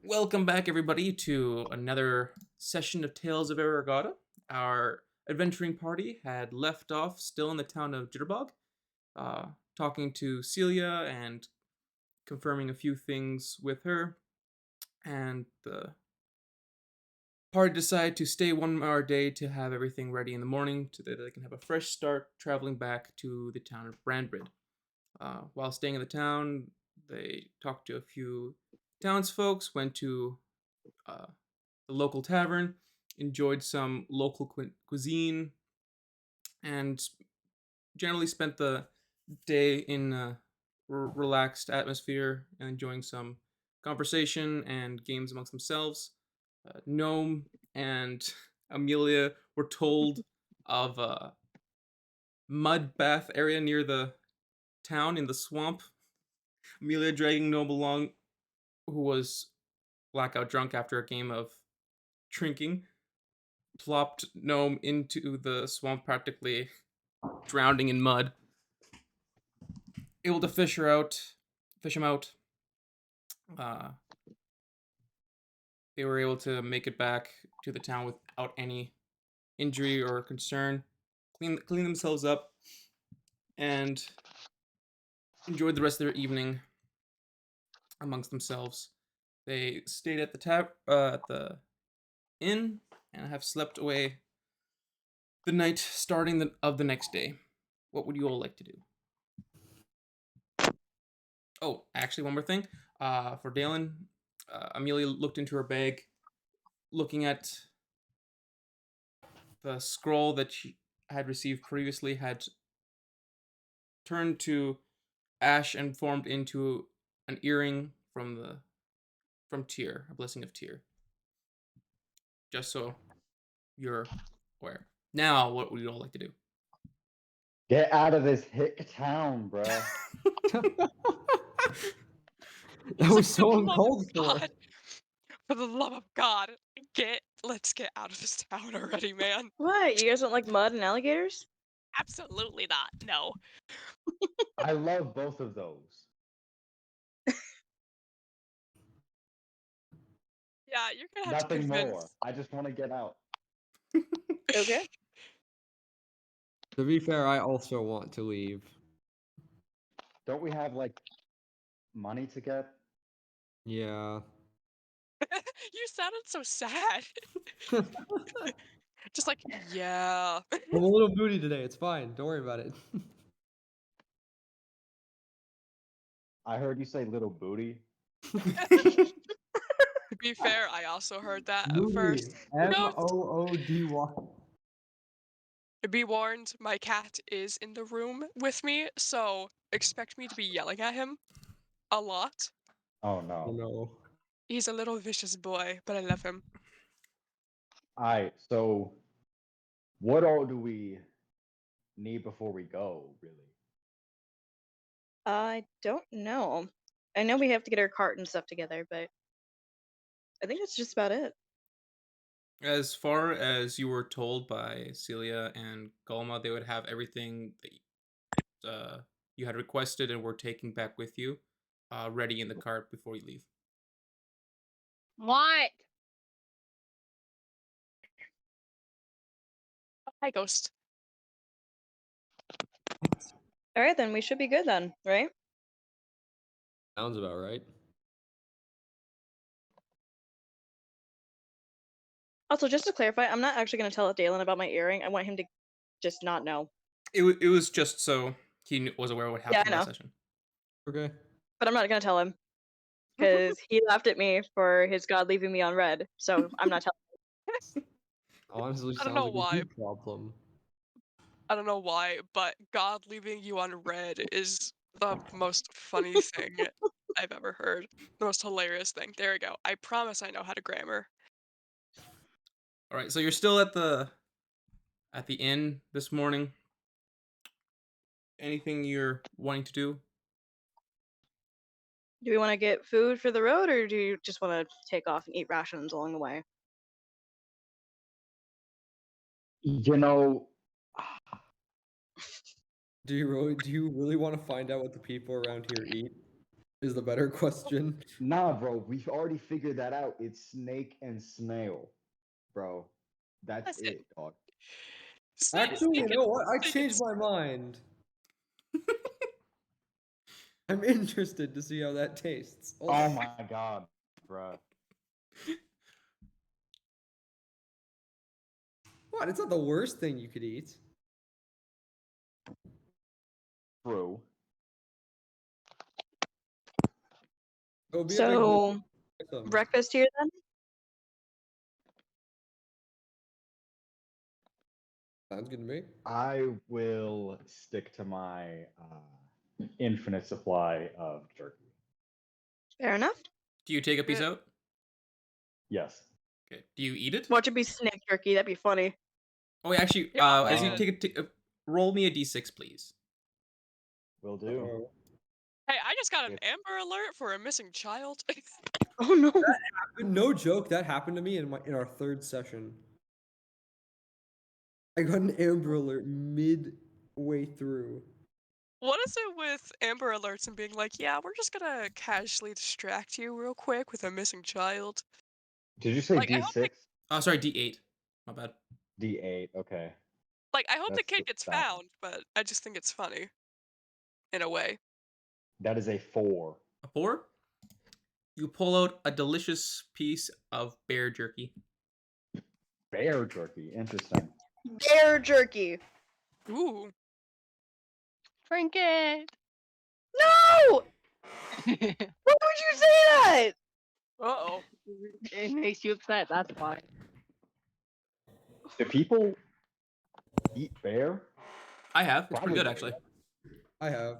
Welcome back, everybody, to another session of Tales of Eragotta. Our adventuring party had left off still in the town of Jitterbog, uh, talking to Celia and confirming a few things with her. And the party decided to stay one more day to have everything ready in the morning so that they can have a fresh start traveling back to the town of Brandbrid. While staying in the town, they talked to a few townsfolk, went to the local tavern, enjoyed some local cuisine, and generally spent the day in a relaxed atmosphere and enjoying some conversation and games amongst themselves. Gnome and Amelia were told of a mud bath area near the town in the swamp. Amelia dragging Gnome along, who was blackout drunk after a game of drinking, plopped Gnome into the swamp, practically drowning in mud. Able to fish him out. Uh, they were able to make it back to the town without any injury or concern. Clean themselves up and enjoyed the rest of their evening amongst themselves. They stayed at the inn and have slept away the night starting of the next day. What would you all like to do? Oh, actually, one more thing. For Dalen, Amelia looked into her bag, looking at the scroll that she had received previously, had turned to ash and formed into an earring from Tyr, a blessing of Tyr. Just so you're aware. Now, what would you all like to do? Get out of this hick town, bruh. That was so For the love of uncalled for. God. For the love of God, let's get out of this town already, man. What? You guys don't like mud and alligators? Absolutely not. No. I love both of those. Yeah, you're gonna have to Nothing convince. more. I just want to get out. Okay. To be fair, I also want to leave. Don't we have like money to get? Yeah. You sounded so sad. Just like, yeah. I'm a little booty today. It's fine. Don't worry about it. I heard you say little booty. To be fair, I also heard that at Booty. first. No, Moody. be warned, my cat is in the room with me, so expect me to be yelling at him a lot. Oh Oh no. no. He's a little vicious boy, but I love him. Alright, so what all do we need before we go, really? I don't know. I know we have to get our cart and stuff together, but I think that's just about it. As far as you were told by Celia and Golma, they would have everything that you had requested and were taking back with you, ready in the cart before you leave. What? Hi, Ghost. All right, then we should be good then, right? Sounds about right. Also, just to clarify, I'm not actually going to tell Dalen about my earring. I want him to just not know. It was just so he was aware of what happened Yeah, I in that know. session. Okay. But I'm not going to tell him because he laughed at me for his god leaving me on red. So I'm not telling. Honestly, I don't sounds know like why. a huge problem. I don't know why, but God leaving you on red is the most funny thing I've ever heard. The most hilarious thing. There we go. I promise I know how to grammar. All right, so you're still at the inn this morning. Anything you're wanting to do? Do we want to get food for the road, or do you just want to take off and eat rations along the way? You know, Do you really want to find out what the people around here eat? is the better question. Nah, bro, we've already figured that out. It's snake and snail, bro. That's That's it. it, dog. Actually, you know what? I snake changed and my mind. I'm interested to see how that tastes. Hold Oh on. my god, bro. What? It's not the worst thing you could eat. True. It would be a big So item. breakfast here then? Sounds good to me. I will stick to my infinite supply of jerky. Fair enough. Do you take a piece out? Yes. Okay. Do you eat it? Watch it be snake jerky. That'd be funny. Oh, yeah, actually, Yeah, as you Um, take it, roll me a d6, please. Will do. Oh. Hey, I just got an If- Amber Alert for a missing child. Oh no. No joke, that happened to me in our third session. I got an Amber Alert midway through. What is it with Amber Alerts and being like, yeah, we're just gonna casually distract you real quick with a missing child? Did you say Like, I hope D6? Oh, sorry, d8. My bad. D8. Okay. I hope the That's kid the gets stat. found, but I just think it's funny. In a way. That is a 4. A 4? You pull out a delicious piece of bear jerky. Bear jerky. Interesting. Bear jerky. Ooh. Trinket! No! Why would you say that? Uh-oh. It makes you upset, that's why. Do people eat bear? I have. It's pretty Probably. good, actually. I have.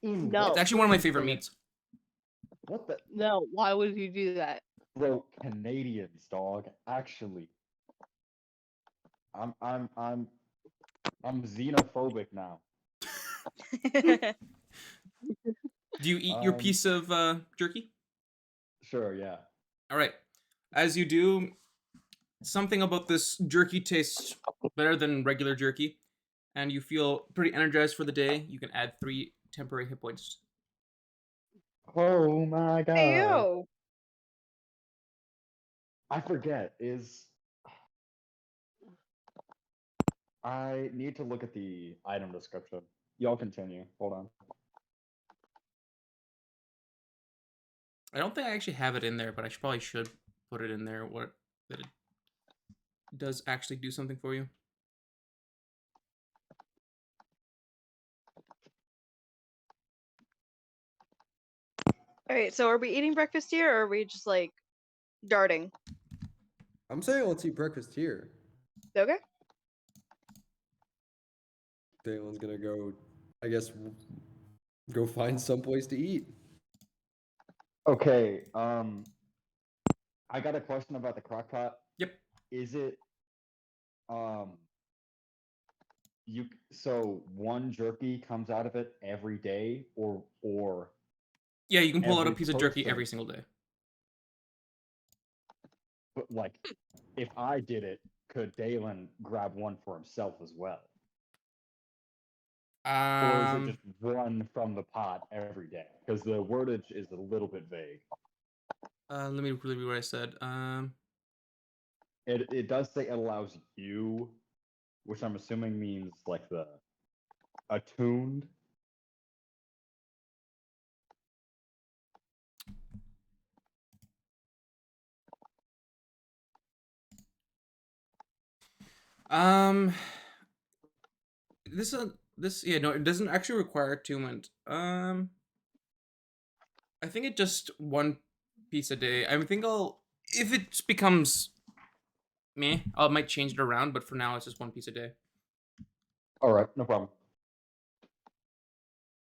In No. It's actually one of my favorite meats. What the? No, why would you do that? Bro, Canadians, dog. Actually, I'm xenophobic now. Do you eat your piece of jerky? Sure, yeah. All right. As you do, something about this jerky tastes better than regular jerky, and you feel pretty energized for the day. You can add 3 temporary hit points. Oh my god. Hey yo. I forget. I need to look at the item description. Y'all continue. Hold on. I don't think I actually have it in there, but I probably should put it in there. What that it does actually do something for you. Alright, so are we eating breakfast here or are we just like darting? I'm saying let's eat breakfast here. Okay. Dalen's gonna go, I guess, go find someplace to eat. Okay. I got a question about the crock pot. Yep. Is it so one jerky comes out of it every day or Yeah, you can pull out a every piece of jerky person- every single day. but like if I did it, could Dalen grab one for himself as well? Or is it just one from the pot every day? Because the wordage is a little bit vague. Let me read what I said. It does say it allows you, which I'm assuming means like the attuned. This yeah, no, it doesn't actually require attunement. I think it just one piece a day. I think if it becomes meh, I might change it around, but for now it's just one piece a day. All right, no problem.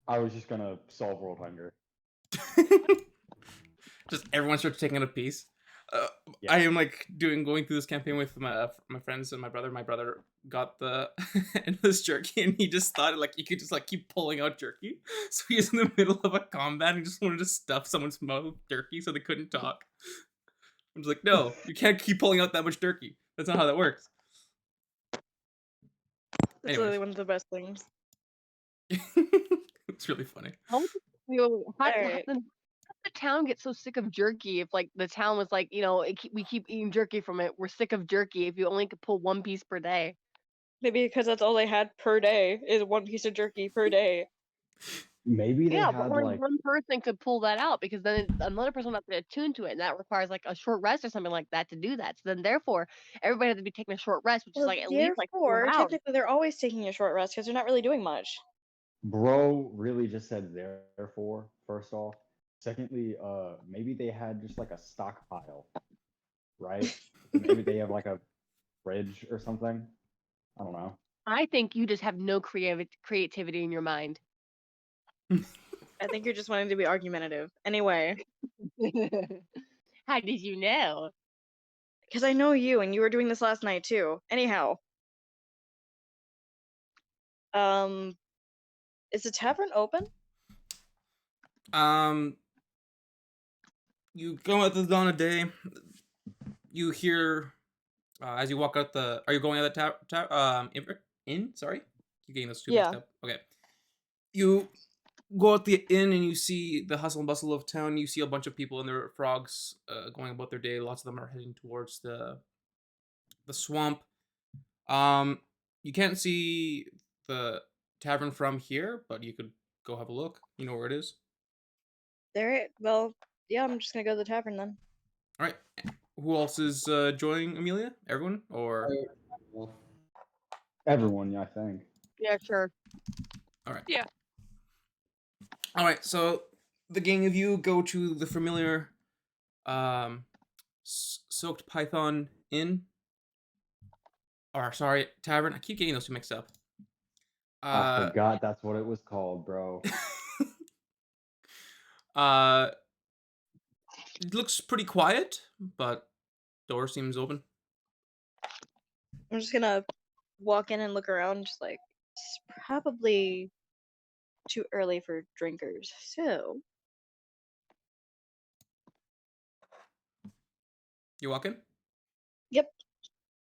I was just gonna solve world hunger. Just everyone starts taking a piece. Yeah. I am like going through this campaign with my friends and my brother. My brother got the endless jerky, and he just thought like you could just like keep pulling out jerky. So he's in the middle of a combat and just wanted to stuff someone's mouth with jerky so they couldn't talk. I'm just like, no, you can't keep pulling out that much jerky. That's not how that works. That's Anyways. literally one of the best things. It's really funny. How would How Alright. the town gets so sick of jerky if like the town was like, we keep eating jerky from it. We're sick of jerky if you only could pull one piece per day. Maybe because that's all they had per day is one piece of jerky per day. Maybe they Yeah, but had only like one person could pull that out because then another person would have to attune to it, and that requires like a short rest or something like that to do that. So then, therefore, everybody has to be taking a short rest, which is Well, like at least like 4 therefore, hours. technically, they're always taking a short rest because they're not really doing much. bro really just said therefore, first off. Secondly, maybe they had just like a stockpile, right? Maybe they have like a fridge or something. I don't know. I think you just have no creativity in your mind. I think you're just wanting to be argumentative. Anyway, How did you know? because I know you and you were doing this last night too. Anyhow, is the tavern open? You go at the dawn of day. You hear as you walk out the. Are you going out the inn? Sorry, you're getting those two mixed Yeah. up. Okay. You go out the inn and you see the hustle and bustle of town. You see a bunch of people and their frogs going about their day. Lots of them are heading towards the swamp. You can't see the tavern from here, but you could go have a look. You know where it is. There. Well, yeah. I'm just gonna go to the tavern then. All right. Who else is joining Amelia? Everyone or? Well, Everyone, I think. Yeah, sure. All right. Yeah. All right. So the gang of you go to the familiar Soaked Python Inn. Or sorry, tavern. I keep getting those two mixed up. I forgot that's what it was called, bro. It looks pretty quiet, but door seems open. I'm just gonna walk in and look around. Just like it's probably too early for drinkers. So You walk in. yep.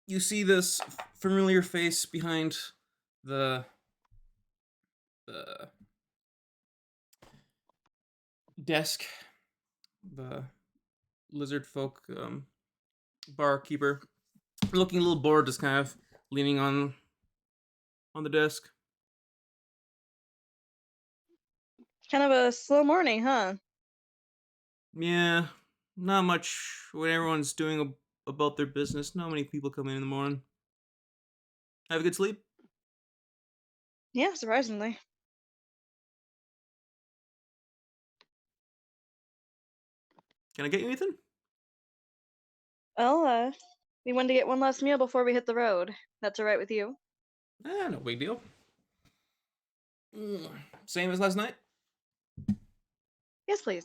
You see this familiar face behind the desk. The lizard folk barkeeper, looking a little bored, just kind of leaning on the desk. Kind of a slow morning, huh? Yeah, not much when everyone's doing about their business. Not many people come in the morning. Have a good sleep. Yeah, surprisingly. Can I get you anything? Well, we wanted to get one last meal before we hit the road. That's all right with you? No big deal. Same as last night. Yes, please.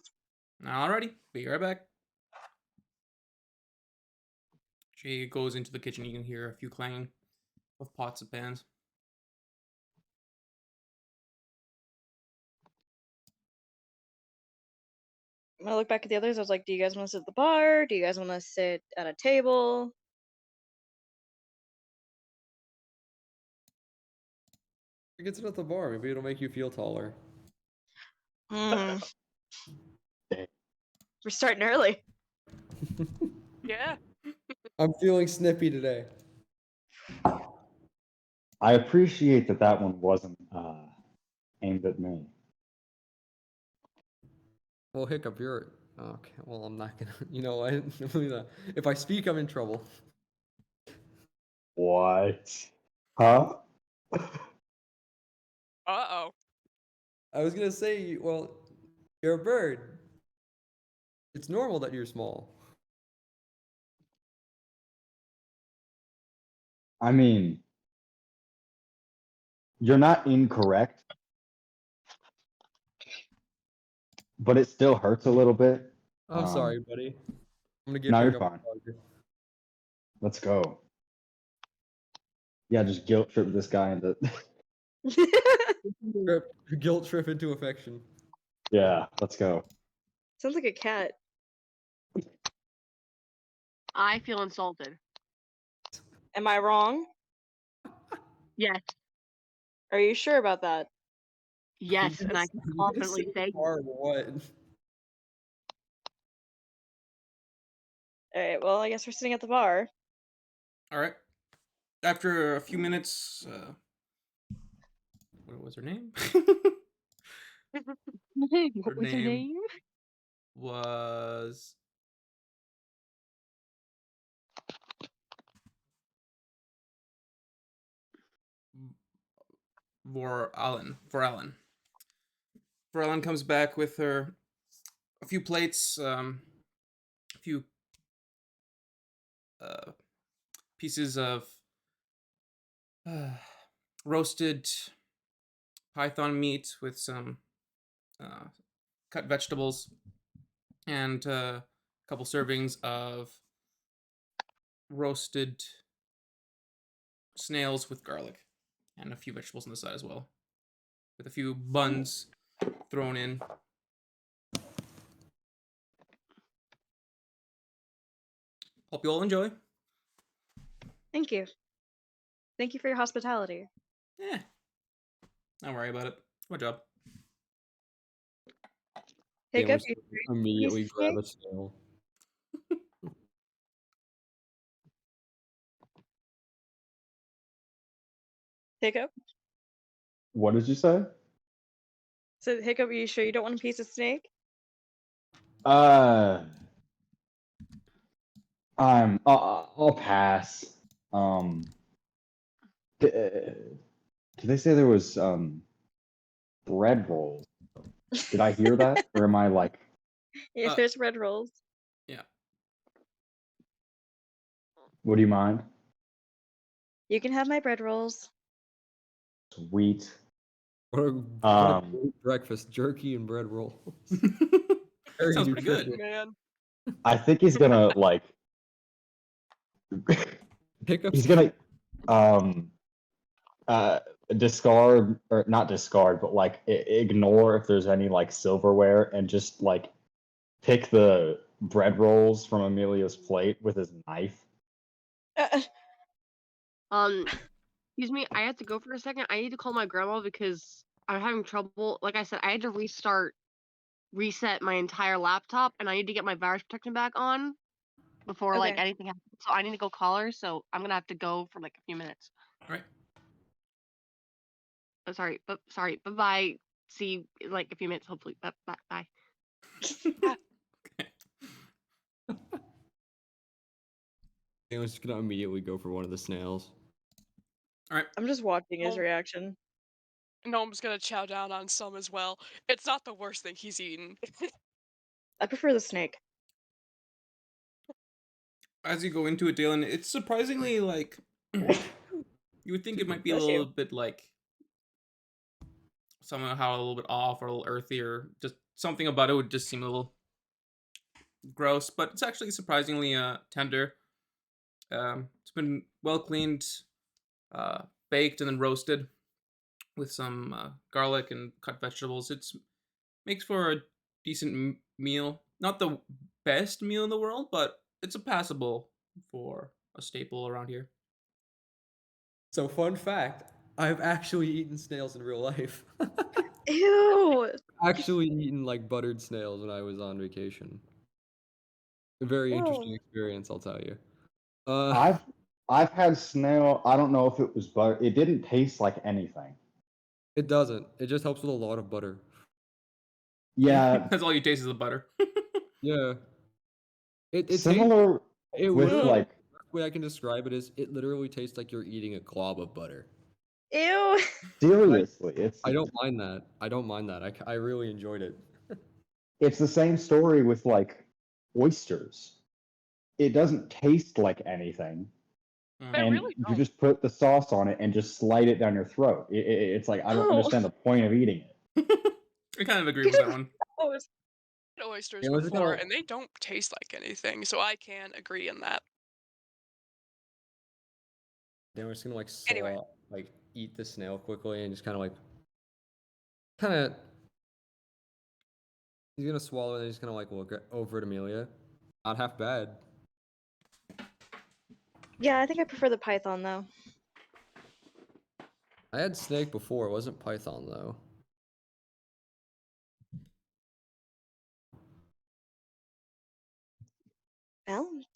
Alrighty, be right back. She goes into the kitchen. You can hear a few clanging of pots and pans. When I look back at the others, I was like, do you guys want to sit at the bar? Do you guys want to sit at a table? it gets it at the bar. Maybe it'll make you feel taller. Mm. We're starting early. Yeah. I'm feeling snippy today. I appreciate that one wasn't aimed at me. Well, Hiccup, you're okay. Well, I'm not gonna. You know, if I speak, I'm in trouble. What? Huh? Uh-oh. I was gonna say, well, you're a bird. It's normal that you're small. I mean, you're not incorrect, but it still hurts a little bit. I'm sorry, buddy. I'm gonna get No, you're Hiccup a fine. hug. Let's go. Yeah, just guilt trip this guy into. Guilt trip into affection. Yeah, let's go. Sounds like a cat. I feel insulted. Am I wrong? Yes. Are you sure about that? Yes, and I Yes, can yes, confidently so say far, what? All right. Well, I guess we're sitting at the bar. All right. After a few minutes, what was her name? what Her was her name name? was Vorallen. Vorallen comes back with her a few plates, a few uh, pieces of roasted python meat with some uh, cut vegetables and a couple servings of roasted snails with garlic and a few vegetables on the side as well, with a few buns thrown in. Hope you all enjoy. Thank you. Thank you for your hospitality. Eh, don't worry about it. My job. Hiccup, Damon's you gonna piece immediately of grab snake? a snail. Hiccup. What did you say? So Hiccup, are you sure you don't want a piece of snake? Uh, I'll pass. Did they say there was bread rolls? Did I hear that, or am I like? Yeah, Uh, there's red rolls. yeah. Would you mind? You can have my bread rolls. Sweet. What a Um, great breakfast, jerky and bread rolls. Very Sounds pretty good. nutritious. Man, I think he's gonna like. Hiccups. He's gonna um uh discard or not discard, but like ignore if there's any like silverware and just like pick the bread rolls from Amelia's plate with his knife. Um, excuse me, I have to go for a second. I need to call my grandma because I'm having trouble. Like I said, I had to reset my entire laptop, and I need to get my virus protection back on before like Okay. anything happens. So I need to go call her. So I'm gonna have to go for like a few minutes. All right. Oh, sorry. Bye bye. See you in, like a few minutes, hopefully. Bye. Bye. Damon's just gonna immediately go for one of the snails. All right. I'm just watching his Oh. reaction. Gnome's gonna chow down on some as well. It's not the worst thing he's eaten. I prefer the snake. As you go into it, Dalen, it's surprisingly like you would think it might be a Bless you. little bit like somehow a little bit off or a little earthy or just something about it would just seem a little gross, but it's actually surprisingly tender. It's been well cleaned, baked, and then roasted with some garlic and cut vegetables. It's makes for a decent meal. Not the best meal in the world, but it's a passable for a staple around here. So, fun fact: I've actually eaten snails in real life. Ew. Actually eaten like buttered snails when I was on vacation. A very interesting Ew. experience, I'll tell you. I've had snail. I don't know if it was butter. It didn't taste like anything. It doesn't. It just helps with a lot of butter. Yeah, That's all you taste is the butter. Yeah. It tastes. similar It with literally. like The way I can describe it is, it literally tastes like you're eating a glob of butter. Ew. seriously, I don't mind that. I don't mind that. I really enjoyed it. it's the same story with like oysters. It doesn't taste like anything, They and really you don't. just put the sauce on it and just slide it down your throat. It's like I don't Oh. understand the point of eating it. I kind of agree with that one. Oh, it's- Had oysters Yeah, I was just before, gonna- and they don't taste like anything, so I can agree in that. Then we're just gonna like Anyway. like eat the snail quickly and just kind of. He's gonna swallow it and he's gonna like look over at Amelia. Not half bad. Yeah, I think I prefer the python though. I had snake before. It wasn't python though.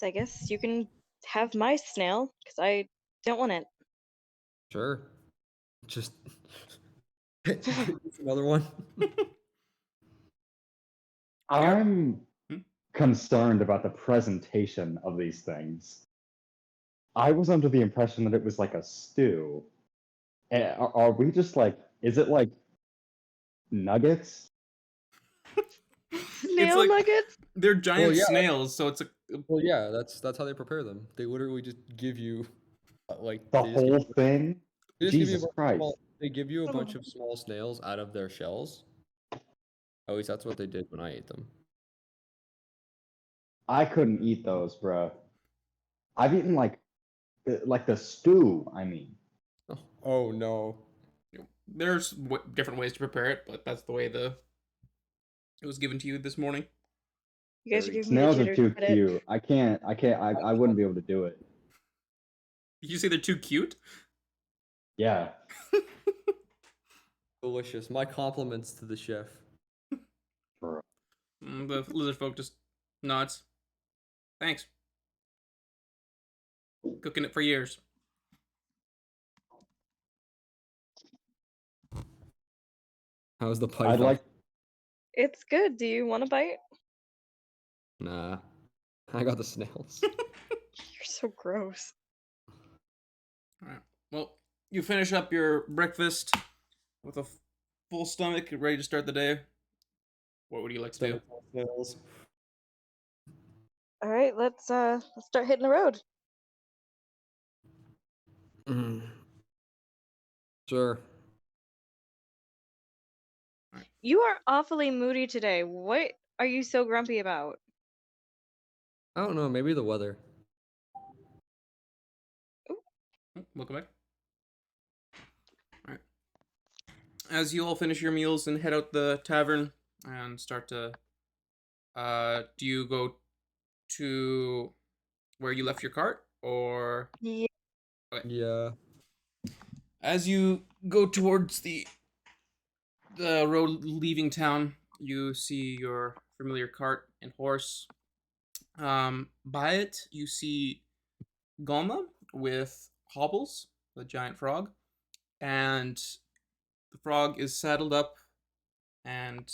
I guess you can have my snail because I don't want it. Sure. Just another one. I'm Hmm? concerned about the presentation of these things. I was under the impression that it was like a stew. Are we just like, is it like nuggets? Snail like- nuggets? They're giant yeah. snails, so it's a Well, yeah, that's how they prepare them. They literally just give you like The they just give whole thing? they just give you a Jesus bunch of Christ. small, they give you a bunch of small snails out of their shells. At least that's what they did when I ate them. I couldn't eat those, bro. I've eaten like the stew, I mean. Oh no. there's different ways to prepare it, but that's the way it was given to you this morning. You guys are giving me the Snails are jitters. too Credit. cute. I wouldn't be able to do it. Did you say they're too cute? Yeah. Delicious. My compliments to the chef. Bro. The lizard folk just nods. Thanks. Cooking it for years. How's the python? I'd like It's good. Do you want a bite? Nah. I got the snails. You're so gross. Alright. Well, you finish up your breakfast with a full stomach, ready to start the day. What would you like to do? Snails. All right, let's start hitting the road. Sure. You are awfully moody today. What are you so grumpy about? I don't know, maybe the weather. Welcome back. Alright. As you all finish your meals and head out the tavern and start to do you go to where you left your cart, or Yeah. Yeah. as you go towards the road leaving town, you see your familiar cart and horse. By it, you see Goma with Hobbles, the giant frog, and the frog is saddled up and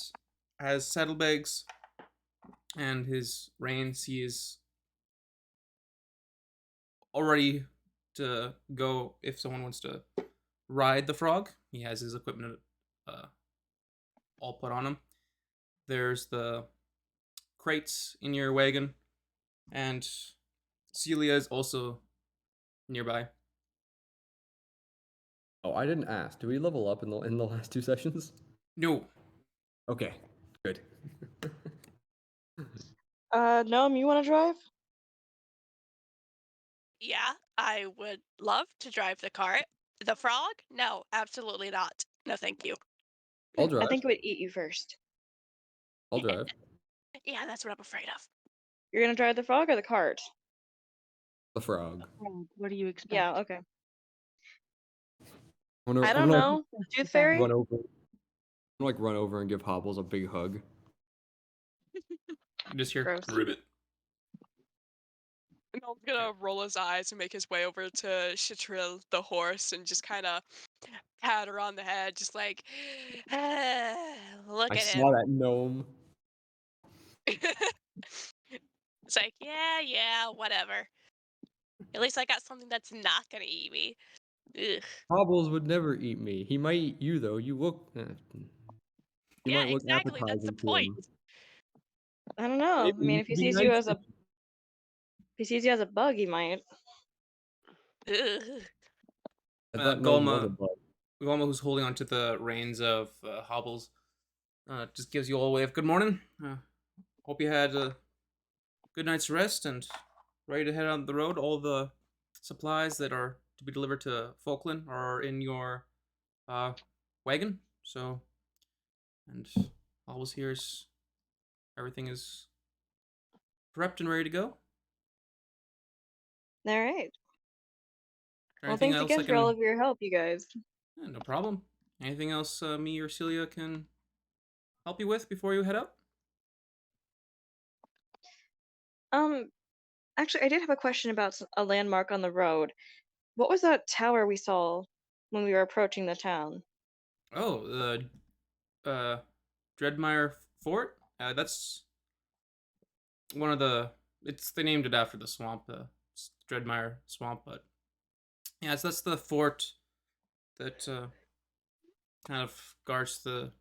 has saddlebags and his reins. He is all ready to go if someone wants to ride the frog. He has his equipment all put on him. There's the crates in your wagon, and Celia is also nearby. Oh, I didn't ask. Do we level up in the last 2 sessions? No, Okay. Good. Noam, you want to drive? Yeah, I would love to drive the cart. The frog? No, absolutely not. No, thank you. I'll I drive. think it would eat you first. I'll drive. Yeah, that's what I'm afraid of. You're gonna drive the frog or the cart? The frog. What do you expect? Yeah, okay. I'm gonna, I I'm don't gonna know. Tooth fairy? Run over. I'm gonna run over and give Hobbles a big hug. you just hear Gross. ribbit. And I'm gonna roll his eyes and make his way over to Shatril, the horse, and just kind of pat her on the head, just like, look I at saw him. that gnome. It's like, yeah, whatever. At least I got something that's not gonna eat me. Ugh. Hobbles would never eat me. He might eat you though. You look. You Yeah, might look exactly. That's the appetizing to point. him. I don't know. I Maybe mean, you if he could be sees you nice as to a bug, he might. Ugh. I thought gnome was a Golma, bug. Golma, who's holding onto the reins of Hobbles, just gives you all a wave. Good morning. Hope you had a good night's rest and ready to head on the road. All the supplies that are to be delivered to Falkland are in your wagon. So, and Hobbles here's everything is prepped and ready to go. All right. Well, Anything thanks else again I for all can? of your help, you guys. Yeah, no problem. Anything else me or Celia can help you with before you head out? Um, Actually, I did have a question about a landmark on the road. What was that tower we saw when we were approaching the town? Oh, the Dreadmire Fort. That's one of the. It's they named it after the swamp, the Dreadmire Swamp. But yeah, that's the fort that kind of guards the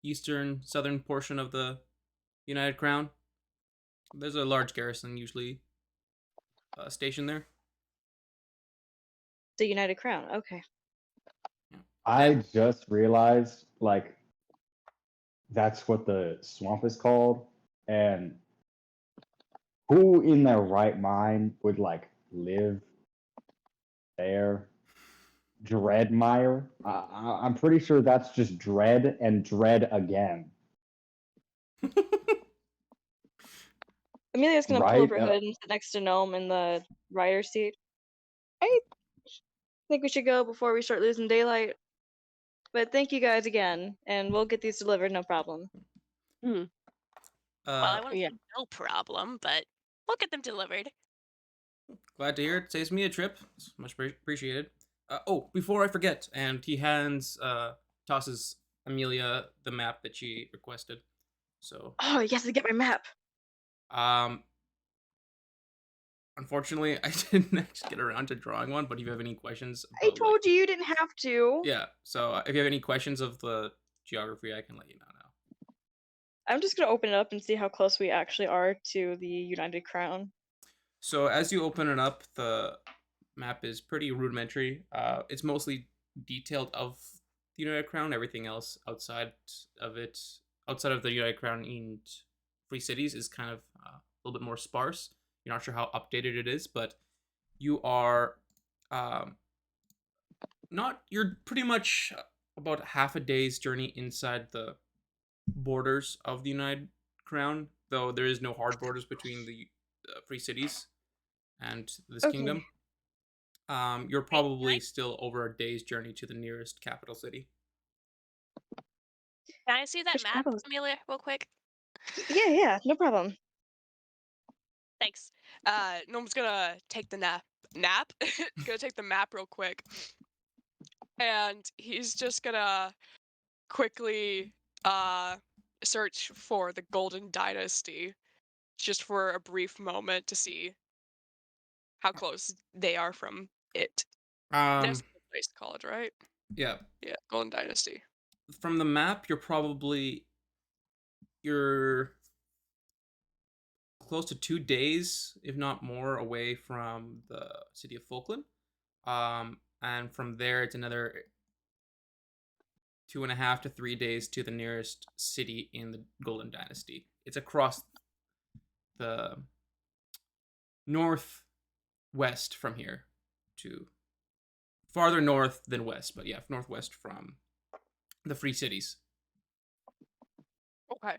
eastern southern portion of the United Crown. There's a large garrison usually stationed there. The United Crown. Okay. Yeah. I just realized like that's what the swamp is called, and who in their right mind would like live there? Dreadmire. I'm pretty sure that's just dread and dread again, Amelia's gonna pull up right? her hood and sit next to Gnome in the rider's seat. I think we should go before we start losing daylight. But thank you guys again, and we'll get these delivered, no problem. Hmm. Well, I wouldn't Yeah. say no problem, but we'll get them delivered. Glad to hear it. Saves me a trip. It's much appreciated. Oh, before I forget, and he tosses Amelia the map that she requested. So, Oh, yes, I get my map. um, unfortunately, I didn't actually get around to drawing one. But if you have any questions I about, told you didn't have to. yeah. So if you have any questions of the geography, I can let you know now. I'm just gonna open it up and see how close we actually are to the United Crown. So as you open it up, the map is pretty rudimentary. It's mostly detailed of the United Crown. Everything else outside of it, outside of the United Crown and Free Cities, is kind of a little bit more sparse. You're not sure how updated it is, but you are not. You're pretty much about half a day's journey inside the borders of the United Crown, though there is no hard borders between the Free Cities and this Okay. kingdom. You're probably still over a day's journey to the nearest capital city. Can I see that Which map, capital? Amelia, real quick? Yeah, no problem. Thanks. Gnome's gonna take the nap. Gonna take the map real quick. And he's just gonna quickly search for the Golden Dynasty just for a brief moment to see how close they are from it. There's Um, a place called, right? yeah, Yeah, Golden Dynasty. from the map, you're close to 2 days, if not more, away from the city of Falkland. And from there, it's another 2.5 to 3 days to the nearest city in the Golden Dynasty. It's across the northwest from here to farther north than west, but yeah, northwest from the Free Cities. Okay.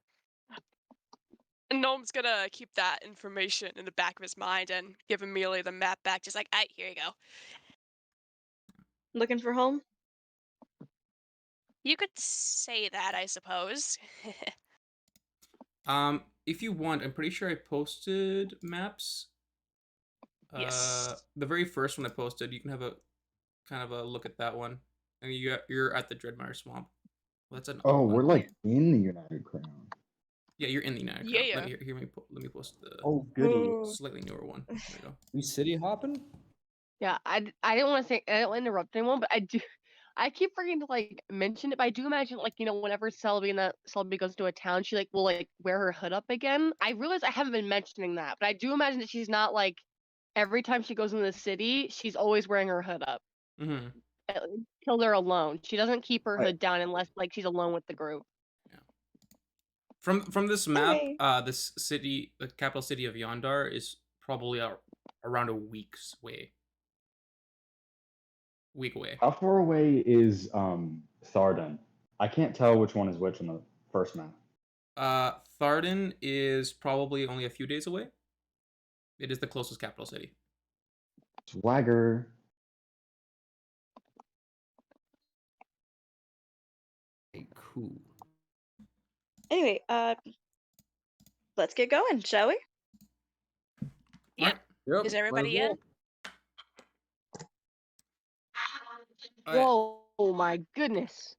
And Gnome's gonna keep that information in the back of his mind and give Amelia the map back, just like, "Alright, here you go." Looking for home? You could say that, I suppose. If you want, I'm pretty sure I posted maps. Yes. The very first one I posted, you can have a kind of a look at that one, and you're at the Dreadmire Swamp. Well, that's an Oh, one. we're like in the United Crown. Yeah, you're in the United Yeah, Crown. yeah. Let me post the Oh, goody. Ooh. slightly newer one. There you go. We city hopping? Yeah, I didn't want to say I don't wanna interrupt anyone, but I keep forgetting to like mention it, but I do imagine like whenever Selby goes to a town, she like will like wear her hood up again. I realize I haven't been mentioning that, but I do imagine that she's not like every time she goes in the city, she's always wearing her hood up Mm-hmm. until they're alone. She doesn't keep her Right. hood down unless like she's alone with the group. From this map, Anyway. this city, the capital city of Yondar, is probably around a week's way. Week away. How far away is Tharden? I can't tell which one is which on the first map. Tharden is probably only a few days away. It is the closest capital city. Swagger. Hey, cool. Anyway, let's get going, shall we? Yeah. Alright. Yep. Is might as everybody well. in? Alright, Whoa, my goodness.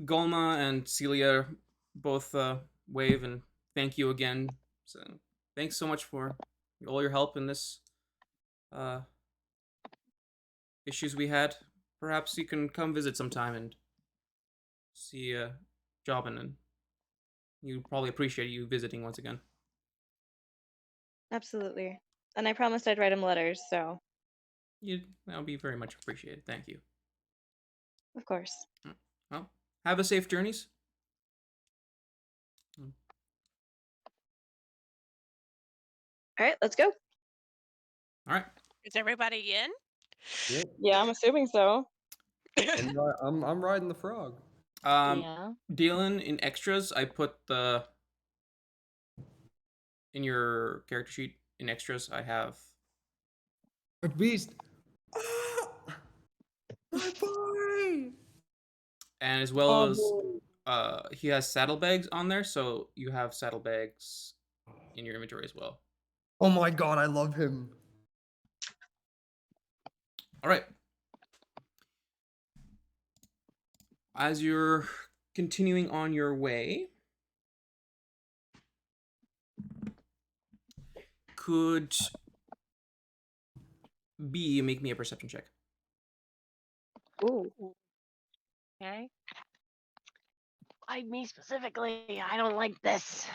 Golma and Celia both wave and thank you again. So thanks so much for all your help in this uh, issues we had. Perhaps you can come visit sometime and see Jobin, and you probably appreciate you visiting once again. Absolutely. And I promised I'd write him letters, so That'll be very much appreciated. Thank you. of course. Well, have a safe journeys. All right, let's go. All right. Is everybody in? Yep. Yeah, I'm assuming so. I'm riding the frog. Yeah. Dylan, in extras, I put in your character sheet in extras. I have A beast. Ah! My boy. and as well Oh, as boy. he has saddlebags on there, so you have saddlebags in your inventory as well. Oh my god, I love him. All right. As you're continuing on your way, could B make me a perception check? Ooh. Okay. Why me specifically? I don't like this.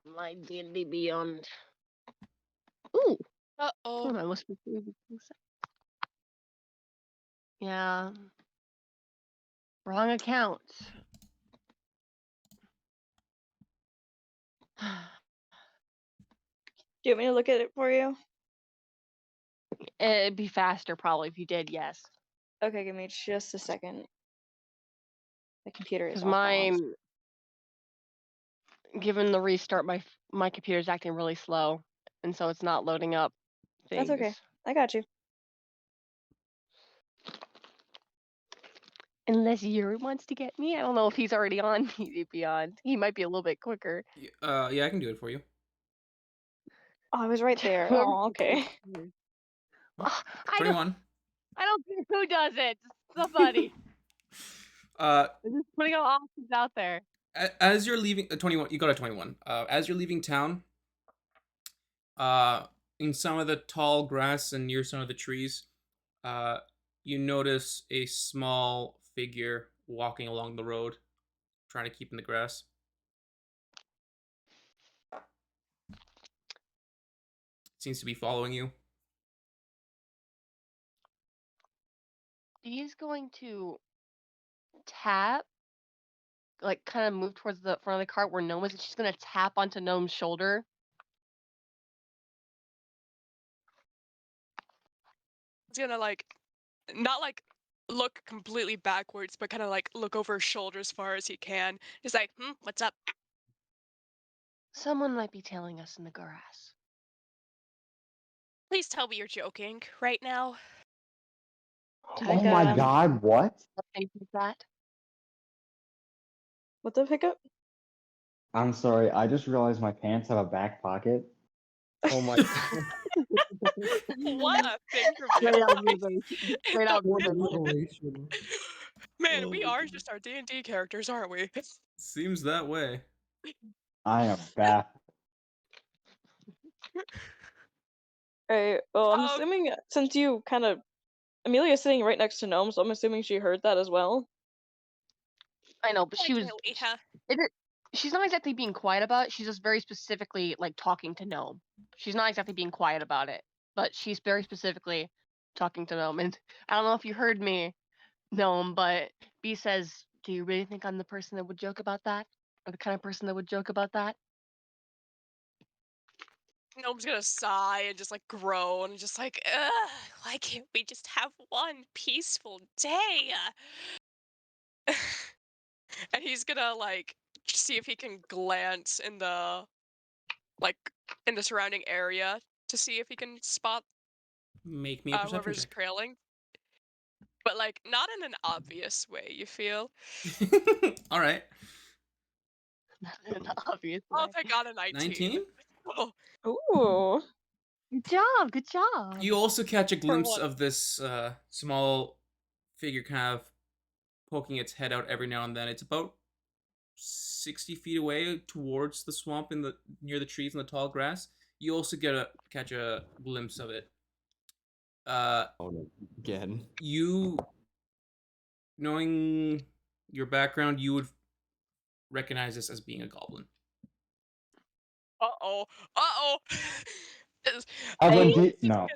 My D&D Beyond. Ooh. Uh-oh. I must be. Yeah. Wrong account. Do you want me to look at it for you? It'd be faster probably if you did, yes. Okay, give me just a second. The computer is Because off balance. mine, given the restart, my computer's acting really slow, and so it's not loading up things. That's okay. I got you. Unless Yuri wants to get me. I don't know if he's already on Beyond. He might be a little bit quicker. Yeah, I can do it for you. Oh, I was right there. Oh, okay. Oh, I 21. don't care who does it. Somebody. Uh, I'm just putting all options out there. as you're leaving, 21. You got a 21. As you're leaving town, in some of the tall grass and near some of the trees, you notice a small figure walking along the road, trying to keep in the grass. Seems to be following you. He's going to tap, like kind of move towards the front of the cart where Gnome is, and she's gonna tap onto Gnome's shoulder. He's gonna not look completely backwards, but kind of look over his shoulder as far as he can. Just like, what's up? Someone might be tailing us in the grass. Please tell me you're joking right now. Oh my Like, god, what? Things like that. What's up, Hiccup? I'm sorry, I just realized my pants have a back pocket. Oh my What a thing for Straight out real life. Straight out What middle. revelation. Man, Oh we my are God. just our D&D characters, aren't we? Seems that way. I am baffled. Alright, well, I'm Um, assuming since you kind of. Amelia's sitting right next to Gnome, so I'm assuming she heard that as well. I know, but she was. Likely, huh? She's not exactly being quiet about it. She's just very specifically like talking to Gnome. She's not exactly being quiet about it, but she's very specifically talking to Gnome. And I don't know if you heard me, Gnome, but B says, "Do you really think I'm the person that would joke about that, or the kind of person that would joke about that?" Gnome's gonna sigh and just groan and just Ugh, why can't we just have one peaceful day? and he's gonna see if he can glance in the like in the surrounding area to see if he can spot Make me a perception whoever's check. trailing. but like not in an obvious way. You feel? All right. Obviously. Oh, if I got a 19. 19? Oh, Ooh. Good job. Good job. You also catch a glimpse what? of this small figure kind of poking its head out every now and then. It's about 60 feet away towards the swamp in the near the trees and the tall grass. You also catch a glimpse of it. Oh no, again. You, knowing your background, you would recognize this as being a goblin. Uh-oh. Uh-oh. No.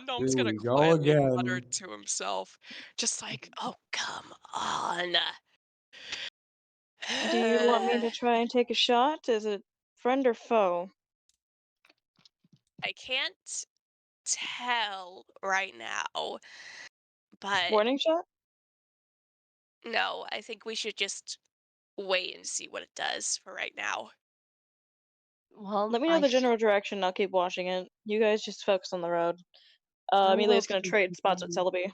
Gnome's Here gonna we go quietly mutter again. to himself, just like, "Oh, come on." Do you want me to try and take a shot? Is it friend or foe? I can't tell right now, but Warning shot? no, I think we should just wait and see what it does for right now. Well, Let me know the general direction. I'll keep watching it. You guys just focus on the road. I'm gonna Amelia's go gonna trade spots with peek. Celebi.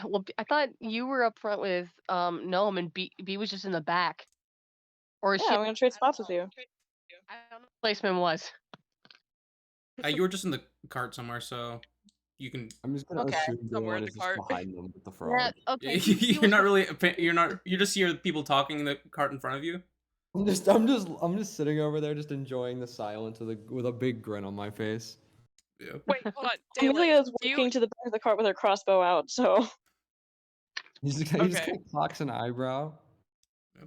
Well, I thought you were up front with Gnome and B was just in the back. Or is Yeah, she? I'm gonna trade spots with you. I don't know what placement was. You were just in the cart somewhere, so you can. I'm just gonna Okay. assume Somewhere Dylan in is the just cart. behind them with the Yeah, frog. okay. he You're was not really. You're not. You just hear people talking in the cart in front of you. I'm just sitting over there, just enjoying the silence with a big grin on my face. Yeah. Wait, hold on. Dalen, Amelia's do you... walking to the back of the cart with her crossbow out, so. He just Okay. kind of cocks an eyebrow.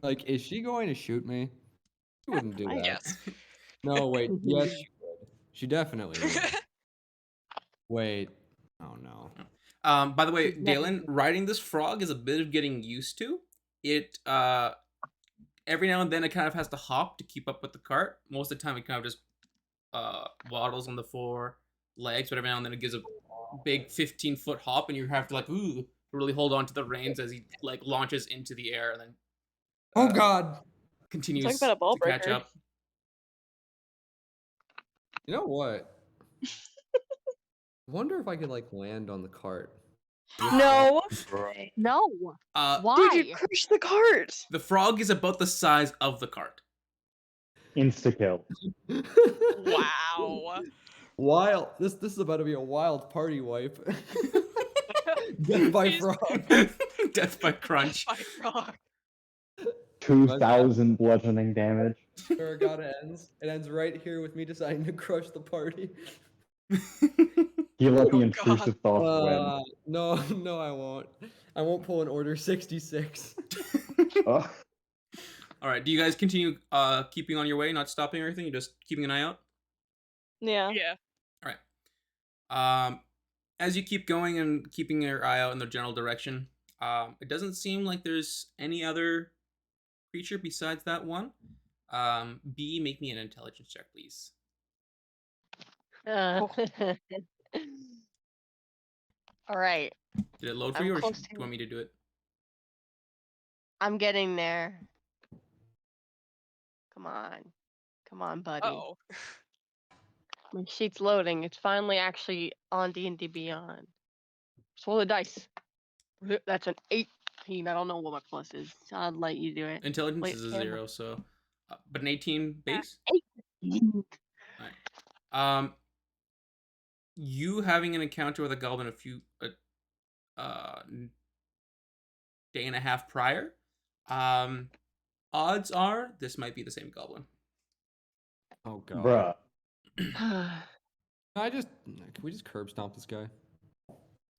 Like, is she going to shoot me? She wouldn't do that. Yes. No, wait. Yes, she would. She definitely would. Wait. Oh no. By the way, She's never Dalen, gonna- riding this frog is a bit of getting used to. It every now and then it kind of has to hop to keep up with the cart. Most of the time it kind of just waddles on the four legs, but every now and then it gives a big 15-foot hop, and you have to like really hold on to the reins as he like launches into the air and then Oh God. continues Talk about a ball to catch breaker. up. You know what? I wonder if I could like land on the cart. No! No. Why? Dude, you crushed the cart! The frog is about the size of the cart. Insta kill. Wow. Wild. This is about to be a wild party wipe. Death by He's- frog. Death by crunch. My frog. 2,000 bludgeoning damage. Eragoatta ends. It ends right here with me deciding to crush the party. You let the Oh, intrusive thoughts win. No, I won't. I won't pull an order 66. Ugh. All right. Do you guys continue keeping on your way, not stopping or anything? You're just keeping an eye out. Yeah. Yeah. All right. As you keep going and keeping your eye out in the general direction, it doesn't seem like there's any other creature besides that one. B, make me an intelligence check, please. All right. Did it load for I'm you, or close do you to- want me to do it? I'm getting there. Come on, buddy. Oh. My sheet's loading. It's finally actually on D&D Beyond. Just roll the dice. That's an 18. I don't know what my plus is. I'll let you do it. Intelligence Wait, is a camera. 0, so but an 18 base. 18. You having an encounter with a goblin day and a half prior, odds are this might be the same goblin. Oh God. Bruh. Can we just curb stomp this guy?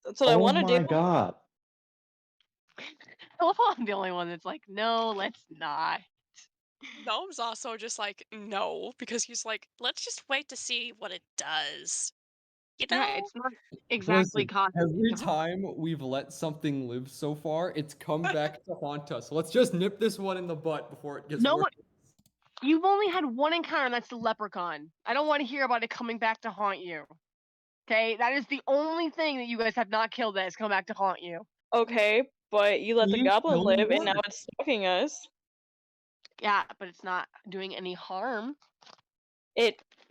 That's what I Oh want to my do. god. I love how I'm the only one that's like, no, let's not. Gnome's also just like, no, because he's like, Let's just wait to see what it does. You know? Yeah, it's not exactly Listen, cost. every time we've let something live so far, it's come back to haunt us. Let's just nip this one in the butt before it gets No worse. one. You've only had one encounter, and that's the leprechaun. I don't want to hear about it coming back to haunt you. Okay, that is the only thing that you guys have not killed that has come back to haunt you. Okay, but you let the You goblin killed live, and now one. it's stalking us. Yeah, but it's not doing any harm.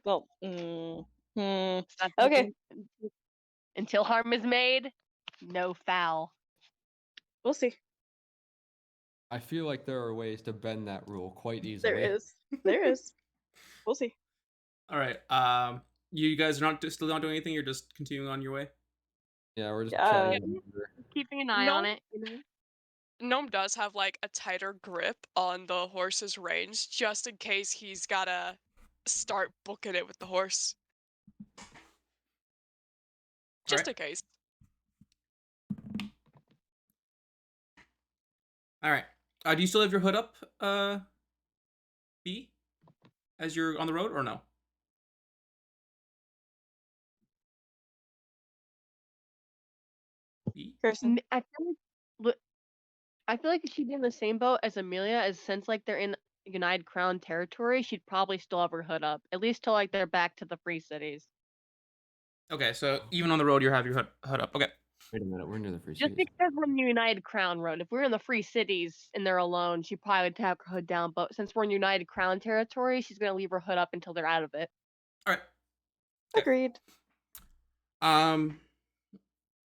Well, It's not okay. doing- Until harm is made, no foul. We'll see. I feel like there are ways to bend that rule quite easily. There is. There is. We'll see. All right. You guys are still not doing anything. You're just continuing on your way. Yeah, we're just Yeah. chatting. Keeping an eye on it, you know? Gnome does have like a tighter grip on the horse's reins, just in case he's gotta start booking it with the horse. Just in case. All right. Do you still have your hood up, B, as you're on the road, or no? B? Kirsten. I feel like, I feel like she'd be in the same boat as Amelia, as since like they're in United Crown territory, she'd probably still have her hood up, at least till like they're back to the free cities. Okay, so even on the road, you have your hood up. Okay. Wait a minute, we're near the free Just cities. because we're in the United Crown road, if we're in the free cities and they're alone, she probably would have her hood down. But since we're in United Crown territory, she's gonna leave her hood up until they're out of it. All right. Agreed.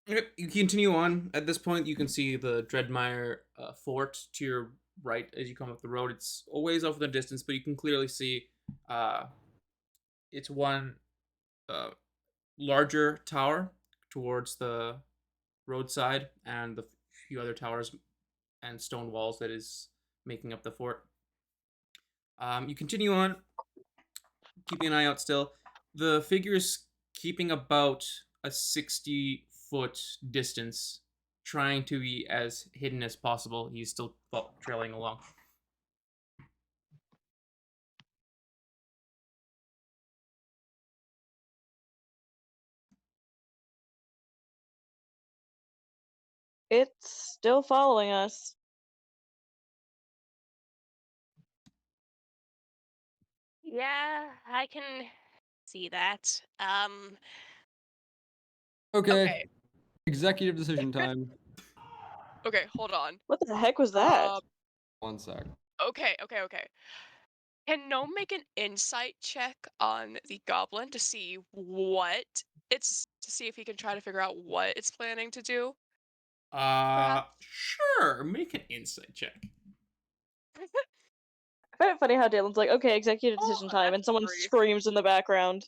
Okay, you continue on. At this point, you can see the Dreadmire fort to your right as you come up the road. It's a ways off in the distance, but you can clearly see it's one larger tower towards the roadside, and the few other towers and stone walls that is making up the fort. You continue on, keeping an eye out still. The figure's keeping about a 60-foot distance, trying to be as hidden as possible. He's still trailing along. It's still following us. Yeah, I can see that. Okay. Okay. Executive decision time. Okay, hold on. What the heck was that? 1 sec. Okay. Can Gnome make an insight check on the goblin to see if he can try to figure out what it's planning to do? Perhaps? Sure. Make an insight check. I find it funny how Dalen's like, okay, executive decision time, that's and someone 3. screams in the background.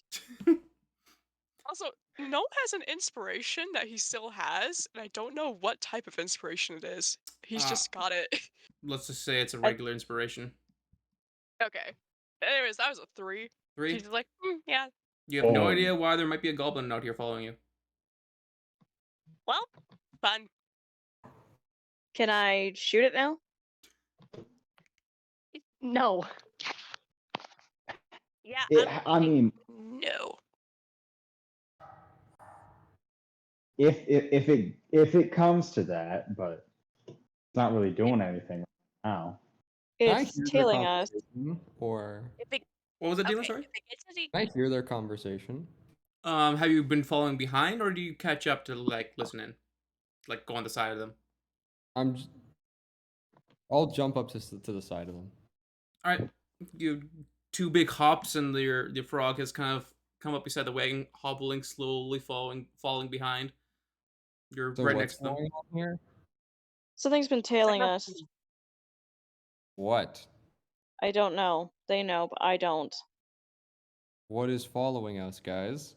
Also, Gnome has an inspiration that he still has, and I don't know what type of inspiration it is. He's just got it. Let's just say it's a regular inspiration. Okay. Anyways, that was a 3. 3. He's like, yeah. You have no idea why there might be a goblin out here following you. Well, Fun. Can I shoot it now? No. yeah. I mean, No. if it comes to that, but it's not really doing anything right now. Can I It's hear their tailing us. conversation, or If it, What was it, Dylan? okay, Sorry. if it gets to the can I hear their conversation? Have you been following behind, or do you catch up to like listen in, like go on the side of them? I'll jump up to the side of them. All right, you 2 big hops, and your frog has kind of come up beside the wagon, hobbling slowly, falling behind. You're So right what's next to them. going on here? Something's been tailing not- us. What? I don't know. They know, but I don't. What is following us, guys?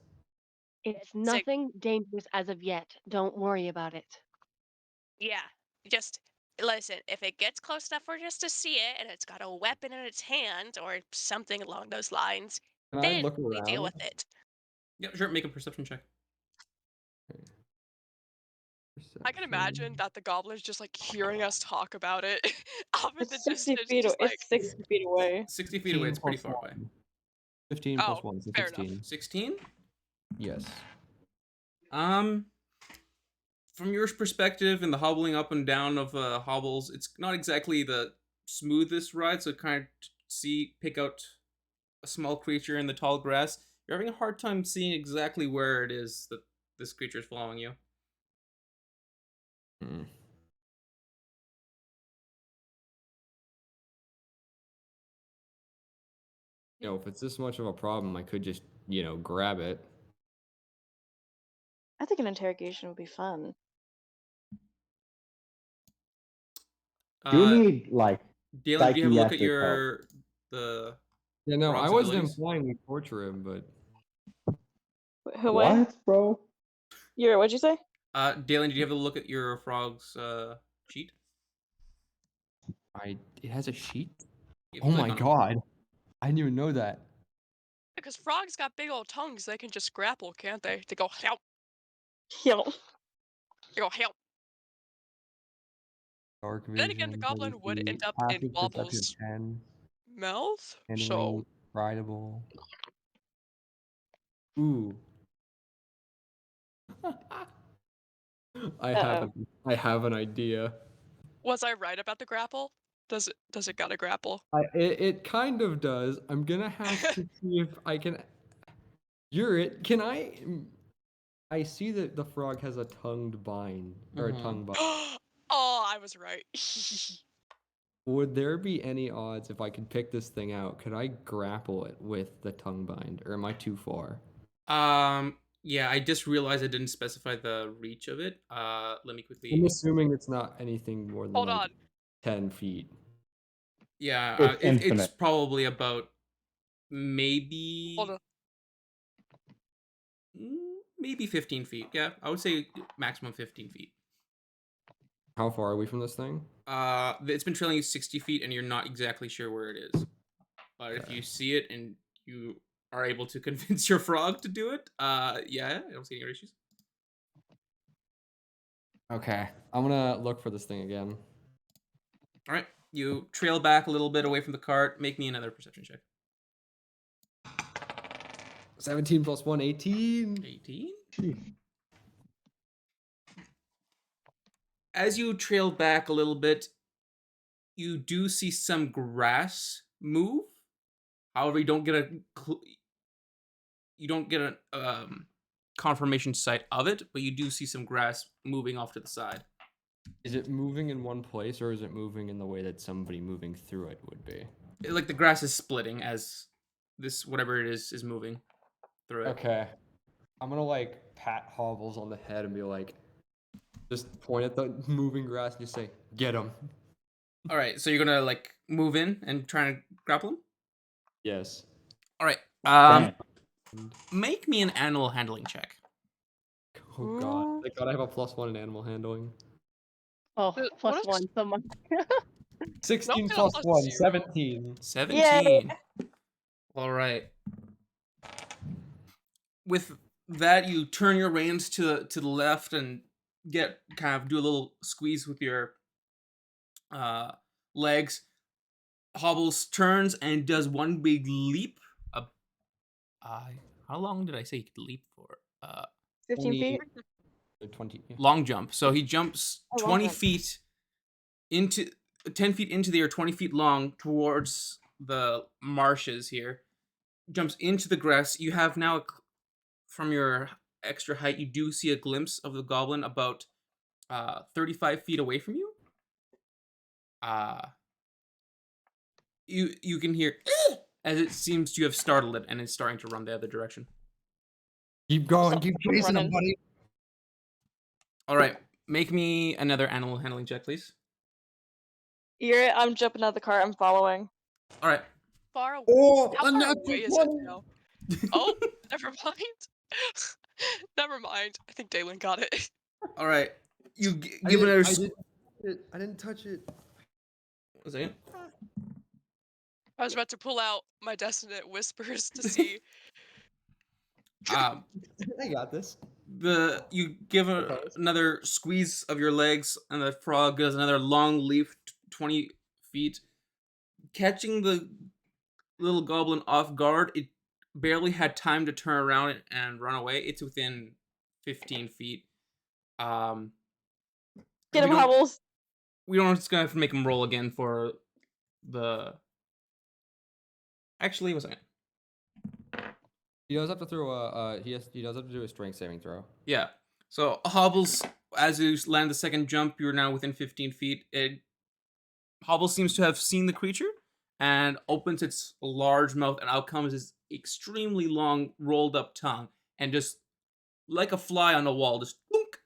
It's nothing dangerous as of yet. Don't worry about it. yeah, just listen. If it gets close enough for just to see it, and it's got a weapon in its hand or something along those lines, Can I then look we deal around? with it. Yeah, sure. Make a perception check. I can imagine that the goblin's just like hearing us talk about it off in the It's 60 distance. feet. Just like, It's 60 feet away. 60 feet away. It's pretty far away. 15 plus Oh, 1, so fair enough. 16. 16. Yes. From your perspective and the hobbling up and down of hobbles, it's not exactly the smoothest ride. So kind of pick out a small creature in the tall grass. You're having a hard time seeing exactly where it is that this creature is following you. Hmm. You know, if it's this much of a problem, I could just, grab it. I think an interrogation would be fun. Do Uh, need like Dalen, do you have a look at psychiatric help. the Yeah, no, I frog's wasn't abilities? implying we torture him, but Who went? What, bro? What'd you say? Dalen, did you have a look at your frog's sheet? it has a sheet. You Oh click my on 'em. god, I didn't even know that. Because frogs got big old tongues, they can just grapple, can't they? They go help. Yo. They go help. Dark vision. Then again, the goblin 30 would end feet, up in passive perception Wobble's 10, mouth. handling, So rideable. Ooh. Uh-oh. I have an idea. was I right about the grapple? Does it got a grapple? It kind of does. I'm gonna have to see if I can. Can I? I see that the frog has a tongued bind or a Mhm. tongue bind. Oh, I was right. Would there be any odds if I could pick this thing out? Could I grapple it with the tongue bind, or am I too far? Yeah, I just realized I didn't specify the reach of it. Let me I'm quickly. assuming it's not anything more than Hold like on. 10 feet. Yeah, It's it's infinite. probably about maybe Hold on. maybe 15 feet. Yeah, I would say maximum 15 feet. How far are we from this thing? It's been trailing you 60 feet, and you're not exactly sure where it is. But if Okay. you see it and you are able to convince your frog to do it, yeah, I don't see any issues. Okay, I'm gonna look for this thing again. All right, you trail back a little bit away from the cart. Make me another perception check. 17 plus 1, 18. 18. Sheesh. As you trail back a little bit, you do see some grass move. However, you don't get a confirmation sight of it, but you do see some grass moving off to the side. Is it moving in one place, or is it moving in the way that somebody moving through it would be? Like the grass is splitting as this whatever it is moving through it. Okay. I'm gonna like pat Hobbles on the head and be like, just point at the moving grass and just say, "Get him." All right, so you're gonna like move in and try and grapple him. Yes. All right. Damn. Make me an animal handling check. Oh god. Thank god I have a +1 in animal handling. Oh, What plus is- 1. So much. 16 Nope, plus plus 1, 0. 17. 17. All right. With that, you turn your reins to the left and do a little squeeze with your legs. Hobbles turns and does one big leap. How long did I say he could leap for? 15 feet? 20. Long jump. So he jumps Oh, long 20 jump. feet into 10 feet into the air, 20 feet long towards the marshes here. Jumps into the grass. You have now, from your extra height, you do see a glimpse of the goblin about 35 feet away from you. You can hear as it seems to have startled it and it's starting to run the other direction. Keep going, So- keep chasing him, running. buddy. All right, make me another animal handling check, please. I'm jumping out of the cart. I'm following. All right. Far away. Oh, How a far natural away is it 20. now? Oh, never mind. Never mind. I think Dalen got it. All right. You give another. I didn't touch it. One second. I was about to pull out my dissonant whispers to see. Um, I got this. you give another squeeze of your legs, and the frog does another long leap, 20 feet, catching the little goblin off guard. It barely had time to turn around and run away. It's within 15 feet. Get him, Hobbles. We don't just gonna have to make him roll again for the. Actually, what's that? He does have to throw a he does have to do a strength saving throw. Yeah. So Hobbles, as you land the second jump, you're now within 15 feet. Hobbles seems to have seen the creature and opens its large mouth, and out comes this extremely long, rolled up tongue, and just like a fly on a wall. Just boonk.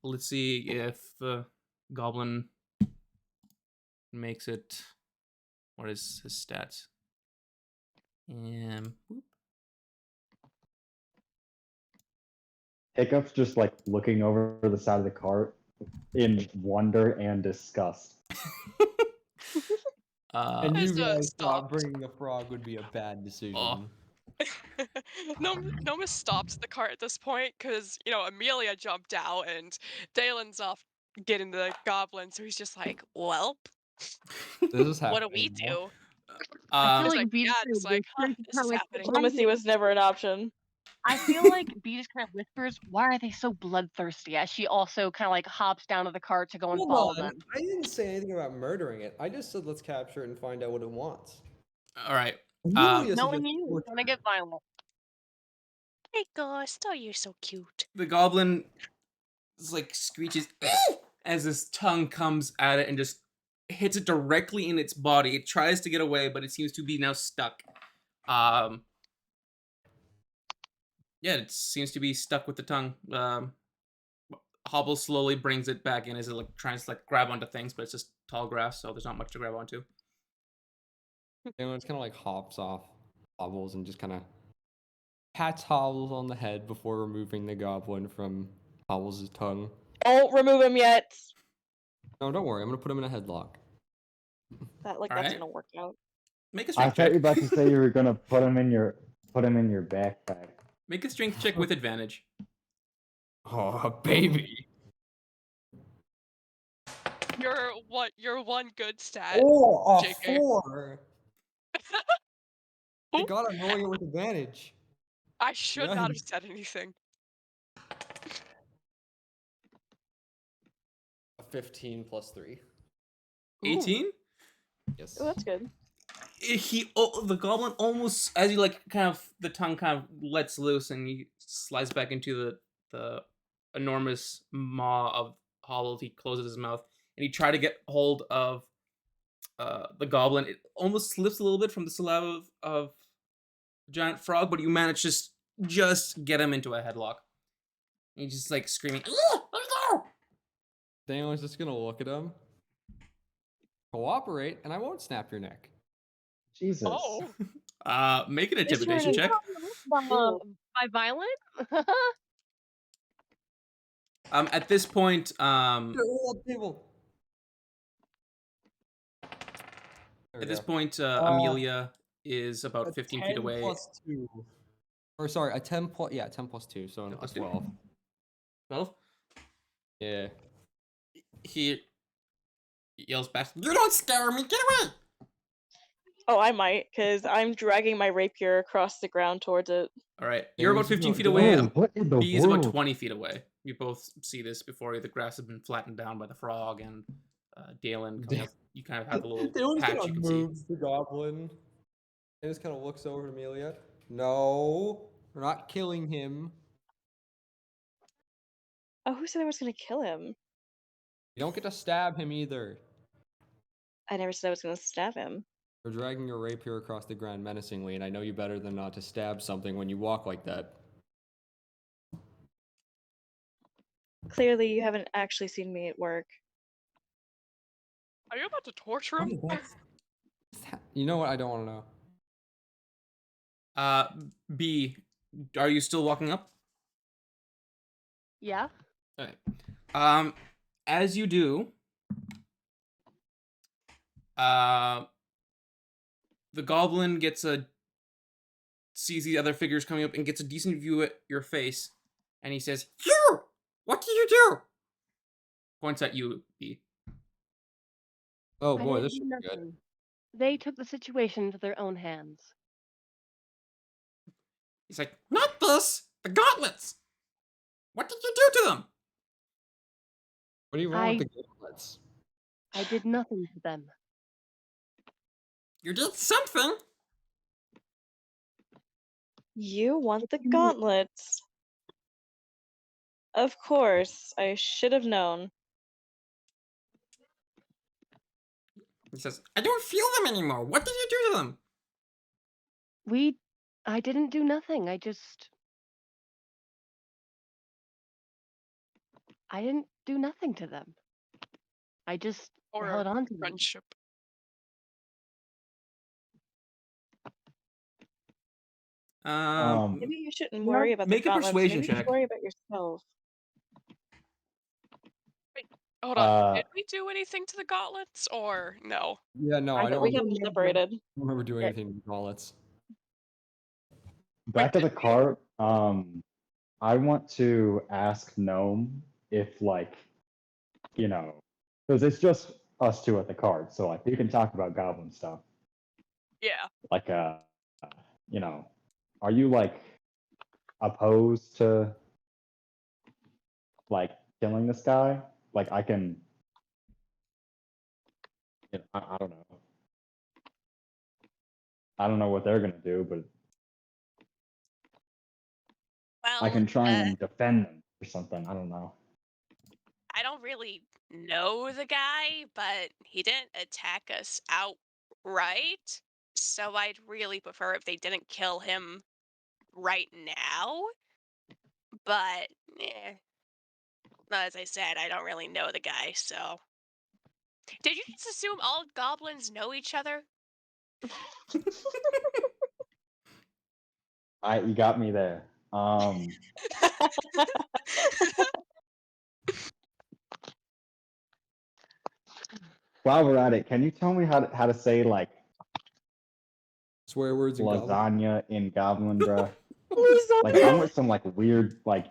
Let's see if the goblin makes it. What is his stats? Boop. Hiccup's just like looking over the side of the cart in wonder and disgust. And There's you a guys thought stop. bringing the frog would be a bad decision. Noma stops the cart at this point because, Amelia jumped out and Dalen's off getting the goblin, so he's just like, "Welp, This is what do happening we now. do?" I feel He's like like, B "Yeah," just just kind like, of "Huh, whispers, this is like, happening." why are Diplomacy they- was never an option. I feel like B just kind of whispers, "Why are they so bloodthirsty?" As she also kind of like hops down to the cart to go and Hold follow on. them. I didn't say anything about murdering it. I just said let's capture it and find out what it wants. All right. Amelia Knowing suggested you, it's torture. gonna get violent. Hey, Ghost, oh, you're so cute. The goblin is like screeches as his tongue comes at it and just hits it directly in its body. It tries to get away, but it seems to be now stuck. Yeah, it seems to be stuck with the tongue. Hobble slowly brings it back in as it like tries to like grab onto things, but it's just tall grass, so there's not much to grab onto. It's kind of like hops off Hobbles and just kind of pats Hobbles on the head before removing the goblin from Hobbles' tongue. Don't remove him yet. No, don't worry. I'm gonna put him in a headlock. That's Alright. gonna work out. Make a I strength thought you were check. about to say you were gonna put him in your backpack. Make a strength check with advantage. Oh, baby. Your one good stat. Oh, a JK. 4. Thank God I'm rolling it with advantage. I should not have Nice. said anything. A 15 plus 3. 18? Yes. Oh, that's good. The goblin almost, as you like kind of the tongue kind of lets loose and he slides back into the enormous maw of Hollow. He closes his mouth and he tried to get hold of the goblin. It almost slips a little bit from the saliva of giant frog, but you manage to just get him into a headlock. He's just like screaming. Daniel's just gonna look at him. Cooperate, and I won't snap your neck. Jesus. Oh, Make an intimidation right. check. By violent? At this point, Table. At this point, Amelia is about 15 feet away. Plus 2. Or sorry, a 10 plus 2, so 10 a plus 2? 12. 12? Yeah. He yells back, "You don't scare me! Get away!" Oh, I might, because I'm dragging my rapier across the ground towards it. Alright, you're about There's 15 no- feet away. Oh, what in the B is about world? 20 feet away. You both see this before you. The grass has been flattened down by the frog, and Dalen, you kind of have a little Dylan's patch kind you of can see. moves the goblin. And just kind of looks over at Amelia. No, we're not killing him. Oh, who said I was gonna kill him? You don't get to stab him either. I never said I was gonna stab him. You're dragging your rapier across the ground menacingly, and I know you better than not to stab something when you walk like that. Clearly, you haven't actually seen me at work. are you about to torture him? You know what? I don't want to know. B, are you still walking up? Yeah. Okay. As you do, the goblin sees the other figures coming up and gets a decent view at your face, and he says, "You! What did you do?" Points at you, B. Oh I boy, didn't this do should be good. nothing. They took the situation into their own hands. He's like, "Not this! The gauntlets! What did you do to them?" What are you wrong with the gauntlets? I did nothing to them. You did something! You want the It's me. gauntlets. Of course, I should have known. He says, "I don't feel them anymore. What did you do to them?" I didn't do nothing. I just I didn't do nothing to them. I just Or held on to them. friendship. Maybe you shouldn't Yeah. worry about Make the a gauntlets. persuasion Maybe you check. should worry about yourself. Hold on. Did we do anything to the gauntlets or no? Yeah, no, I I don't We remember, kept them separated. remember doing Yeah. anything with gauntlets. Back Wait, of the did we? cart, I want to ask Gnome if, like, you know, because it's just us two at the cart, so like we can talk about goblin stuff. Yeah. Like, you know, are you like opposed to like killing this guy? Like, I can, I don't know. I don't know what they're gonna do, but I Well, can try and defend them or something. I don't know. I don't really know the guy, but he didn't attack us outright. So I'd really prefer if they didn't kill him right now. But as I said, I don't really know the guy, so. Did you just assume all goblins know each other? You got me there. While we're at it, can you tell me how to say like Swear words and goblin. lasagna in Goblin, bruh? Like, I Lasagna. want some like weird like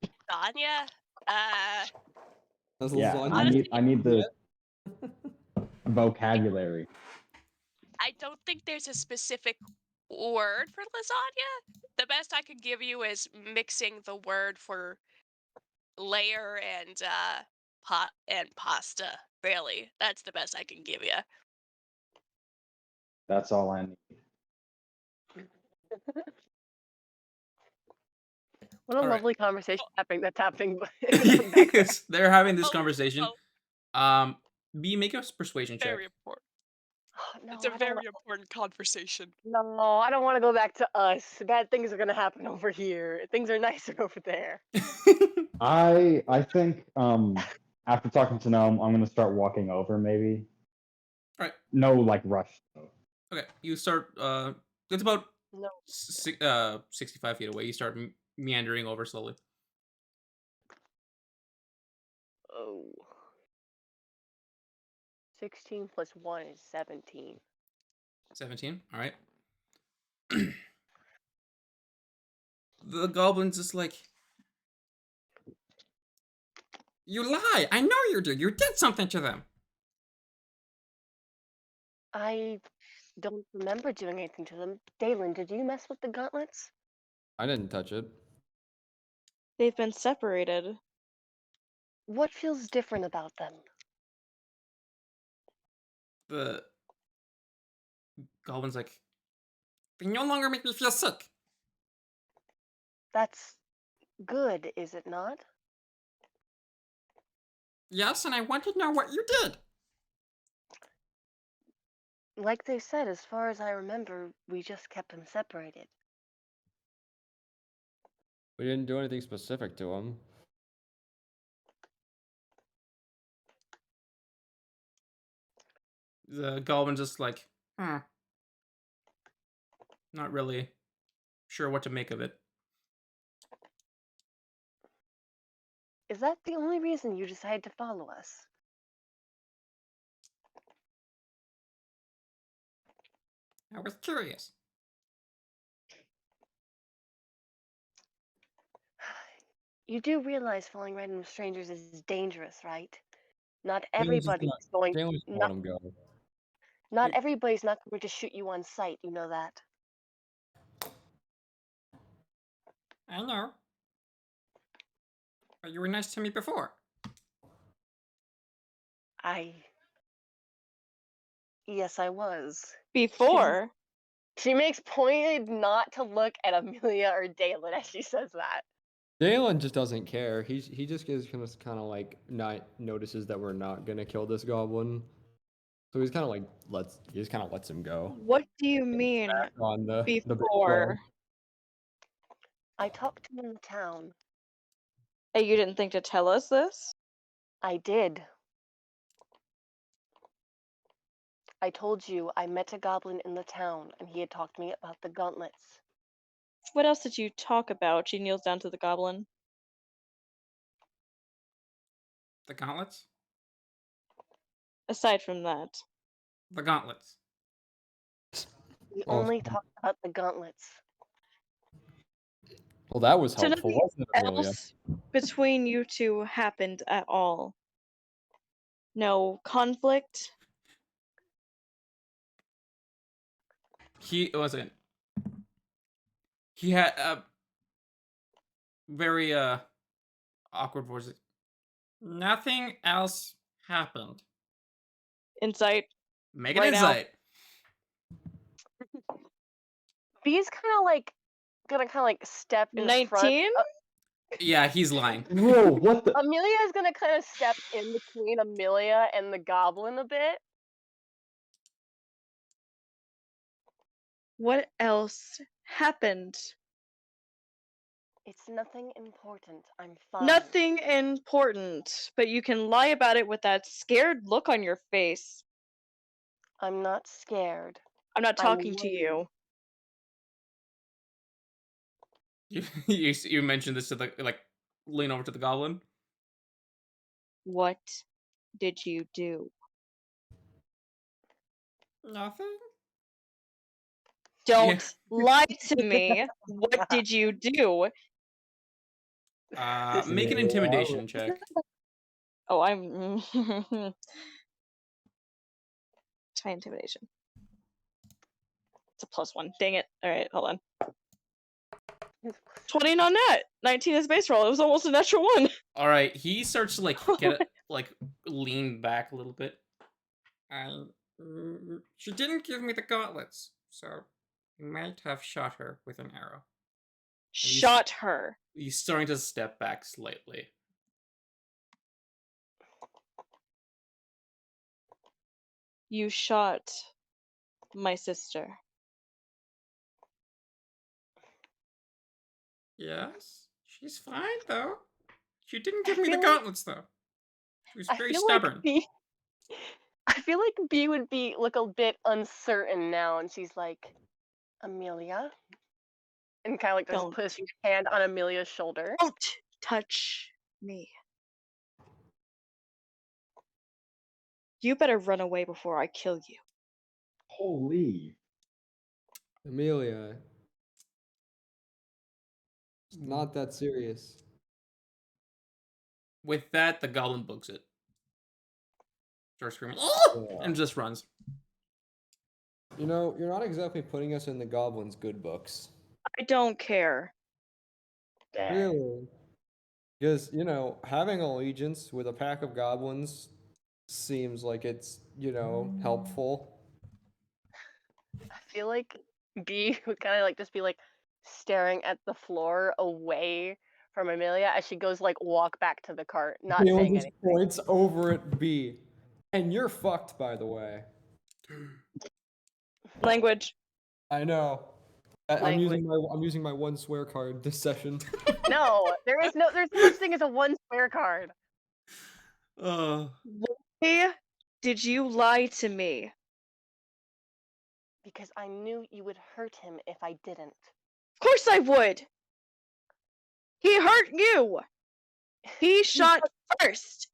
Lasagna? That's yeah. lasagna. I need the vocabulary. I don't think there's a specific word for lasagna. The best I could give you is mixing the word for layer and pot and pasta. Really, that's the best I can give you. That's all I need. What a All right. lovely conversation that's happening. in the background. Yes, they're having this Oh, conversation. oh. B, make a persuasion check. Very important. No, It's a I don't very important conversation. No, I don't want to go back to us. Bad things are gonna happen over here. Things are nicer over there. I think after talking to Gnome, I'm gonna start walking over maybe. Right. No like rush though. Okay, you start. It's about No. 65 feet away. You start meandering over slowly. Oh. 16 plus 1 is 17. 17. All right. The goblin's just like, you lie. I know you did. You did something to them. I don't remember doing anything to them. Dalen, did you mess with the gauntlets? I didn't touch it. They've been separated. What feels different about them? The goblin's like, they no longer make me feel sick. That's good, is it not? Yes, and I want to know what you did. Like they said, as far as I remember, we just kept them separated. We didn't do anything specific to him. The goblin's just like, not really sure what to make of it. Is that the only reason you decided to follow us? I was curious. You do realize following random strangers is dangerous, right? Not Dalen's just everybody's gonna- going. Dalen's just Not, let him go. not everybody's not going to shoot you on sight. You know that. I know. But you were nice to me before. Yes, I was. Before. She makes pointed not to look at Amelia or Dalen as she says that. Dalen just doesn't care. He just is kind of like not notices that we're not gonna kill this goblin, so he's kind of like lets him go. What do you mean On the big before? I talked to him in the town. Hey, you didn't think to tell us this? I did. I told you I met a goblin in the town, and he had talked to me about the gauntlets. What else did you talk about? She kneels down to the goblin. The gauntlets? Aside from that. The gauntlets. We Oh, only talked about the gauntlets. well, that was So helpful, nothing wasn't it, Amelia? else between you two happened at all? No conflict? He wasn't. He had a very awkward voice. Nothing else happened. Insight? Make an Right now. insight. Bee's gonna step in front. 19? Yeah, he's lying. Bro, what the? Amelia is gonna kind of step in between Amelia and the goblin a bit. What else happened? It's nothing important. I'm fine. Nothing important, but you can lie about it with that scared look on your face. I'm not scared. I'm not I'm talking to worried. you. You mentioned this to the lean over to the goblin. What did you do? Nothing. Don't lie to me. What did you do? Make an intimidation check. Oh, I'm try intimidation. It's a +1. Dang it. Alright, hold on. 20 on that. 19 is base roll. It was almost a natural 1. All right, he starts to get lean back a little bit. She didn't give me the gauntlets, so you might have shot her with an arrow. Shot her. He's starting to step back slightly. You shot my sister. Yes, she's fine though. She didn't give me the feel like- gauntlets though. She was very stubborn. I feel like Bee would look a bit uncertain now, and she's like, Amelia, and kind of just Don't. puts your hand on Amelia's shoulder. Don't touch me. You better run away before I kill you. Holy. Amelia. It's not that serious. With that, the goblin books it. Starts screaming, and just runs. You know, you're not exactly putting us in the goblins' good books. I don't care. Dang. Really? Because, you know, having allegiance with a pack of goblins seems like it's, you know, helpful. I feel like Bee would kind of just be staring at the floor away from Amelia as she goes walk back to the cart, not Galen saying just anything. points over at B. And you're fucked, by the way. Language. I know. I'm Language. using my one swear card this session. No, there's no such thing as a one swear card. Why did you lie to me? Because I knew you would hurt him if I didn't. Of course I would. He hurt you. He shot first.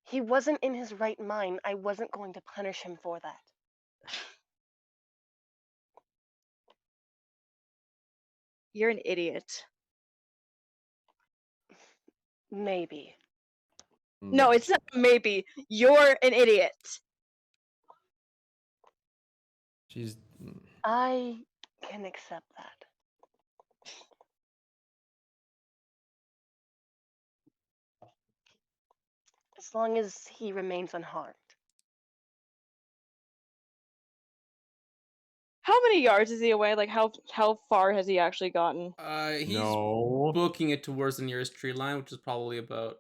He wasn't in his right mind. I wasn't going to punish him for that. You're an idiot. Maybe. No, it's not maybe. You're an idiot. She's. I can accept that. As long as he remains unharmed. How many yards is he away? Like how far has he actually gotten? He's No. booking it towards the nearest tree line, which is probably about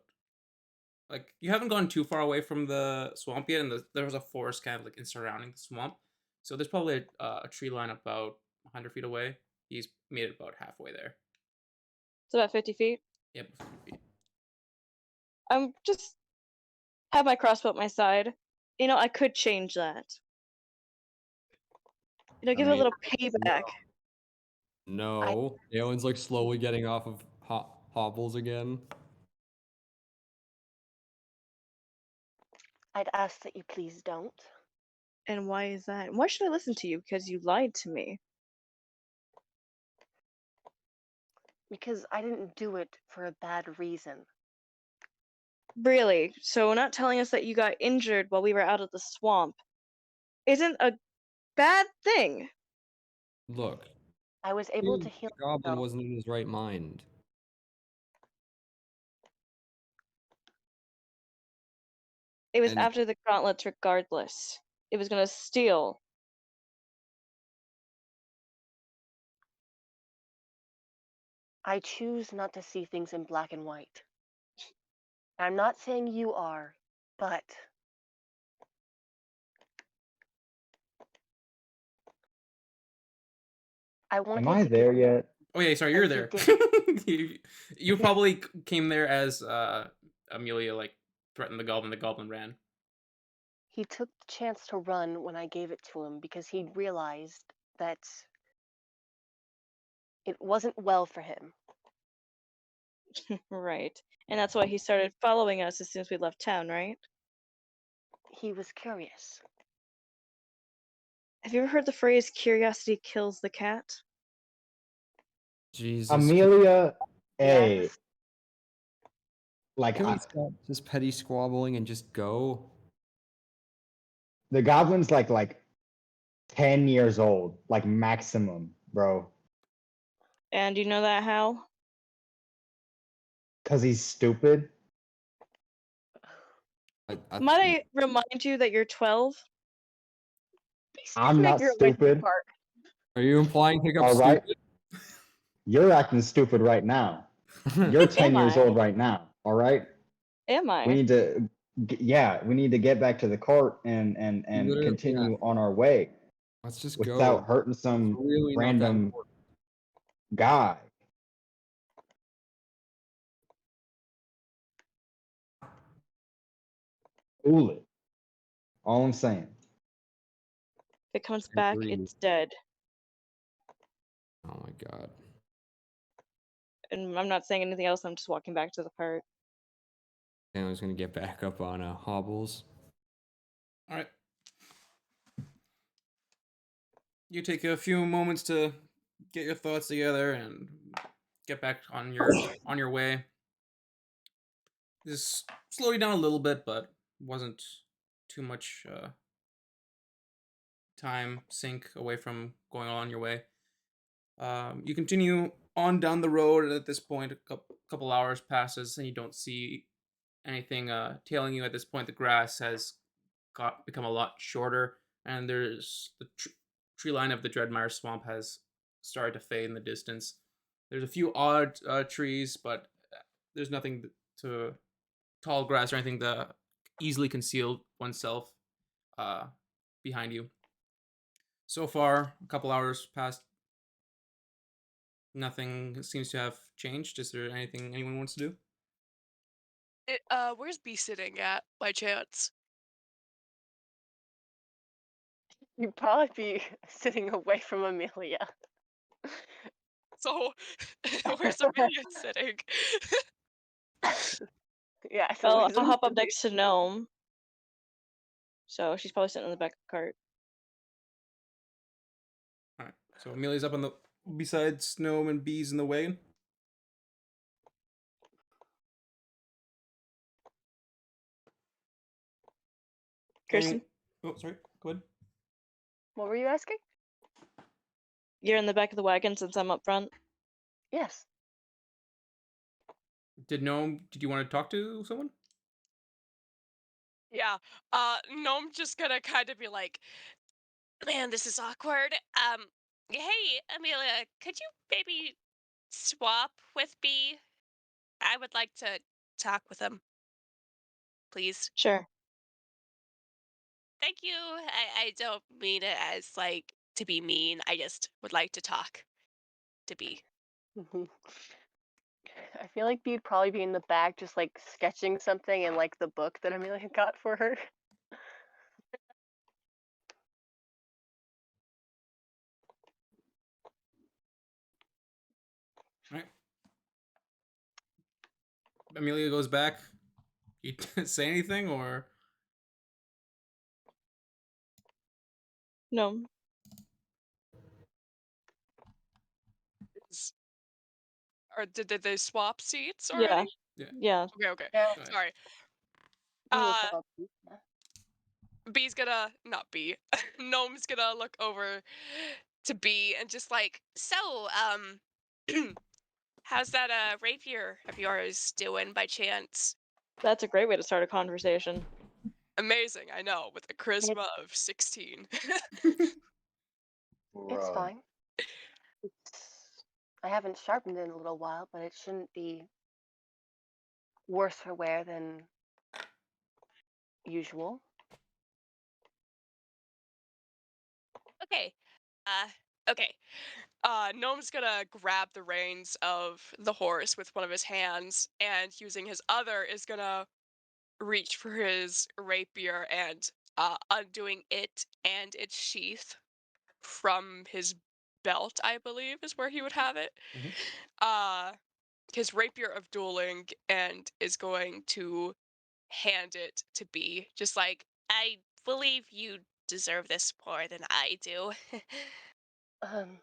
you haven't gone too far away from the swamp yet, and there was a forest kind of surrounding the swamp. So there's probably a tree line about 100 feet away. He's made it about halfway there. It's about 50 feet. Yep. 50 feet. I'm just have my crossbow at my side. You know, I could change that. You know, I give it a mean, little payback. no. Aelin's like slowly getting off of hobbles again. I'd ask that you please don't. And why is that? Why should I listen to you? Because you lied to me. Because I didn't do it for a bad reason. Really? So not telling us that you got injured while we were out of the swamp isn't a bad thing. Look, I was able to the heal goblin myself. wasn't in his right mind. It was And after the gauntlets regardless. It was gonna steal. I choose not to see things in black and white. I'm not saying you are, but I wanted Am I to there get yet? Oh yeah, sorry, you're And he there. didn't. You probably came there as Amelia like threatened the goblin. The goblin ran. He took the chance to run when I gave it to him because he realized that it wasn't well for him. Right. And that's why he started following us as soon as we left town, right? He was curious. Have you ever heard the phrase curiosity kills the cat? Jesus, Amelia, hey, Yes. like can we stop this petty squabbling and just go? the goblin's like 10 years old, like maximum, bro. And you know that how? Cause he's stupid. Might I remind you that you're 12? I'm Make not your way to the stupid. park. Are you implying Hiccup's All right. stupid? You're acting stupid right now. You're 10 years I? old right now. All right. Am We I? need to, we need to get back to the cart and Literally, continue yeah. on our way Let's just without go. hurting It's some really not that random important. guy. Fool it. All I'm saying. If it comes back, Agreed. it's dead. Oh my god. And I'm not saying anything else, I'm just walking back to the cart. And I was gonna get back up on hobbles. All right. You take a few moments to get your thoughts together and get back on your way. This slowed you down a little bit, but wasn't too much time sink away from going on your way. You continue on down the road, and at this point, a couple hours passes, and you don't see anything tailing you. At this point, the grass has become a lot shorter, and there's the tree line of the Dreadmire Swamp has started to fade in the distance. There's a few odd trees, but there's nothing to tall grass or anything to easily conceal oneself uh, behind you. So far, a couple hours passed. Nothing seems to have changed. Is there anything anyone wants to do? Where's B sitting at by chance? You'd probably be sitting away from Amelia. So, where's Amelia sitting? Yeah, so Well, where's I'll hop up Amelia? next to Gnome. So she's probably sitting in the back of the cart. All right. So Amelia's up on the besides Gnome and Bees in the wagon. Kirsten, Oh, sorry. Go ahead. What were you asking? you're in the back of the wagon since I'm up front. Yes. Did you want to talk to someone? Yeah. Gnome just gonna kind of be like, man, this is awkward. Hey, Amelia, could you maybe swap with B? I would like to talk with him, please. Sure. Thank you. I don't mean it as like to be mean. I just would like to talk to B. I feel like Bee'd probably be in the back just like sketching something in like the book that Amelia got for her. Right. Amelia goes back. You say anything or? No. Or did they swap seats Yeah. already? Yeah. Yeah. Okay. Yeah. Go ahead. Sorry. B's gonna not B. Gnome's gonna look over to B and just like, so, how's that rapier of yours doing by chance? That's a great way to start a conversation. Amazing, I know, with a charisma It's, of 16. it's Bruh. fine. I haven't sharpened it in a little while, but it shouldn't be worse for wear than usual. Okay. Okay. Gnome's gonna grab the reins of the horse with one of his hands, and using his other is gonna reach for his rapier and undoing it and its sheath from his belt, I believe, is where he would have it. Mhm. His rapier of dueling, and is going to hand it to B. Just like, I believe you deserve this more than I do. Um,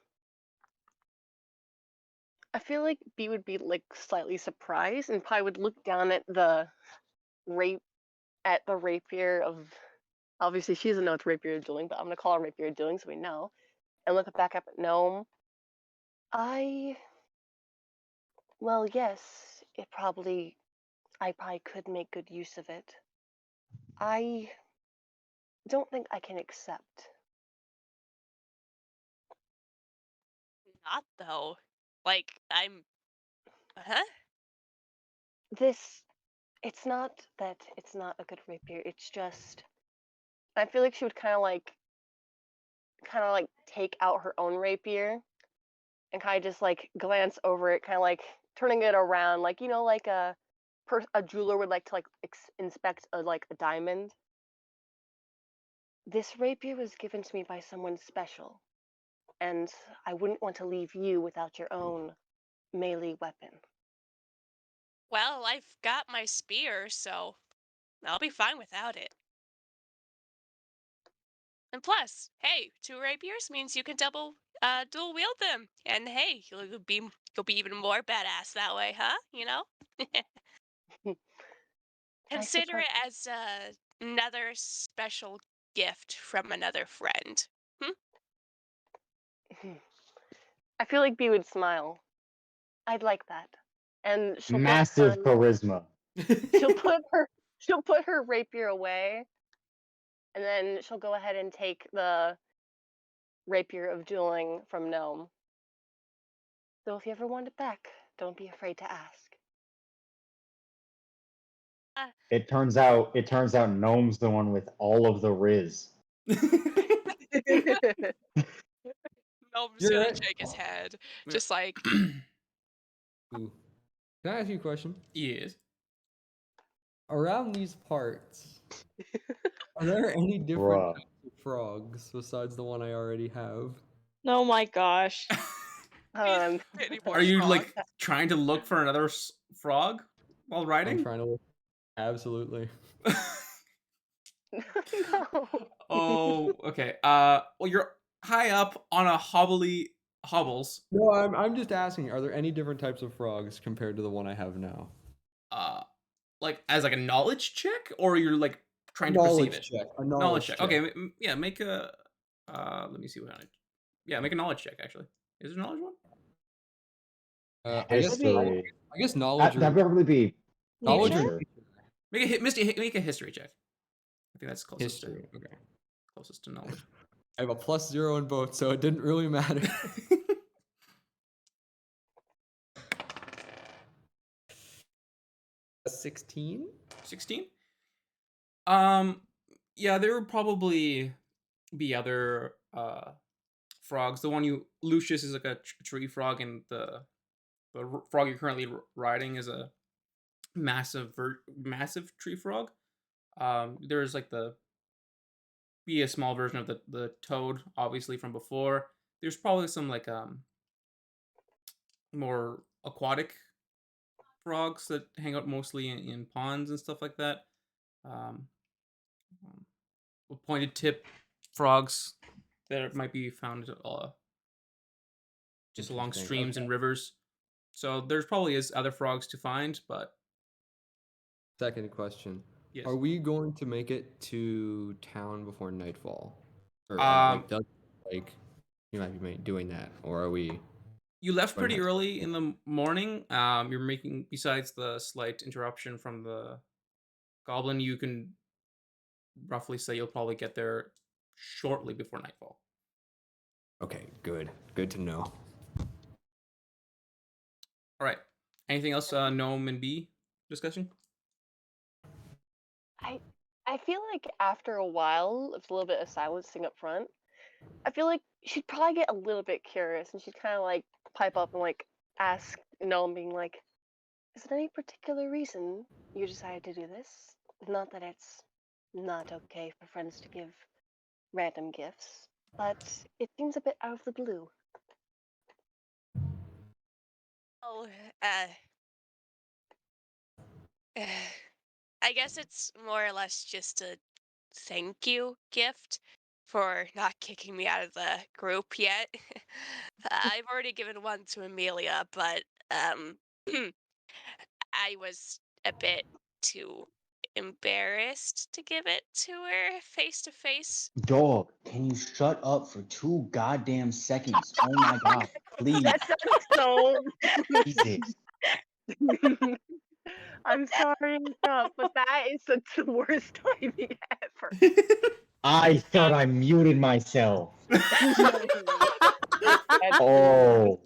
I feel like B would be like slightly surprised and probably would look down at the rape at the rapier of. Obviously, she doesn't know it's rapier dueling, but I'm gonna call her rapier dueling so we know. And look back up at Gnome. Well, yes, I probably could make good use of it. I don't think I can accept. Not though. Like, I'm. Huh? This, it's not that it's not a good rapier. It's just, I feel like she would kind of like take out her own rapier and kind of just like glance over it, kind of like turning it around, like like a jeweler would like to like inspect a diamond. This rapier was given to me by someone special, and I wouldn't want to leave you without your own melee weapon. Well, I've got my spear, so I'll be fine without it. And plus, hey, 2 rapiers means you can dual wield them. And hey, you'll be even more badass that way, huh? You know? I Consider suppose. it as another special gift from another friend. I feel like B would smile. I'd like that, and Massive charisma. she'll put her she'll put her rapier away, and then she'll go ahead and take the rapier of dueling from Gnome. So if you ever want it back, don't be afraid to ask. It turns out Gnome's the one with all of the Riz. Gnome's You're gonna right. shake his head, just like, Ooh. Can I ask you a question? Yes. Around these parts, are there any different Bruh. types of frogs besides the one I already have? Oh my gosh. um, any more Are you frog. like trying to look for another frog while I'm riding? trying to look. Absolutely. no. Oh, okay. Well, you're high up on a hobbles. No, I'm just asking, are there any different types of frogs compared to the one I have now? Like as like a knowledge check, or you're like trying to perceive it. A Knowledge knowledge check. check. Okay, yeah. Make a. Let me see what. Yeah, make a knowledge check. Actually, is there a knowledge one? I guess History. knowledge That'd probably be knowledge Nature? or Make a history check. I think that's closest history. Okay. to knowledge. I have a +0 in both, so it didn't really matter. 16? 16. Yeah, there would probably be other frogs. The one Lucius is like a tree frog, and the frog you're currently riding is a massive tree frog. There's like be a small version of the toad, obviously from before. There's probably some like more aquatic frogs that hang out mostly in ponds and stuff like that. Um, Pointed tip frogs that might be found just along Interesting. streams Okay. and rivers. So there's probably is other frogs to find, but Second question. yes. Are we going to make it to town before nightfall? Or Um, like does like you might be doing that, or are we? You left Going to pretty have to- early in the morning. You're making, besides the slight interruption from the goblin, you can roughly say you'll probably get there shortly before nightfall. Okay, good. Good to know. All right. Anything else, Gnome and B discussion? I feel like after a while, it's a little bit of silencing up front. I feel like she'd probably get a little bit curious, and she'd kind of like pipe up and like ask Noam, being like, "Is there any particular reason you decided to do this? Not that it's not okay for friends to give random gifts, but it seems a bit out of the blue." Oh, uh, I guess it's more or less just a thank you gift for not kicking me out of the group yet. I've already given one to Amelia, but I was a bit too embarrassed to give it to her face to face. Dog, can you shut up for 2 goddamn seconds? Oh my god, please. That sounds so. Jesus. I'm sorry, but that is the worst timing ever. I thought I muted myself. That's Oh.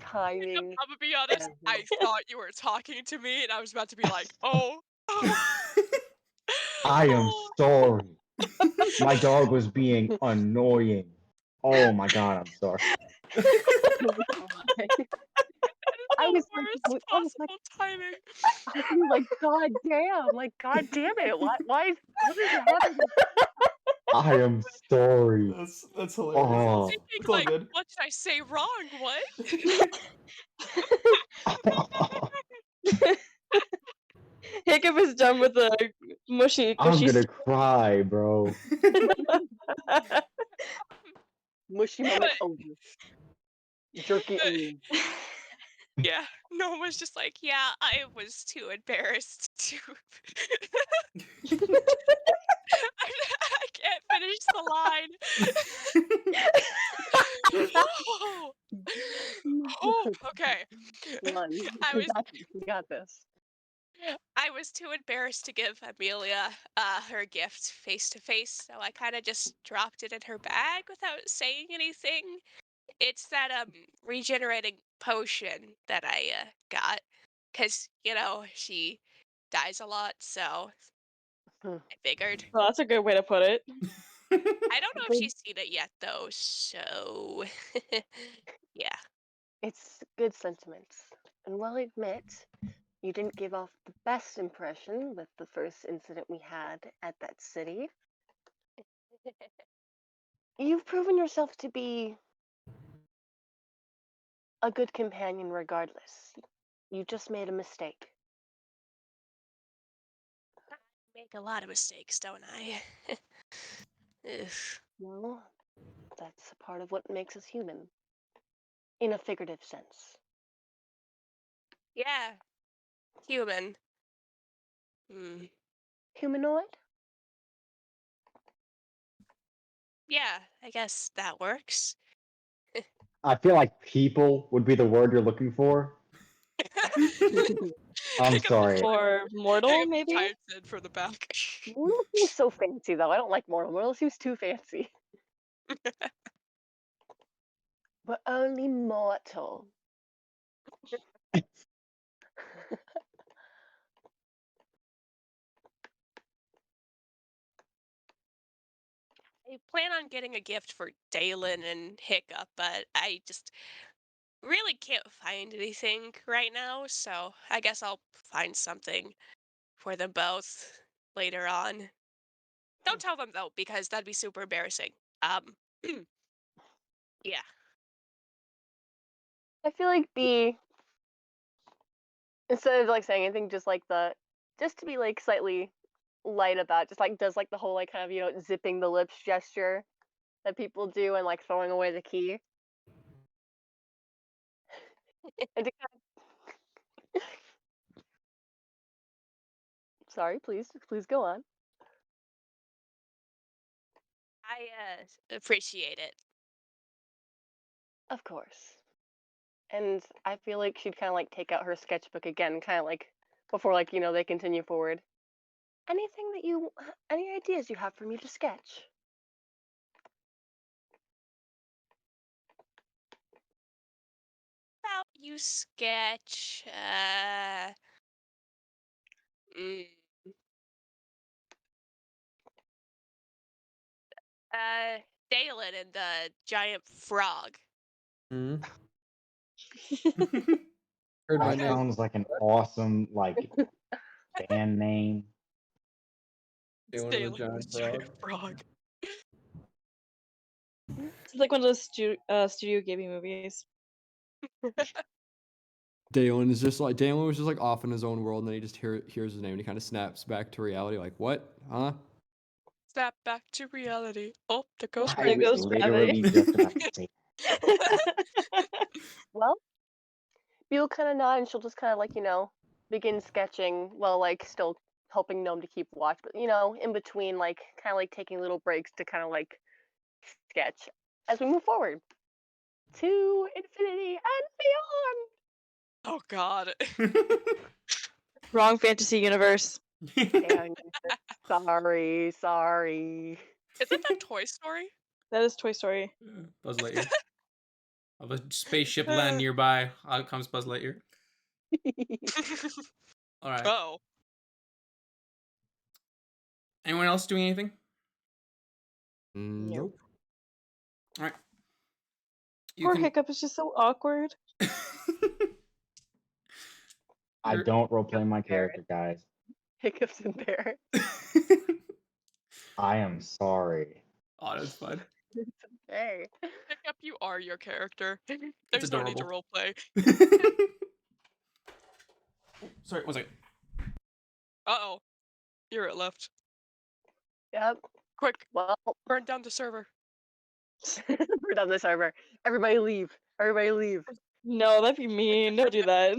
timing. I'm gonna be honest, I ever. thought you were talking to me, and I was about to be like, oh. I am Oh. sorry. My dog was being annoying. Oh my god, I'm sorry. I was The worst like, I was like, possible timing. I was like, god damn it, what is happening? I am sorry. That's hilarious. Oh. Thinking It's all like, good. what did I say wrong? What? Hiccup is done with the mushy I'm cushy. gonna cry, bro. Mushy moment over. Jerky But- ooh. Yeah, no one was just like, yeah, I was too embarrassed to. I can't finish the line. Oh, okay. Run. I was We got this. I was too embarrassed to give Amelia her gift face to face, so I kind of just dropped it in her bag without saying anything. It's that regenerating potion that I got, cause she dies a lot, so Hmm. I figured. Well, that's a good way to put it. I don't know if she's seen it yet though, so yeah. It's good sentiments. And while I admit you didn't give off the best impression with the first incident we had at that city, you've proven yourself to be a good companion regardless. You just made a mistake. Make a lot of mistakes, don't I? Ugh. Well, that's a part of what makes us human. In a figurative sense. Yeah, human. Hmm. Humanoid? Yeah, I guess that works. I feel like people would be the word you're looking for. I'm sorry. Or mortal, maybe? Types in for the back. Mortal seems so fancy though. I don't like mortal. Mortal seems too fancy. But only mortal. I plan on getting a gift for Dalen and Hiccup, but I just really can't find anything right now, so I guess I'll find something for them both later on. Don't tell them though, because that'd be super embarrassing. Um, yeah. I feel like B, instead of like saying anything, just to be like slightly light about, just like does like the whole like kind of zipping the lips gesture that people do and like throwing away the key. And to sorry, please go on. I appreciate it. Of course. And I feel like she'd kind of like take out her sketchbook again, kind of like before like they continue forward. Any ideas you have for me to sketch? About you sketch, mm, uh, Dalen and the giant frog. Hmm. Heard my That name. sounds like an awesome band name. Dalen Dalen the and the giant frog. giant frog. It's like one of those Studio Ghibli movies. Dalen was just like off in his own world, and then he just hears his name, and he kind of snaps back to reality, like, "What? Huh?" Snap back to reality. Oh, the ghost I The was rabbit. ghost literally rabbit. just about to say. Well, you'll kind of nod and she'll just kind of like, begin sketching while like still helping Gnome to keep watch, but in between like kind of like taking little breaks to kind of like sketch as we move forward to infinity and beyond. Oh God. Wrong fantasy universe. Dang. Sorry. Isn't that Toy Story? That is Toy Story. Buzz Lightyear. Of a spaceship land nearby, out comes Buzz Lightyear. All right. Oh. Anyone else doing anything? Nope. All right. You Poor can. Hiccup is just so awkward. I You're- don't roleplay my character, guys. Hiccups embarrassed. I am sorry. Oh, that's fun. Hey. Hiccup, you are your character. There's no need to adorable. roleplay. Sorry, one second. Uh-oh. You're it left. Yep. Quick, Well, burn down the server. we're done the server. Everybody leave. Everybody leave. No, that'd be mean. Don't do that.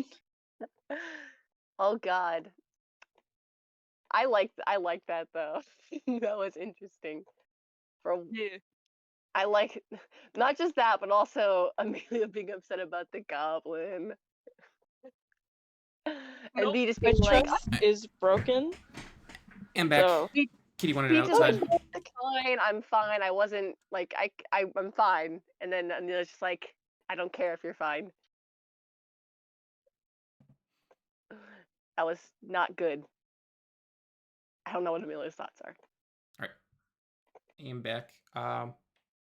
Oh God. I like that though. That was interesting. Yeah. I like not just that, but also Amelia being upset about the goblin. And Nope. B just My being like, trust is broken. And back. So Kitty wanted B it just outside. like, fine, I'm fine. I wasn't like I'm fine. And then Amelia's just like, I don't care if you're fine. That was not good. I don't know what Amelia's thoughts are. All right. And back.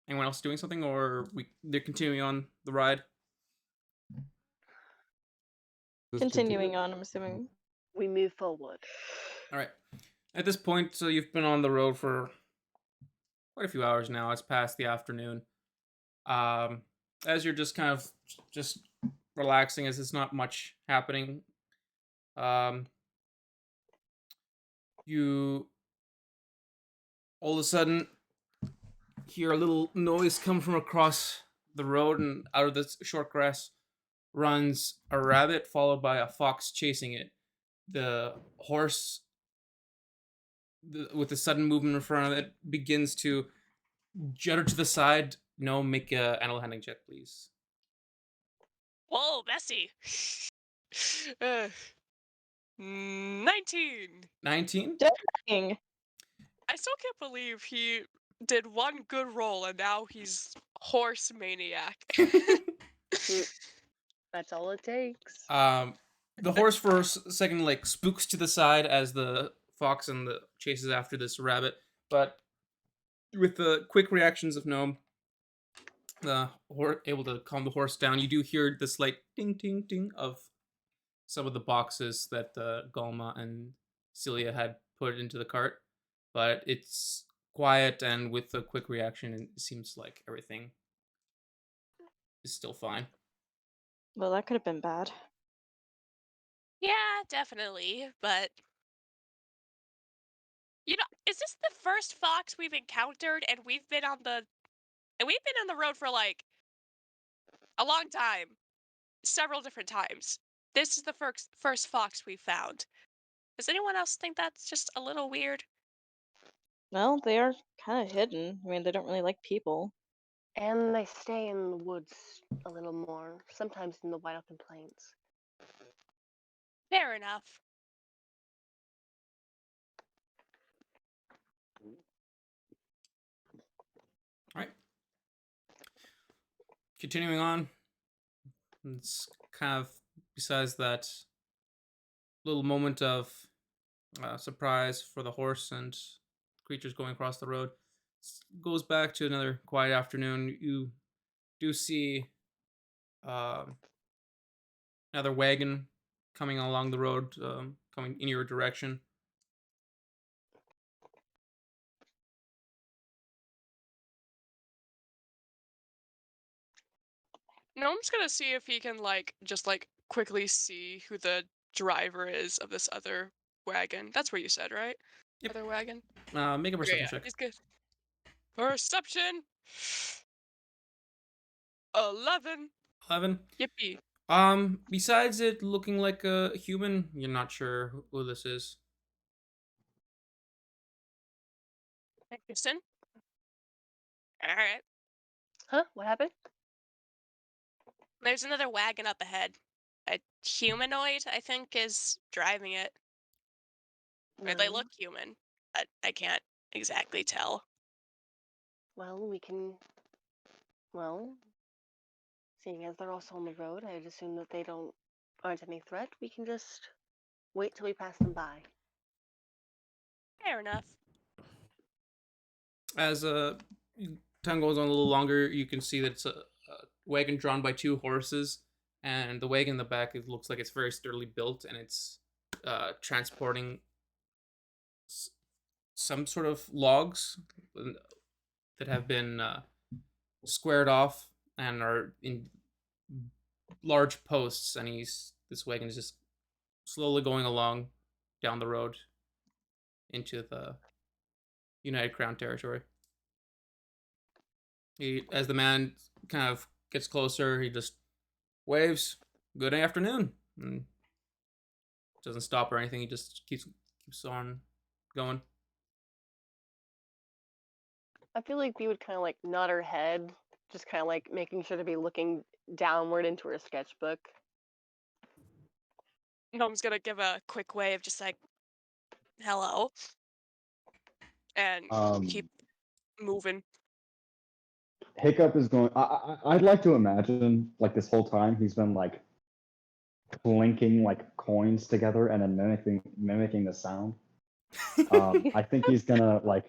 Anyone else doing something, or they're continuing on the ride? Just continuing on, I'm assuming. We move forward. All right. At this point, so you've been on the road for quite a few hours now. It's past the afternoon. As you're just kind of just relaxing, as there's not much happening, you all of a sudden hear a little noise come from across the road, and out of the short grass runs a rabbit, followed by a fox chasing it. The horse, with the sudden movement in front of it, begins to judder to the side. No, make a animal handling check, please. Whoa, messy. uh, 19. 19? Dang. I still can't believe he did one good roll and now he's horse maniac. That's all it takes. The horse for a second spooks to the side as the fox and the chases after this rabbit, but with the quick reactions of Gnome, able to calm the horse down, you do hear the slight ding ding ding of some of the boxes that Golma and Celia had put into the cart, but it's quiet, and with a quick reaction, it seems like everything is still fine. Well, that could have been bad. Yeah, definitely. But is this the first fox we've encountered, and we've been on the road for like a long time, several different times. This is the first fox we've found. Does anyone else think that's just a little weird? Well, they are kind of hidden. I mean, they don't really like people. And they stay in the woods a little more, sometimes in the wide open plains. Fair enough. All right. Continuing on, it's kind of besides that little moment of surprise for the horse and creatures going across the road, goes back to another quiet afternoon. You do see another wagon coming along the road, coming in your direction. No, I'm just gonna see if he can just quickly see who the driver is of this other wagon. That's what you said, right? Yep. Other wagon. Make a Okay, perception yeah, check. he's good. Perception. 11. 11. Yippee. Besides it looking like a human, you're not sure who this is. Interesting. All right. Huh? What happened? There's another wagon up ahead. A humanoid, I think, is driving it. Or they Well, look human, but I can't exactly tell. well, we can. Well, seeing as they're also on the road, I'd assume that they aren't any threat. We can just wait till we pass them by. Fair enough. As time goes on a little longer, you can see that it's a wagon drawn by two horses, and the wagon in the back, it looks like it's very sturdily built, and it's transporting some sort of logs that have been squared off and are in large posts, and this wagon is just slowly going along down the road into the United Crown territory. As the man kind of gets closer, he just waves, "Good afternoon," and doesn't stop or anything. He just keeps on going. I feel like we would kind of nod our head, just kind of making sure to be looking downward into her sketchbook. Gnome's gonna give a quick wave, just like, hello. And keep moving. Hiccup is going. I'd like to imagine like this whole time he's been like clinking like coins together and then mimicking the sound. I think he's gonna like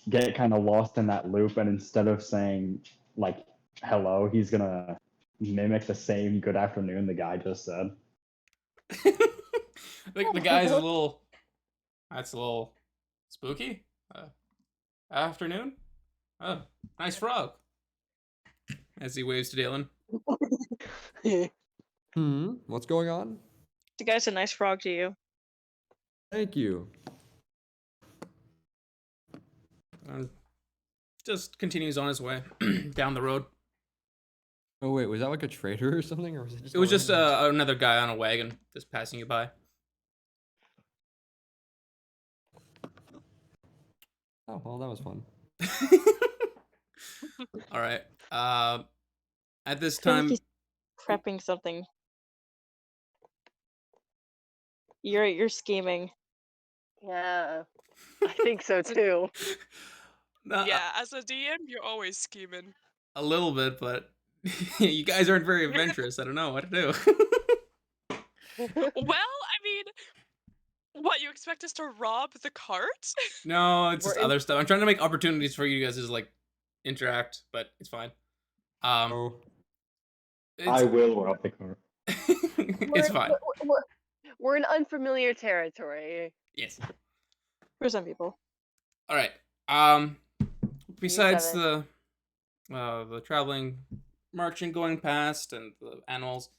get kind of lost in that loop, and instead of saying like hello, he's gonna mimic the same good afternoon the guy just said. The guy's that's a little spooky. Afternoon. Oh, nice frog. As he waves to Dalen. What's going on? The guy's a nice frog to you. Thank you. Just continues on his way down the road. Oh wait, was that like a trader or something, or was it just? It was just another guy on a wagon just passing you by. Oh well, that was fun. All right. At this I feel like time, he's prepping something. You're scheming. Yeah, I think so too. Yeah, as a DM, you're always scheming. a little bit, but you guys aren't very adventurous. I don't know what to do. Well, I mean, what, you expect us to rob the cart? No, it's We're just in- other stuff. I'm trying to make opportunities for you guys to like interact, but it's fine. Um, Oh, I it's will rub the cart. it's fine. We're in unfamiliar territory. Yes. For some people. All right. Um, besides seven. the traveling, marching, going past, and the animals,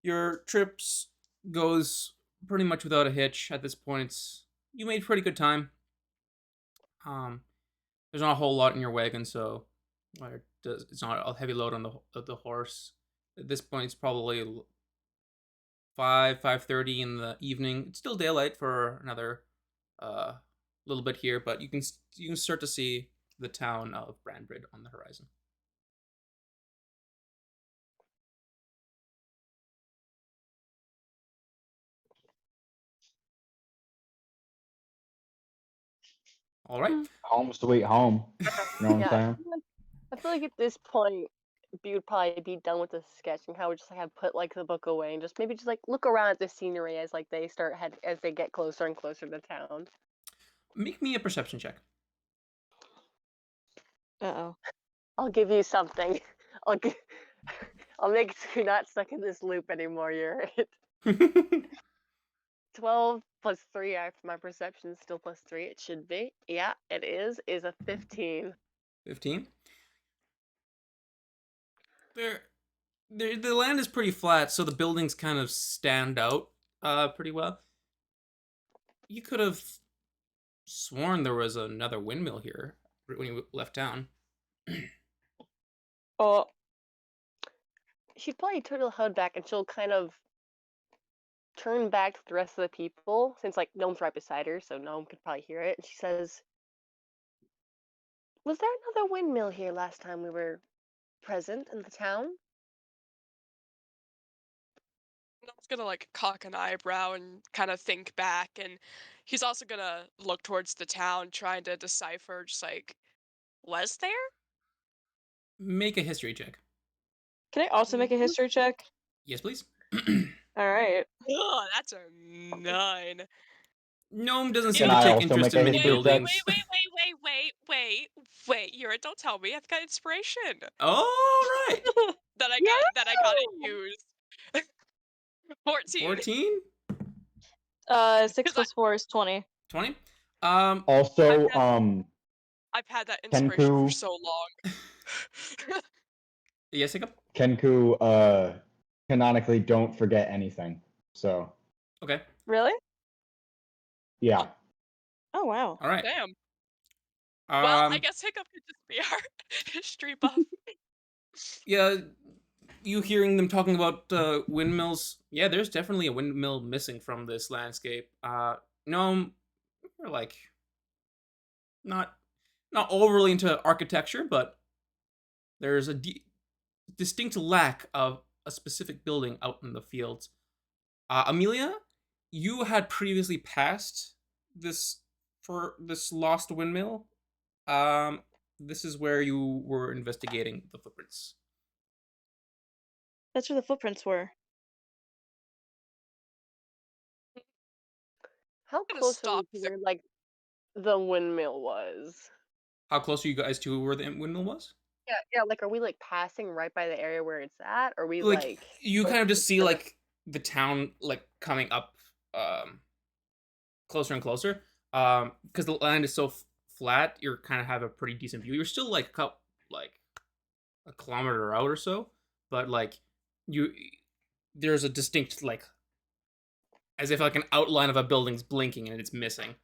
your trips goes pretty much without a hitch at this point. You made pretty good time. Um, there's not a whole lot in your wagon, so it's not a heavy load on the horse. At this point, it's probably 5:30 in the evening. It's still daylight for another uh little bit here, but you can start to see the town of Brandbrid on the horizon. All right. Home sweet home. You know what I'm saying? I feel like at this point, we would probably be done with the sketch and how we just like have put like the book away and just maybe just like look around at the scenery as like they as they get closer and closer to town. Make me a perception check. Uh-oh. I'll give you something. I'll make it so you're not stuck in this loop anymore. You're at 12 plus 3 after my perception is still plus 3. It should be. Yeah, it is a 15. 15. The land is pretty flat, so the buildings kind of stand out pretty well. You could have sworn there was another windmill here when you left town. Oh, She'd probably turn her head back and she'll kind of turn back to the rest of the people since like Gnome's right beside her, so Gnome could probably hear it. And she says, "Was there another windmill here last time we were present in the town?" Gnome's gonna like cock an eyebrow and kind of think back, and he's also gonna look towards the town, trying to decipher, just like, was there? Make a history check. can I also make a history check? Yes, please. All right. Ugh, that's a 9. Gnome doesn't seem Can to I take also interest make a in many history check? buildings. Wait, Yura, don't tell me. I've got inspiration All right. that I gotta use. 14. 14? 6 plus 4 is 20. 20? Also, I've had that inspiration for Kenku, so long. Yes, Hiccup? Kenku, canonically don't forget anything. So, Okay. Really? yeah. Oh, wow. All right. Damn. Well, I Um, guess Hiccup could just be our history buff. yeah, you hearing them talking about windmills? Yeah, there's definitely a windmill missing from this landscape. Gnome, you're like not overly into architecture, but there's a distinct lack of a specific building out in the fields. Amelia, you had previously passed this lost windmill. This is where you were investigating the footprints. That's where the footprints were. How Gonna close are stop we to there. where like the windmill was? How close are you guys to where the windmill was? Yeah. Like, are we like passing right by the area where it's at? Or are we Like like you kind of just see further- like the town like coming up closer and closer. Because the land is so flat, you kind of have a pretty decent view. You're still like a kilometer out or so, but like there's a distinct like as if like an outline of a building's blinking and it's missing.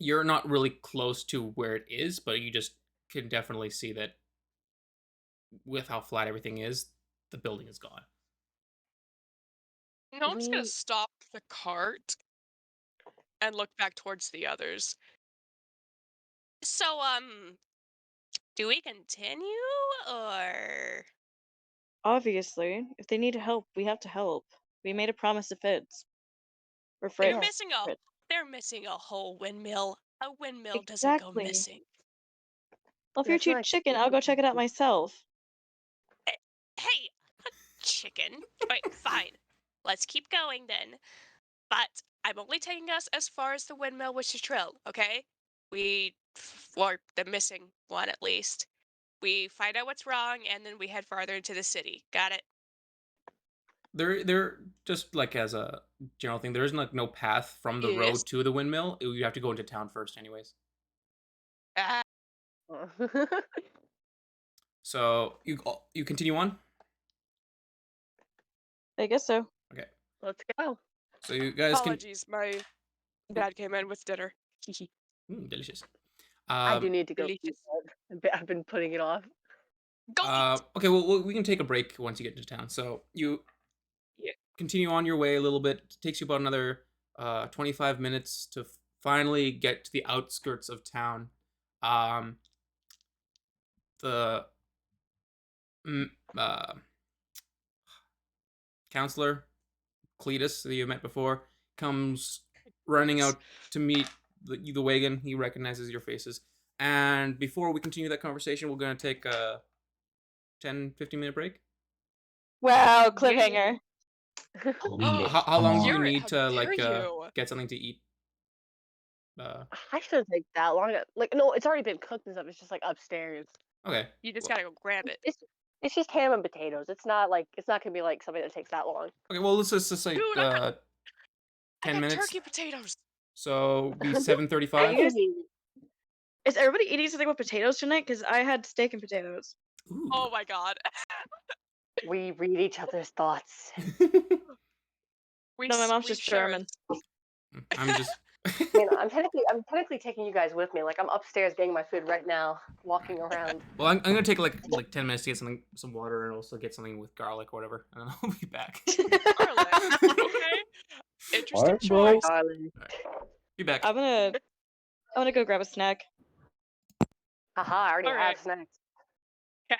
You're not really close to where it is, but you just can definitely see that with how flat everything is, the building is gone. Gnome's gonna We- stop the cart and look back towards the others. So, do we continue or? Obviously, if they need help, we have to help. We made a promise to Fitz. Or They're Fritz. missing a Fritz. they're missing a whole windmill. A windmill doesn't go Exactly. missing. Well, if you're That's too not chicken, I'll go check it out myself. Hey, a chicken. Right, fine. Let's keep going then. But I'm only taking us as far as the windmill, which is Trill, okay? We or the missing one at least. We find out what's wrong, and then we head farther into the city. Got it? There just like as a general thing, there isn't like no path from the Yes. road to the windmill. You have to go into town first, anyways. Ah, So you continue on. I guess so. Okay. Let's go. So you guys can. Apologies, my dad came in with dinner. Delicious. I do need to go. delicious. I've been putting it off. Go eat. Okay, well, we can take a break once you get into town. So you Yeah. continue on your way a little bit. It takes you about another 25 minutes to finally get to the outskirts of town. The counselor, Cletus, that you met before, comes running out to meet the wagon. He recognizes your faces. And before we continue that conversation, we're going to take a 10-15 minute break. Wow, Yay. cliffhanger. How long do you You're need how to dare like you? get something to eat? I shouldn't take that long. Like, no, it's already been cooked and stuff. It's just like upstairs. Okay. You just Well, gotta go grab it. It's just ham and potatoes. It's not gonna be like something that takes that long. okay. Well, let's just like Dude, I 10 got minutes. turkey potatoes. So be Are 7:35. you guys- Is everybody eating something with potatoes tonight? Because I had steak and potatoes. Ooh. Oh my god. We read each other's thoughts. We No, my mom's we just sure German. I'm just. You know, I'm technically taking you guys with me. Like, I'm upstairs getting my food right now, walking around. Well, I'm gonna take like 10 minutes to get some water and also get something with garlic or whatever. And then I'll be back. Garlic. Okay. Interesting What, bro? choice. Darling. Be back. I'm gonna go grab a snack. Haha, I already Alright. have snacks. Yeah.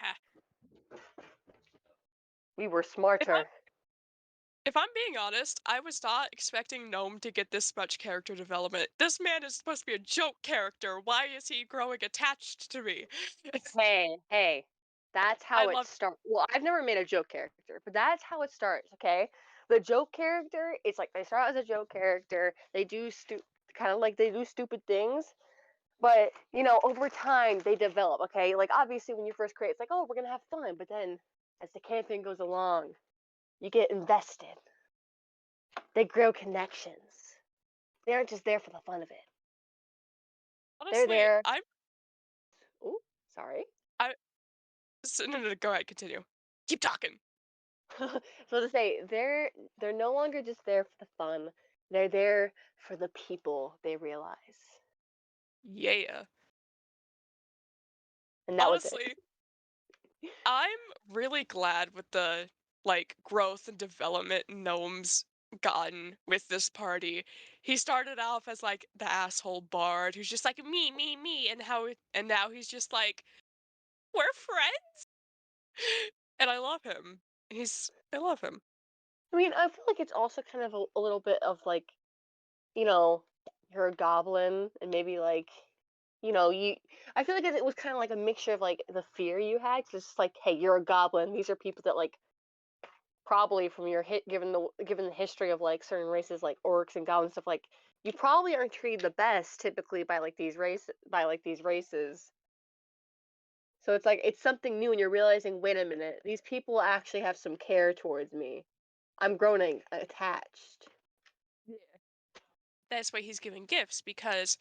We were smarter. If I'm being honest, I was not expecting Gnome to get this much character development. This man is supposed to be a joke character. Why is he growing attached to me? Hey, that's how it love- starts. Well, I've never made a joke character, but that's how it starts. Okay, the joke character, it's like they start out as a joke character. They do kind of like they do stupid things, but you know, over time they develop. Okay, like obviously when you first create, it's like, oh, we're gonna have fun, but then as the campaign goes along, you get invested. They grow connections. They aren't just there for the fun of it. Honestly, there. I'm Ooh, sorry. no, go ahead, continue. Keep talking. So to say, they're no longer just there for the fun. They're there for the people. They realize, Yeah. and that was it. Honestly, I'm really glad with the like growth and development Gnome's gotten with this party. He started off as like the asshole bard who's just like me, and now he's just like we're friends, and I love him. I love him. I mean, I feel like it's also kind of a little bit of like, you know, you're a goblin, and maybe like, you know, you. I feel like it was kind of like a mixture of like the fear you had, 'cause it's like, hey, you're a goblin. These are people that like probably from your hit given the history of like certain races like orcs and goblins stuff like you probably aren't treated the best typically by these races. So it's like it's something new and you're realizing, wait a minute, these people actually have some care towards me. I'm growing attached. That's why he's giving gifts because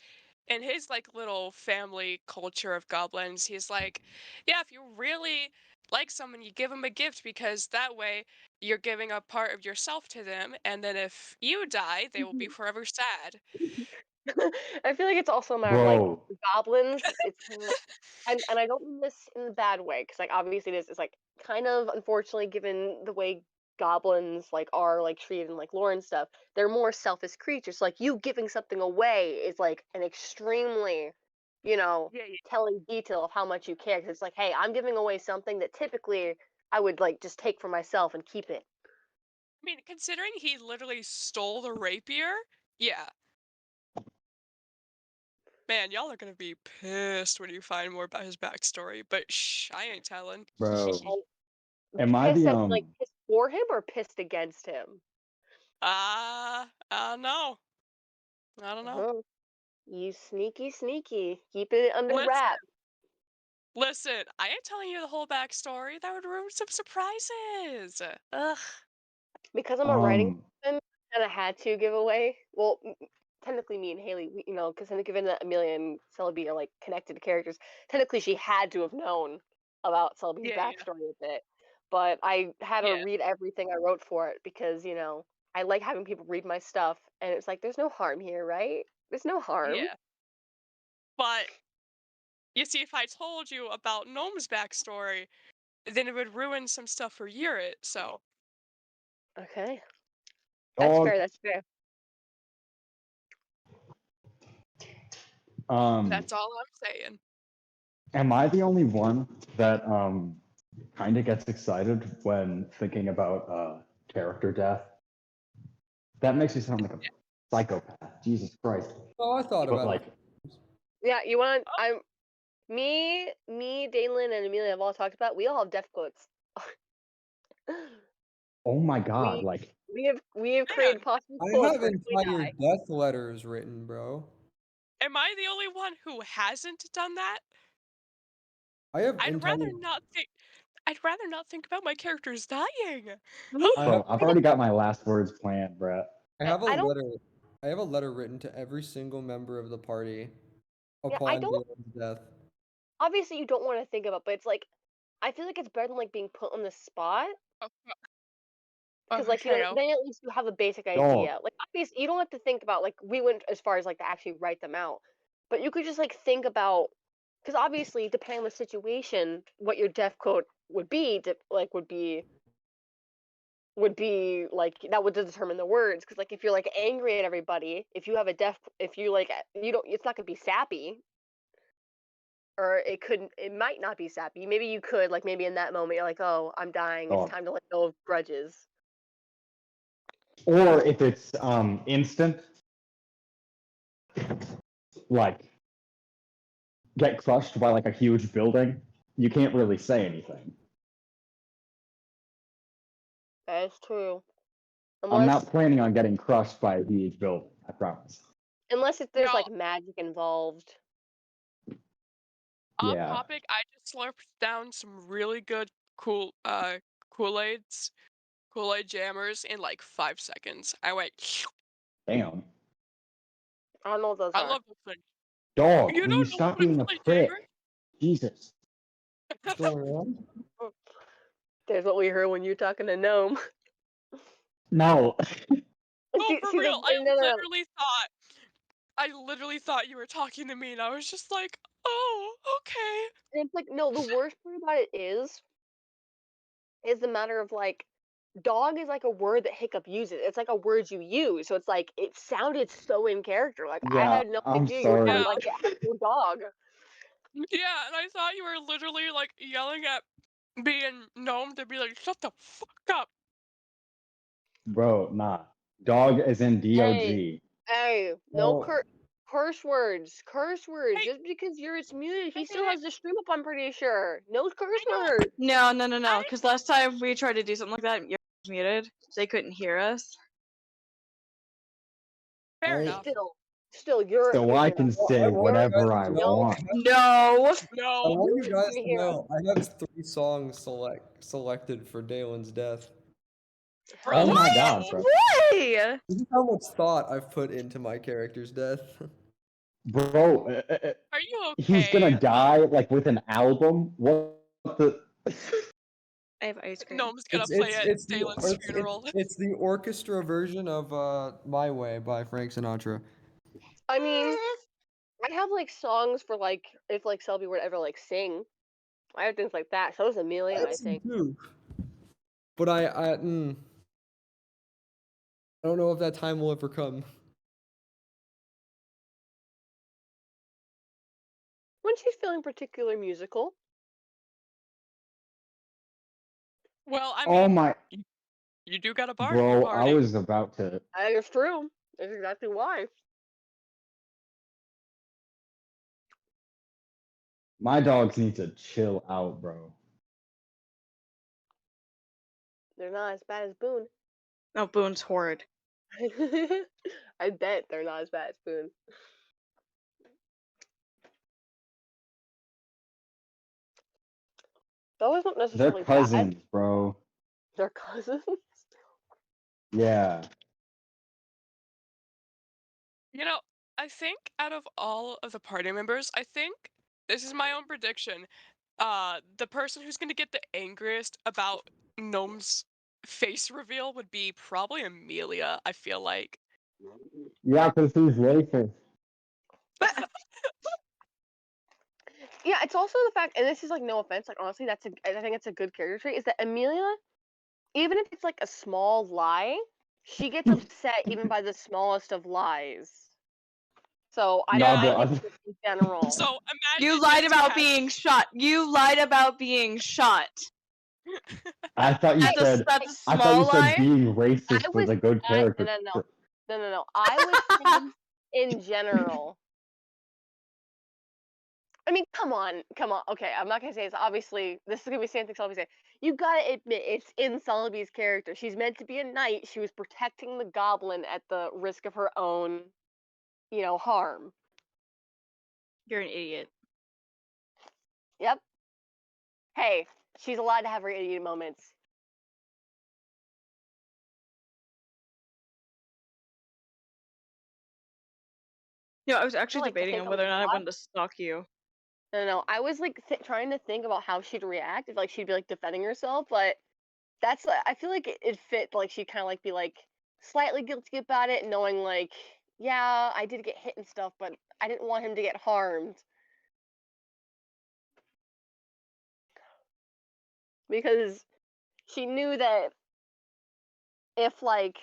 in his like little family culture of goblins, he's like, yeah, if you really like someone, you give them a gift because that way you're giving a part of yourself to them, and then if you die, they will be forever sad. I feel like it's also a matter of like Bro, goblins. It's kind of, and I don't mean this in a bad way because like obviously this is like kind of unfortunately given the way goblins like are like treated in like lore and stuff. They're more selfish creatures. Like you giving something away is like an extremely, you know, Yeah. telling detail of how much you care. Because it's like, hey, I'm giving away something that typically I would like just take for myself and keep it. I mean, considering he literally stole the rapier, yeah. Man, y'all are gonna be pissed when you find more about his backstory, but shh, I ain't telling. bro. Oh, Am I pissed the at like pissed for him or pissed against him? I don't know. I don't know. Uh-huh. You sneaky, sneaky. Keeping it under Listen, wrap. listen, I ain't telling you the whole backstory. That would ruin some surprises. Ugh. Because I'm a writing Um, person, kind of had to give away. Well, technically, me and Haley, because given that Amelia and Celebi are like connected characters, technically she had to have known about Celebi's Yeah, backstory a bit. But I had her yeah, read everything I wrote for it because I like having people read my stuff, and it's like there's no harm here, right? There's no harm. yeah. But you see, if I told you about Gnome's backstory, then it would ruin some stuff for Yurit. So Okay, that's dog. fair. That's fair. that's all I'm saying. Am I the only one that kind of gets excited when thinking about character death? That makes me sound like a psychopath. Jesus Christ. Oh, I thought But about like, it. Yeah, you want? Me, Dalen, and Amelia have all talked about. We all have death quotes. oh my God, we like, we have Man, created possible I quotes have for if we entire die. death letters written, bro. am I the only one who hasn't done that? I have I'd entire. rather not think. I'd rather not think about my characters dying. I bro, have. I've already got my last words planned, Brett. I have a I don't. letter. I have a letter written to every single member of the party Yeah, I upon don't. Dalen's death. Obviously, you don't want to think about, but it's like I feel like it's better than like being put on the spot Oh, because okay. then at least you have a basic Dog. idea. Like obviously, you don't have to think about like we went as far as like to actually write them out, but you could just like think about because obviously depending on the situation, what your death quote would be, like that would determine the words because like if you're like angry at everybody if you have a deaf if you like you don't it's not gonna be sappy or it might not be sappy maybe you could like maybe in that moment you're like oh I'm dying it's Dog. time to let go of grudges Or if it's instant, like get crushed by like a huge building, you can't really say anything. that is true I'm unless not planning on getting crushed by a huge building, I promise. if there's No, like magic involved off Yeah. topic. I just slurped down some really good Kool-Aids, Kool-Aid jammers in like 5 seconds. I went. Damn. I don't know what those I are love those things. Dog, You will you don't know stop what a being a Kool-Aid prick? jammer? Jesus. What's going on? there's what we heard when you're talking to gnome No. Oh, for see real. no, no, no. I literally thought you were talking to me, and I was just like, oh, okay. And it's like no the worst part about it is the matter of like dog is like a word that Hiccup uses. It's like a word you use. So it's like it sounded so in character. Like I Yeah, had no I'm idea you were talking sorry. Yeah, about like the actual dog. yeah, and I thought you were literally like yelling at being gnome to be like, shut the fuck up. Bro, nah. Dog is in Hey, DOG. hey, no Oh, curse words. Curse words. Hey, Just because Yuri's muted, he hey, still hey, has the stream up, I'm pretty sure. No curse I know. words. No, no, I because last time we tried to do something like that, you was muted, so they couldn't hear us. fair I, enough. Still, you're So I can say I want you whatever guys I to know. want. No. I No. want you Yuri's guys gonna to hear us. know. I have 3 songs selected for Dalen's death. Bro, Oh let's my go. God, bro. Why? This is how much thought I've put into my character's death. Bro, Are you he's gonna okay? die like with an album? What the? I have ice cream. Gnome's gonna It's play it's at it's the Dalen's funeral. it's the orchestra version of "My Way" by Frank Sinatra. I mean, I have like songs for like if like Selby were to ever like sing. I have things like that. So does Amelia, I have I some think. too, but I don't know if that time will ever come. When she's feeling particularly musical. Well, I Oh mean, my, you do got a bard in your bro, I party. was about to. That is true. That's exactly why. My dogs need to chill out, bro. They're not as bad as Boone. No, Boone's horrid. I bet they're not as bad as Boone. That was not They're necessarily cousins, bad. bro. They're cousins. Yeah. You know, I think out of all of the party members, I think this is my own prediction. The person who's gonna get the angriest about Gnome's face reveal would be probably Amelia, I feel like. Yeah, because he's racist. Yeah, it's also the fact, and this is like no offense, like honestly, I think it's a good character trait, is that Amelia, even if it's like a small lie, she gets upset even by the smallest of lies. So I Nah, find bro. it just in general. So imagine You lied if you about had- being shot. You lied about being shot. I thought you That's said. that's a I thought small you said lie. being racist I was was a good character. no. I was saying in general. I mean, come on. Okay, I'm not gonna say it's obviously. This is gonna be the same thing Celebi say. You gotta admit, it's in Celebi's character. She's meant to be a knight. She was protecting the goblin at the risk of her own, harm. You're an idiot. Yep. Hey, she's allowed to have her idiot moments. No, I was actually like to debating think on on whether the or not I spot. wanted to stalk you. No. I was like trying to think about how she'd react if like she'd be like defending herself, but that's I feel like it fit like she'd kind of like be like slightly guilty about it, knowing like yeah I did get hit and stuff, but I didn't want him to get harmed because she knew that if like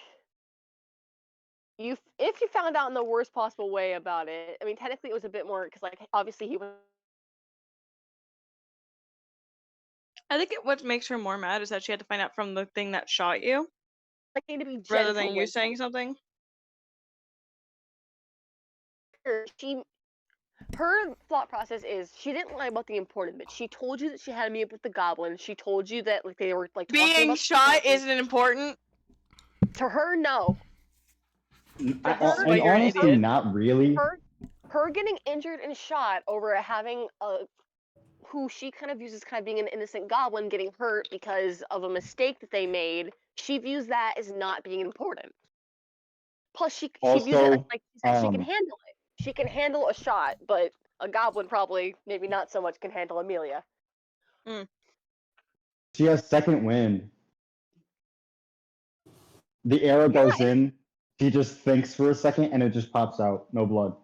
if you found out in the worst possible way about it, I mean technically it was a bit more because like obviously he was. I think what makes her more mad is that she had to find out from the thing that shot you, Like, need to be rather gentle than you with saying something. her. Her thought process is she didn't lie about the important bit. She told you that she had to meet up with the goblin. She told you that like they were like talking Being about shot isn't important. to her. No, And This is why you're an honestly, idiot. not really. her getting injured and shot over having a who she kind of views as kind of being an innocent goblin getting hurt because of a mistake that they made. She views that as not being important. Plus, she views it Also, like she can handle it. She can handle a shot, but a goblin probably maybe not so much can handle Amelia. she has second wind. The arrow goes in. She just thinks for a second, and it just pops out. No blood.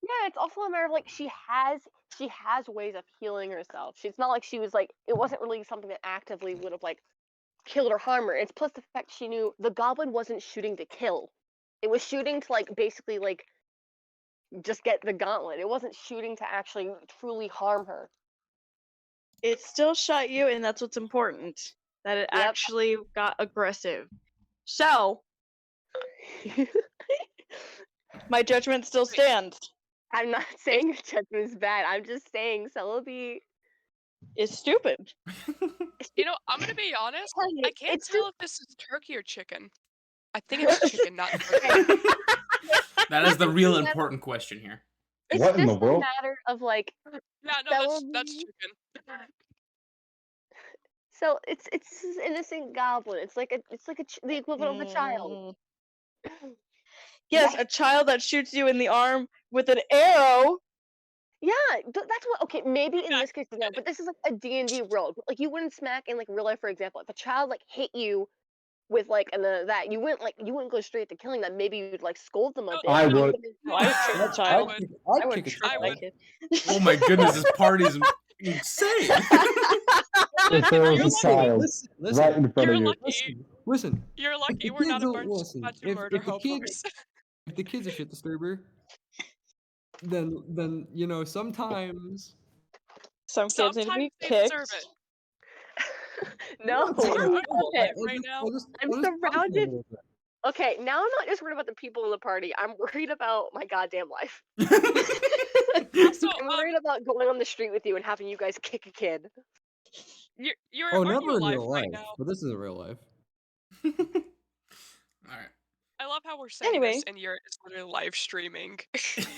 Yeah, it's also a matter of like she has ways of healing herself. It's not like she was like it wasn't really something that actively would have like killed or harmed her. It's plus the fact she knew the goblin wasn't shooting to kill. It was shooting to like basically like just get the gauntlet. It wasn't shooting to actually truly harm her. It still shot you, and that's what's important. That it Yep. actually got aggressive. So, my judgment still stands. I'm not saying your judgment is bad. I'm just saying Celebi It's stupid. You know, I'm gonna be honest. I can't it's tell if this is turkey or chicken. I think it's chicken, not turkey. That is the real important question here. It's What in just the world? a matter of like Yeah, no, that's Celebi. chicken. So it's this innocent goblin. It's like the equivalent of a child. Yes, a child that shoots you in the arm with an arrow. Yeah, that's what. Okay, maybe in this case no, but this is like a D&D world. Like you wouldn't smack in like real life, for example. If a child like hit you with like that, you wouldn't go straight to killing them. Maybe you'd like scold them a No, bit. I no, would. No, I would trick the I child. would. I would kick a trick I my would. kid. Oh my goodness, this party's insane. If there was You're a lucky. child Listen, right in front You're of you. lucky. listen. You're lucky the we're not kids a don't bunch listen, of if murder the kid hobos. if the kid's a shit disturber, then sometimes Some kids need to be Sometimes they deserve kicked. it. No, You're I'm unalive right now. I'm surrounded. Okay, now I'm not just worried about the people in the party. I'm worried about my goddamn life. Also, I'm worried about going on the street with you and having you guys kick a kid. you're Oh, aren't never you in alive real right life, now? but this isn't real life. All right. I love how we're saying Anyway. this and you're literally live streaming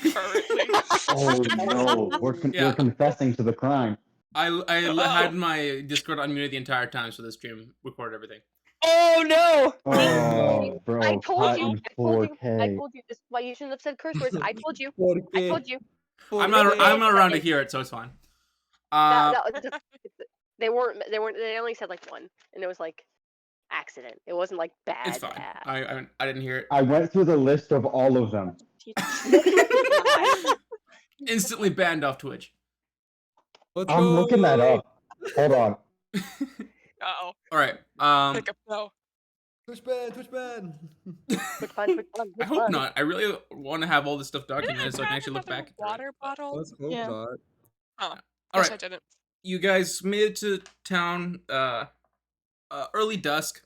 currently. Oh no, we're Yeah. confessing to the crime. I had my Discord unmuted the entire time, so the stream recorded everything. Oh no! Oh, bro, I told cut you. in I told you. 4K. I told you. This is why you shouldn't have said curse words. I told you. I 4K. told you. I'm 4K. not around to hear it, so it's fine. They weren't. They only said like one, and it was like accident. It wasn't like bad. It's fine. Bad. I didn't hear it. I went through the list of all of them. Instantly banned off Twitch. Let's I'm go. looking that up. Hold on. Uh-oh. All right. Hiccup, no. Twitch ban, Twitch ban. Quick fun, quick fun, I quick hope fun. not. I really want to have all this stuff documented so I can Grab actually look another back. at it. water bottle. Let's hope Yeah. not. Oh, All guess right. I didn't. You guys made it to town early dusk,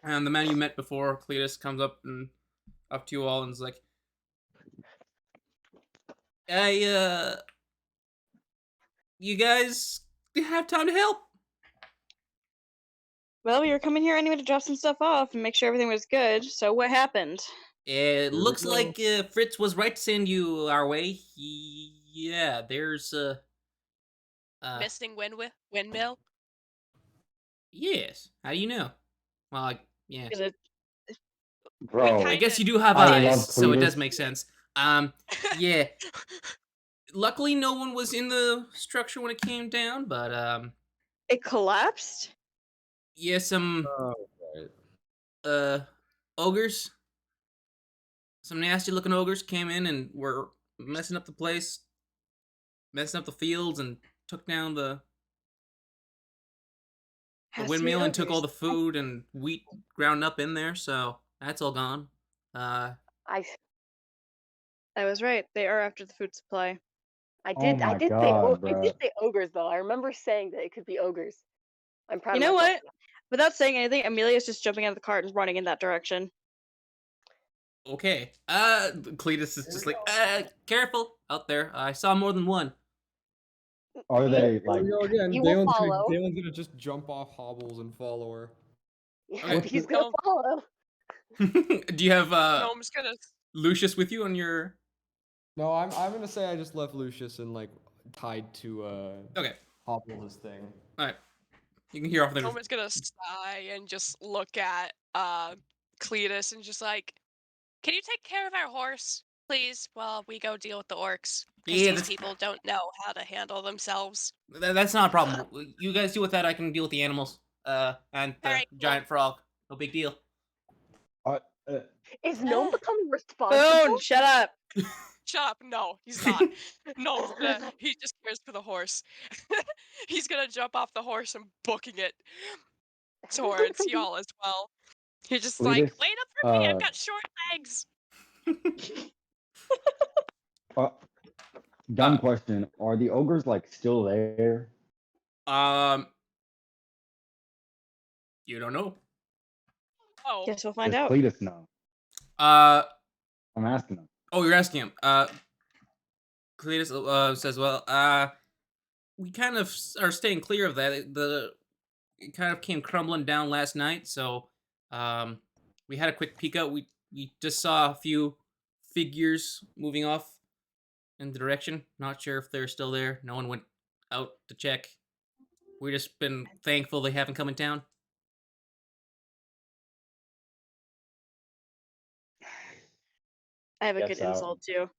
and the man you met before, Cletus, comes up to you all and is like, you guys have time to help? Well, we were coming here anyway to drop some stuff off and make sure everything was good. So what happened? It we looks go. like Fritz was right to send you our way. Yeah, there's Missing windmill. yes. How do you know? Well, yeah. Is it Bro, I guess you do have I love eyes, so it Cletus. does make sense. Yeah. Luckily, no one was in the structure when it came down, but it collapsed? yeah, some Oh, right. ogres, some nasty looking ogres came in and were messing up the place, messing up the fields, and took down the Has to be windmill and took all ogres. the food and wheat ground up in there. So that's all gone. I I was right. They are after the food supply. Oh my did God, I bruh. did say ogres though. I remember saying that it could be ogres. I'm proud You of know myself. what? Without saying anything, Amelia's just jumping out of the cart and running in that direction. okay. Cletus is just like, careful out there. I saw more than one. Are they Here like? we go again. You will follow. Dalen's gonna just jump off hobbles and follow her. Yeah, Okay. he's gonna No. follow. Do you have Gnome's gonna. Lucius with you on your? No, I'm gonna say I just left Lucius and like tied to Okay. Hobbles' thing. All right. You can hear off the. Gnome is gonna sigh and just look at Cletus and just like, Can you take care of our horse, please, while we go deal with the orcs? Because Yeah, these that's, people don't know how to handle themselves. that's not a problem. You guys deal with that. I can deal with the animals. And the Alright, cool. giant frog. No big deal. Is Gnome becoming responsible? Boone, shut up. shut up. No, he's not. No, he just cares for the horse. He's gonna jump off the horse and booking it towards y'all as well. He's just like, Cletus, Wait up for me, I've got short legs. Dumb question. Are the ogres like still there? You don't know. Oh, Guess we'll find Does out. Cletus know? I'm asking him. Oh, you're asking him. Cletus says, well, we kind of are staying clear of that. It kind of came crumbling down last night, so we had a quick peek out. We just saw a few figures moving off in the direction. Not sure if they're still there. No one went out to check. We've just been thankful they haven't come in town. I have a Guess good out. insult too.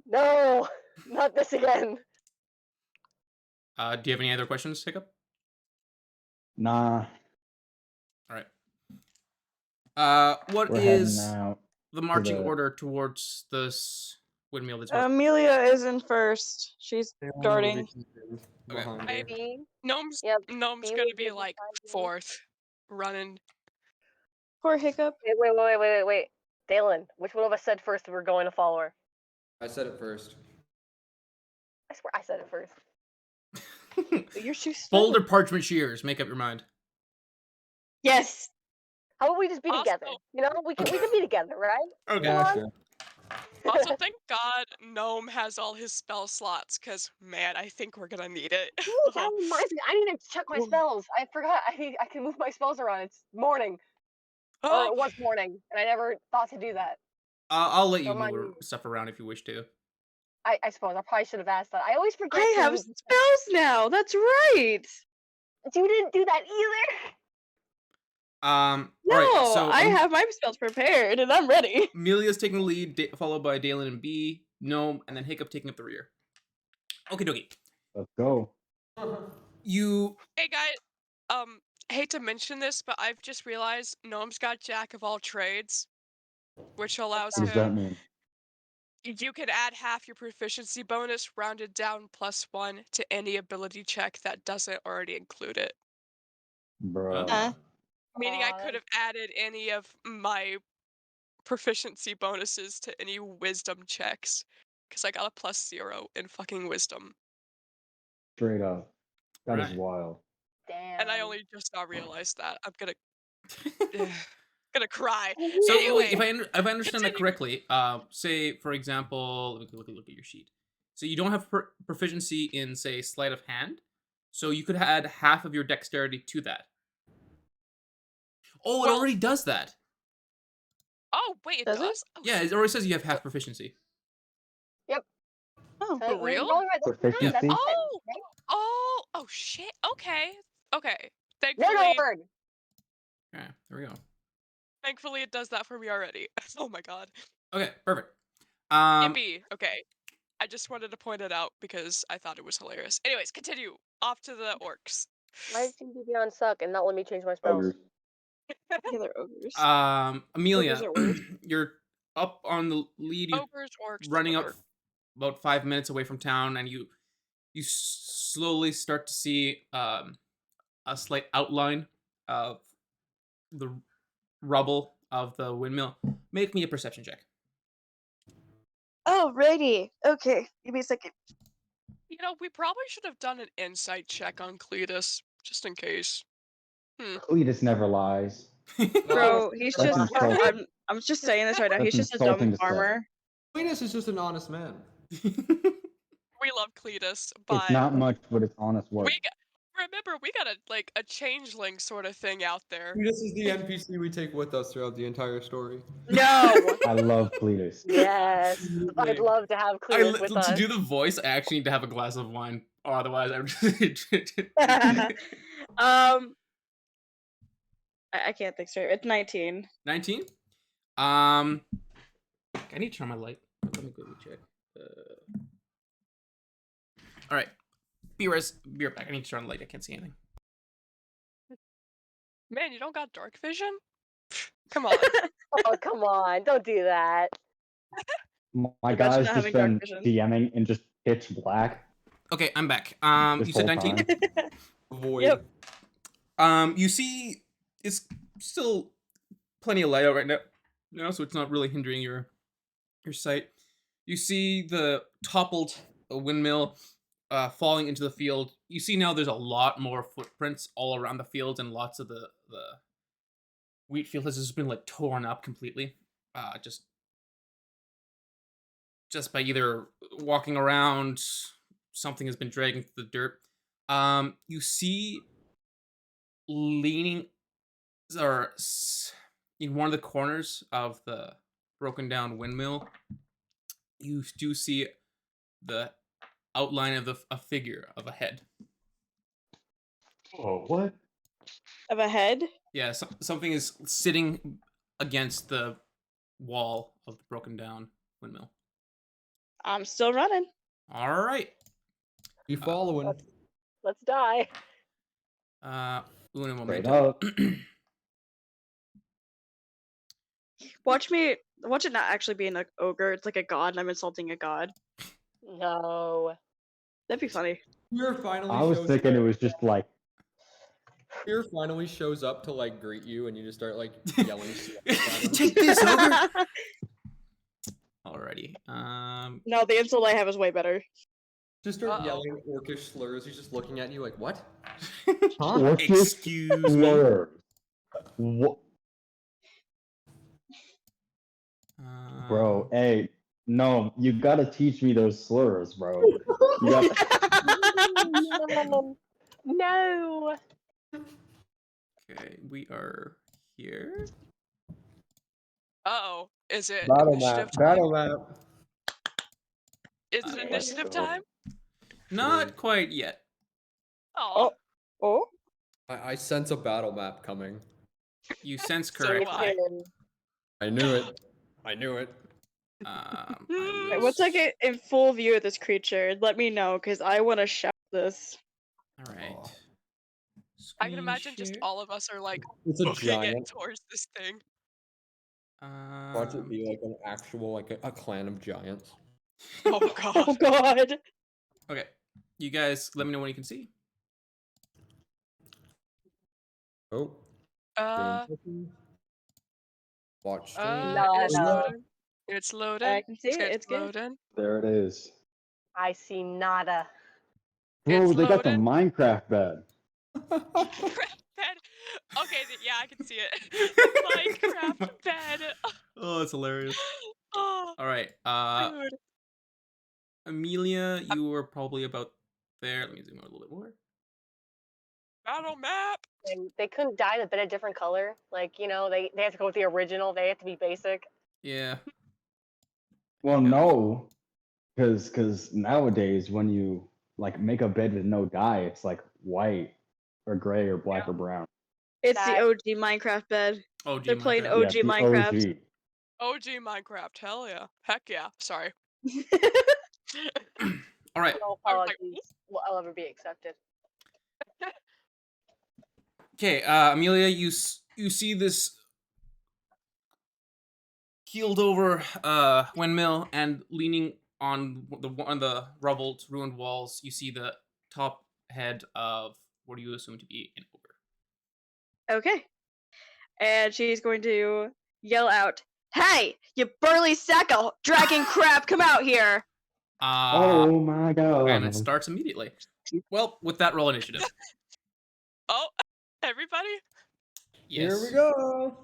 No, not this again. Do you have any other questions, Hiccup? Nah, All right. What we're heading is out. the marching the- order towards this windmill that's Amelia is in first. She's starting. Behind I- her. Being Gnome's Yep, Gnome's Bailey gonna did be like decide to- fourth, running. Poor Hiccup. Wait. Dalen, which one of us said first we were going to follow her? I said it first. I swear I said it first. You're too Boulder slow. parchment shears. Make up your mind. Yes. How about we just be Also- together? You know, we can be together, right? Okay. Yeah, on. sure. Also, thank God Gnome has all his spell slots, cause man, I think we're gonna need it. Ooh, that reminds me. I need to check my Ooh. spells. I forgot. I can move my spells around. It's morning, or Oh, it was morning, and I never thought to do that. I'll let you Don't mind move me. stuff around if you wish to. I suppose I probably should have asked that. I always forget. I have to- spells now. That's right. You didn't do that either. All No, right, so I have my spells prepared and I'm ready. Amelia's taking the lead, followed by Dalen and B, Gnome, and then Hiccup taking up the rear. Okie dokie. Let's go. You Hey guys, hate to mention this, but I've just realized Gnome's got Jack of all trades, which allows What does that him. mean? You can add half your proficiency bonus rounded down +1 to any ability check that doesn't already include it. Bruh. Meaning I Aw, could have added any of my proficiency bonuses to any wisdom checks. Because I got a +0 in fucking wisdom. Straight up. That is Right. wild. Damn. And I only just now realized that. I'm gonna gonna cry. So Anyway, if I understand that continue. correctly, say for example, let me look at your sheet. So you don't have proficiency in say sleight of hand, so you could add half of your dexterity to that. Oh, it Well- already does that. Oh wait, it Does does? it? Oh, Yeah, it already says you have half proficiency. Oh, So for you're real? probably right. That's Proficiency? that's Oh! right? Oh shit. Okay. Okay. Word Thankfully, word. Yeah, there we go. thankfully it does that for me already. Oh my god. Okay, perfect. Yippee. Okay. I just wanted to point it out because I thought it was hilarious. Anyways, continue. Off to the orcs. My seem to be on suck and not let me change my spells. Ogres. yeah, they're ogres. Amelia, Ogres are worse. you're up on the lead. You Ogres, orcs, running up whatever. about 5 minutes away from town, and you slowly start to see a slight outline of the rubble of the windmill. Make me a perception check. Alrighty. Okay, give me a second. You know, we probably should have done an insight check on Cletus, just in case. Cletus never lies. Bro, he's That's just. insulting. I'm just saying this right now. He's That's just a dumb insulting to say. farmer. Cletus is just an honest man. We love Cletus, but It's not much, but it's honest work. remember we got a changeling sort of thing out there. Cletus is the NPC we take with us throughout the entire story. No. I love Cletus. Yes. I'd love to have Cletus with to us. do the voice, I actually need to have a glass of wine, or otherwise I'm just. I can't think straight. It's 19. 19. I need to turn my light. Let me quickly check. All right. Be right back. I need to turn the light. I can't see anything. Man, you don't got dark vision? Come on. Oh, come on. Don't do that. My Imagine guy's not just having dark been vision. DMing in just pitch black. Okay, I'm back. This You said whole 19. time. Void. Yep. You see, it's still plenty of light out right now, so it's not really hindering your sight. You see the toppled windmill falling into the field. You see now there's a lot more footprints all around the field, and lots of the wheat field has just been like torn up completely. Just by either walking around, something has been dragging through the dirt. You see leaning or in one of the corners of the broken down windmill, you do see the outline of a figure of a head. Oh, what? Of a head? Yeah, something is sitting against the wall of the broken down windmill. I'm still running. All right. You following? Let's die. Uno Straight momento. up. Watch it not actually be an ogre. It's like a god, and I'm insulting a god. No. That'd be funny. Fear finally I was shows thinking up. it was just like, Fear finally shows up to like greet you, and you just start like yelling. Take this, ogre. Alrighty. No, the insult I have is way better. Just start Uh-oh. yelling orcish slurs. He's just looking at you like, what? Orcish Excuse me. slurs. What? Bro, hey, no, you gotta teach me those slurs, bro. You gotta... No. Okay, we are here. Uh-oh. Is it Battle initiative map. time? Battle map. Is it initiative go. time? Not quite yet. Oh, Oh, I sense a battle map coming. You sense So Me correctly. why? too. I knew it. I knew it. I wait, will once I get in full view of this creature, let me know, because I want to shout this. All right. Oh. I can imagine just Screen all of us are like It's a booking it giant. towards this thing. share. Watch it be like an actual, like a clan of giants. Oh Oh god. god. Okay. You guys, let me know when you can see. Oh. Uh, Game cooking. Watch stream. it's Nada. loading. It's loading. I can see it. It's good. loading. There it is. I see nada. Bro, It's they got the loading. Minecraft bed. Bed. Okay, yeah, I can see it. The Minecraft bed. Oh, that's hilarious. Oh, All right. dude. Amelia, you were probably about there. Let me zoom out a little bit more. Battle map. And they couldn't dye the bed a different color. Like, they have to go with the original. They have to be basic. Yeah. Well, Yeah. no, because nowadays when you like make a bed with no dye, it's like white or gray or black or brown. It's the That- OG Minecraft bed. Oh, gee, They're playing Minecraft. OG Yeah, the Minecraft. OG Minecraft. Hell yeah. Heck yeah. Sorry. All right. No I was like, apologies will ever be accepted. Okay, Amelia, you see this keeled over windmill, and leaning on the rubbled, ruined walls, you see the top head of what do you assume to be an ogre. Okay. And she's going to yell out, "Hey, you burly sack of dragging crap, come out here!" Oh my god. And it starts immediately. Well, with that, roll initiative. oh, everybody? Yes. Here we go.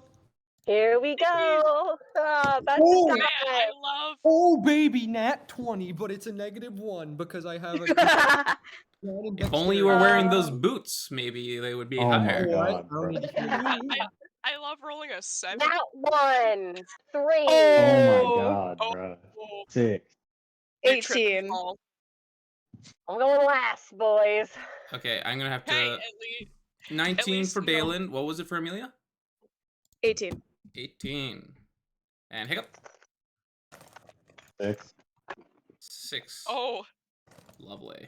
Here we go. That's Oh, the Man, time. I love. Oh, baby, nat 20, but it's a -1 because I have a. If only you were wearing those boots, maybe they would be Oh my higher. What? god, bro. I love rolling a 7. That 1, 3. Oh my Oh, god, Oh, bro. oh, 6. you trip and 18. fall. I'm going last, boys. Okay, I'm gonna have to. Hey, at least 19 least, for you know. Dalen. What was it for Amelia? 18. 18. And Hiccup. 6. 6. Oh, Lovely.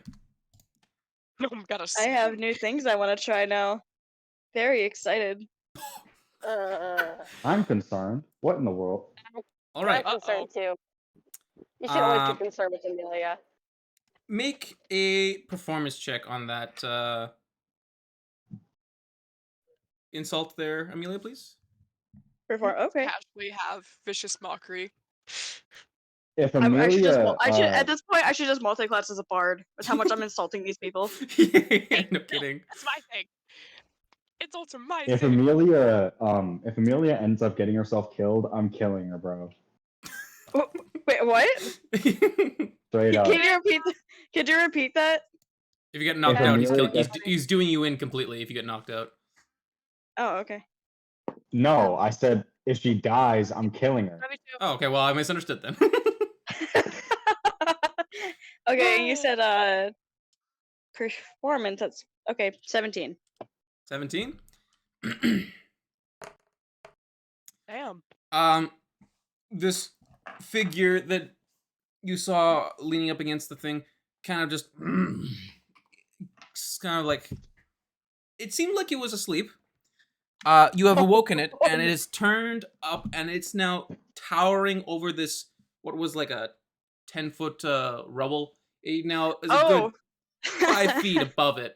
no, I'm gonna. I have new things I want to try now. Very excited. I'm concerned. What in the world? All right. I'm concerned too. You should always be concerned with Amelia. Make a performance check on that insult there, Amelia, please. Okay. Casually have vicious mockery. If I should just. Amelia, I should at this point. I should just multi-class as a bard. With how much I'm insulting these people. No kidding. That's my thing. Insults are my if thing. Amelia ends up getting herself killed, I'm killing her, bro. Wait, what? Straight up. Can you repeat? Could you repeat that? If you get knocked If out, Amelia he's doing you in completely if you get knocked out. Oh, okay. No, I said if she dies, I'm killing her. Oh, okay, well I misunderstood then. Okay, you said performance. That's okay. 17. 17? Damn. This figure that you saw leaning up against the thing kind of just it's kind of like it seemed like it was asleep. You have awoken it, and it is turned up, and it's now towering over this what was like a 10-foot rubble. It now is a good 5 feet above it.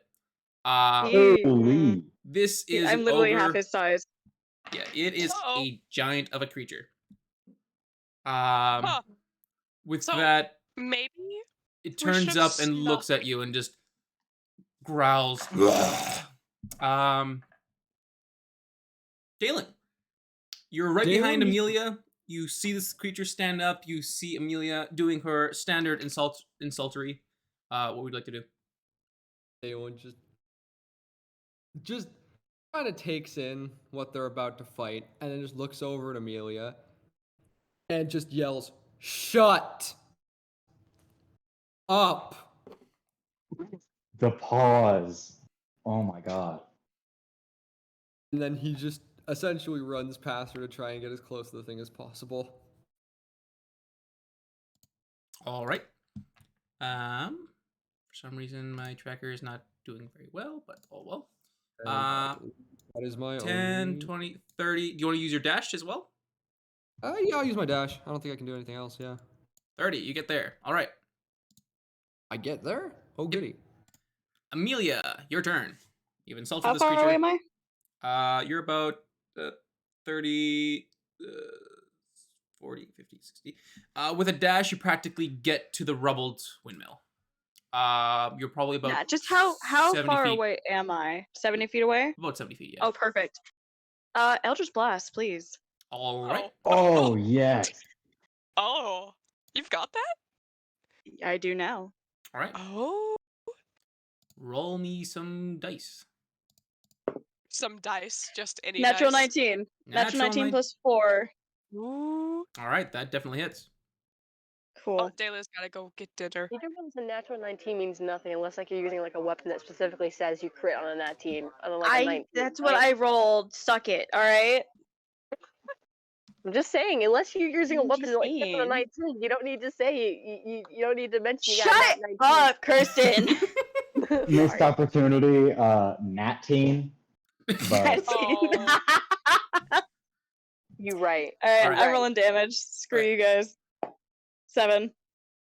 Holy. This is I'm an literally ogre. half his size. Yeah, it is Uh-oh. a giant of a creature. With So, that, Maybe it we turns should've up and snuck looks at you and just growls. Galen, you're right behind Galen? Amelia. You see this creature stand up. You see Amelia doing her standard insultery. What would you like to do? Dalen just kind of takes in what they're about to fight, and then just looks over at Amelia and just yells, "Shut!" Up. The pause. Oh my god. And then he just essentially runs past her to try and get as close to the thing as possible. All right. For some reason my tracker is not doing very well, but oh well. And that is my 10, only... 20, 30. Do you want to use your dash as well? Yeah, I'll use my dash. I don't think I can do anything else, yeah. 30, you get there. All right. I get there? Oh, goody. Amelia, your turn. You've insulted How this far creature. away am I? You're about 30, 40, 50, 60. With a dash, you practically get to the rubbled windmill. You're probably about Nah, just how 70 far feet. away am I? 70 feet away? About 70 feet, yeah. Oh, perfect. Eldritch Blast, please. All right. Oh yes. Oh, you've got that? I do now. All right. Oh. Roll me some dice. Some dice, just any Natural dice. 19. Natural 19 nine- plus 4. Ooh. All right, that definitely hits. Cool. Oh, Dayla's gotta go get dinner. Either one's a natural 19 means nothing unless like you're using like a weapon that specifically says you crit on a nat team. On like a 19, That's what right? I rolled. Suck it, alright? I'm just saying, unless you're using a I'm weapon just that like hits on a saying. 19, you don't need to say you don't need to mention you got Shut a nat 19. up, Kirsten! Missed Sorry. opportunity. Nat team. But Oh. You right. Alright, Alright. I'm rolling damage. Screw Alright. you guys. 7.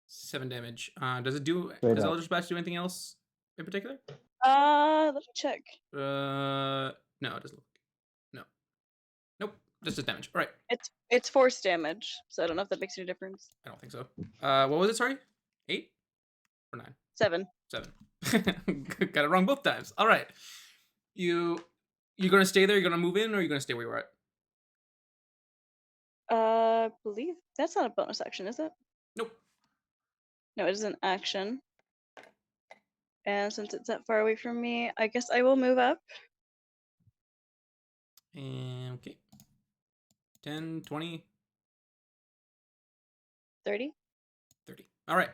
7 damage. Does it do? Straight Does up. Eldritch Blast do anything else in particular? Let me check. No, it doesn't look. No. Nope. Just as damage. All right. It's force damage, so I don't know if that makes any difference. I don't think so. What was it? Sorry, 8 or 9? 7. 7. Got it wrong both times. All right. You gonna stay there? You're gonna move in, or are you gonna stay where you are at? Believe that's not a bonus action, is it? Nope. No, it is an action. And since it's that far away from me, I guess I will move up. And okay. 10, 20, 30. 30. All right.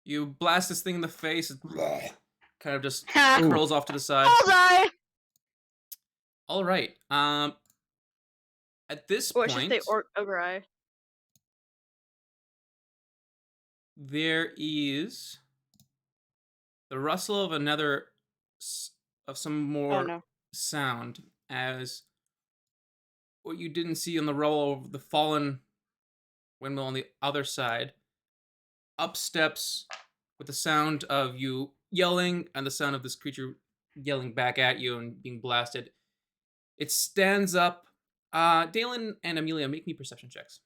You blast this thing in the face. It kind of just Ha! curls off to the side. Bullseye! All right. At this Or I point, should say ogre eye. there is the rustle of another of some more Oh no. sound as what you didn't see on the roll of the fallen windmill on the other side. Up steps with the sound of you yelling and the sound of this creature yelling back at you and being blasted. It stands up. Dalen and Amelia, make me perception checks.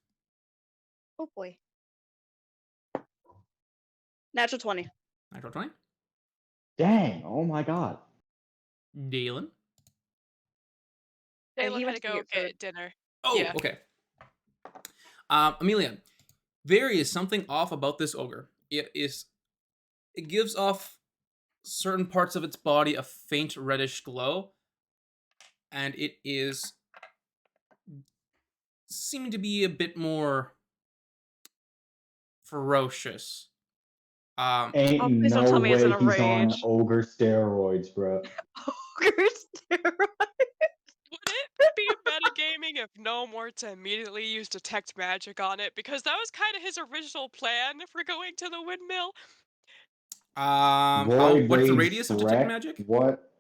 Oh boy. Natural 20. Natural 20. dang, oh my god. Dalen. And Dayla he had went to to go get get food. dinner. Oh, Yeah. okay. Amelia, there is something off about this ogre. It gives off certain parts of its body a faint reddish glow, and it is seeming to be a bit more ferocious. Ain't Oh, please don't no tell me it's way in a he's on rage. ogre steroids, bro. Ogre steroid. Would it be metagaming if Gnome were to immediately use detect magic on it? Because that was kind of his original plan if we're going to the windmill. Void what's the rage radius of detect threat? magic? What?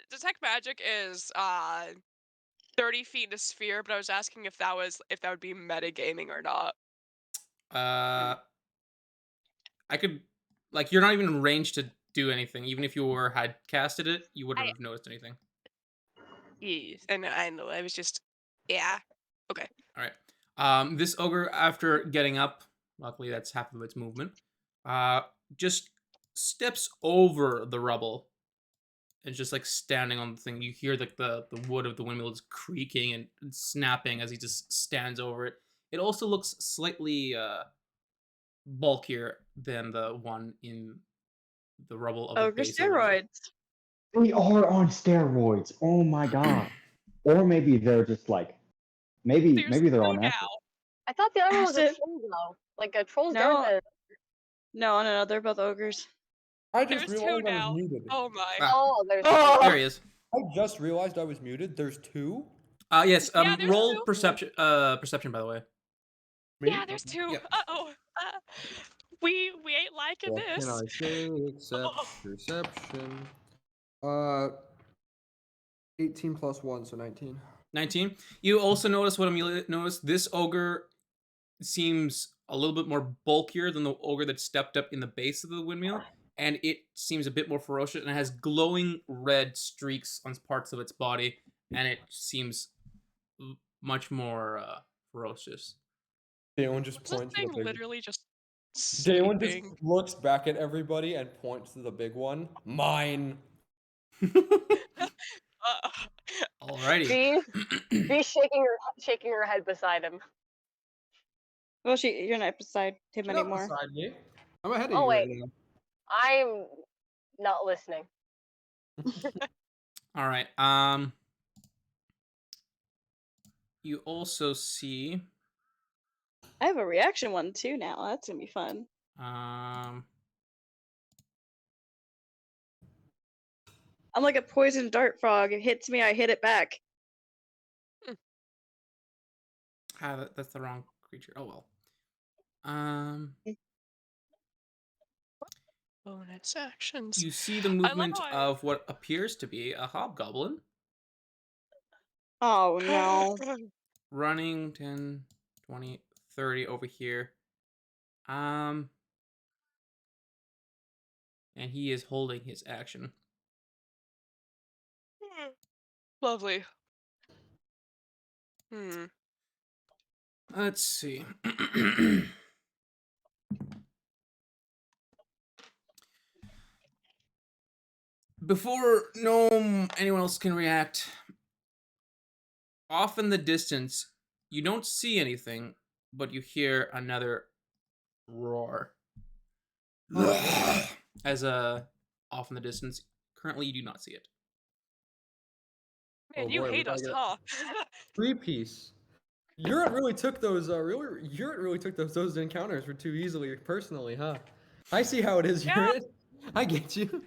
Detect magic is 30 feet in a sphere, but I was asking if that would be metagaming or not. I could, like, you're not even in range to do anything. Even if you had casted it, you wouldn't have noticed anything. Yes, and I know I was just yeah. Okay. All right. This ogre, after getting up, luckily that's half of its movement, just steps over the rubble and just like standing on the thing. You hear like the wood of the windmill is creaking and snapping as he just stands over it. It also looks slightly bulkier than the one in the rubble of the Ogre base of the windmill. steroids. They are on steroids. Oh my god. Or maybe they're just like, maybe There's they're two on now. acid. I thought the other one was a Acid. troll though. Like a troll's No. different than No, they're both ogres. I just There's two realized I was now. muted. Oh my. Ah, Oh, there's Oh! there he is. I just realized I was muted. There's two. Yes. Yeah, there's Roll two. perception. Perception, by the way. Me? Yeah, there's two. Yep. Uh-oh. We ain't liking What can I this. say except perception? 18 plus 1, so 19. 19. You also notice what Amelia noticed. This ogre seems a little bit more bulkier than the ogre that stepped up in the base of the windmill, and it seems a bit more ferocious and it has glowing red streaks on parts of its body, and it seems much more ferocious. Dalen just Is this points to the thing big. literally just Dalen just sleeping? looks back at everybody and points to the big one. Mine. Alrighty. Be shaking her head beside him. Well, you're not beside him You're not anymore. beside me. I'm ahead of Oh you wait, right now. I'm not listening. All right. You also see. I have a reaction one too now. That's gonna be fun. Um. I'm like a poison dart frog. It hits me, I hit it back. That's the wrong creature. Oh well. Bonus actions. You see the I love movement how of what appears to be a hobgoblin Oh no. running 10, 20, 30 over here. And he is holding his action. Lovely. Let's see. Before anyone else can react, off in the distance, you don't see anything, but you hear another roar. As off in the distance. Currently, you do not see it. Man, Oh you boy, we hate gotta us, get huh? 3-piece. Uric really took those. Uric really took those encounters for too easily personally, huh? I see how it is, Yeah. Uric. I get you.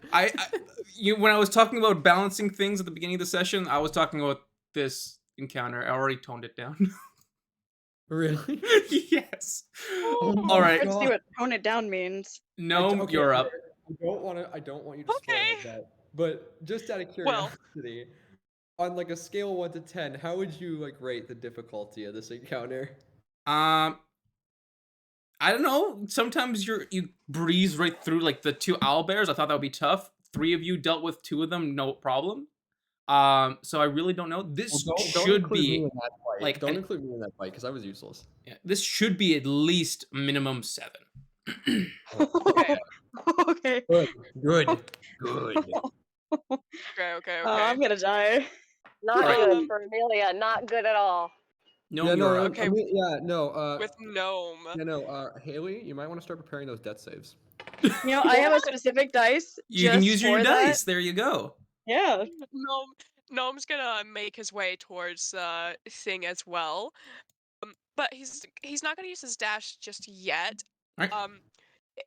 When I was talking about balancing things at the beginning of the session, I was talking about this encounter. I already toned it down. Really? Yes. Oh my All right. Let's see God. what tone it down means. No, Okay, you're up. I don't want you to spoil Okay. that. But just out of Well. curiosity, on like a scale of 1 to 10, how would you like rate the difficulty of this encounter? I don't know. Sometimes you breeze right through like the 2 owlbears. I thought that would be tough. 3 of you dealt with 2 of them, no problem. So I really don't know. This Well, don't should include me be in that fight. like Don't include me in that fight because I was useless. yeah, this should be at least minimum 7. Okay. Okay. Good. Okay. I'm gonna die. Not Alright. good for Amelia. Not good at all. No, Yeah, you're no, up. Okay. With gnome. Haley, you might want to start preparing those death saves. You know, I have a specific dice. You can just use your for that. dice. There you go. Yeah. Gnome's gonna make his way towards thing as well. But he's not gonna use his dash just yet. Alright.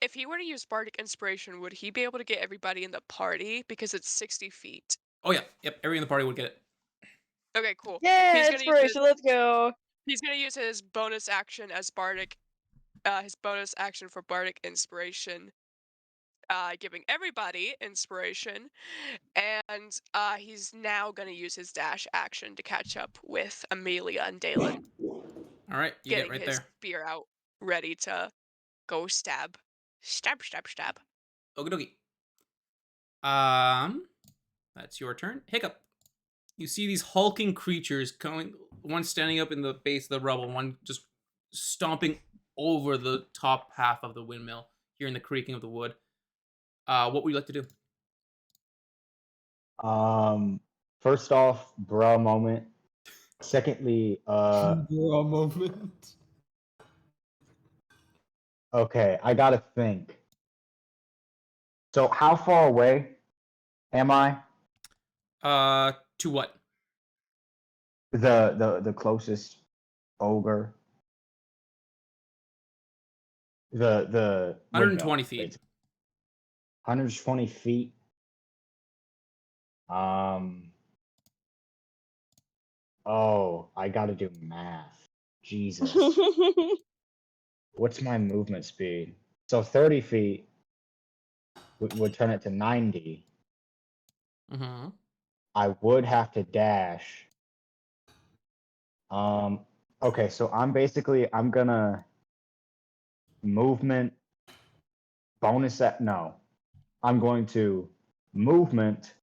If he were to use Bardic Inspiration, would he be able to get everybody in the party? Because it's 60 feet. Oh yeah, yep. Everyone in the party would get it. Okay, cool. Yeah, He's gonna use inspiration. Let's go. He's gonna use his bonus action as Bardic, his bonus action for Bardic Inspiration, giving everybody inspiration, and he's now gonna use his dash action to catch up with Amelia and Dalen, All right, you getting get right his there. spear out, ready to go stab. Stab. Okie dokie. That's your turn. Hiccup. You see these hulking creatures coming, one standing up in the base of the rubble, one just stomping over the top half of the windmill, hearing the creaking of the wood. What would you like to do? First off, bruh moment. Secondly, Bruh moment. okay, I gotta think. So how far away am I? To what? The closest ogre. The 120 window, feet. basically. 120 feet. Oh, I gotta do math. Jesus. What's my movement speed? So 30 feet would turn it to 90. Mm-hmm. I would have to dash. Okay, so I'm gonna movement bonus at no. I'm going to movement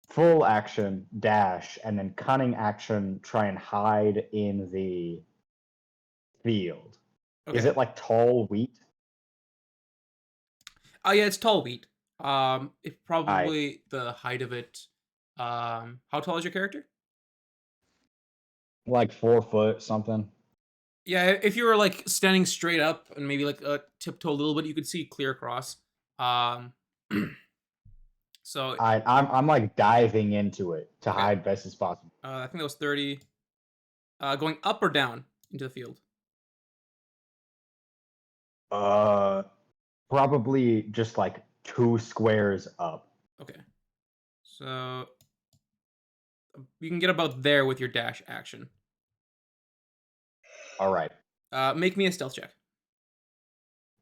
full action dash and then cunning action try and hide in the field. Okay. Is it like tall wheat? Oh yeah, it's tall wheat. It's probably the height of it. How tall is your character? Like 4 foot something? Yeah, if you were like standing straight up and maybe like tiptoe a little bit, you could see clear across. So I'm like diving into it to Okay. hide best as possible. I think that was 30. Going up or down into the field? Probably just like 2 squares up. Okay. So you can get about there with your dash action. All right, Make me a stealth check.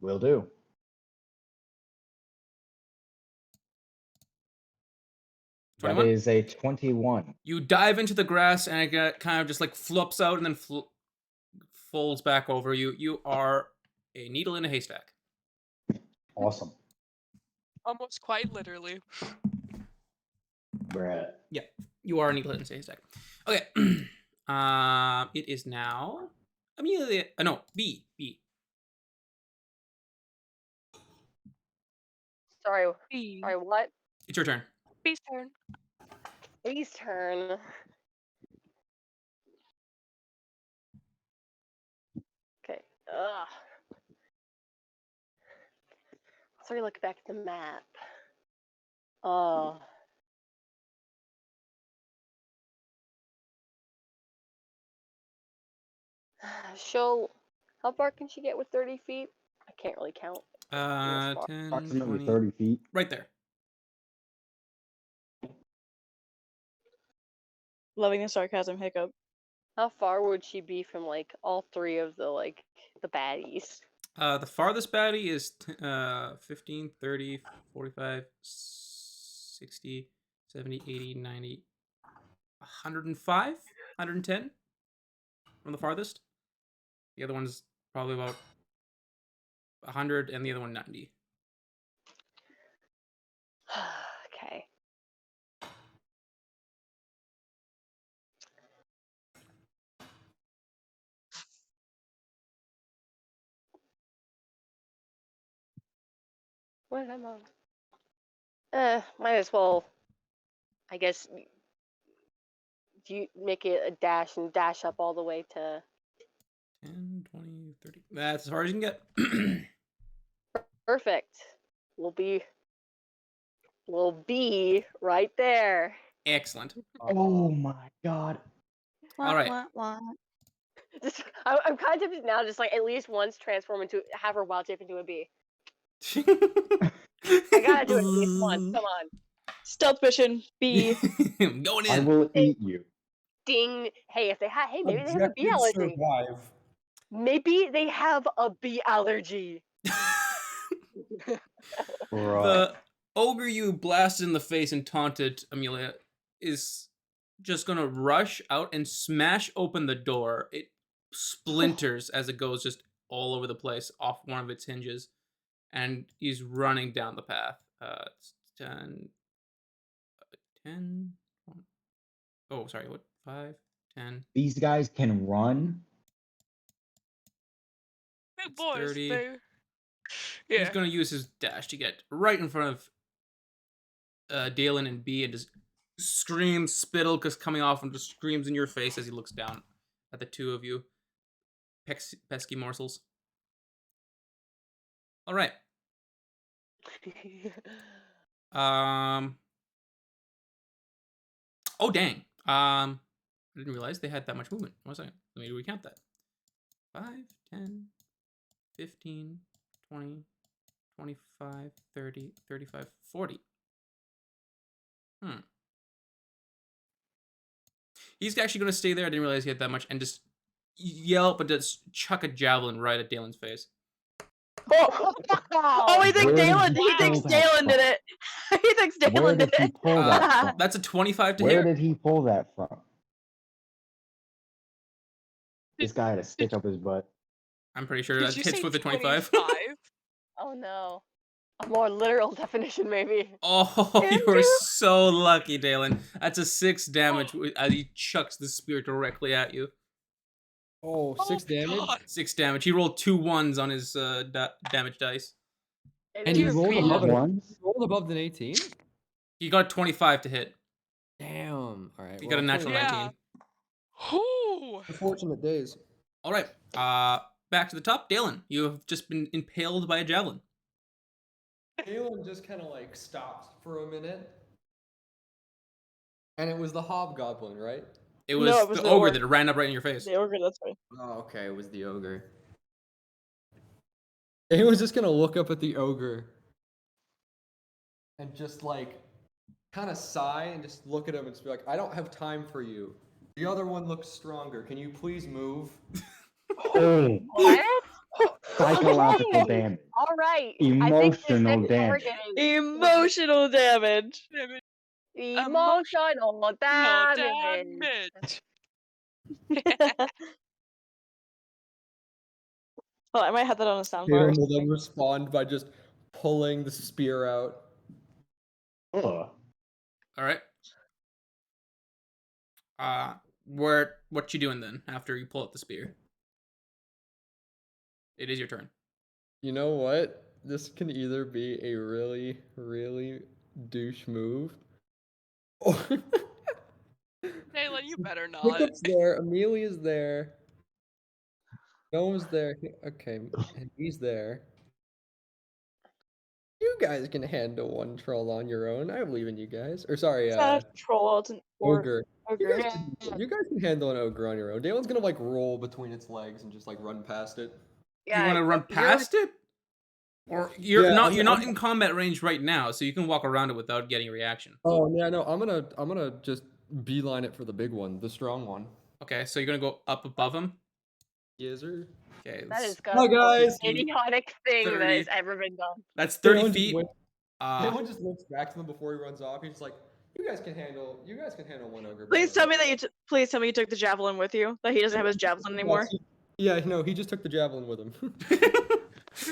will do. That 21? is a 21. You dive into the grass and it kind of just like flops out and then folds back over you. You are a needle in a haystack. Awesome. Almost quite literally. Bruh. Yeah, you are a needle in a haystack. Okay. It is now Amelia. No, B. Sorry, B. sorry, what? It's your turn. B's turn. B's turn. Okay. Ugh. Sorry, look back at the map. Oh. She'll. How far can she get with 30 feet? I can't really count. 10, Approximately 20. 30 feet. Right there. Loving the sarcasm hiccup. How far would she be from like all three of the baddies? The farthest baddie is 15, 30, 45, 60, 70, 80, 90, 105, 110 from the farthest. The other one's probably about 100 and the other one 90. Okay. What am I on? Might as well. I guess. Do you make it a dash and dash up all the way to 10, 20, 30. That's as far as you can get. perfect? We'll be right there. Excellent. Oh my god. All right. Just, I'm kind of now just like at least once transform into have her wild shape into a bee. I gotta do it at least once. Come on. Stealth mission B. I'm going I in. will eat you. Ding. Hey, if they have maybe they have a bee Objective allergy. survive. Maybe they have a bee allergy. Bruh. The ogre you blasted in the face and taunted, Amelia, is just gonna rush out and smash open the door. It splinters as it goes just all over the place off one of its hinges, and he's running down the path. It's 10, 10. Oh, sorry, what? 5, 10. These guys can run. Big It's boys. 30. Yeah. He's gonna use his dash to get right in front of Dalen and B and just screams spittle because coming off and just screams in your face as he looks down at the two of you. Pesky morsels. All right. Oh dang. I didn't realize they had that much movement. One second. Let me recount that. 5, 10, 15, 20, 25, 30, 35, 40. He's actually going to stay there. I didn't realize he had that much. And just yell, but just chuck a javelin right at Dalen's face. Oh, he thinks Where did Dalen. he He thinks pull that Dalen did from? it. He thinks Where Dalen did did he it. pull that from? That's a 25 to Where hit. did he pull that from? This guy had to stick up his butt. I'm pretty sure Did that you hits say with a 25. 25? Oh no. A more literal definition, maybe. Oh, you Andrew? are so lucky, Dalen. That's a 6 damage as he chucks the spear directly at you. Oh, Oh 6 my damage? God. 6 damage. He rolled 2 1s on his damage dice. And he Dear rolled God. above, Ones? rolled above an 18? He got 25 to hit. Damn. All right. He got a natural 29. 19. Whew. Unfortunate days. All right. Back to the top. Dalen, you have just been impaled by a javelin. Galen just kind of like stopped for a minute. And it was the hobgoblin, right? It was, No, it was the the ogre orc. that ran up right in your face. The ogre, that's right. Oh, okay. It was the ogre. He was just gonna look up at the ogre and just like kind of sigh and just look at him and just be like, I don't have time for you. The other one looks stronger. Can you please move? Oh, What? psychological Okay. damage. All right. Emotional I damage. think this next Emotional damage. Emotional No damage. damage. Well, I might have that on a Galen soundbar. will then respond by just pulling the spear out. Ugh. All right. What you doing then after you pull out the spear? It is your turn. You know what? This can either be a really, really douche move. Or Dalen, you better not. Hiccup's there, Amelia's there. Gnome's there. Okay, and he's there. You guys can handle one troll on your own. I believe in you guys. Or sorry, It's not a troll, it's an ogre. ogre. You guys can handle an ogre on your own. Dalen's gonna like roll between its legs and just like run past it. You want to run you're- past it? Or you're Yeah, not I'm- in combat range right now, so you can walk around it without getting a reaction. Oh yeah, no, I'm gonna just beeline it for the big one, the strong one. Okay, so you're gonna go up above him. Yes, sir. Okay, That is Hi, the guys. most idiotic thing that 30. has ever been done. that's 30 Dalen feet. Dalen just looks back to them before he runs off. He's just like, you guys can handle one ogre. Please by tell me yourself." that please tell me you took the javelin with you. That he doesn't have his javelin anymore. Yeah, no, he just took the javelin with him.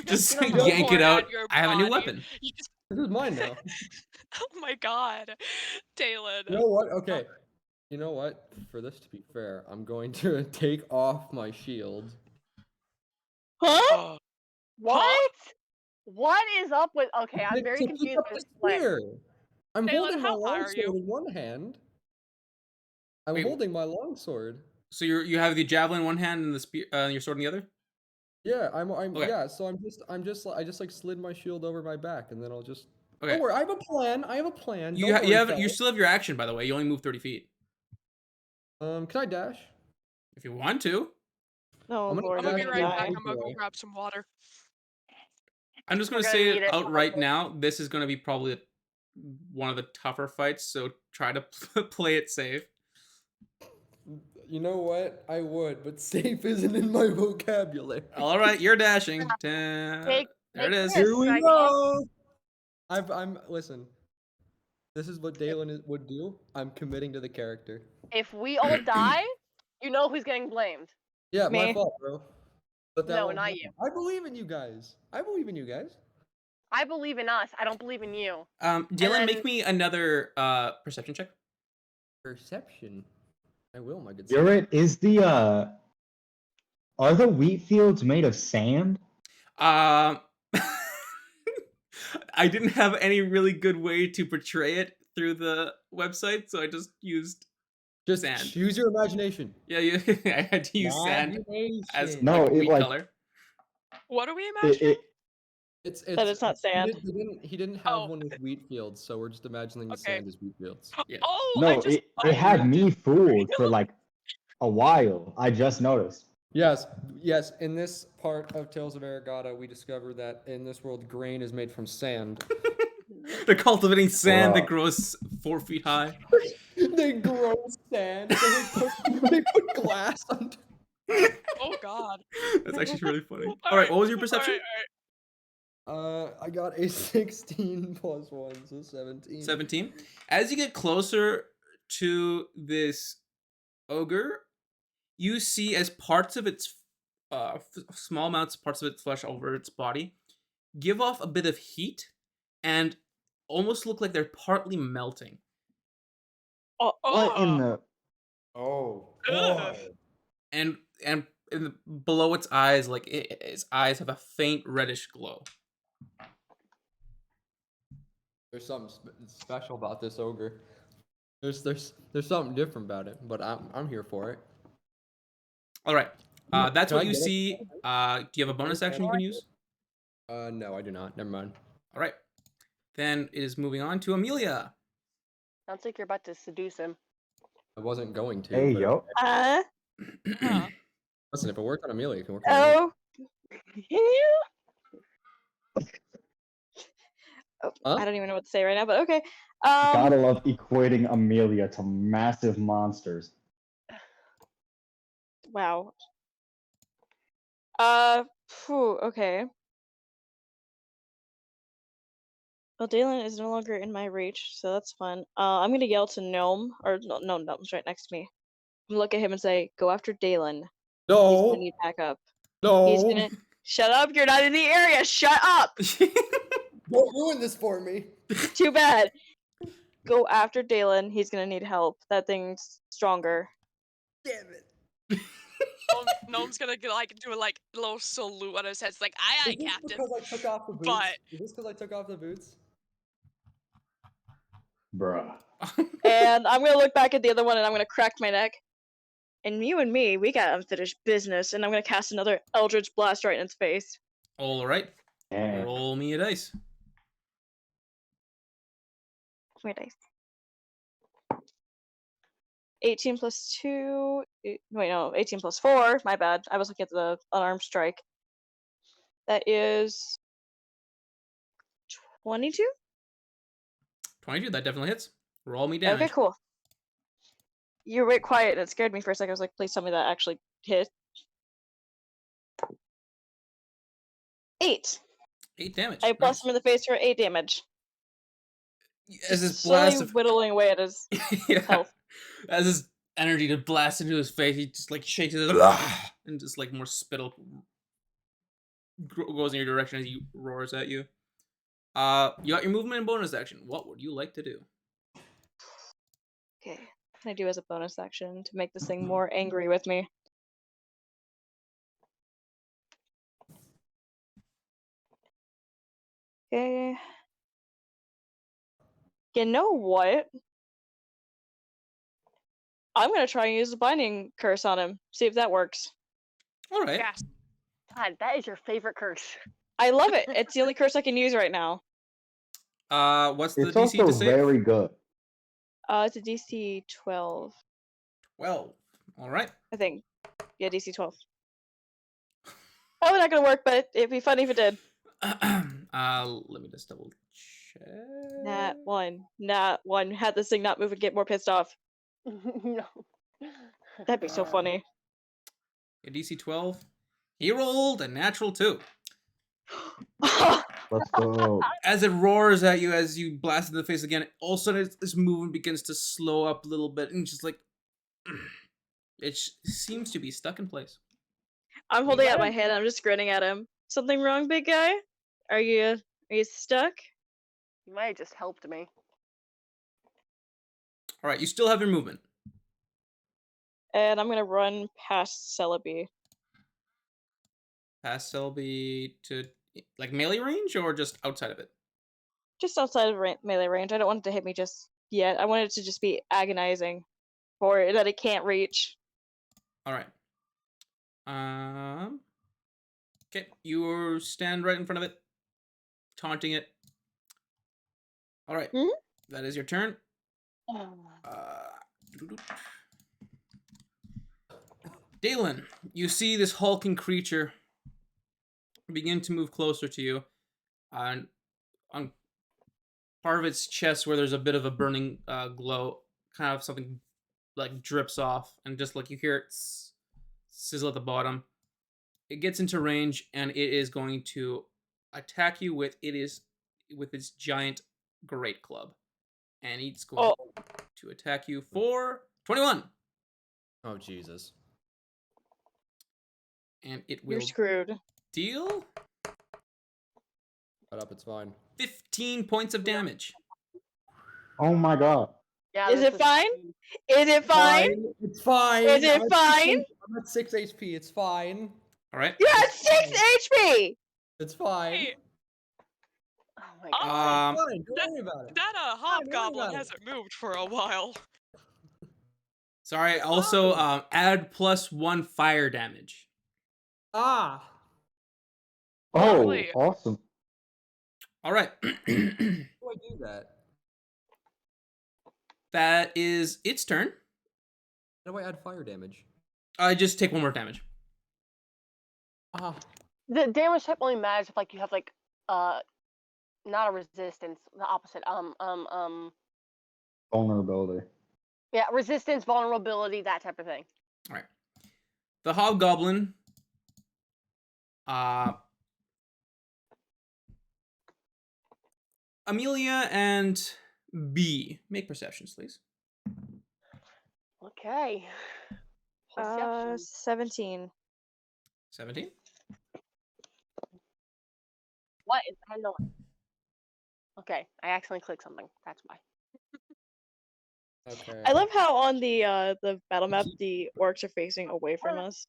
Just gonna yank pour it it out. on your I have a new body. weapon. You just- This is mine now. Oh my God, Dalen. You know what? Okay. You know what? For this to be fair, I'm going to take off my shield. Huh? What? What is up with? Okay, I'm to very keep confused up by the this plan. spear. I'm Dalen, holding my how high are you? longsword in one hand. I'm Wait. holding my longsword. So you have the javelin in one hand and the spear, your sword in the other. Yeah, I'm Okay. yeah. So I just like slid my shield over my back, and then I'll just. Okay. Don't worry, I have a plan. I have a plan. You Don't worry, you fellas. still have your action, by the way. You only move 30 feet. Can I dash? If you want to. No, I'm gonna- Lord, I'm gonna be you're right gonna back. die. I'm gonna go grab some water. I'm just gonna We're gonna say need it it out right probably. now. This is gonna be probably one of the tougher fights, so try to play it safe. You know what? I would, but safe isn't in my vocabulary. All right, you're dashing. Take- There it is. this. Here we I go. I'm listen. This is what Dalen would do. I'm committing to the character. If we all die, you know who's getting blamed. Yeah, my Me. fault, bro. But that No, won't not happen. you. I believe in you guys. I believe in you guys. I believe in us. I don't believe in you. Dylan, then- make me another perception check. Perception. I will, my good sir. Garrett, is the are the wheat fields made of sand? I didn't have any really good way to portray it through the website, so I just used Just sand. use your imagination. I had to use sand as Imagination. No, like, it, wheat like- color. What are we It, imagining? it, It's That is not sand. He didn't have Oh. one with wheat fields, so we're just imagining the Okay. sand as wheat fields. Yeah. Oh, I no, just it had me fooled for like a while. I just noticed. Yes, yes. In this part of Tales of Eragotta, we discover that in this world, grain is made from sand. They're cultivating sand that Bruh. grows 4 feet high. They grow sand. They put glass under. Oh God. That's actually really funny. All All right, right, what was your all perception? right. I got a 16 plus 1, so 17. 17. As you get closer to this ogre, you see as parts of its small amounts, parts of its flesh over its body, give off a bit of heat and almost look like they're partly melting. What in the? Oh, Ugh. And below its eyes, like its eyes have a faint reddish glow. there's something special about this ogre. There's something different about it, but I'm here for it. All right, that's Can what I you get it? see. Do you have a bonus action you can use? No, I do not. Never mind. All right, then it is moving on to Amelia. Sounds like you're about to seduce him. I wasn't going to. Hey but yo. Huh. Listen, if it worked on Amelia, it can work on me. Huh? I don't even know what to say right now, but okay. Gotta love equating Amelia to massive monsters. Wow. Okay. Well, Dalen is no longer in my reach, so that's fun. I'm gonna yell to Gnome, or no, Gnome's right next to me. I'm gonna look at him and say, "Go after Dalen. He's gonna No, need backup. He's no. gonna shut up. You're not in the area. Shut up. Don't ruin this for me. Too bad. Go after Dalen. He's gonna need help. That thing's stronger." Damn it. Gnome's gonna do a little salute on his head. It's like, aye, Is this Captain. because I took off the boots? But Is this because I took off the boots? Bruh. And I'm gonna look back at the other one and I'm gonna crack my neck. And you and me, we got unfinished business. And I'm gonna cast another Eldritch Blast right in its face. All right, Eh. roll me a dice. My dice. 18 plus 2. Wait, no, 18 plus 4. My bad. I was looking at the unarmed strike. That is 22? 22. That definitely hits. Roll me damage. Okay, cool. You were quiet and it scared me for a second. I was like, please tell me that actually hit. 8. 8 damage. I blast Nice. him in the face for 8 damage. As this Just slowly blast of whittling away at his yeah, health. as his energy to blast into his face, he just like shakes it and just like more spittle goes in your direction as he roars at you. You got your movement and bonus action. What would you like to do? Okay. What can I do as a bonus action to make this thing more angry with me? Okay. You know what? I'm gonna try and use the binding curse on him. See if that works. All right. yes. God, that is your favorite curse. I love it. It's the only curse I can use right now. What's the It's DC also to save? very good. It's a DC 12, 12. All right. I think. Yeah, DC 12. Probably not gonna work, but it'd be funny if it did. Let me just double check. Nat 1. Had this thing not move and get more pissed off. No. That'd be so funny. Yeah, DC 12. He rolled a natural 2. Let's go. As it roars at you, as you blast it in the face again, all of a sudden this movement begins to slow up a little bit, and just like it seems to be stuck in place. I'm holding out my hand. I'm just grinning at him. Something wrong, big guy? Are you stuck? You might have just helped me. All right, you still have your movement. And I'm gonna run past Celebi. Past Selby to like melee range or just outside of it? Just outside of melee range. I don't want it to hit me just yet. I want it to just be agonizing, or that it can't reach. All right. Okay, you stand right in front of it, taunting it. All right, Mhm. that is your turn. Dalen, you see this hulking creature begin to move closer to you. On part of its chest, where there's a bit of a burning glow, kind of something like drips off, and just like you hear it sizzle at the bottom. It gets into range, and it is going to attack you with its giant great club, and it's going to attack you for 21. Oh Jesus! And it You're will screwed. deal Shut up, it's fine. 15 points of damage. Oh my god. Yeah, Is this it was- fine? Is it fine? It's fine. Is it I'm at fine? I'm at 6 HP. It's fine. All right. You're at 6 HP! It's fine. Hey, Oh my Oh, god. Fine. Don't worry about it. that worry hobgoblin about it. hasn't moved for a while. Sorry. Also, add +1 fire damage. Ah. Oh, Lovely. awesome. All right. How do I do that? That is its turn. How do I add fire damage? I just take 1 more damage. Ah. The damage type only matters if like you have like not a resistance, the opposite. Vulnerability. Yeah, resistance, vulnerability, that type of thing. All right. The hobgoblin. Amelia and B, make perceptions, please. Okay. Perception. 17. 17. What? I don't know. Okay, I accidentally clicked something. That's why. Okay. I love how on the battle map the orcs are facing away from us.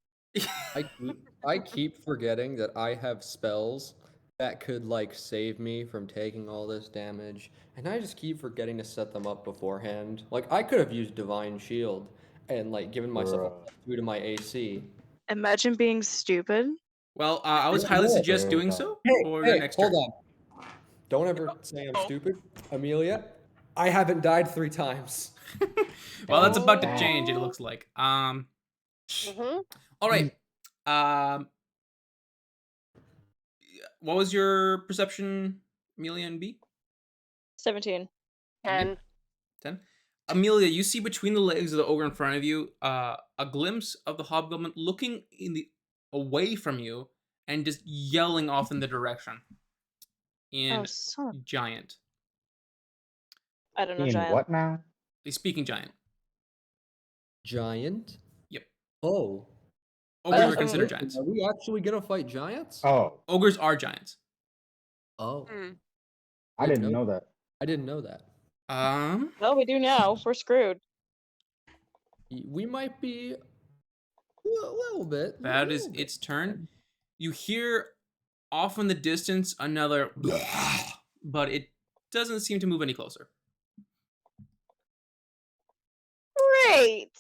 I keep forgetting that I have spells that could like save me from taking all this damage, and I just keep forgetting to set them up beforehand. Like I could have used Divine Shield and like given myself a +2 to my AC. Imagine being stupid. Well, I would Yeah, highly yeah, suggest there you doing go. so Hey, for your hey, next hold turn. on! Don't ever say I'm Oh. stupid, Amelia. I haven't died 3 times. Well, that's about to Oh. change, it looks like. Mm-hmm. All right. What was your perception, Amelia and B? 17. And 10. Amelia, you see between the legs of the ogre in front of you, a glimpse of the hobgoblin looking away from you and just yelling off in the direction. In Oh, son. giant. I don't know, In giant. what now? A speaking giant. Giant? Yep. Oh. Ogres are considered Listen, giants. Are we actually gonna fight giants? Oh, Ogres are giants. Oh. Mm. I didn't know that. I didn't know that. Well, we do now. We're screwed. We might be a little bit. That a is little bit. its turn. You hear off in the distance another but it doesn't seem to move any closer. Great!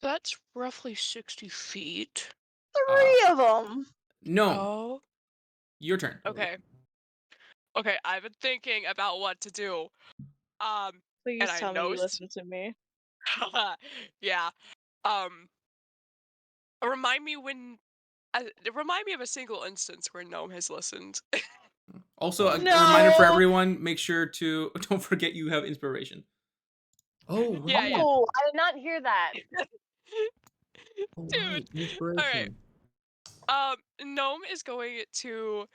That's roughly 60 feet. 3 of them! No, Oh. your turn. Okay. Okay, I've been thinking about what to do. Please And I tell me know you listen to me. yeah. Remind me of a single instance where Gnome has listened. Also, a No! reminder for everyone, make sure to don't forget you have inspiration. Oh, Yeah, right. yeah. oh, I did not hear that. Oh, Dude, right. Inspiration. Gnome is going to.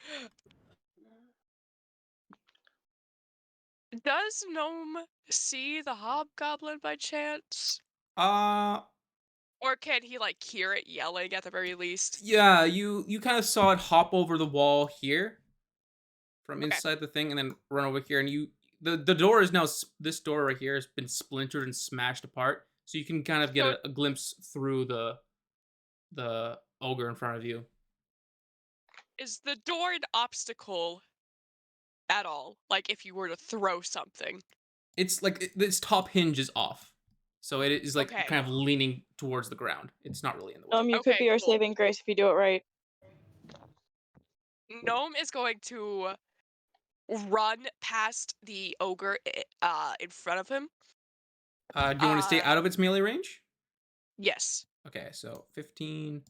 Does Gnome see the hobgoblin by chance? Or can he like hear it yelling at the very least? Yeah, you kind of saw it hop over the wall here from Okay. inside the thing and then run over here, and the door is now this door right here has been splintered and smashed apart, so you can kind of get So- a glimpse through the ogre in front of you. Is the door an obstacle at all? Like if you were to throw something? It's like its top hinge is off, so it is like Okay. kind of leaning towards the ground. It's not really in the way. You could Okay, be our cool. saving grace if you do it right. Gnome is going to run past the ogre in front of him. Do you want to stay out of its melee range? Yes. Okay, so 15,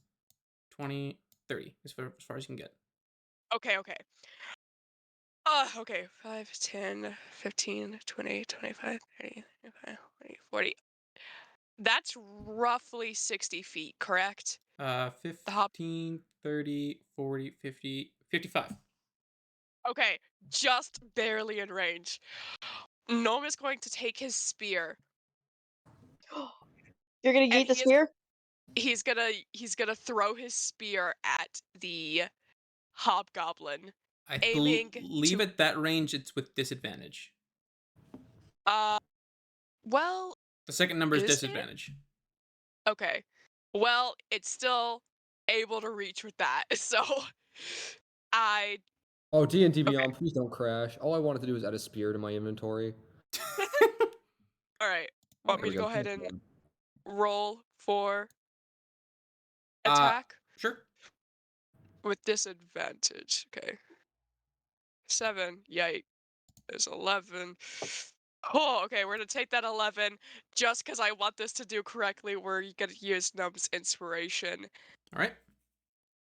20, 30 as far as you can get. Okay. Okay. 5, 10, 15, 20, 25, 30, 35, 40, 40. That's roughly 60 feet, correct? The hop. 15, 30, 40, 50, 55. Okay, just barely in range. Gnome is going to take his spear, You're gonna and yeet the spear? he's gonna throw his spear at the hobgoblin, I aiming believe to at that range it's with disadvantage. well, The second number is is it? disadvantage. Okay. Well, it's still able to reach with that. So I Oh, D&D okay. Beyond, please don't crash. All I wanted to do was add a spear to my inventory. All right. Oh, Want here me we to go. go ahead and roll for Uh, attack sure. with disadvantage? Okay. 7. Yikes. There's 11. Oh, okay. We're gonna take that 11 just because I want this to do correctly. We're gonna use Numb's inspiration, All right.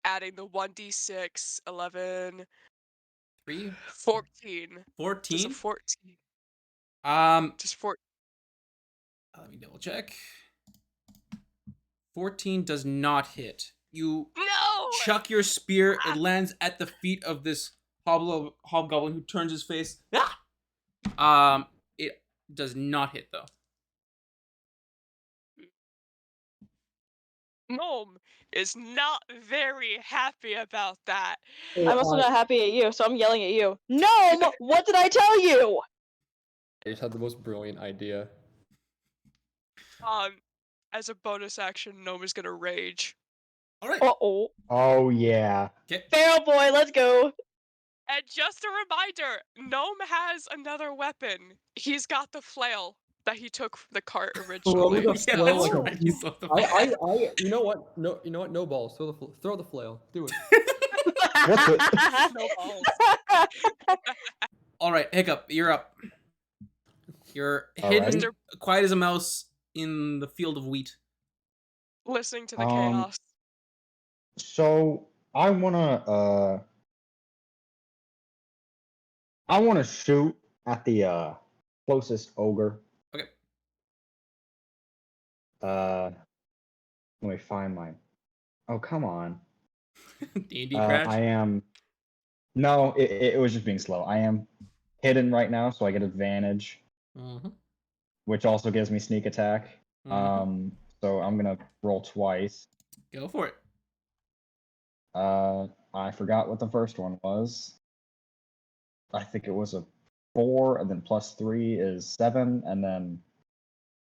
adding the 1d6, 11, 3, 14. Does a 14. 14? Um, Just 4. let me double check. 14 does not hit. You No! chuck your spear. It lands at the feet of this hobgoblin who turns his face. Ah! It does not hit though. Gnome is not very happy about that. I'm also not happy at you, so I'm yelling at you. Gnome, what did I tell you? I just had the most brilliant idea. As a bonus action, Gnome is gonna rage. All right. Uh-oh. Oh yeah. Okay. Feral boy, let's go. And just a reminder, Gnome has another weapon. He's got the flail that he took from the cart originally. the Yeah, flail that's like a right. piece- You saw the you know what? No, you know what? No balls. Throw the flail. Do it. What's it? No balls. All right, Hiccup, you're up. You're Alrighty. hidden, quiet as a mouse, in the field of wheat. Listening to the chaos. So I wanna shoot at the closest ogre. Okay. Let me find my. Oh come on. D&D crash. I am. No, it was just being slow. I am hidden right now, so I get advantage, Mm-hmm. which also gives me sneak attack. Mhm. So I'm gonna roll twice. Go for it. I forgot what the first one was. I think it was a 4, and then +3 is 7, and then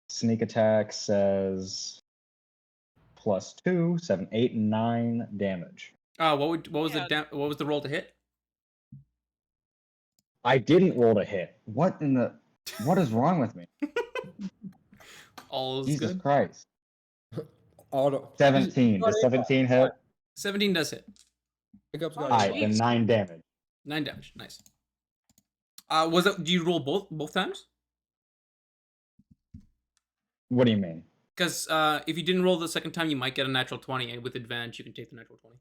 sneak attack says +2, 7, 8, and 9 damage. What was the roll to hit? I didn't roll to hit. What is wrong with me? All is Jesus good. Christ. Auto. 17. Does 17 hit? 17 does hit. Hiccup's got Alright, a then jeez. 9 damage. 9 damage. Nice. Do you roll both times? What do you mean? Because if you didn't roll the second time, you might get a natural 20, and with advantage, you can take the natural 20.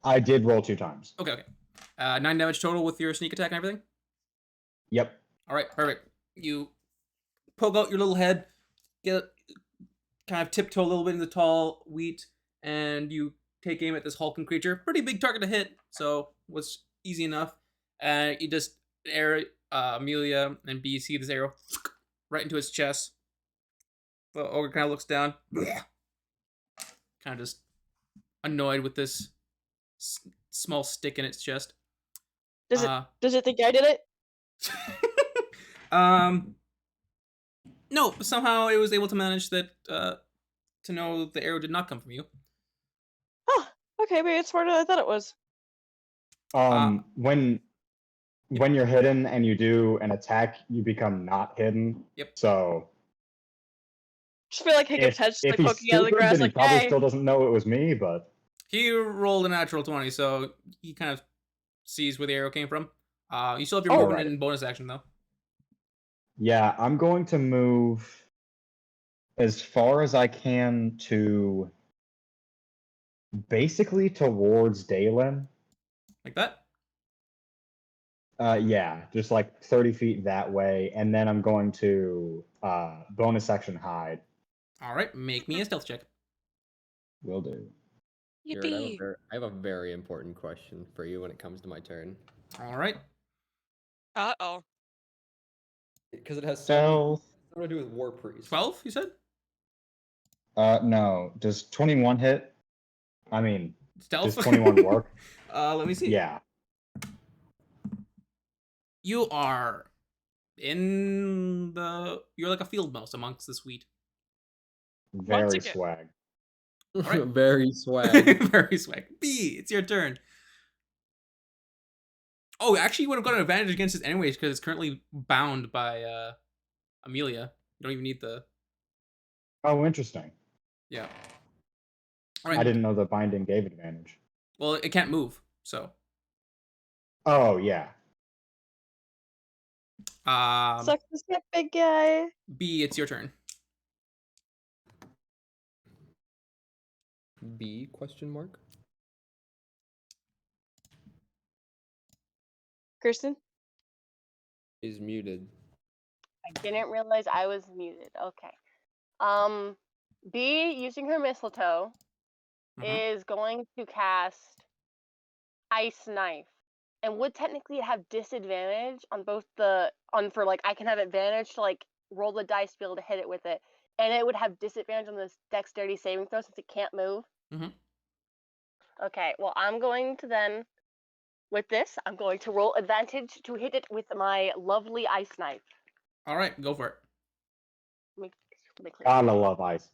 I did roll 2 times. Okay. 9 damage total with your sneak attack and everything? Yep. All right, perfect. You poke out your little head, get kind of tiptoe a little bit in the tall wheat, and you take aim at this hulking creature. Pretty big target to hit, so was easy enough. You just Amelia and B see this arrow right into its chest. The ogre kind of looks down, kind of just annoyed with this small stick in its chest. Does it think I did it? No, somehow it was able to manage that to know the arrow did not come from you. Huh. Okay, maybe it's smarter than I thought it was. When you're hidden and you do an attack, you become not hidden. Yep. So Just feel like Hiccup's head's just if like he's poking out of the stupid, grass, then he like, probably hey. still doesn't know it was me, but He rolled a natural 20, so he kind of sees where the arrow came from. You still have your movement right. and bonus action, though. Yeah, I'm going to move as far as I can to basically towards Dalen. Like that? Yeah, just like 30 feet that way, and then I'm going to bonus action hide. All right, make me a stealth check. Will do. Jared, Yippee! I have a very important question for you when it comes to my turn. All right. Uh-oh. Because it has Stealth. something to do with War Priest. 12, you said? No. Does 21 hit? I mean, Stealth? does 21 work? Let me see. Yeah. You are in the... You're like a field mouse amongst this wheat. Very again. swag. Alright. Very swag. Very swag. B, it's your turn. Oh, actually, you would have got an advantage against it anyways because it's currently bound by Amelia. You don't even need the... Oh, interesting. Yeah. I Alright. didn't know the binding gave advantage. Well, it can't move, so... Oh, yeah. Suck this up, big guy. B, it's your turn. B question mark? Kirsten? Is muted. I didn't realize I was muted. Okay. B, using her mistletoe, is going to cast Ice Knife. And would technically have disadvantage on both for like, I can have advantage to like roll the dice to be able to hit it with it. And it would have disadvantage on this dexterity saving throw since it can't move. Mhm. Okay, well, I'm going to then, with this, I'm going to roll advantage to hit it with my lovely Ice Knife. All right, go for it. Let me clear Gotta this. love ice.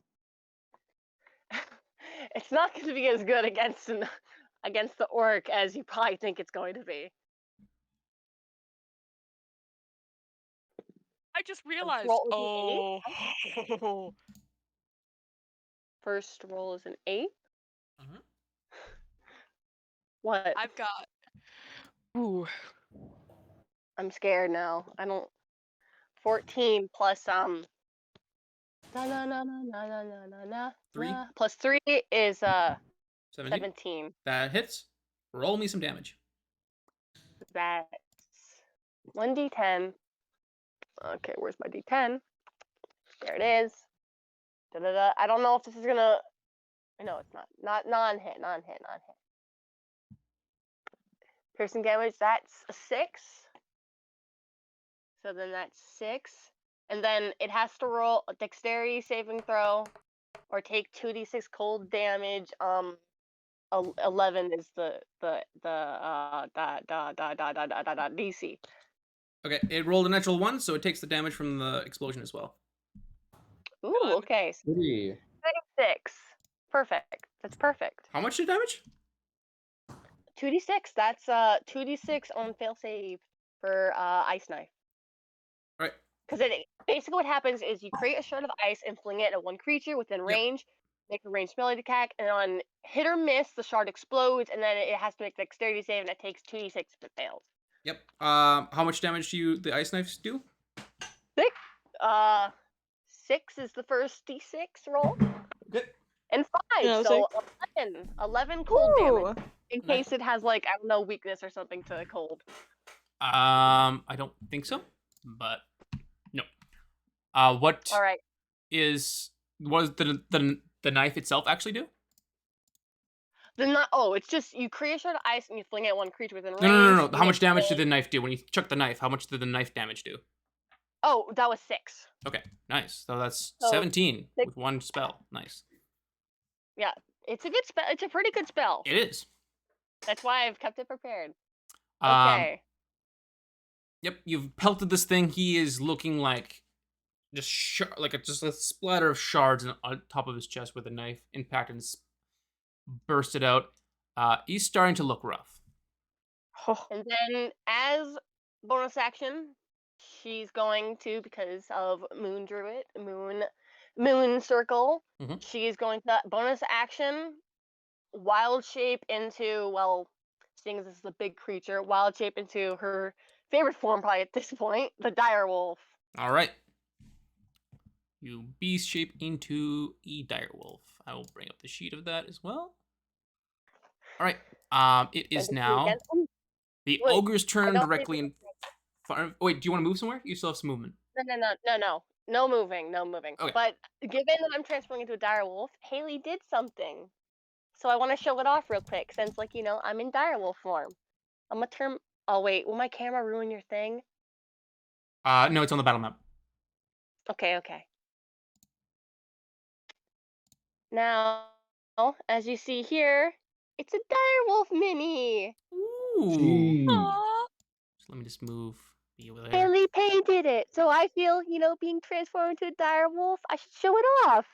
It's not going to be as good against the orc as you probably think it's going to be. I just realized. roll is an Oh. First roll is an 8. Mhm. What? I've got. Ooh. I'm scared now. I don't. 14 plus 3. plus 3 is 17. 17. That hits. Roll me some damage. That's 1d10. Okay, where's my d10? There it is. Da-da-da. I don't know if this is gonna. No, it's not. Not non-hit. Non-hit. Non-hit. Piercing damage. That's a 6. So then that's 6. And then it has to roll a dexterity saving throw or take 2d6 cold damage. 11 is the DC. Okay, it rolled a natural 1, so it takes the damage from the explosion as well. Ooh, God. okay. So 3. 6. Perfect. That's perfect. How much did damage? 2d6. That's 2d6 on fail save for Ice Knife. Right. Because it basically what happens is you create a shard of ice and fling it at one creature within range. Make a ranged melee attack, and on hit or miss, the shard explodes, and then it has to make dexterity save, and it takes 2d6 if it fails. Yep. How much damage do the ice knives do? 6. 6 is the first d6 roll. Good. And 5, No, so 11 cold damage. In case it has like, I don't know, weakness or something to cold. I don't think so, but no. What All right. was the knife itself actually do? It's just you create a shard of ice and you fling it at one creature within range. No. How much damage did the knife do when you chuck the knife? How much did the knife damage do? Oh, that was 6. Okay, nice. So that's So, 17 6. with one spell. Nice. Yeah, it's a good spell. It's a pretty good spell. It is. That's why I've kept it prepared. Okay. Yep, you've pelted this thing. He is looking like just just a splatter of shards on top of his chest where the knife impacted and bursted out. He's starting to look rough. And then, as bonus action, she's going to, because of Moon Druid, Moon Circle, she's going to bonus action, wild shape into, well, seeing as this is a big creature, wild shape into her favorite form probably at this point, the dire wolf. All right. You beast shape into a direwolf. I will bring up the sheet of that as well. All right. It is Send it to me now again. the Wait, ogre's I turn don't directly in front of. Wait, do you want to move somewhere? You still have some movement. No moving, no moving. Okay. But given that I'm transferring into a direwolf, Haley did something. So I want to show it off real quick since, like, I'm in direwolf form. I'm gonna turn. Oh, wait, will my camera ruin your thing? No, it's on the battle map. Okay. Now, as you see here, it's a direwolf mini. Ooh. Jeez. Aw. So let me just move you over there. Haley painted it, so I feel, being transformed into a direwolf, I should show it off.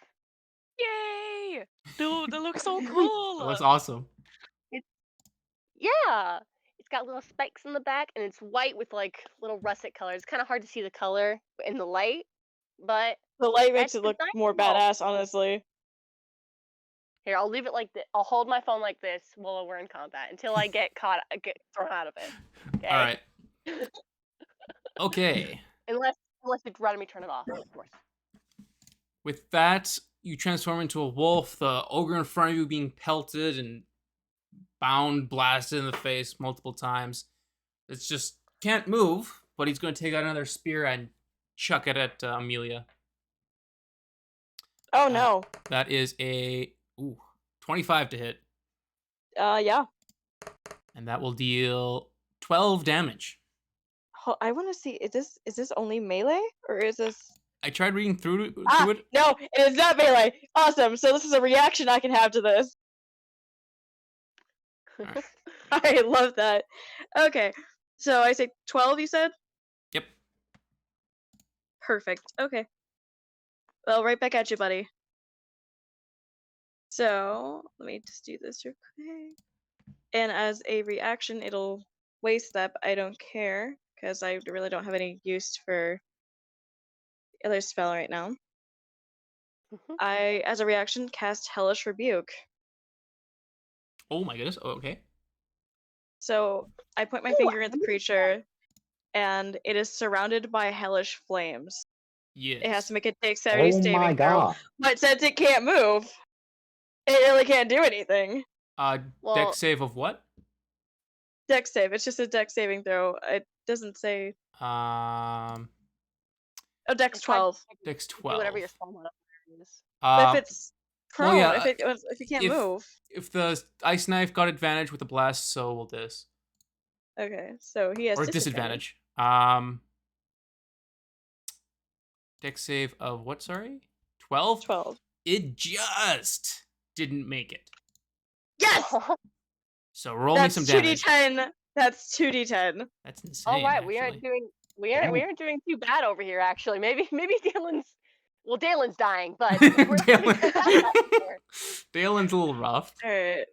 Yay! Dude, that looks so That cool. looks awesome. Yeah, it's got little spikes in the back, and it's white with like little russet color. It's kind of hard to see the color in the light, but The light makes that's it look the more direwolf. badass, honestly. Here, I'll leave it like this. I'll hold my phone like this while we're in combat until I get thrown out of it. Okay. All right. Okay. Unless you'd rather me turn it off, of course. With that, you transform into a wolf. The ogre in front of you being pelted and bound, blasted in the face multiple times. It's just can't move, but he's going to take out another spear and chuck it at Amelia. Oh no. That is a 25 to hit, Yeah. and that will deal 12 damage. I want to see. Is this only melee or is this? I tried reading through it. No, it is not melee. Awesome. So this is a reaction I can have to this. Alright. I love that. Okay. So I say 12, you said? Yep. Perfect. Okay. Well, right back at you, buddy. So let me just do this real quick. And as a reaction, it'll waste that, but I don't care because I really don't have any use for the other spell right now. I, as a reaction, cast Hellish Rebuke. Oh my goodness. Oh, okay. So I point my finger at the creature, and it is surrounded by hellish flames. Yes. It has to make a dexterity Oh my saving throw. god. But since it can't move, it really can't do anything. Well- Dex save of what? Dex save. It's just a dex saving throw. It doesn't say. Um, Oh, dex It's fine. 12. Dex Do 12. whatever your spell modifier is. But if it's prone, yeah, if you can't move. If the ice knife got advantage with the blast, so will this. Okay, so he has Or disadvantage. disadvantage. Dex save of what, sorry? 12? 12. It just didn't make it. Yes! So roll That's me some damage. 2d10. That's 2d10. That's insane. All right, actually. we aren't doing too bad over here. Actually, maybe Dalen's dying, but we're Dalen's a little rough. Alright.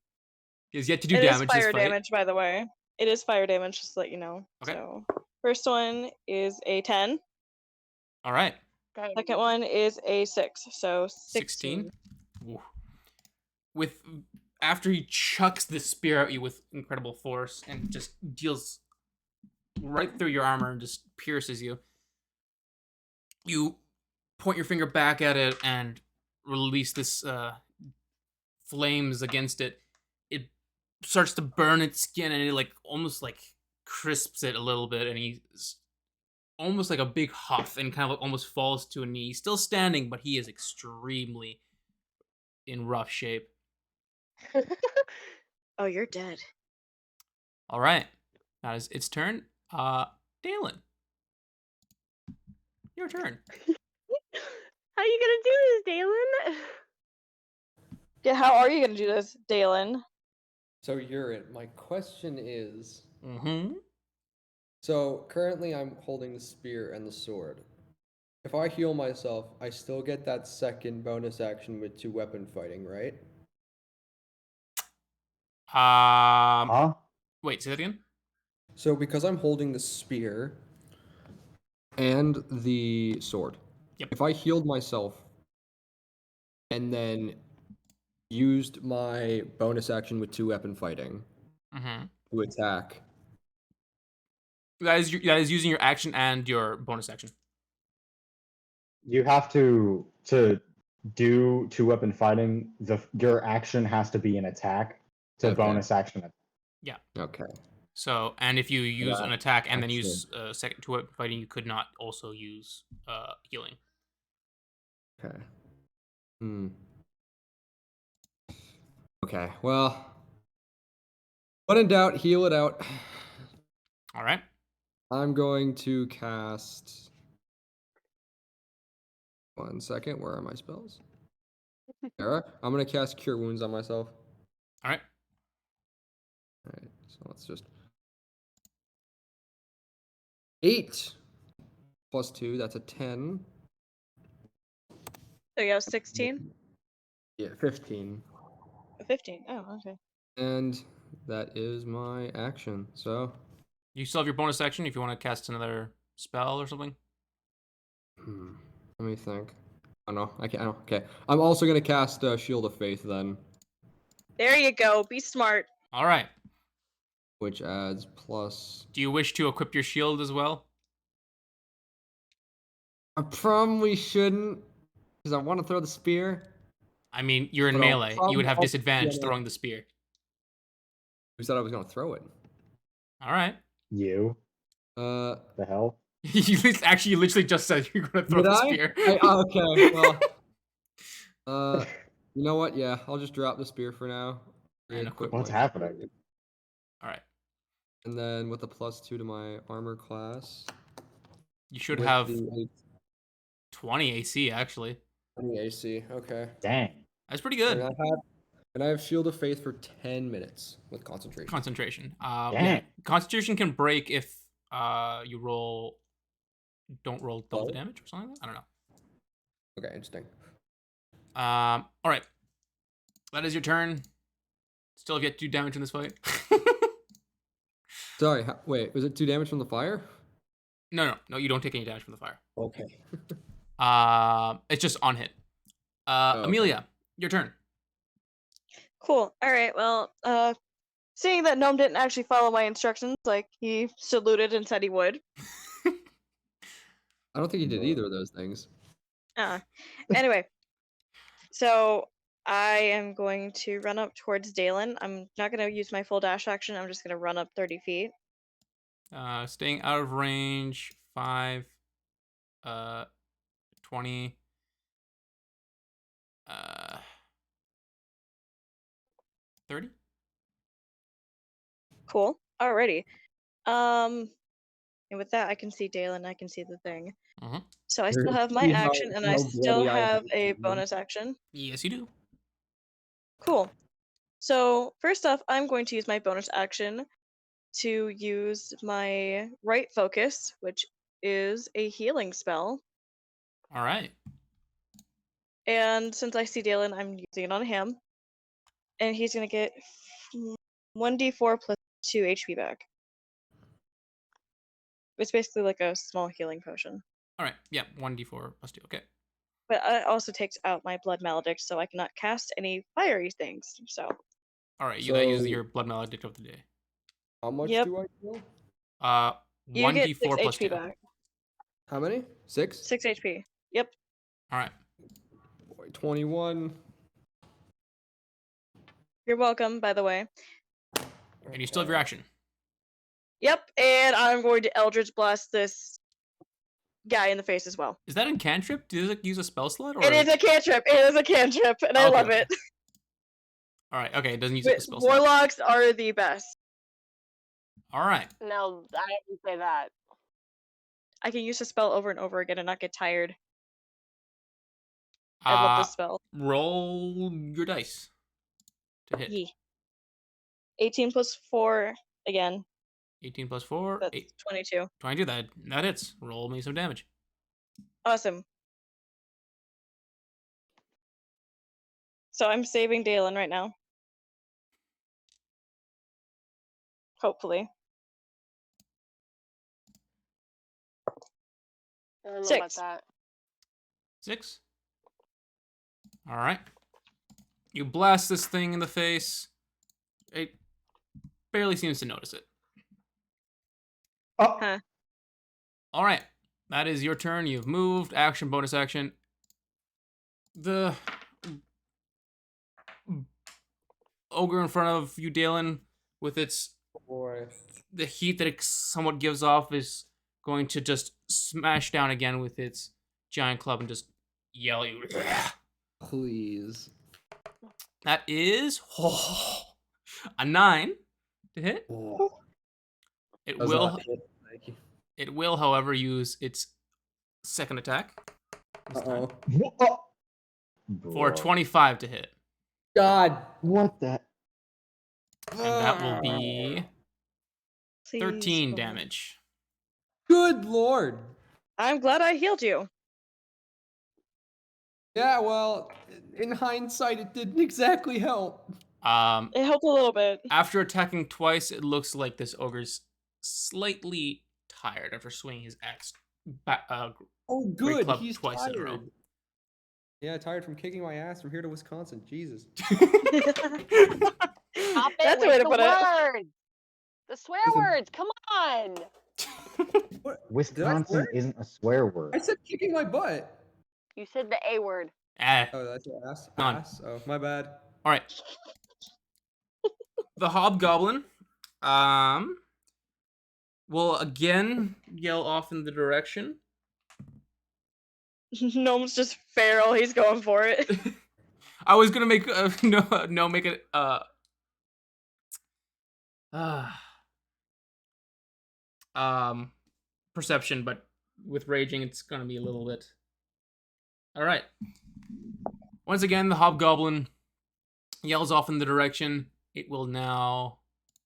He has yet to do It is damage this fire fight. damage, by the way. It is fire damage, just to let you know. Okay. So, first one is a 10. All right. Second one is a 6. So 16. Ooh. After he chucks the spear at you with incredible force and just deals right through your armor and just pierces you, you point your finger back at it and release this flames against it. It starts to burn its skin and it almost crisps it a little bit, and he's almost like a big huff and kind of almost falls to a knee. He's still standing, but he is extremely in rough shape. Oh, you're dead. All right, that is its turn. Dalen, your turn. How are you gonna do this, Dalen? Yeah, how are you gonna do this, Dalen? So Urine, my question is, Mm-hmm. so currently I'm holding the spear and the sword. If I heal myself, I still get that second bonus action with 2-weapon fighting, right? Huh? Wait, say that again. So because I'm holding the spear and the sword, Yep. if I healed myself and then used my bonus action with 2-weapon fighting Mm-hmm. to attack, That is using your action and your bonus action. You have to do 2-weapon fighting. Your action has to be an attack to Okay. bonus action attack. Yeah. Okay. So, and if you use an That attack and then actually- use second 2-weapon fighting, you could not also use healing. Okay. Okay. Well, when in doubt, heal it out. All right. I'm going to cast. 1 second. Where are my spells? Era, I'm gonna cast Cure Wounds on myself. All right. All right. So let's just 8 plus 2. That's a 10. So you have 16? Yeah, 15. 15. Oh, okay. And that is my action. So. You still have your bonus action if you want to cast another spell or something. Let me think. Oh no, I can't. Oh, okay. I'm also gonna cast Shield of Faith then, There you go. Be smart. All right. which adds plus. Do you wish to equip your shield as well? I probably shouldn't, because I want to throw the spear. I mean, you're in But I'll melee. You would have probably- disadvantage yeah. throwing the spear. Who said I was gonna throw it? All right. You Uh, the hell? You literally just said you're going to throw did the I? spear. Okay. Well, you know what? Yeah, I'll just drop the spear for now. And Re-equip What's my happening? shield. All right. And then with the +2 to my armor class. You should with have the 20 AC actually. 20 AC. Okay. Dang. That's pretty And good. I have Shield of Faith for 10 minutes with concentration. Concentration. Dang. Yeah. Concentration can break if you don't roll double the Oh. damage or something like that. I don't know. Okay, interesting. All right. That is your turn. Still have yet to do damage in this fight. Sorry, wait, was it 2 damage from the fire? No, you don't take any damage from the fire. Okay. It's just on hit. okay. Amelia, your turn. Cool. All right. Well, seeing that Gnome didn't actually follow my instructions, like he saluted and said he would. I don't think he did either of those things. Anyway, so I am going to run up towards Dalen. I'm not going to use my full dash action. I'm just going to run up 30 feet. Staying out of range, 5, 20, 30. Cool. Alrighty. And with that, I can see Dalen. I can see the thing. Mhm. So I still have my See how- action, and I how still bloody I have hate a you. bonus action. Yes, you do. Cool. So first off, I'm going to use my bonus action to use my right focus, which is a healing spell. All right. And since I see Dalen, I'm using it on him. And he's going to get 1d4 plus 2 HP back. It's basically like a small healing potion. All right. Yeah, 1d4 plus 2. Okay. But it also takes out my blood maledict, so I cannot cast any fiery things. So All right. That uses So- your blood maledict of the day. How much Yep. do I heal? you get 6 1d4 plus HP 2. back. How many? 6? 6 HP. Yep. All right. Boy, 21. You're welcome, by the way. And you still have your action. Yep, and I'm going to Eldritch Blast this guy in the face as well. Is that in cantrip? Does it use a spell slot? Or... It is a cantrip. It is a cantrip, and I Okay, love okay. it. All right. Okay. It doesn't use a spell slot. Warlocks are the best. All right. No, I didn't say that. I can use the spell over and over again and not get tired. I love this spell. Roll your dice to hit. Yee. 18 plus 4 again. 18 plus 4. That's 8, 22. 22. That hits. Roll me some damage. Awesome. So I'm saving Dalen right now. Hopefully. I don't know 6. about that. 6. All right. You blast this thing in the face. It barely seems to notice it. Oh, Huh. All right. That is your turn. You've moved. Action, bonus action. The ogre in front of you, Dalen, with its Boy. the heat that it somewhat gives off, is going to just smash down again with its giant club and just yell at you. Please. That is a 9 to hit. Oh. It Does will. not hit. Thank you. It will, however, use its second attack this time Uh-oh. for Bruh. 25 to hit, God. What the? and that will be Please, 13 God. damage. Good lord. I'm glad I healed you. Yeah, well, in hindsight, it didn't exactly help. It helped a little bit. After attacking twice, it looks like this ogre's slightly tired after swinging his axe Oh, great good. club He's twice in a row. tired. Yeah, tired from kicking my ass from here to Wisconsin. Jesus. Stop it That's the with way to the put it. words. The swear Listen. words. Come on. What? Did I Wisconsin swear? isn't a swear word. I said kicking my butt. You said the A word. Oh, that's ass. Gone. Ass. Oh, my bad. All right. The hobgoblin will again yell off in the direction. Gnome's just feral. He's going for it. I was gonna make make it perception, but with raging, it's gonna be a little bit. All right. Once again, the hobgoblin yells off in the direction. It will now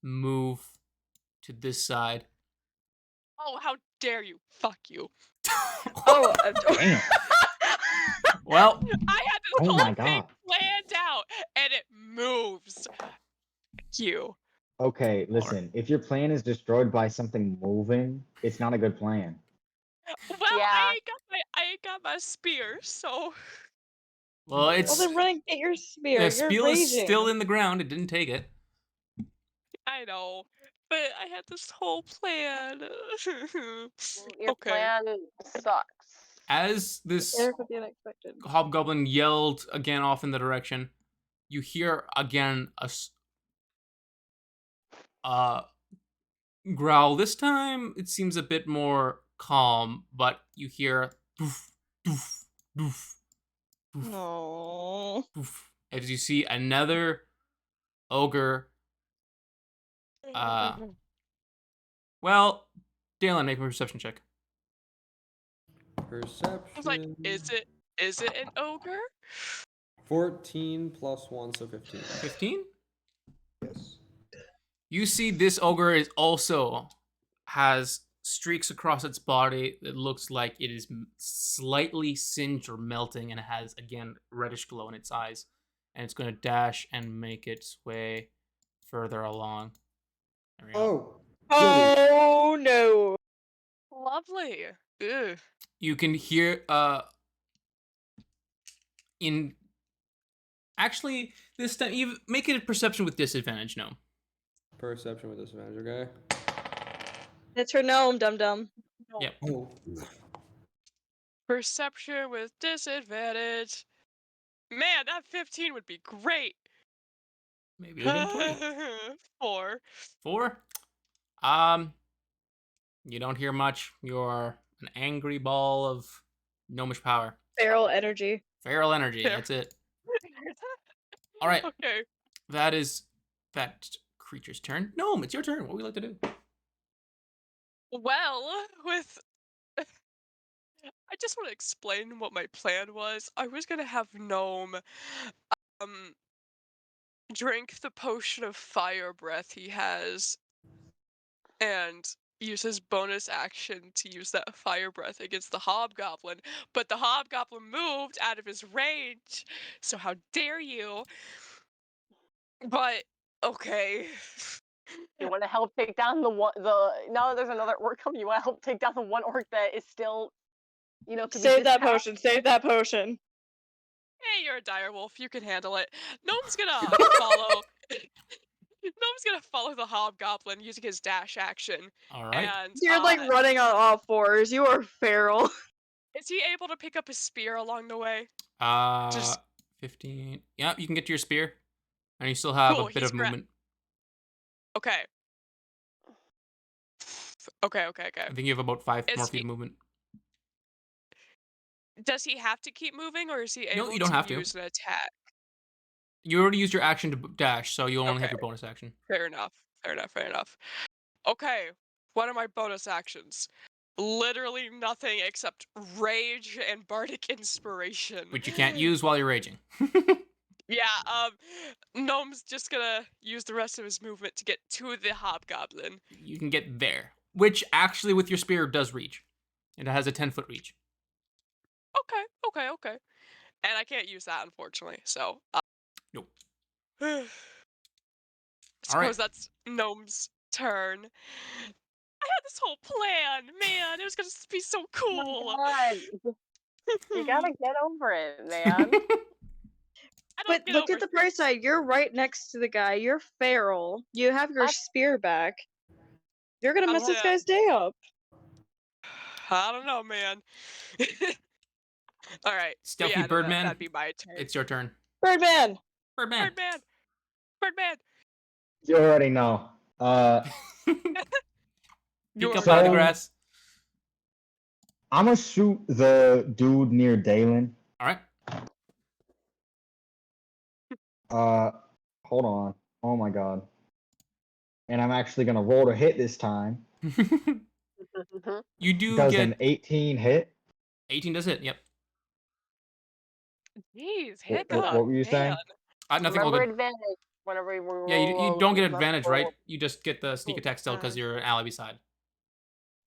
move to this side. Oh, how dare you! Fuck you! Oh, Damn. Well, I had this Oh whole my thing God. planned out, and it moves. You. Okay, listen. If your plan is destroyed by something moving, it's not a good plan. Well, Yeah. I ain't got my spear, so well, well, it's then run and get your spear. the You're spiel is raging. still in the ground. It didn't take it. I know. But I had this whole plan. Your Okay. plan sucks. As this Eric with the unexpected. hobgoblin yelled again off in the direction, you hear again a growl. This time it seems a bit more calm, but you hear doof, doof, doof, doof, No. doof, as you see another ogre. Well, Dalen, make a perception check. Perception. I was like, is it an ogre? 14 plus 1, so 15. 15? Yes. You see this ogre is also has streaks across its body that looks like it is slightly singed or melting, and it has, again, reddish glow in its eyes. And it's going to dash and make its way further along. There we go. Oh. Oh no. Lovely. Ugh. You can hear in actually this time you make it a perception with disadvantage. No. Perception with disadvantage, okay? It's her gnome, dum dum. Yep. Oh. Perception with disadvantage. Man, that 15 would be great. Maybe even 20. 4. 4. You don't hear much. You're an angry ball of gnomish power. Feral energy. Feral energy. That's it. All right. Okay. That is that creature's turn. Gnome, it's your turn. What would you like to do? Well, with I just want to explain what my plan was. I was gonna have Gnome drink the potion of fire breath he has and use his bonus action to use that fire breath against the hobgoblin, but the hobgoblin moved out of his range, so how dare you? But okay. You want to help take down now that there's another orc coming, you want to help take down the one orc that is still, could be Save that dispatched? potion. Save that potion. Hey, you're a direwolf. You can handle it. Gnome's gonna follow. Gnome's gonna follow the hobgoblin using his dash action. All right. And You're like running on all fours. You are feral. is he able to pick up his spear along the way? 15. Yeah, you can get to your spear, and you still have Cool, a bit he's of movement. Okay. Okay. I think you have about 5 Is more feet he- of movement. Does he have to keep moving, or is he No, able you don't to have to. use an attack? You already used your action to dash, so you'll only have Okay. your bonus action. Fair enough. Okay, what are my bonus actions? Literally nothing except rage and bardic inspiration. Which you can't use while you're raging. Yeah, Gnome's just gonna use the rest of his movement to get to the hobgoblin. You can get there, which actually with your spear does reach. It has a 10-foot reach. Okay. And I can't use that, unfortunately, so... Nope. I suppose that's Gnome's turn. I had this whole plan, man. It was gonna be so cool. God. You gotta get over it, man. I don't But get look over at the bright side. You're right next to the guy. You're feral. You have your spear back. You're gonna mess this gonna- guy's day up. I don't know, man. All right. but Stealthy yeah, no, Birdman. that'd be my turn. It's your turn. Birdman! Birdman. Birdman. You already know. Peek up So- out of the grass. I'm gonna shoot the dude near Dalen. All right. Hold on. Oh my god. And I'm actually gonna roll to hit this time. You do Does get an 18 hit? 18 does hit. Yep. Jeez, What- hit what were you saying? Nothing. All Remember good. advantage whenever we roll. Yeah, you don't get roll- advantage, roll- right? You just get the sneak attack still because you're an ally beside.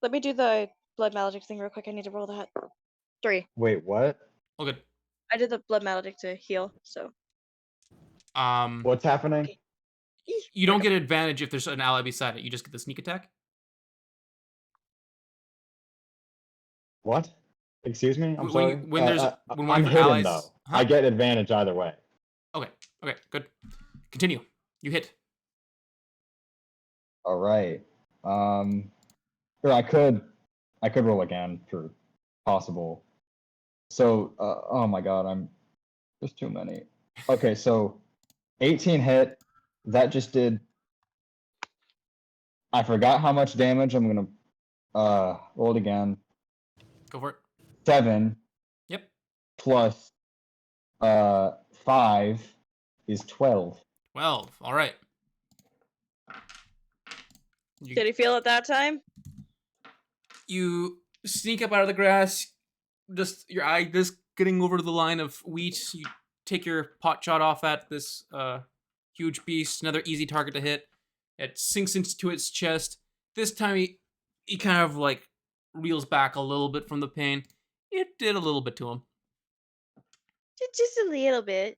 Let me do the blood maledict thing real quick. I need to roll that. 3. Wait, what? All good. I did the blood maledict to heal, so. What's happening? You don't get advantage if there's an ally beside it. You just get the sneak attack. What? Excuse me? I'm When- sorry. when there's- when one I'm of your hidden allies- though. Huh? I get advantage either way. Okay, good. Continue. You hit. All right. Or I could roll again for possible. So, oh my god, there's too many. Okay, so 18 hit. That just did. I forgot how much damage. I'm gonna roll it again. Go for it. 7 Yep. plus 5 is 12. 12. All right. Did he feel it that time? You sneak up out of the grass, just your eye just getting over the line of wheat. You take your pot shot off at this huge beast, another easy target to hit. It sinks into its chest. This time he kind of like reels back a little bit from the pain. It did a little bit to him. Just a little bit.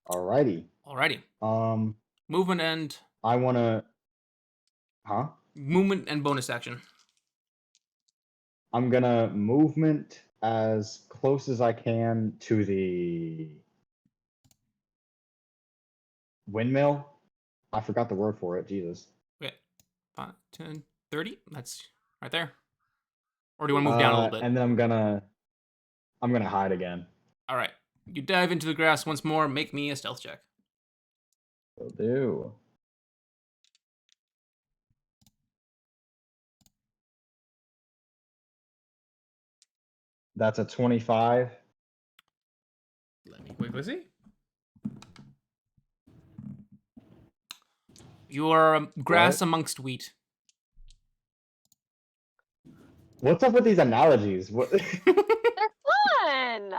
Alrighty. Alrighty. Movement and I wanna. Huh? movement and bonus action. I'm gonna movement as close as I can to the windmill. I forgot the word for it. Jesus. Okay. 5, 10, 30. That's right there. Or do you want to move down a little bit? And then I'm gonna hide again. All right. You dive into the grass once more. Make me a stealth check. Will do. That's a 25. Let me quickly see. You are grass What? amongst wheat. What's up with these analogies? What? They're fun.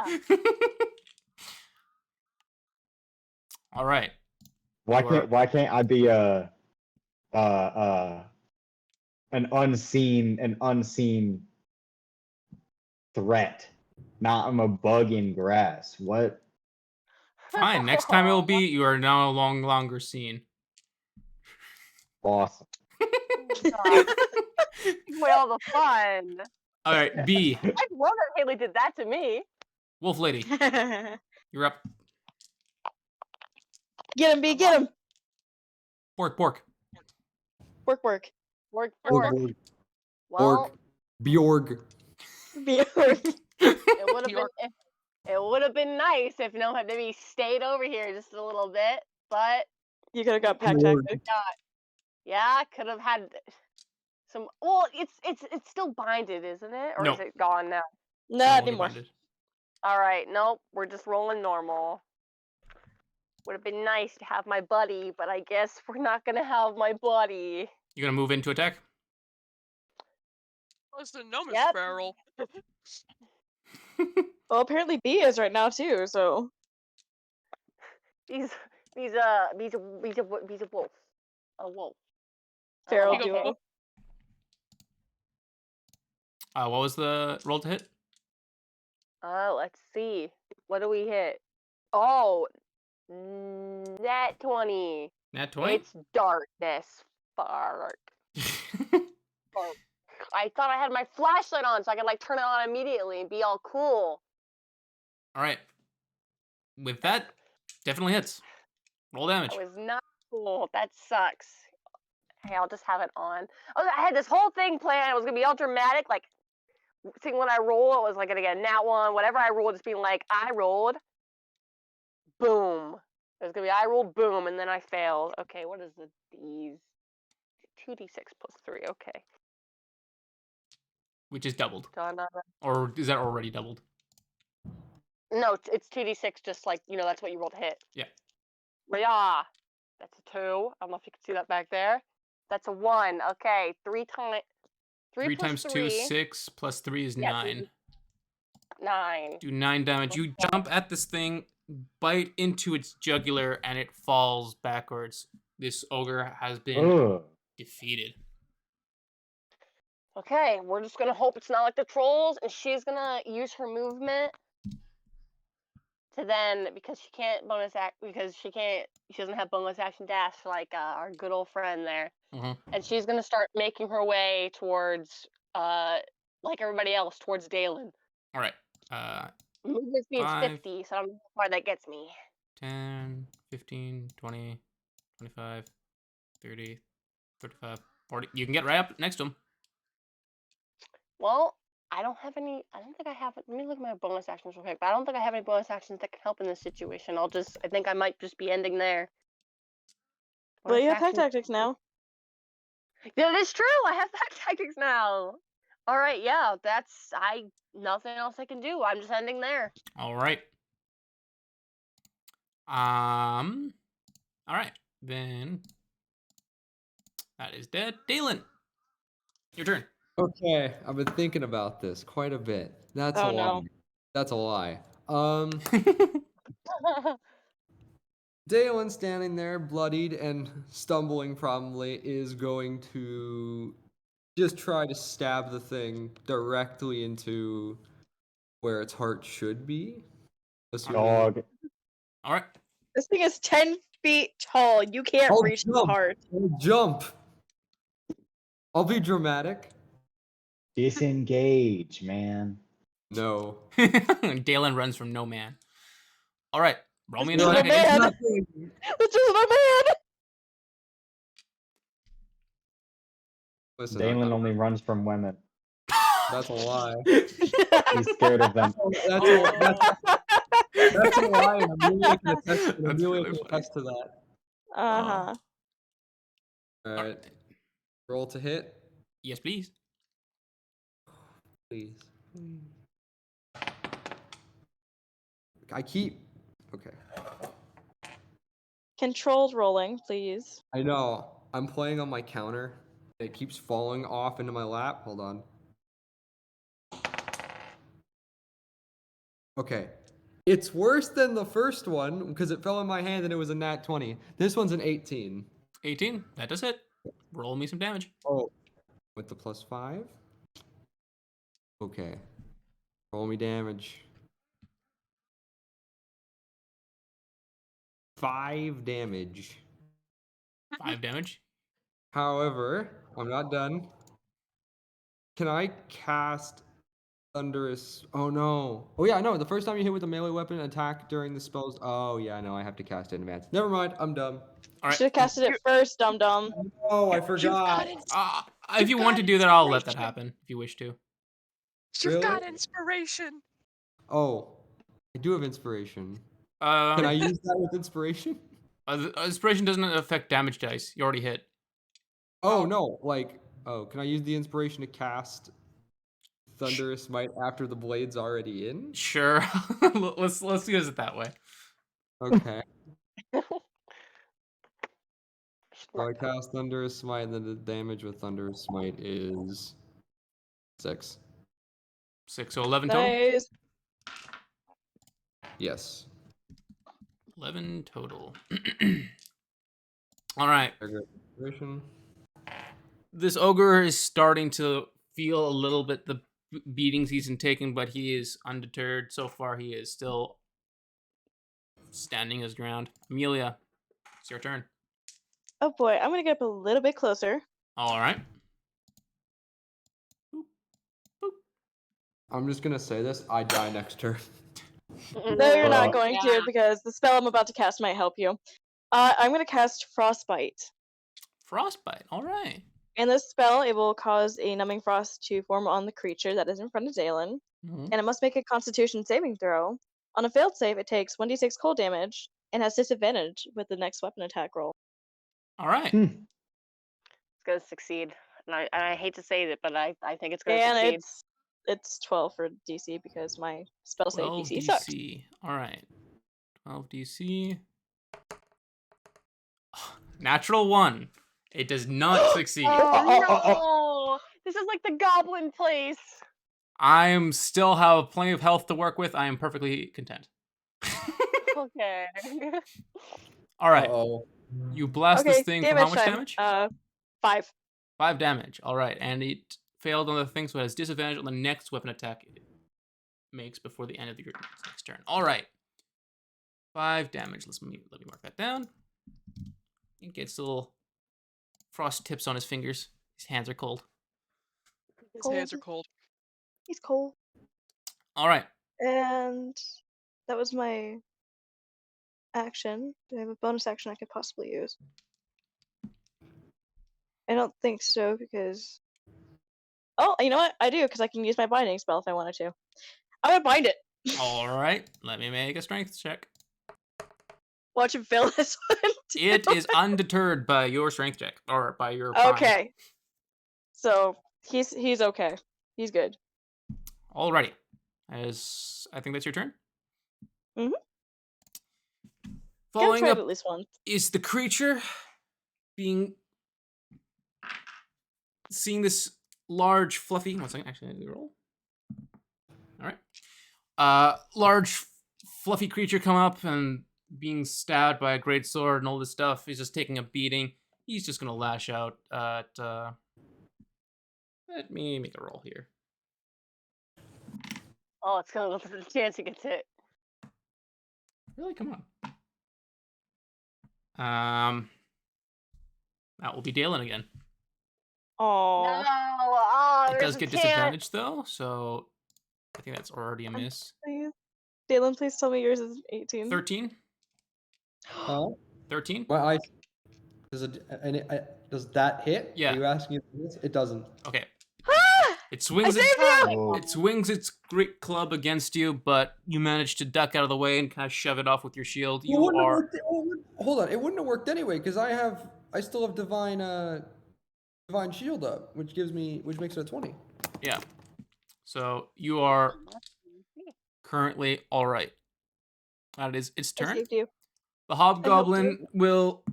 All right. Why can't I be an unseen threat? Not I'm a bug in grass. What? Fine. Next time it will be you are now longer seen. Awesome. God. Well, the fun. All right. B. I love that Haley did that to me. Wolf Lady. You're up. Get him, B, get him! Bork, Bork. Work, work. Work, Bork. work. Well, Bjorg. it would have been York. it would have been nice if no had maybe stayed over here just a little bit, but You could have got pack Lord. tactic. yeah, could have had some. Well, it's still binded, isn't it? Or No. is it gone now? Not No longer anymore. binded. All right, nope, we're just rolling normal. Would have been nice to have my buddy, but I guess we're not gonna have my buddy. You're gonna move into attack. Listen, no, Miss Yep. Sparrow. Well, apparently B is right now too. So He's a wolf. A wolf. feral Big ol' duo. What was the roll to hit? Let's see. What do we hit? Oh, nat 20. Nat 20? It's darkness. Fuck. I thought I had my flashlight on so I could like turn it on immediately and be all cool. All right. With that, definitely hits. Roll damage. That was not cool. That sucks. Hey, I'll just have it on. Oh, I had this whole thing planned. It was gonna be all dramatic, like seeing when I roll, it was like gonna get a nat 1. Whatever I rolled, just being like, I rolled. Boom. It was gonna be I rolled boom, and then I failed. Okay, what is the D's? 2d6 plus 3. Okay. Which is doubled. Done. Or is that already doubled? No, it's 2d6, just like, that's what you roll to hit. Yeah. Yeah. That's a 2. I don't know if you can see that back there. That's a 1. Okay, 3 times. 3 times 2 is 6, plus 3 is 9. 9. Do 9 damage. You jump at this thing, bite into its jugular, and it falls backwards. This ogre has been Ugh. defeated. Okay, we're just gonna hope it's not like the trolls, and she's gonna use her movement to then, because she can't she doesn't have bonus action dash like our good old friend there, and she's gonna start making her way towards like everybody else, towards Dalen. All right. Movement speed's 5, 50, so I don't know how far that gets me. 10, 15, 20, 25, 30, 35, 40. You can get right up next to him. Well, I don't think I have. Let me look at my bonus actions real quick. But I don't think I have any bonus actions that can help in this situation. I think I might just be ending there. Well, you have Bonus pack tactics now. Yeah, that is true. I have pack tactics now. All right, yeah, nothing else I can do. I'm just ending there. All right. All right. Then that is dead. Dalen, your turn. Okay, I've been thinking about this quite a bit. That's a Oh, lie. no. That's a lie. Dalen standing there, bloodied and stumbling probably, is going to just try to stab the thing directly into where its heart should be. Dog. All right. This thing is 10 feet tall. You can't I'll reach the jump. heart. I'll jump. I'll be dramatic. Disengage, man. No. Dalen runs from no man. All right. Roll me an This is attack my against man. him. This is my man. Listen, Dalen only runs from women. that's a lie. He's scared of them. That's a lie, and Amelia can attest, That's really can funny. attest to that. Uh-huh. All right. Roll to hit, Yes, please. please. Okay. Controlled rolling, please. I know. I'm playing on my counter. It keeps falling off into my lap. Hold on. Okay. It's worse than the first one because it fell in my hand and it was a nat 20. This one's an 18. 18. That does hit. Roll me some damage. Oh. With the plus 5? Okay. Roll me damage. 5 damage. 5 damage. However, I'm not done. Can I cast Thunderous. Oh no. Oh yeah, no. The first time you hit with a melee weapon, attack during the spells. Oh yeah, no. I have to cast it in advance. Never mind. I'm dumb. All right. Should have casted it first, dum dum. Oh, I You've forgot. got it. If you want to do that, I'll let that happen if you wish to. You've Really? got inspiration. Oh, I do have inspiration. Can I use that with inspiration? Inspiration doesn't affect damage dice. You already hit. Oh no, can I use the inspiration to cast Thunderous Smite after the blade's already in? Sure. let's use it that way. Okay. So I Smart. cast Thunderous Smite, and then the damage with Thunderous Smite is 6. 6, so 11 total. Nice. Yes. 11 total. All right. Inspiration. This ogre is starting to feel a little bit the beatings he's been taking, but he is undeterred. So far, he is still standing his ground. Amelia, it's your turn. Oh boy, I'm gonna get up a little bit closer. All right. I'm just gonna say this. I die next turn. No, you're not Bruh. going Yeah. to, because the spell I'm about to cast might help you. I'm gonna cast Frostbite. Frostbite. All right. In this spell, it will cause a numbing frost to form on the creature that is in front of Dalen, Mhm. and it must make a Constitution saving throw. On a failed save, it takes 1d6 cold damage and has disadvantage with the next weapon attack roll. All right. It's gonna succeed. And I hate to say it, but I think it's gonna And succeed. it's 12 for DC because my spell save 12 DC sucks. DC. All right. 12 DC. Natural 1. It does not succeed. Oh no! This is like the goblin place. I still have plenty of health to work with. I am perfectly content. Okay. All right. Uh-oh. You blast Okay, this thing for how much time. damage? 5. 5 damage. All right. And it failed on the thing, so it has disadvantage on the next weapon attack it makes before the end of your next turn. All right. 5 damage. Let me mark that down. He gets little frost tips on his fingers. His hands are cold. His hands are cold. He's cold. All right. And that was my action. Do I have a bonus action I could possibly use? I don't think so, because... Oh, you know what? I do, because I can use my binding spell if I wanted to. I'm gonna bind it. All right. Let me make a strength check. Watch him fail this one. It is undeterred by your strength check, or by your bind. Okay. So he's okay. He's good. Alrighty. I think that's your turn. Mhm. Following try it up at least once. is the creature seeing this large, fluffy. 1 second, actually, I need to roll. All right. Large, fluffy creature come up and being stabbed by a great sword and all this stuff. He's just taking a beating. He's just gonna lash out at. Let me make a roll here. Oh, it's gonna look for the chance he gets hit. Really, come on. That will be Dalen again. Oh. No! Oh, It there's does a get chance. disadvantage though, so I think that's already a miss. Please. Dalen, please tell me yours is 18. 13. Huh? 13. My does that hit? Yeah. Are you asking if it hits? It doesn't. Okay. Ah! It swings. I saved you! Oh. It swings its great club against you, but you manage to duck out of the way and kind of shove it off with your shield. You are. Hold on. It wouldn't have worked anyway because I still have divine shield up, which makes it a 20. Yeah. So you are currently all right. That is its I turn. saved you. The hobgoblin will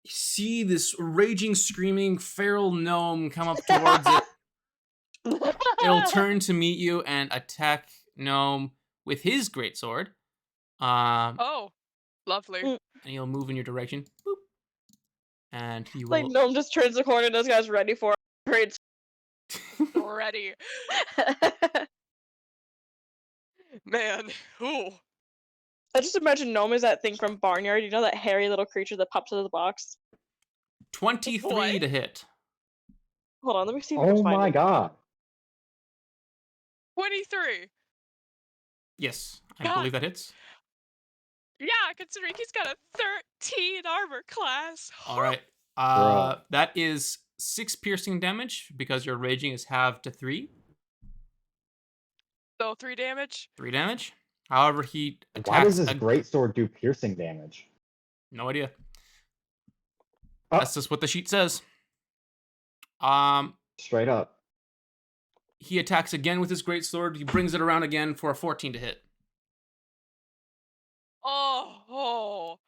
see this raging, screaming feral gnome come up towards it. It'll turn to meet you and attack gnome with his greatsword. Oh, lovely. Mm. And he'll move in your direction. Boop. And he will. Like, Gnome just turns the corner and this guy's ready for it. Great. Ready. Man, ooh. I just imagine Gnome is that thing from Barnyard. You know that hairy little creature that pops out of the box? 23 What? to hit. Hold on, let me see if I can Oh find my it. god. 23. Yes, I God. believe that hits. Yeah, considering he's got a 13 armor class. All right. Bruh. That is 6 piercing damage because your raging is halved to 3. So 3 damage. 3 damage. However, he Why does attacks. this greatsword do piercing damage? No idea. Oh. That's just what the sheet says. Straight up. He attacks again with his greatsword. He brings it around again for a 14 to hit. Oh.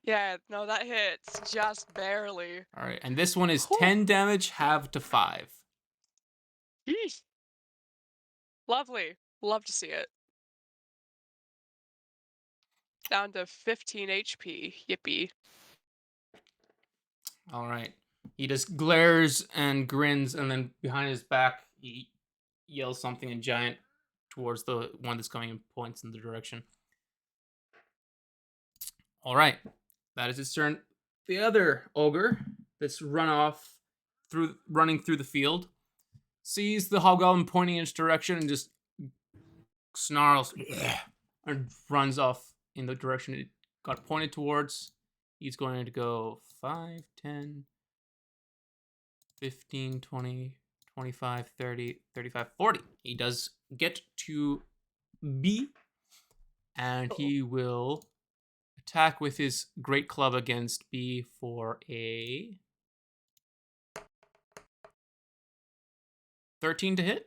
Yeah, no, that hits just barely. All right, and this one is Whew. 10 damage, halved to 5. Yeesh. Lovely. Love to see it. Down to 15 HP. Yippee. All right. He just glares and grins, and then behind his back, he yells something in giant towards the one that's coming and points in the direction. All right. That is his turn. The other ogre that's running through the field sees the hobgoblin pointing in its direction and just snarls and runs off in the direction it got pointed towards. He's going to go 5, 10, 15, 20, 25, 30, 35, 40. He does get to B, and he will attack with his great club against B for a 13 to hit.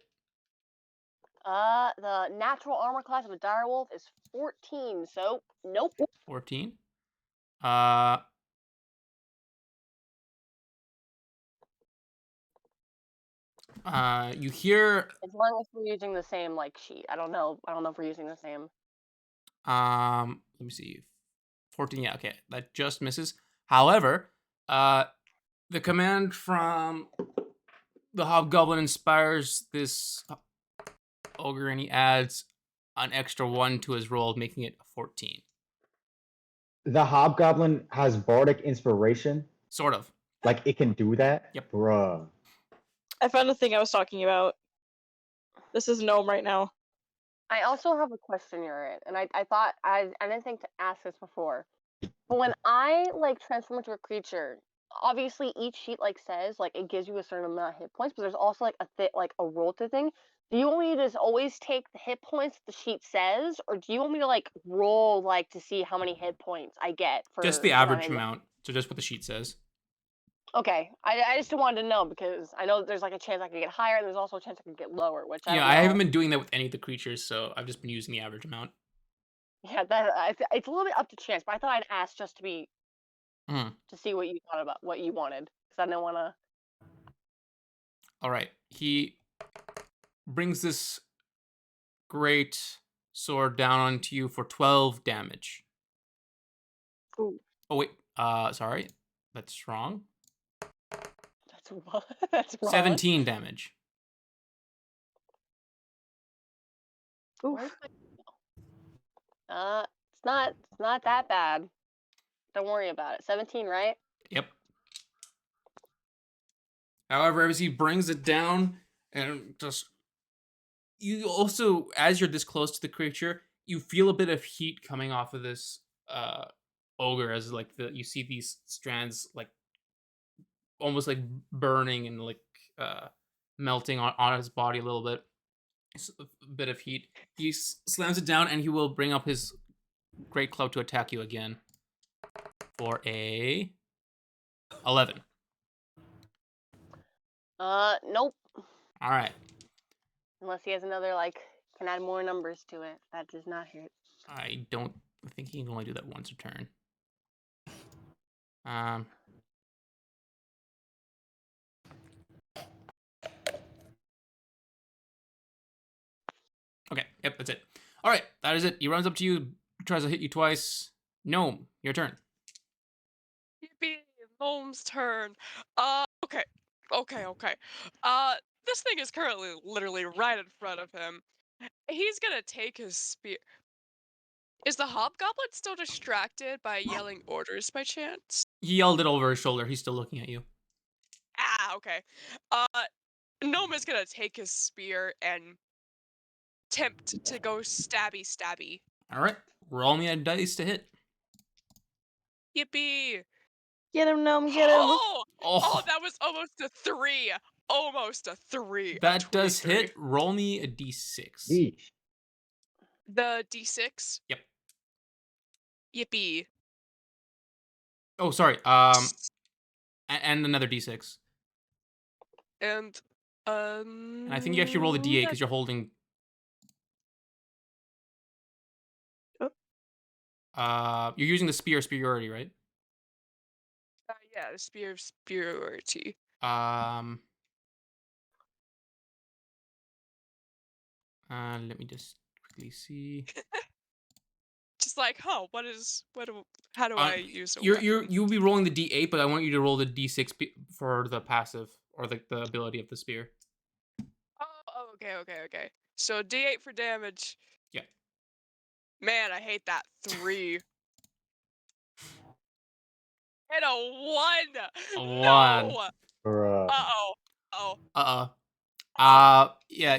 The natural armor class of a direwolf is 14, so nope. 14. You hear As long as we're using the same like sheet. I don't know if we're using the same. let me see. 14, yeah, okay. That just misses. However, the command from the hobgoblin inspires this ogre, and he adds an extra 1 to his roll, making it a 14. The hobgoblin has bardic inspiration. Sort of. Like it can do that? Yep. Bruh. I found the thing I was talking about. This is gnome right now. I also have a question, Urit, and I thought I didn't think to ask this before. But when I like transform into a creature, obviously each sheet like says like it gives you a certain amount of hit points, but there's also like a roll to thing. Do you want me to just always take the hit points the sheet says, or do you want me to like roll like to see how many hit points I get for Just the when average I'm- amount. So just what the sheet says. Okay, I just wanted to know because I know there's like a chance I could get higher, and there's also a chance I could get lower, which I Yeah, don't I know. haven't been doing that with any of the creatures, so I've just been using the average amount. Yeah, it's a little bit up to chance, but I thought I'd ask just to be to see what you thought about what you wanted, because I didn't want to. All right. He brings this great sword down onto you for 12 damage. Ooh. Oh, wait. Sorry. That's wrong. That's what? That's wrong. 17 damage. Oof. It's not that bad. Don't worry about it. 17, right? Yep. However, as he brings it down and just... You also, as you're this close to the creature, you feel a bit of heat coming off of this ogre as like you see these strands like almost like burning and like melting on his body a little bit. It's a bit of heat. He slams it down and he will bring up his great club to attack you again for a 11. Nope. All right. Unless he has another like can add more numbers to it. That does not hit. I think he can only do that once a turn. Okay, yep, that's it. All right, that is it. He runs up to you, tries to hit you twice. Gnome, your turn. Yippee! Gnome's turn. Okay. This thing is currently literally right in front of him. He's gonna take his spear. Is the hobgoblin still distracted by yelling orders by chance? He yelled it over his shoulder. He's still looking at you. Ah, okay. Gnome is gonna take his spear and attempt to go stabby. All right. Roll me a dice to hit. Yippee! Get him, Gnome, get him. Oh, that was almost a 3. Almost a 3. That A does 23. hit. Roll me a d6. Yeesh. The D6. Yep. Yippee. Oh, sorry. And another d6. And And I think you actually roll the d8 because you're holding. You're using the spear superiority, right? yeah, the spear of superiority. Let me just quickly see. Just like, how do I use a You'll be rolling the d8, but I want you to roll the d6 for the passive or the ability of the spear. Oh, okay. So D8 for damage. Yeah. Man, I hate that 3. And a 1. A 1. No. Bruh. Yeah,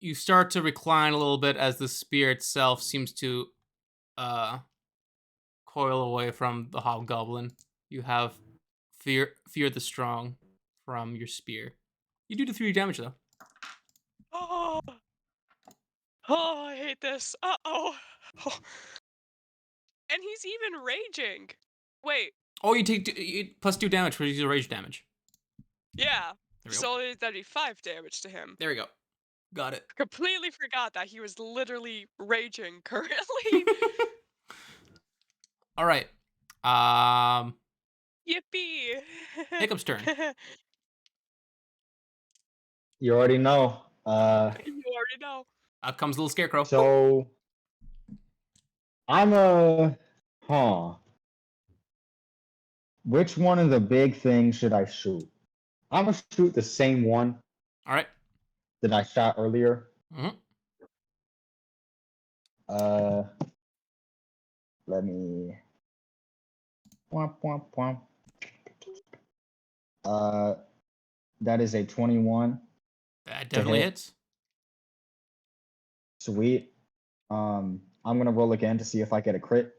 you start to recline a little bit as the spear itself seems to coil away from the hobgoblin. You have fear the strong from your spear. You do the 3 damage though. Oh, I hate this. Oh. And he's even raging. Wait. Oh, you take plus 2 damage for your rage damage. Yeah. There we go. So that'd be 5 damage to him. There we go. Got it. Completely forgot that he was literally raging currently. All right. Yippee. Hiccup's turn. You already know. You already know. Out comes little scarecrow. So I'm which one of the big things should I shoot? I'm gonna shoot the same one. All right. That I shot earlier. Mm-hmm. Let me. Womp, womp, womp. That is a 21. That definitely hit. hits. Sweet. I'm gonna roll again to see if I get a crit.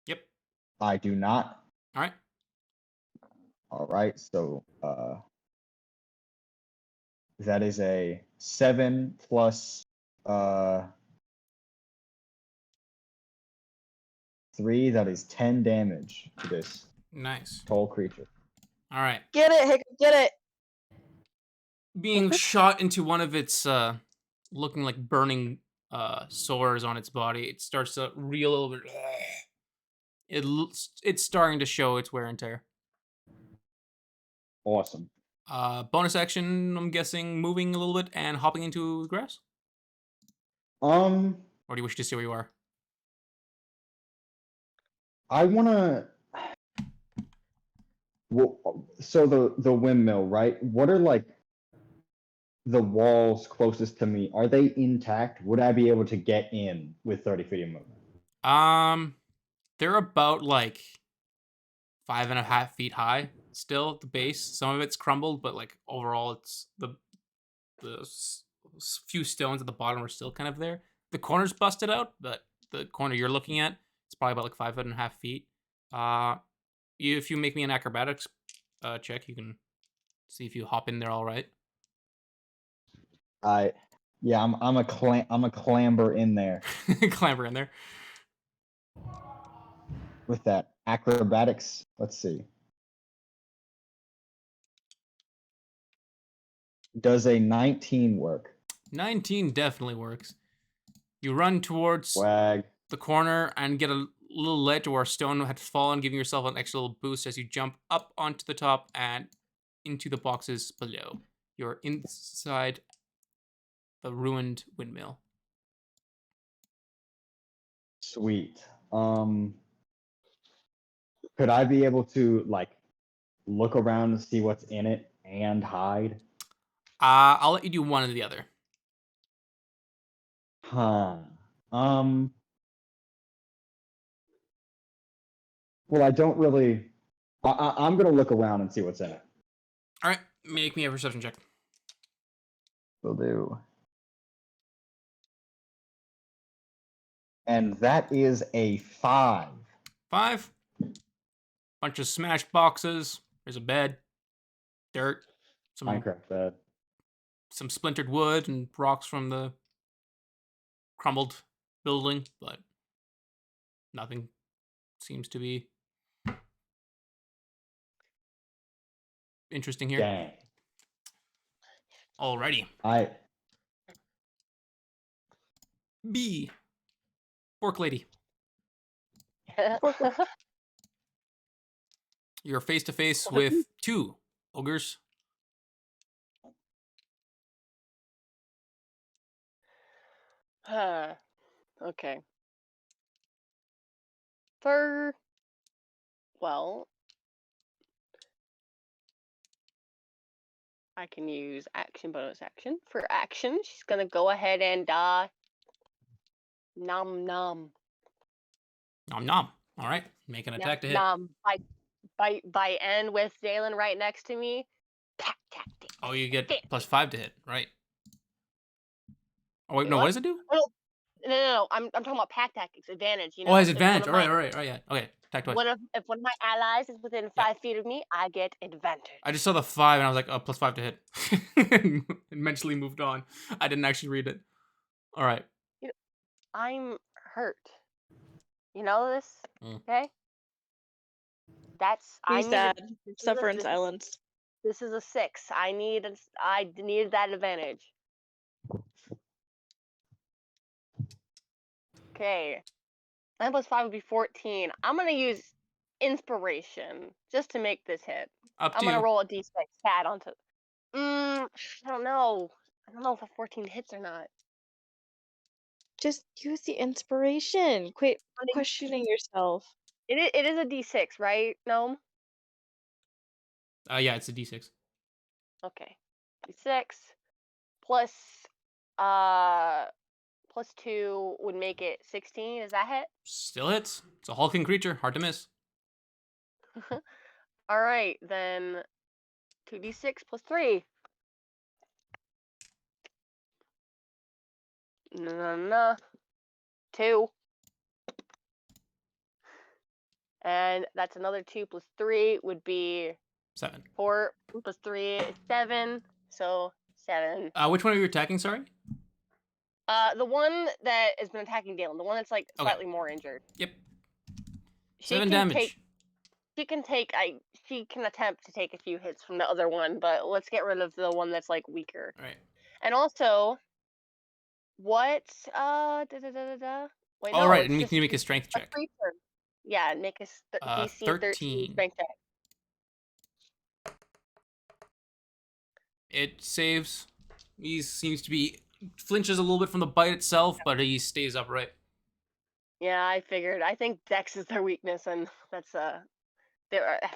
Yep. I do not. All right. All right. So that is a 7 plus 3. That is 10 damage to this Nice. tall creature. All right. Get it, Hiccup, get it. Being shot into one of its looking like burning sores on its body, it starts to reel a little bit. It's starting to show its wear and tear. Awesome. Bonus action, I'm guessing, moving a little bit and hopping into the grass? Or do you wish to see where you are? I wanna. Well, so the windmill, right? What are like the walls closest to me? Are they intact? Would I be able to get in with 30 feet of movement? They're about like 5.5 feet high still at the base. Some of it's crumbled, but like overall, it's the few stones at the bottom are still kind of there. The corner's busted out, but the corner you're looking at, it's probably about like 5.5 feet. If you make me an acrobatics check, you can see if you hop in there all right. I'm a clamber in there. Clamber in there. With that acrobatics, let's see. Does a 19 work? 19 definitely works. You run towards Swag. the corner and get a little ledge where a stone had fallen, giving yourself an extra little boost as you jump up onto the top and into the boxes below. You're inside the ruined windmill. Sweet. Could I be able to like look around and see what's in it and hide? I'll let you do one or the other. Well, I don't really. I'm gonna look around and see what's in it. All right, make me a perception check. Will do. And that is a 5. 5. Bunch of smashed boxes. There's a bed, dirt, Minecraft bed. some splintered wood, and rocks from the crumbled building, but nothing seems to be interesting here. Dang. Alrighty. B. Fork lady. You're face to face with 2 ogres. Okay. Well, I can use action, bonus action. For action, she's gonna go ahead and nom nom. Nom nom. All right, make an attack to hit. Nom. By end with Dalen right next to me. Tack, tack, tack, Oh, you get tack. +5 to hit, right? Oh wait, Wait, no. what? What does it do? Oh, no. I'm talking about pack tactics, advantage. You know. Oh, it has if one of advantage. All right, my- all right, all right. Okay, attack twice. If one of my allies is within 5 feet of me, I get advantage. I just saw the 5 and I was like, oh, +5 to hit. And mentally moved on. I didn't actually read it. All right. I'm hurt. You know this, Mm. okay? I He's need sad. this is Suffer a- in this- silence. This is a 6. I need that advantage. Okay. 9 plus 5 would be 14. I'm gonna use inspiration just to make this hit. Up I'm to gonna you. roll a d6 add onto. I don't know. I don't know if a 14 hits or not. Just use the inspiration. Quit I mean, questioning yourself. it is a d6, right, Gnome? Yeah, it's a D6. Okay. D6 plus plus 2 would make it 16. Is that hit? Still hits. It's a hulking creature. Hard to miss. All right, then 2d6 plus 3. No. 2. And that's another 2 plus 3 would be 7. 4 plus 3 is 7. So 7. Which one are you attacking, sorry? The one that has been attacking Dalen, the one that's like Okay. slightly more injured. Yep. She 7 can damage. she can attempt to take a few hits from the other one, but let's get rid of the one that's like weaker. All right. And also, what Wait, All no, right, it's and just can you make a strength a check? creature. Yeah, make a DC 13 13. strength check. It saves. He seems to be flinches a little bit from the bite itself, but he stays upright. Yeah, I figured. I think Dex is their weakness, and that's I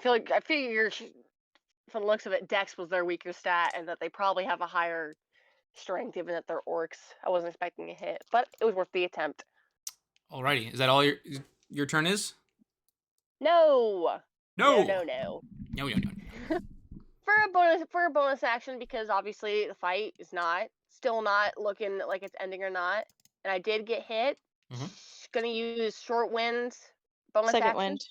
figured from the looks of it, Dex was their weaker stat, and that they probably have a higher strength, given that they're orcs. I wasn't expecting a hit, but it was worth the attempt. Alrighty, is that all your turn is? No. No. No. No. For a bonus action, because obviously the fight is still not looking like it's ending or not, and I did get hit. Mhm. Gonna use short winds bonus Second action. wind.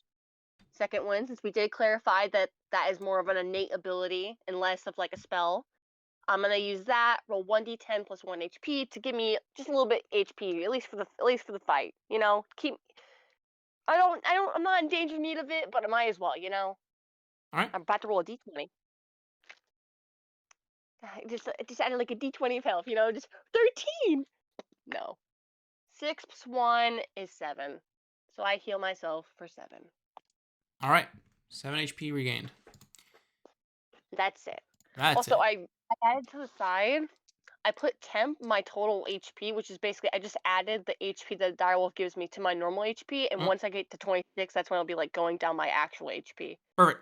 Second wind, since we did clarify that is more of an innate ability and less of like a spell. I'm gonna use that. Roll 1d10 plus 1 HP to give me just a little bit HP, at least for the fight. You know, I'm not in danger need of it, but I might as well. You know. All right. I'm about to roll a d20. It just added like a d20 of health, you know, just 13. No. 6 plus 1 is 7. So I heal myself for 7. All right. 7 HP regained. That's it. That's Also, it. I added to the side, I put temp my total HP, which is basically I just added the HP that the direwolf gives me to my normal HP, and once I get to 26, that's when I'll be like going down my actual HP. Perfect.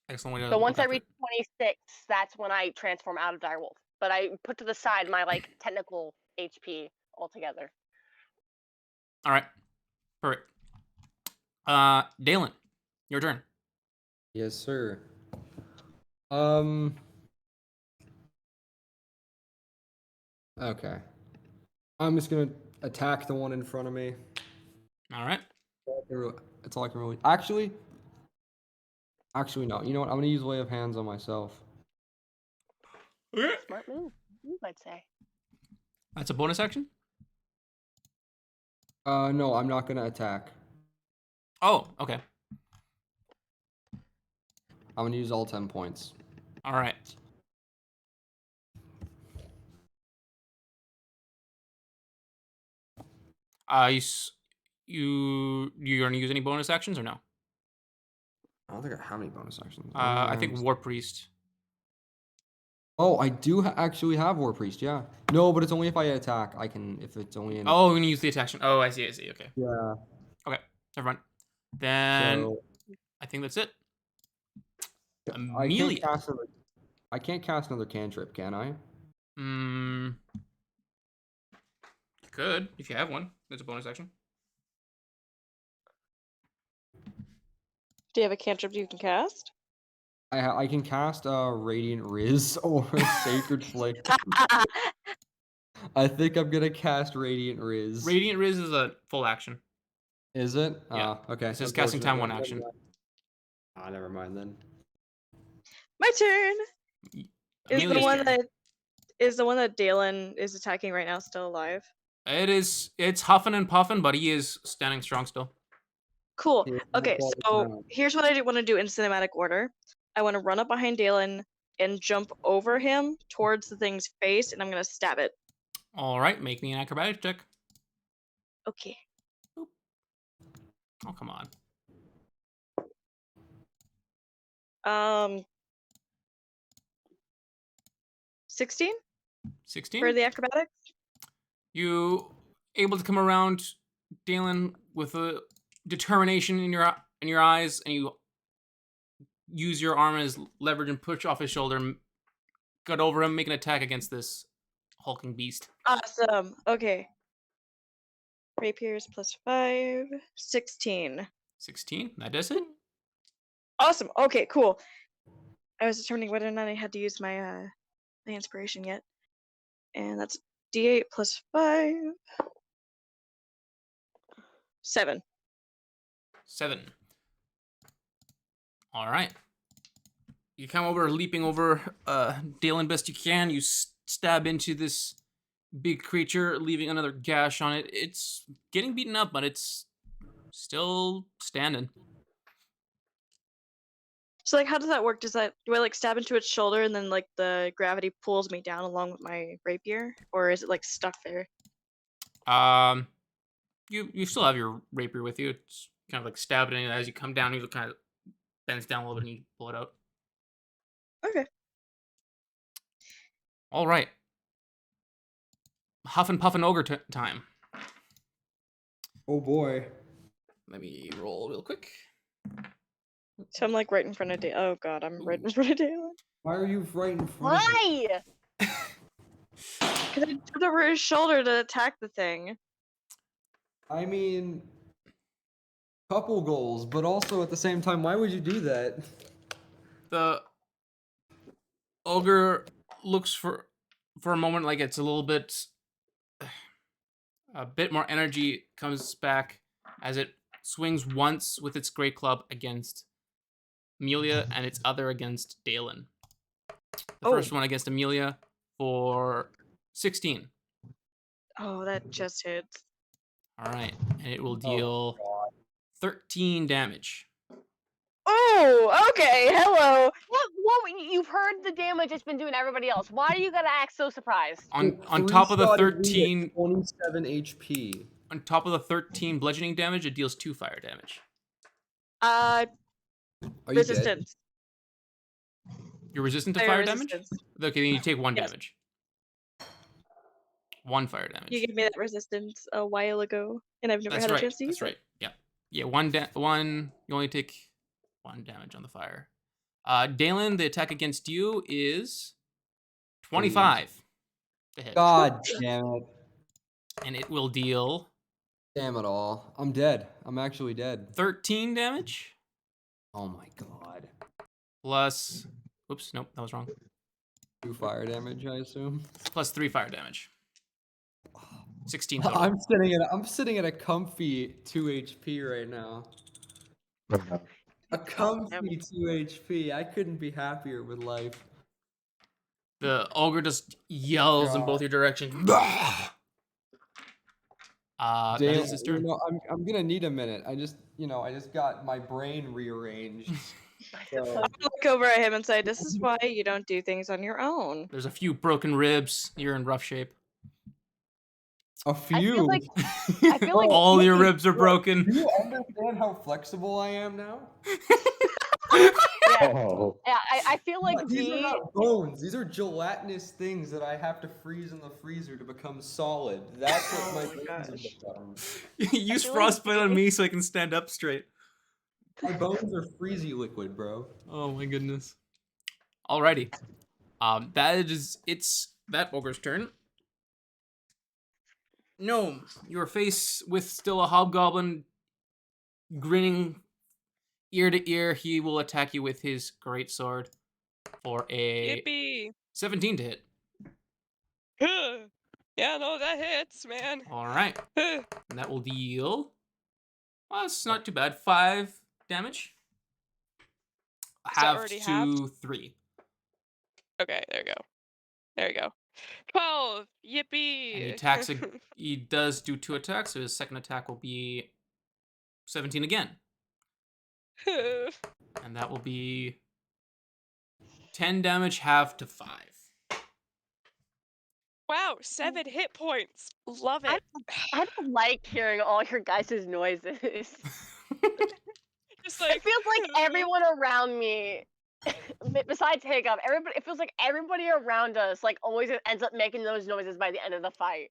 Excellent way to So look once I after reach it. 26, that's when I transform out of direwolf. But I put to the side my like technical HP altogether. All right. Perfect. Dalen, your turn. Yes, sir. Okay. I'm just gonna attack the one in front of me. All right. That's all I can really. Actually, no. You know what? I'm gonna use Lay of Hands on myself. Smart move, you might say. That's a bonus action? No, I'm not gonna attack. Oh, okay. I'm gonna use all 10 points. All right. You're gonna use any bonus actions or no? I don't think I have any bonus actions. I think War Priest. Oh, I do actually have War Priest. Yeah. No, but it's only if I attack. I can if it's only in. Oh, you're gonna use the attack action. Oh, I see. Okay. Yeah. Okay. Never mind. Then So I think that's it. I can't Amelia. cast another. I can't cast another cantrip, can I? You could if you have one. That's a bonus action. Do you have a cantrip you can cast? I can cast Radiant Riz or Sacred Flame. I think I'm gonna cast Radiant Riz. Radiant Riz is a full action. Is it? Yeah. Okay. It says casting time one Unfortunately, action. never mind then. My turn. Is Amelia's the one that Dalen is attacking right now still alive? It is. It's huffing and puffing, but he is standing strong still. Cool. Yeah, Okay, no so problem. here's what I want to do in cinematic order. I want to run up behind Dalen and jump over him towards the thing's face, and I'm gonna stab it. All right, make me an acrobatics check. Okay. Oh, come on. 16 16. for the acrobatics. You able to come around Dalen with a determination in your eyes, and you use your arm as leverage and push off his shoulder, gut over him, make an attack against this hulking beast. Awesome. Okay. Rapiers +5, 16. 16. That does it. Awesome. Okay, cool. I was determining whether or not I had to use my my inspiration yet. And that's D8 +5. 7. 7. All right. You come over, leaping over Dalen best you can. You stab into this big creature, leaving another gash on it. It's getting beaten up, but it's still standing. So like how does that work? Do I like stab into its shoulder and then like the gravity pulls me down along with my rapier? Or is it like stuck there? You still have your rapier with you. It's kind of like stabbing it as you come down. You kind of bends down a little bit and you pull it out. Okay. All right. Huff and puff and ogre time. Oh boy. Let me roll real quick. So I'm like right in front of Dalen. Oh god, I'm right in front of Dalen. Why are you right in front of me? Why? Because I jumped over his shoulder to attack the thing. I mean, couple goals, but also at the same time, why would you do that? The ogre looks for a moment like it's a bit more energy comes back as it swings once with its great club against Amelia and its other against Dalen. The first one against Amelia for 16. Oh, that just hits. All right, and it will deal 13 damage. Oh, okay. Hello. What? You've heard the damage it's been doing to everybody else. Why do you gotta act so surprised? On top of the 13, 27 HP. on top of the 13 bludgeoning damage, it deals 2 fire damage. Are you dead? Resistance. You're resistant to Fire fire resistance. damage? Okay, then you take 1 Yes. damage. 1 fire damage. You gave me that resistance a while ago, and I've never That's had right. a chance to use That's right. Yeah. Yeah, one. You only take 1 damage on the fire. Dalen, the attack against you is 25 to hit. God damn it. And it will deal Damn it all. I'm dead. I'm actually dead. 13 damage Oh my god. plus. Oops, nope, that was wrong. 2 fire damage, I assume. Plus 3 fire damage. 16 total. I'm sitting at a comfy 2 HP right now. A comfy 2 HP. I couldn't be happier with life. The ogre just yells in both your directions. That Dale, is his turn. I'm gonna need a minute. I just got my brain rearranged. So, Look over at him and say, "This is why you don't do things on your own." There's a few broken ribs. You're in rough shape. a few. I feel like All your Yippee- ribs are broken. Do you understand how flexible I am now? Yeah, Oh, yeah. I feel like These are B. not bones. These are gelatinous things that I have to freeze in the freezer to become solid. That's what my bones have become. Use feel like frostbite on me so I can stand up straight. My bones are freezy liquid, bro. Oh my goodness. Alrighty. It's that ogre's turn. Gnome, you are faced with still a hobgoblin grinning ear to ear. He will attack you with his greatsword for a Yippee! 17 to hit. Yeah, no, that hits, man. Alright. And that will deal. Well, it's not too bad. 5 damage. that Half already to halved? 3. Okay, there you go. There you go. 12. Yippee! And he attacks. He does do 2 attacks, so his second attack will be 17 again. And that will be 10 damage, half to 5. Wow, 7 hit points. Love it. I don't like hearing all your guys' noises. Just It feels like everyone around me, besides Hiccup, it feels like everybody around us like always ends up making those noises by the end of the fight.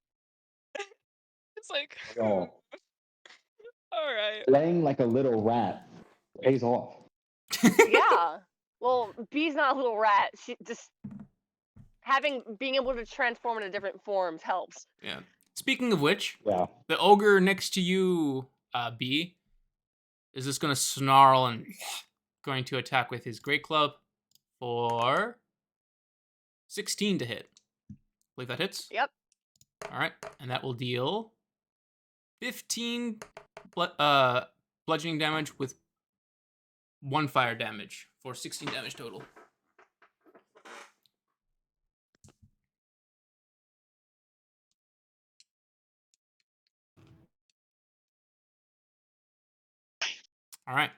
It's like, oh. all right. Playing like a little rat pays off. Yeah. Well, B's not a little rat. She just being able to transform into different forms helps. Yeah. Speaking of which, Yeah. the ogre next to you, B, is just going to snarl and going to attack with his great club for 16 to hit. Believe that hits? Yep. All right. And that will deal 15 bludgeoning damage with 1 fire damage for 16 damage total. All right.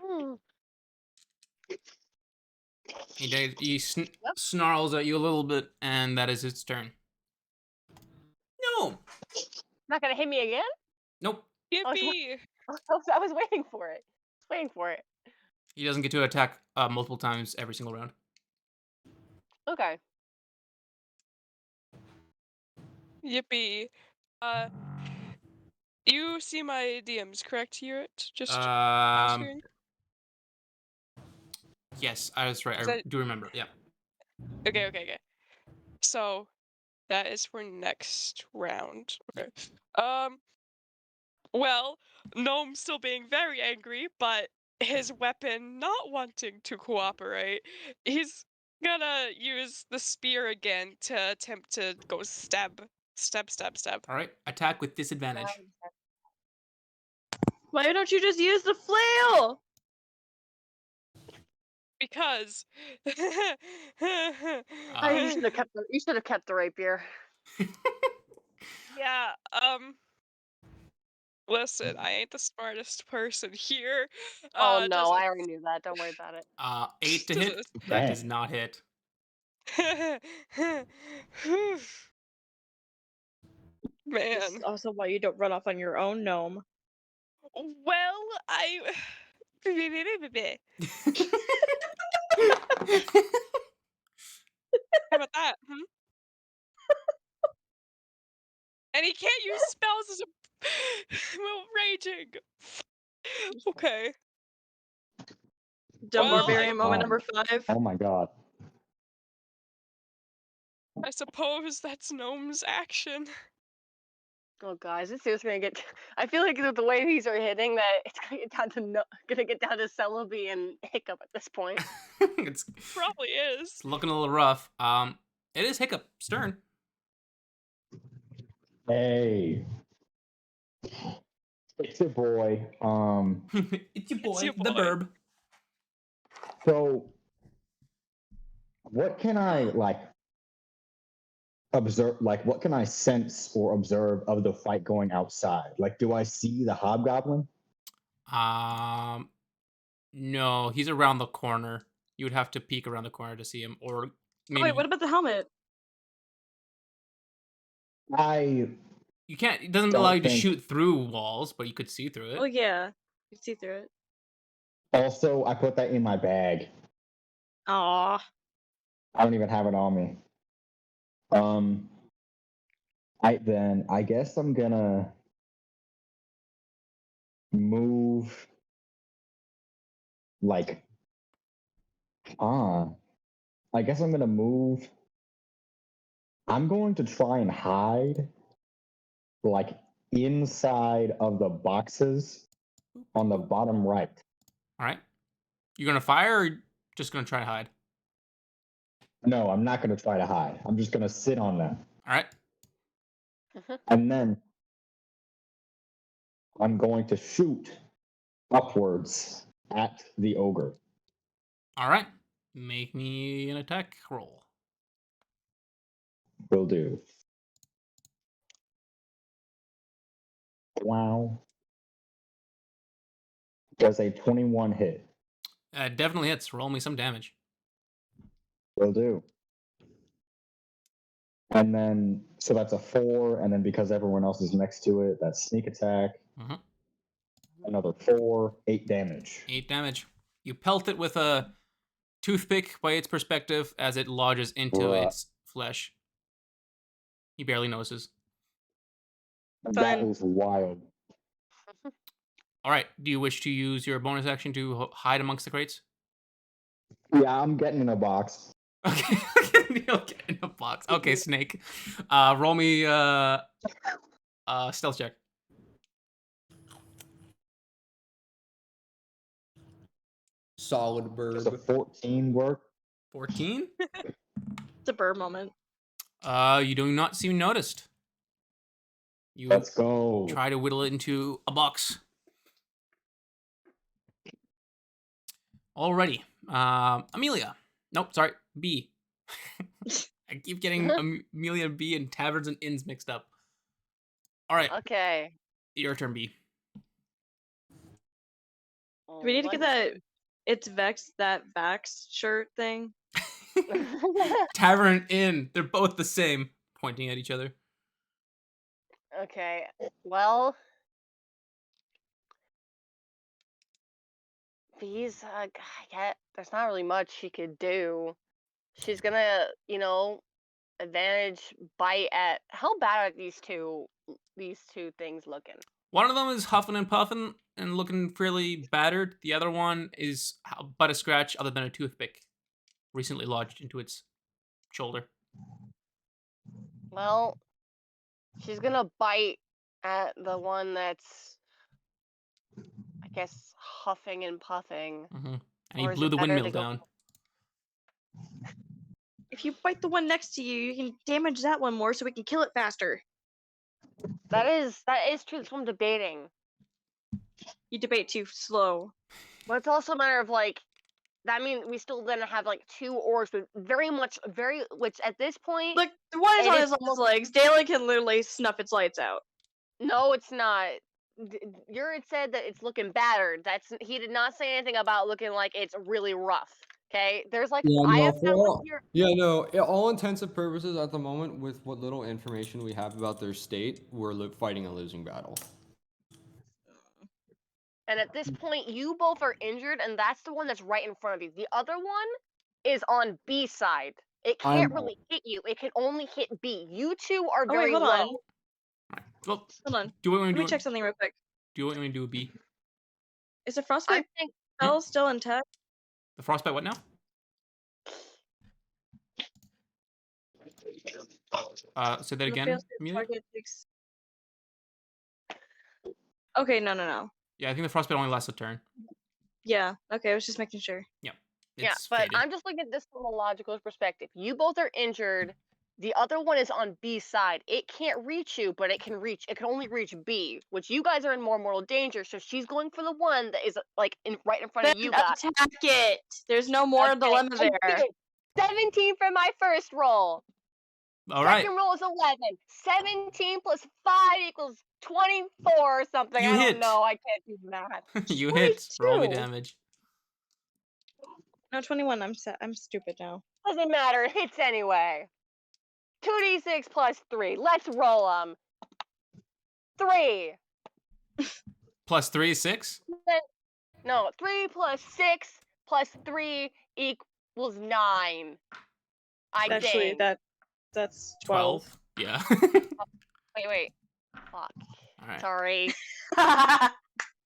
He snarls at you a little bit, and that is its turn. No. Not gonna hit me again? Nope. Yippee! I was waiting for it. He doesn't get to attack multiple times every single round. Okay. Yippee. You see my DMs, correct, here? Just sharing? Yes, I was right. I do remember. Yeah. Okay. So that is for next round. Okay. Well, Gnome still being very angry, but his weapon not wanting to cooperate. He's gonna use the spear again to attempt to go stab. All right. Attack with disadvantage. Why don't you just use the flail? Because You should have kept the rapier. yeah, listen, I ain't the smartest person here. Oh no, I already knew that. Don't worry about it. 8 to hit. That does not hit. Man. This is also why you don't run off on your own, Gnome. Well, I. How about that? And he can't use spells as a well, raging. Okay. Dumb Well, barbarian moment number 5. Oh my god. I suppose that's Gnome's action. Oh guys, this is gonna get. I feel like with the way these are hitting, that it's gonna get down to Celebi and Hiccup at this point. It's Probably is. It's looking a little rough. It is Hiccup's turn. Hey. It's your boy. It's your boy, It's your the boy. burb. So, what can I like observe? Like, what can I sense or observe of the fight going outside? Like, do I see the hobgoblin? No, he's around the corner. You would have to peek around the corner to see him, or Oh, maybe wait, what about the helmet? I you can't. It doesn't don't allow you to think- shoot through walls, but you could see through it. Oh yeah, you can see through it. also I put that in my bag. Aw. I don't even have it on me. I guess I'm gonna move like I guess I'm gonna move. I'm going to try and hide like inside of the boxes on the bottom right. All right. You're gonna fire, or just gonna try to hide? No, I'm not gonna try to hide. I'm just gonna sit on them. All right. And then I'm going to shoot upwards at the ogre. All right. Make me an attack roll. Will do. Wow. Does a 21 hit? Definitely hits. Roll me some damage. Will do. And then, so that's a 4, and then because everyone else is next to it, that's sneak attack. Mhm. Another 4, 8 damage. 8 damage. You pelt it with a toothpick by its perspective as it lodges into Bruh. its flesh. He barely notices. That Fine. is wild. All right. Do you wish to use your bonus action to hide amongst the crates? Yeah, I'm getting in a box. Okay. You'll get in a box. Okay, Snake. Roll me stealth check. Solid Does a burb. 14 work? 14? It's a burr moment. You do not seem noticed. You Let's go. try to whittle it into a box. Alrighty. Amelia. Nope, sorry. B. I keep getting Amelia, B, and taverns and inns mixed up. All right, Okay. your turn, B. Do we need to get that it's Vex that Vax shirt thing? Tavern and inn. They're both the same. Pointing at each other. Okay. Well, these there's not really much she could do. She's gonna, advantage bite at how bad are these two things looking? One of them is huffing and puffing and looking fairly battered. The other one is but a scratch other than a toothpick recently lodged into its shoulder. Well, she's gonna bite at the one that's, I guess, huffing and puffing. Mm-hmm. And Or he is blew it the better to windmill go- down. If you bite the one next to you, you can damage that one more so we can kill it faster. That is true. That's what I'm debating. You debate too slow. But it's also a matter of that means we still then have two orcs with which at this point. Look, the one is It on is his last legs. Daylight can literally snuff its lights out. No, it's not. Yurid said that it's looking battered. He did not say anything about looking like it's really rough. Okay, there's Yeah, I no, have found for here. yeah, no. All intents and purposes, at the moment, with what little information we have about their state, we're fighting a losing battle. And at this point, you both are injured, and that's the one that's right in front of you. The other one is on B side. It can't really hit you. It can only hit B. You two are Oh wait, very hold low. on. Well, Hold on. do what we Let me do. check something real quick. Do what we do with B. Is the I frostbite think spell still intact? The frostbite. What now? Say that The again, failsafe Amelia. target takes- Okay, no. Yeah, I think the frostbite only lasts a turn. Yeah, okay, I was just making sure. Yeah. yeah, It's but faded. I'm just looking at this from a logical perspective. You both are injured. The other one is on B's side. It can't reach you, but it can only reach B, which you guys are in more mortal danger. So she's going for the one that is like right in front Then of you guys. attack it. There's no more Okay, dilemma I there. did. 17 for my first roll. All right. Second roll is 11. 17 plus 5 equals 24 or something. You I hit. don't know. I can't do math. You hit. Roll me 22. damage. No, 21. I'm stupid now. Doesn't matter. It hits anyway. 2d6 plus 3. Let's roll them. 3. Plus 3 is 6? No, 3 plus 6 plus 3 equals 9. I Actually, ding. that's 12. Yeah. Wait. Fuck. All right. Sorry.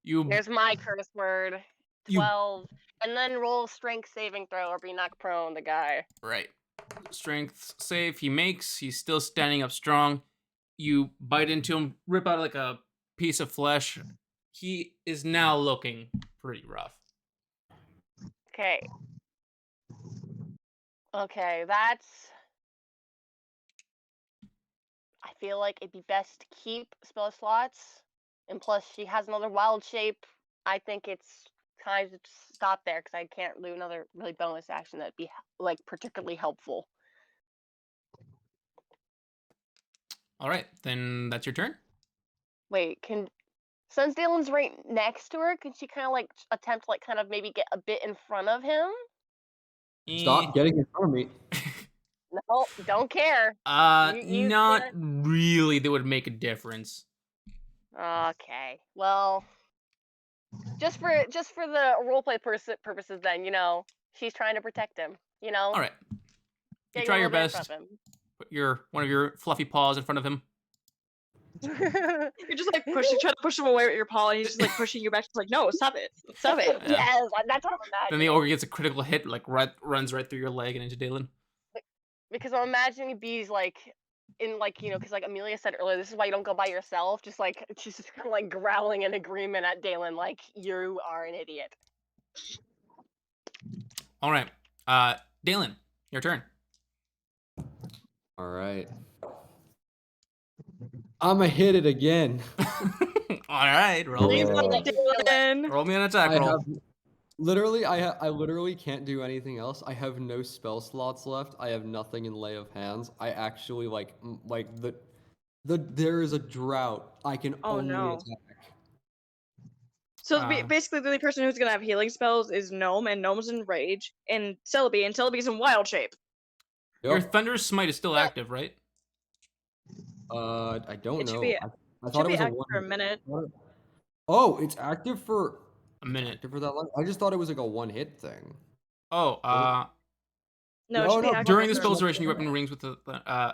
You There's my curse word. You- 12. And then roll strength saving throw or be knocked prone, the guy. Right. Strength save he makes. He's still standing up strong. You bite into him, rip out like a piece of flesh. He is now looking pretty rough. Okay. Okay, that's... I feel like it'd be best to keep spell slots. And plus, she has another wild shape. I think it's time to stop there because I can't do another really bonus action that'd be like particularly helpful. All right, then that's your turn. Wait, since Dylan's right next to her, can she kind of like attempt like kind of maybe get a bit in front of him? Stop getting in front of me. No, don't care. You Not can't. really. That would make a difference. Okay. Well, just for the roleplay purposes, then she's trying to protect him. All right. You Getting try a your little bit in best. front of Put one of your fluffy paws in front of him. him. You're just like trying to push him away with your paw, and he's just like pushing you back. Just like, no, stop it, stop it. Yeah. Yes, that's what I'm imagining. Then the ogre gets a critical hit, like runs right through your leg and into Dalen. Because I'm imagining bees like in like because like Amelia said earlier, this is why you don't go by yourself. Just kind of like growling in agreement at Dalen, like you are an idiot. All right, Dalen, your turn. All right. I'ma hit it again. All right, roll me. Please don't let me kill it. Dylan. Roll me an attack roll. I literally can't do anything else. I have no spell slots left. I have nothing in lay of hands. I actually there is a drought. I can Oh, only no. attack. So basically, the only person who's gonna have healing spells is Gnome, and Gnome's in Rage, and Celebi, and Celebi's in Wild Shape. Yep. Your Thunderous Smite is still active, right? I don't It should know. be- I Should thought it be was a active one. for a minute. Oh, it's active for A minute. active for that long. I just thought it was like a one hit thing. Oh, No, it No, should be no, active during the for a spell's minute. duration, your weapon rings with the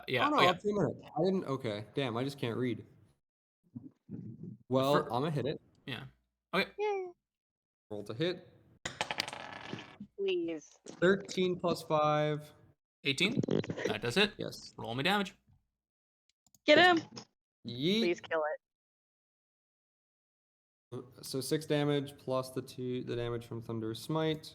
yeah. Oh no, Oh, yeah. up to a minute. I didn't. Okay, damn. I just can't read. Well, I'm gonna hit it. Yeah. Okay. Yay. Roll to hit. Please. 13 plus 5. 18. That does it. Yes. Roll me damage. Get him. Yeet. Please kill it. So 6 damage plus the damage from Thunderous Smite.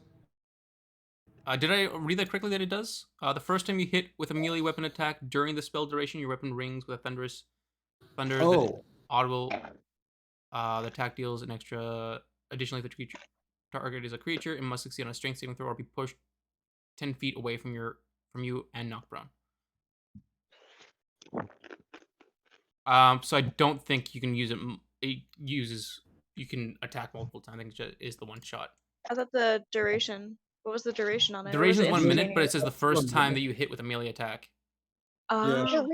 Did I read that correctly that it does? The first time you hit with a melee weapon attack during the spell duration, your weapon rings with a thunder that Oh, audible. The attack deals an extra. Additionally, if the creature target is a creature, it must succeed on a strength saving throw or be pushed 10 feet away from you and knocked prone. So I don't think you can use it. You can attack multiple times. I think it just is the one shot. I thought the duration. What was the duration on it? Duration is 1 minute, but it instantaneous? says the first time that you hit with a melee attack. Oh.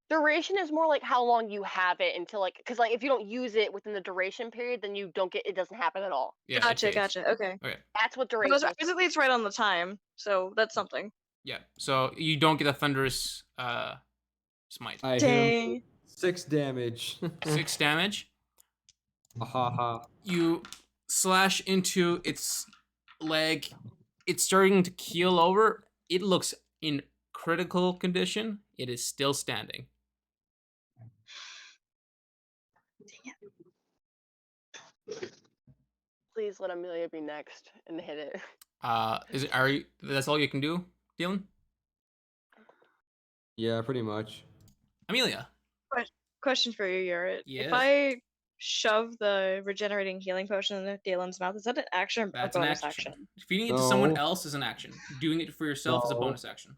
Duration is more like how long you have it until because if you don't use it within the duration period, then you don't it doesn't happen at all. Yeah. Gotcha. Okay. Okay. That's what duration is. Basically, it's right on the time, so that's something. Yeah. So you don't get a thunderous smite. I hit him. Dang. 6 damage. 6 damage. Ha ha. You slash into its leg. It's starting to keel over. It looks in critical condition. It is still standing. Please let Amelia be next and hit it. That's all you can do, Dylan? Yeah, pretty much. Amelia. Question for you, Yurit. Yes. If I shove the regenerating healing potion into Dalen's mouth, is that an action or a That's an bonus action. action? Feeding it to someone No. else is an action. Doing it for yourself is a No. bonus action.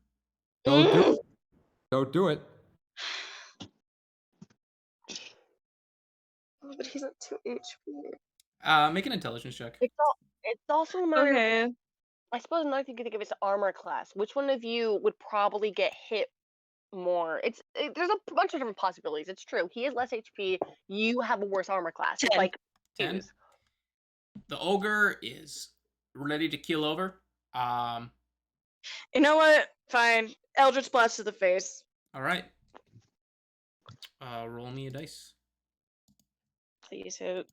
Don't do it. Don't do it. Oh, but he's at 2 HP. Make an intelligence check. It's also a matter of, Okay. I suppose another thing you could think of is armor class. Which one of you would probably get hit more? There's a bunch of different possibilities. It's true. He has less HP. You have a worse armor class. It's 10. like 10. choose. The ogre is ready to keel over. You know what? Fine. Eldritch Blast to the face. All right. Roll me a dice. Please hit.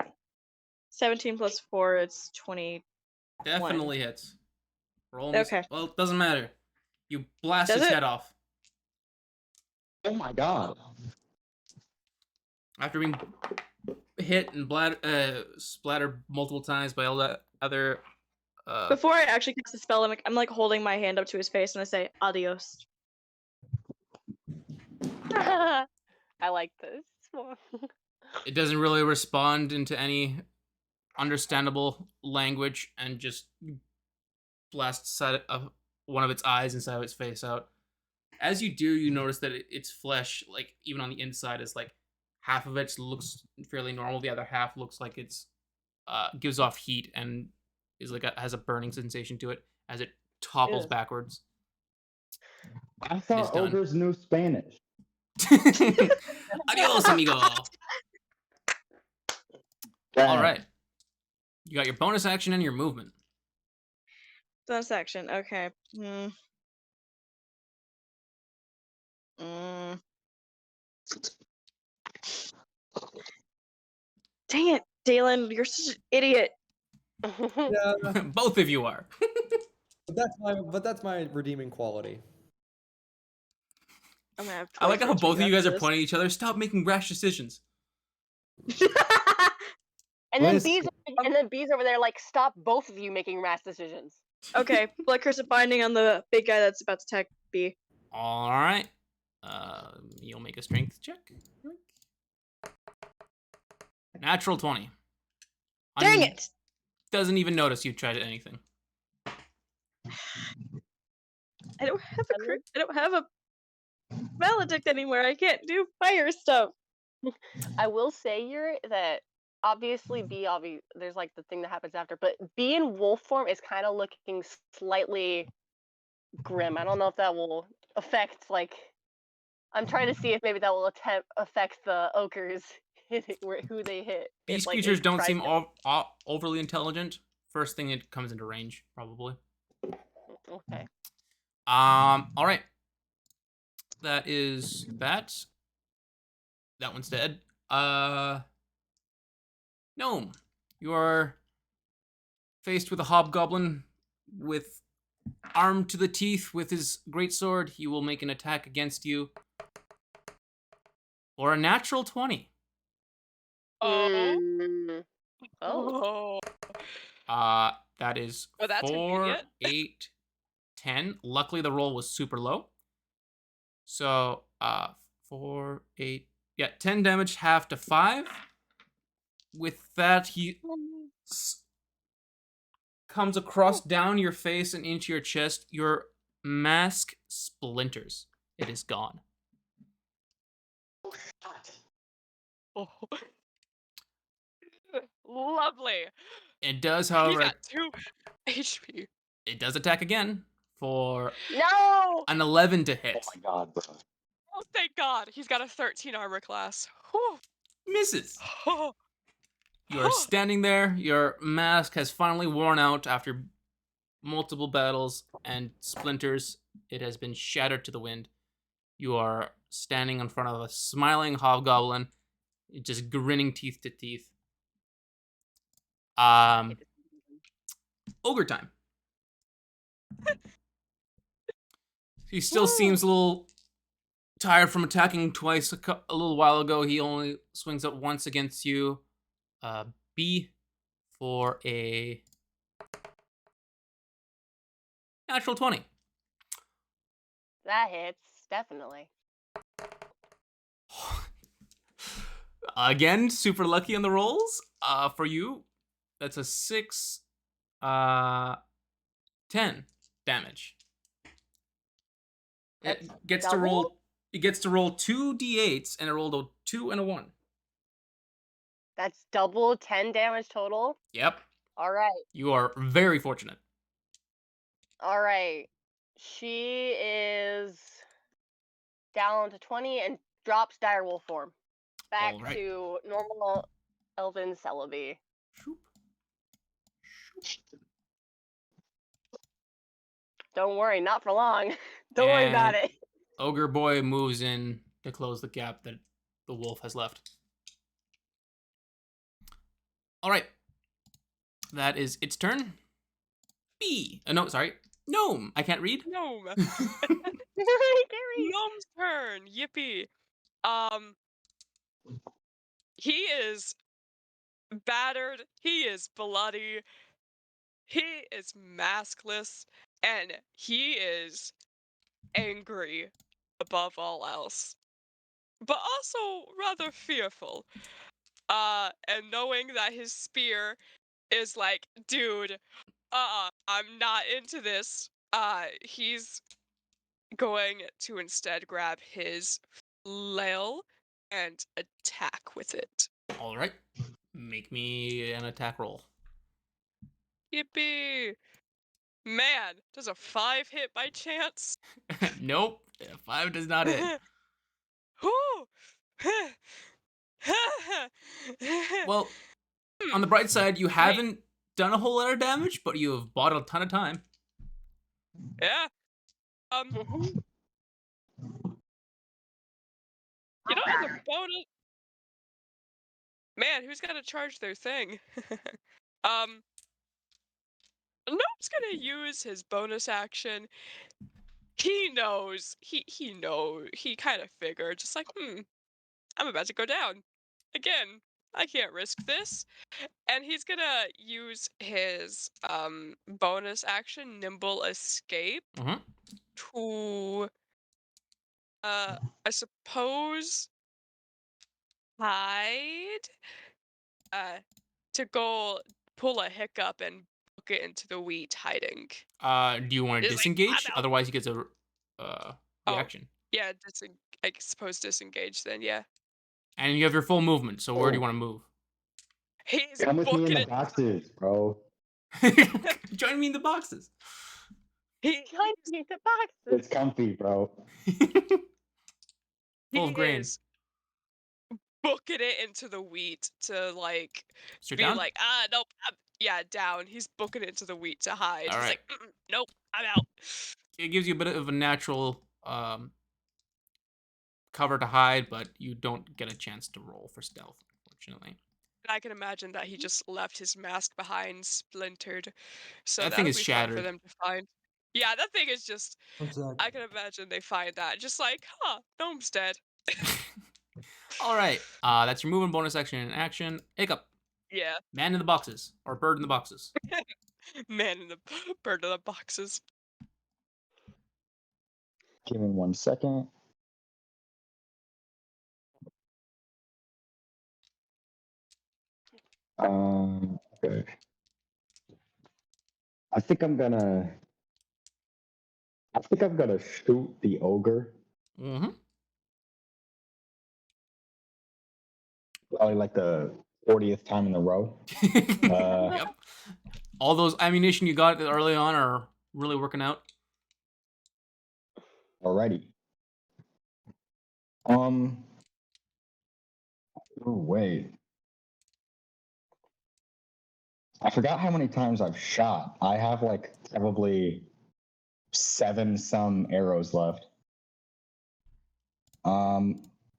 17 plus 4, it's 20. Definitely hits. Roll me. Okay. Well, it doesn't matter. You blast Does his it? head off. Oh my god. After being hit and splattered multiple times by all that other. Before I actually cast the spell, I'm like holding my hand up to his face and I say, adios. I like this. It doesn't really respond into any understandable language and just blasts one of its eyes inside of its face out. As you do, you notice that its flesh, like even on the inside, is like half of it looks fairly normal. The other half looks like it's gives off heat and is like has a burning sensation to it as it topples Ew. backwards. I is thought done. ogres knew Spanish. Adios, amigo. Damn. All right. You got your bonus action and your movement. Bonus action, okay. Dang it, Dalen, you're such an idiot. Yeah, Both of you are. but that's my redeeming quality. I'm gonna have I like how 24 both of you guys are after pointing at each other. Stop making rash decisions. this. And then Listen. bees over there like, stop both of you making rash decisions. Okay, Blood Curse of Binding on the big guy that's about to attack B. All right. You'll make a strength check. Natural 20. Dang it! Doesn't even notice you tried anything. I don't have a Maledict anymore. I can't do fire stuff. I will say here that obviously there's like the thing that happens after, but B in wolf form is kind of looking slightly grim. I don't know if that will affect I'm trying to see if maybe that will affect the ogres who they hit. These if, creatures it don't tries seem to- overly intelligent. First thing it comes into range, probably. Okay. All right. That is that. That one's dead. Gnome, you are faced with a hobgoblin with armed to the teeth with his greatsword. He will make an attack against you for a natural 20. Mm. Oh. That is Well, that's 4, convenient. 8, 10. Luckily, the roll was super low. So, 4, 8, yeah, 10 damage, half to 5. With that, he comes across down your face and into your chest. Your mask splinters. It is gone. Oh. Lovely. It does, He however, got 2 HP. it does attack again for No! an 11 to Oh hit. my god, bro. Oh, thank God. He's got a 13 armor class. Whew. Misses. Oh. You are standing there. Your mask has finally worn out after multiple battles and splinters. It has been shattered to the wind. You are standing in front of a smiling hobgoblin, just grinning teeth to teeth. Ogre time. He still seems a little tired from attacking twice a little while ago. He only swings up once against you. B for a natural 20. That hits. definitely. Again, super lucky on the rolls. For you, that's a 6, 10 damage. It That's gets to double? roll. It gets to roll 2d8s, and it rolled a 2 and a 1. That's double 10 damage total. Yep, All right. you are very fortunate. All right. She is down to 20 and drops direwolf form. Back All right. to normal elven Celebi. Shoop. Don't worry, not for long. Don't worry about And it. Ogre Boy moves in to close the gap that the wolf has left. All right. That is its turn. B. No, sorry. Gnome. I can't read. Gnome. Gary. Gnome's turn. Yippee. He is battered. He is bloody. He is maskless, and he is angry above all else, but also rather fearful. And knowing that his spear is like, dude, I'm not into this. He's going to instead grab his flail and attack with it. All right. Make me an attack roll. Yippee! Man, does a 5 hit by chance? Nope. 5 does not hit. Whew. Well, on the bright side, you haven't done a whole lot of damage, but you have bought a ton of time. Yeah. Mhm. You know, as a bonus. Man, who's got to charge their thing? Nope's gonna use his bonus action. He knows. He knows. He kind of figured, just like, I'm about to go down. Again, I can't risk this. And he's gonna use his bonus action, Nimble Escape, Mhm. to I suppose hide. To go pull a hiccup and book it into the wheat hiding. Do you want to It's like, disengage? I'm out. Otherwise, he gets a Oh, reaction. yeah, I suppose disengage then, yeah. And you have your full movement, so where do you want to move? He's Come with me in booking the it. boxes, bro. Join me in the boxes. Join me in the box. It's comfy, bro. Full of grain. is booking it into the wheat to like So you're be down? like, nope, yeah, down. He's booking it into the wheat to hide. All He's right. like, nope, I'm out. It gives you a bit of a natural cover to hide, but you don't get a chance to roll for stealth, unfortunately. And I can imagine that he just left his mask behind, splintered. So That thing that'll is be fun for shattered. them to find. Yeah, that thing is just. I can imagine they find that, just like, Gnome's dead. All right. That's your movement bonus action and action. Hiccup. Yeah, Man in the boxes. Or bird in the boxes. man in the bird in the boxes. Give me 1 second. Okay. I think I'm gonna shoot the ogre. Mm-hmm. Probably like the 40th time in a row. Yep. All those ammunition you got early on are really working out. Alrighty. Oh, wait. I forgot how many times I've shot. I have like probably 7 some arrows left.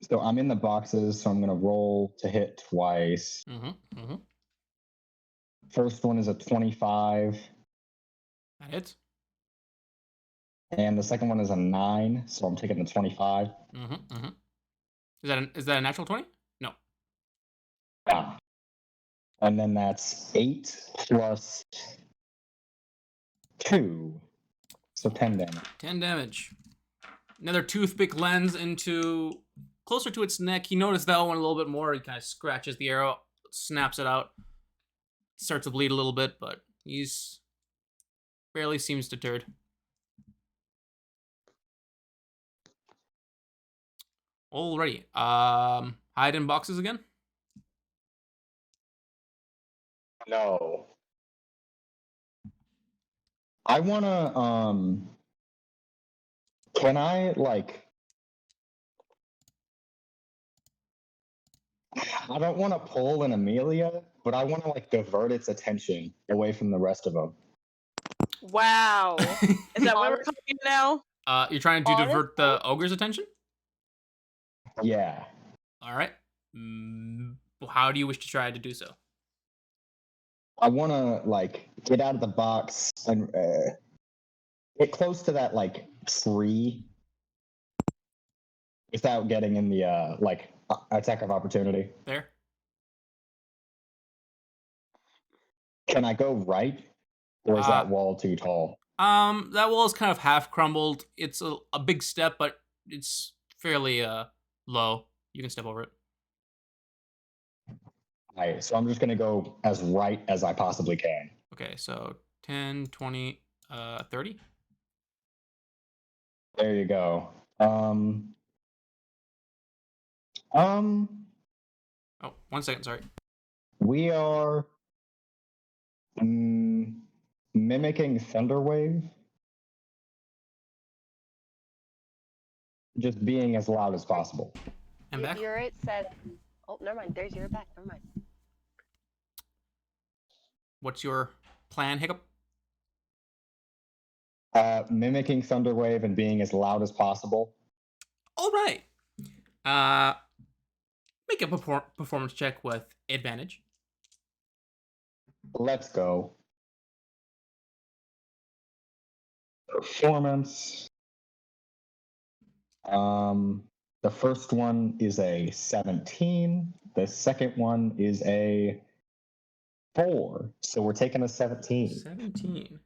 So I'm in the boxes, so I'm gonna roll to hit twice. Mm-hmm. Mm-hmm. First one is a 25, That hits. and the second one is a 9, so I'm taking the 25. Mm-hmm. Mm-hmm. Is that a natural 20? No. Ah. And then that's 8 plus 2, so 10 damage. 10 damage. Another toothpick lands into closer to its neck. You notice that one a little bit more. He kind of scratches the arrow, snaps it out, starts to bleed a little bit, but he's barely seems deterred. Alrighty. Hide in boxes again? No. I wanna can I like I don't want to pull an Amelia, but I want to like divert its attention away from the rest of them. Wow. Is that what we're Honest- talking now? You're trying to divert the ogre's attention? Yeah. Alright. How do you wish to try to do so? I want to like get out of the box and get close to that like tree without getting in the like attack of opportunity. There. Can I go right, or is that wall too tall? That wall is kind of half crumbled. It's a big step, but it's fairly low. You can step over it. Alright, so I'm just gonna go as right as I possibly can. Okay, so 10, 20, 30. There you go. Oh, 1 second, sorry. We are mimicking Thunderwave. Just being as loud as possible. And back. You're at 7. Oh, never mind. There's your back. Never mind. What's your plan, Hiccup? Mimicking Thunderwave and being as loud as possible. All right. Make a performance check with advantage. Let's go. Performance. The first one is a 17. The second one is a 4. So we're taking a 17. 17.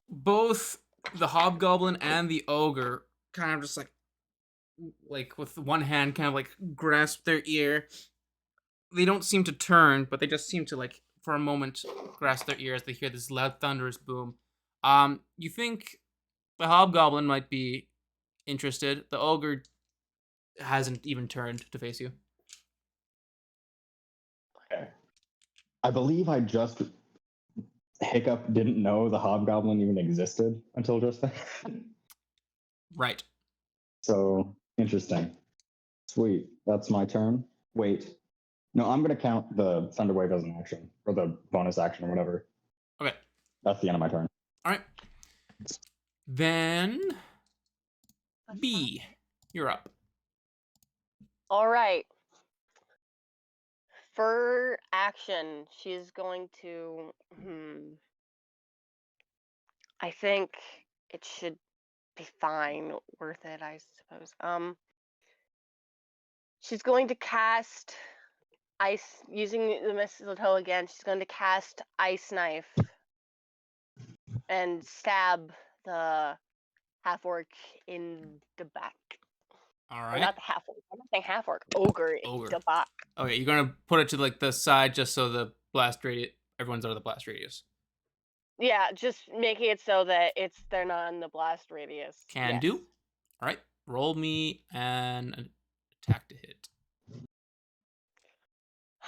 Both the hobgoblin and the ogre kind of just like with one hand kind of like grasp their ear. They don't seem to turn, but they just seem to like for a moment grasp their ear as they hear this loud thunderous boom. You think the hobgoblin might be interested. The ogre hasn't even turned to face you. Okay. I believe I just Hiccup didn't know the hobgoblin even existed until just then. Right. So interesting. Sweet. That's my turn. Wait. No, I'm gonna count the Thunderwave as an action. Or the bonus action or whatever. Okay. That's the end of my turn. Alright. Then B, you're up. All right. For action, she's going to. I think it should be fine, worth it, I suppose. She's going to cast ice using the mistletoe again. She's going to cast Ice Knife and stab the half orc in the back. All Or right. not the half orc. I'm not saying half orc. Ogre. Ogre. In the back. Okay, you're gonna put it to like the side just so the blast radius, everyone's out of the blast radius. Yeah, just making it so that they're not in the blast radius. Can do. All right, roll me an attack to hit.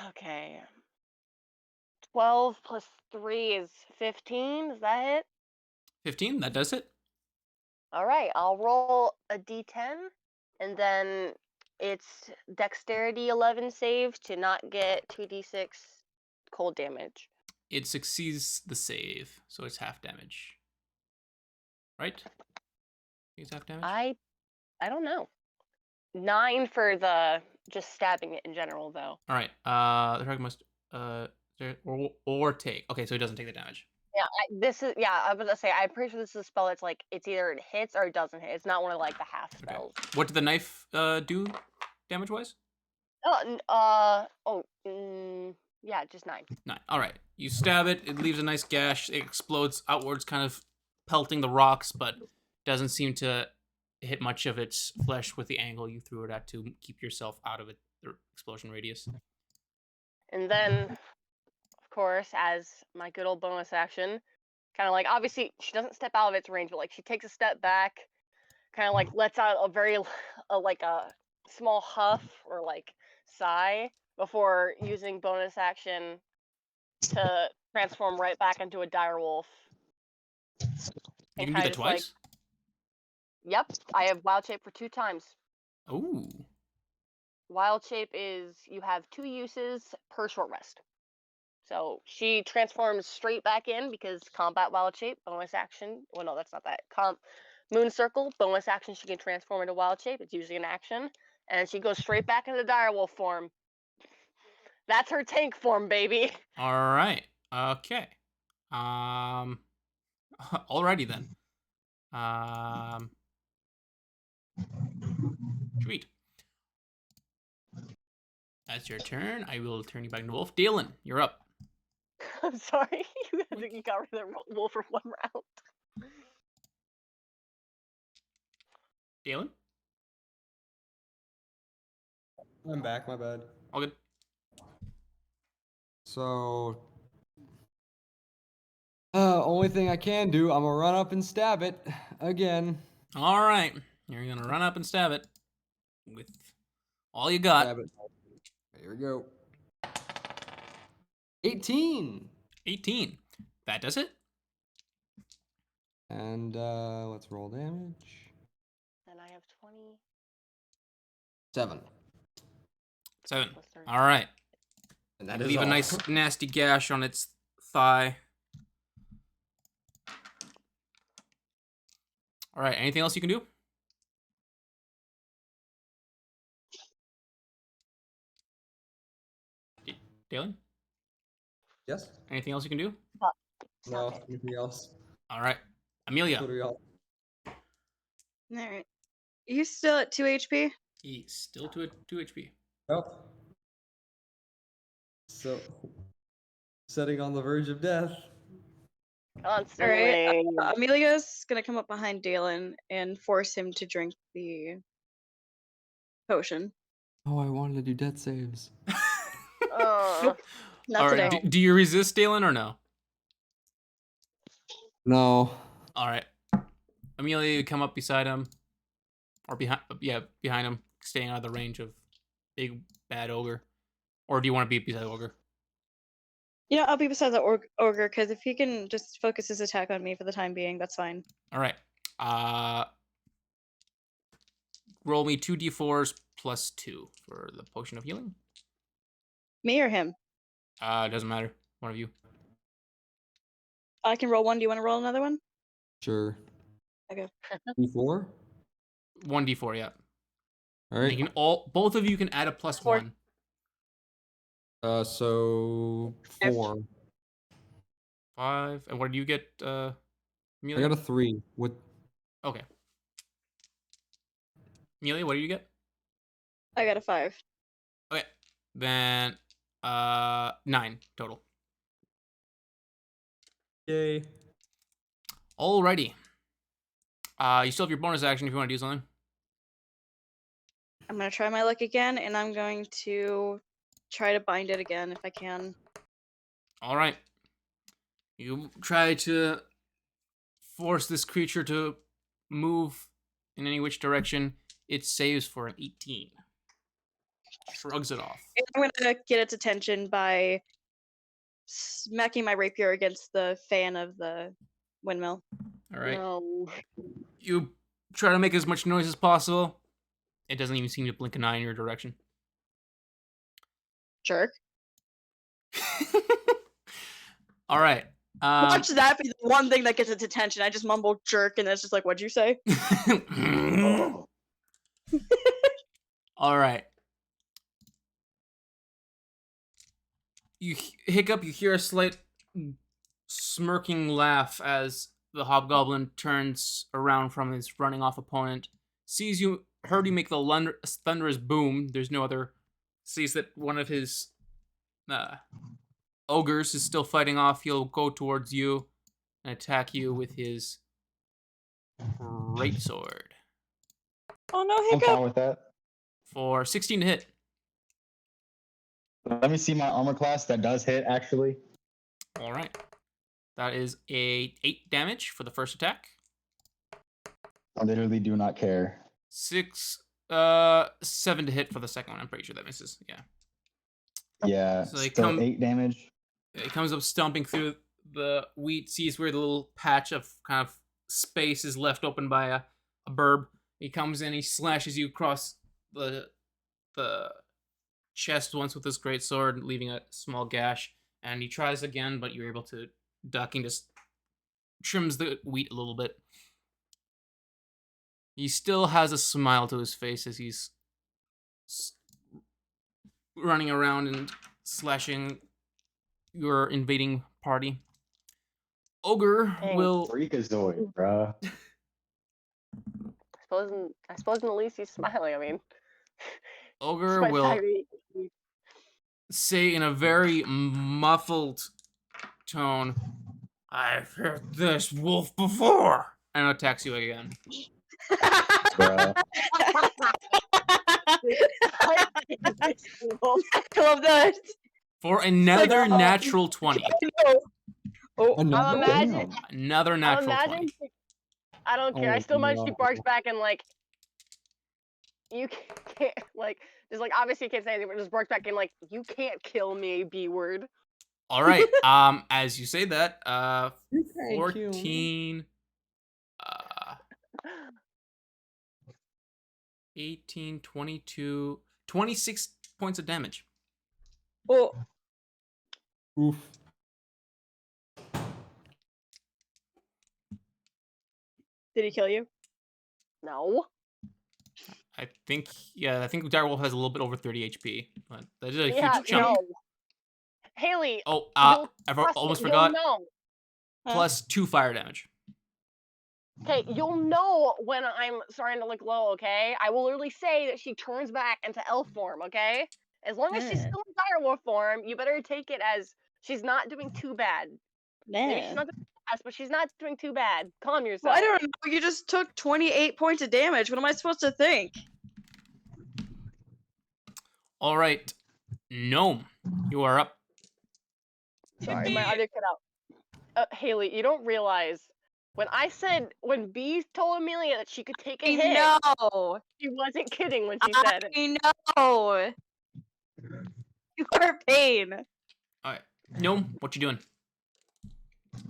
Okay. 12 plus 3 is 15. Does that hit? 15. That does hit. All right, I'll roll a d10, and then it's dexterity 11 save to not get 2d6 cold damage. It succeeds the save, so it's half damage. Right? I think it's half damage. I don't know. 9 for the just stabbing it in general, though. All right. The target must or take. Okay, so he doesn't take the damage. Yeah, I was gonna say, I'm pretty sure this is a spell that's like, it's either it hits or it doesn't hit. It's not one of like the half spells. Okay. What did the knife do damage-wise? Yeah, just 9. 9. All right. You stab it. It leaves a nice gash. It explodes outwards, kind of pelting the rocks, but doesn't seem to hit much of its flesh with the angle you threw it at to keep yourself out of the explosion radius. And then, of course, as my good old bonus action, kind of like, obviously, she doesn't step out of its range, but like she takes a step back, kind of like lets out a very, like a small huff or like sigh before using bonus action to transform right back into a dire wolf. You And can do kinda that just like, twice? yep, I have wild shape for 2 times. Ooh. Wild shape is you have 2 uses per short rest. So she transforms straight back in because combat wild shape, bonus action. Well, no, that's not that. Moon circle, bonus action. She can transform into wild shape. It's usually an action, and she goes straight back into direwolf form. That's her tank form, baby. All right. Okay. Alrighty then. Sweet. That's your turn. I will turn you back into wolf. Dalen, you're up. I'm sorry, you got rid of the wolf for 1 round. Dalen? I'm back, my bad. All good. So, only thing I can do, I'm gonna run up and stab it again. All right. You're going to run up and stab it with all you got. Stab it. Here we go. 18. 18. That does it. And let's roll damage. And I have 20. 7. 7. plus 30. All right. And that is Leave a all. nice nasty gash on its thigh. All right. Anything else you can do? Dalen? Yes? Anything else you can do? No, Stop it. anything else? All right. Amelia. What are we all? Alright. You still at 2 HP? He's still to 2 HP. Oh. So, setting on the verge of death. Constantly. Alright. Amelia's gonna come up behind Dalen and force him to drink the potion. Oh, I wanted to do death saves. Nope. Not All right. today. Do you resist, Dalen, or no? No. All right. Amelia, you come up beside him, or behind him, staying out of the range of big bad ogre. Or do you want to be beside the ogre? Yeah, I'll be beside the ogre because if he can just focus his attack on me for the time being, that's fine. All right. Roll me 2d4s plus 2 for the potion of healing. Me or him? It doesn't matter. One of you. I can roll one. Do you want to roll another one? Sure. Okay. D4? 1d4, yeah. All right. You can both of you can add a plus 4. 1. So 4. 5. And what did you get, I Amelia? got a 3 with. Okay. Amelia, what did you get? I got a 5. Okay. Then 9 total. Yay. Alrighty. You still have your bonus action if you want to do something. I'm gonna try my luck again, and I'm going to try to bind it again if I can. All right. You try to force this creature to move in any which direction. It saves for an 18. Shrugs it off. And I'm gonna get its attention by smacking my rapier against the fan of the windmill. All right. No. You try to make as much noise as possible. It doesn't even seem to blink an eye in your direction. Jerk. All right. Watch that be the one thing that gets its attention. I just mumble jerk, and it's just like, what'd you say? All right. You hiccup, you hear a slight smirking laugh as the hobgoblin turns around from his running off opponent, sees you, heard you make the thunderous boom. There's no other, sees that one of his Ogres is still fighting off. He'll go towards you and attack you with his greatsword Oh no, I'm hiccup. fine with that. for 16 to hit. Let me see my armor class. That does hit, actually. All right. That is a 8 damage for the first attack. I literally do not care. 7 to hit for the second one. I'm pretty sure that misses. Yeah. Yeah, So they still come- 8 damage. He comes up stomping through the wheat, sees where the little patch of kind of space is left open by a burb. He comes in, he slashes you across the chest once with his great sword, leaving a small gash. And he tries again, but you're able to duck and just trims the wheat a little bit. He still has a smile to his face as he's running around and slashing your invading party. Ogre Dang. will. Freakazoid, bruh. I suppose at least he's smiling. I mean, Ogre despite the will fact that say in a very muffled tone, "I've heard this wolf before," and attacks you again. Bruh. I love that. For another Like, natural 20. No. Oh, Another imagine- one? Another natural 20. imagine. I don't care. I Oh, still imagine she no. barks back and like, you can't like just like obviously you can't say anything, but just barks back and like, you can't kill me, B word. All right. As you say that, You can't kill me. 14, 18, 22, 26 points of damage. oh, Oof. did he kill you? No. I think Direwolf has a little bit over 30 HP, but that is a Yeah, huge chunk. no. Haley, Oh, you'll I trust me, almost you'll forgot. know. Plus 2 fire damage. Okay, you'll know when I'm starting to look low, okay? I will literally say that she turns back into elf form, okay? As long as she's Yeah. still in direwolf form, you better take it as she's not doing too bad. Maybe she's Man. not doing fast, but she's not doing too bad. Calm yourself. Well, I don't know. You just took 28 points of damage. What am I supposed to think? All right. Gnome, you are up. Sorry, my audio cut out. Haley, you don't realize when B told Amelia that she could take a hit, know. she wasn't kidding when she said it. I know. You are a pain. All right. Gnome, what you doing?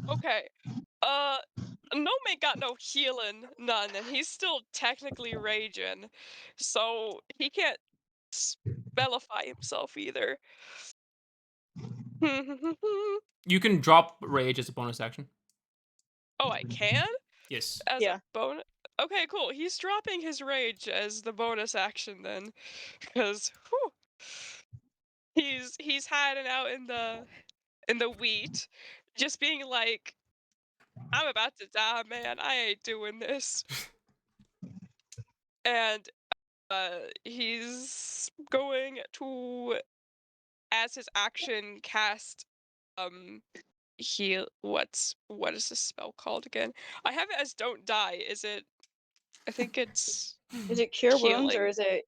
Okay. Gnome ain't got no healing, none, and he's still technically raging, so he can't spellify himself either. Oh, You can drop rage as a bonus action. I can? Yes. As Yeah. a bonus? Okay, cool. He's dropping his rage as the bonus action then, because he's hiding out in the wheat, just being like, I'm about to die, man. I ain't doing this. And he's going to, as his action, cast heal. What is this spell called again? I have it as don't die. Is it? I think it's Is it cure wounds or Healing. is it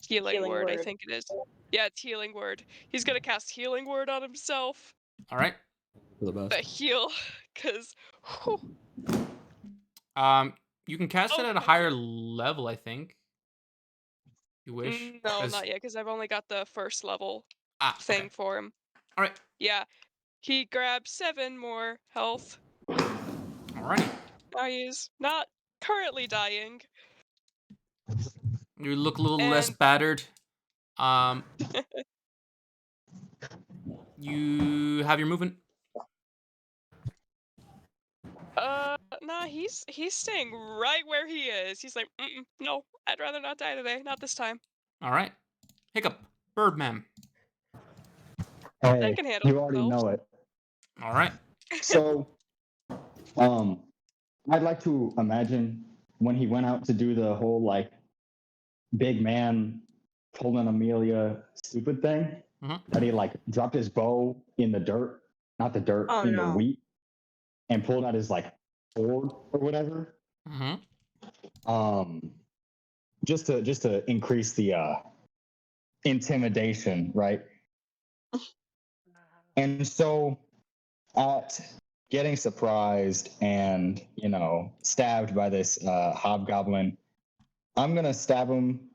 healing Healing word. I word. think it is. Yeah, it's healing word. He's gonna cast healing word on himself All right. For the to best. heal, cause You can cast it at a Okay. higher level, I think. You wish. no, 'cause- not yet, cause I've only got the first level Okay. thing for him. All right. Yeah, he grabs 7 more health. Alrighty. Now he's not currently dying. You look a little less And- battered. You have your movement. Nah, he's staying right where he is. He's like, no, I'd rather not die today. Not this time. All right. Hiccup. Birdman. Hey, can handle you already themselves. know it. All right. So, I'd like to imagine when he went out to do the whole like big man pulling Amelia stupid thing. that he like dropped his bow in the dirt, not the dirt, Oh, in the no. wheat, and pulled out his like sword or whatever. Just to increase the intimidation, right? And so at getting surprised and stabbed by this hobgoblin, I'm gonna stab him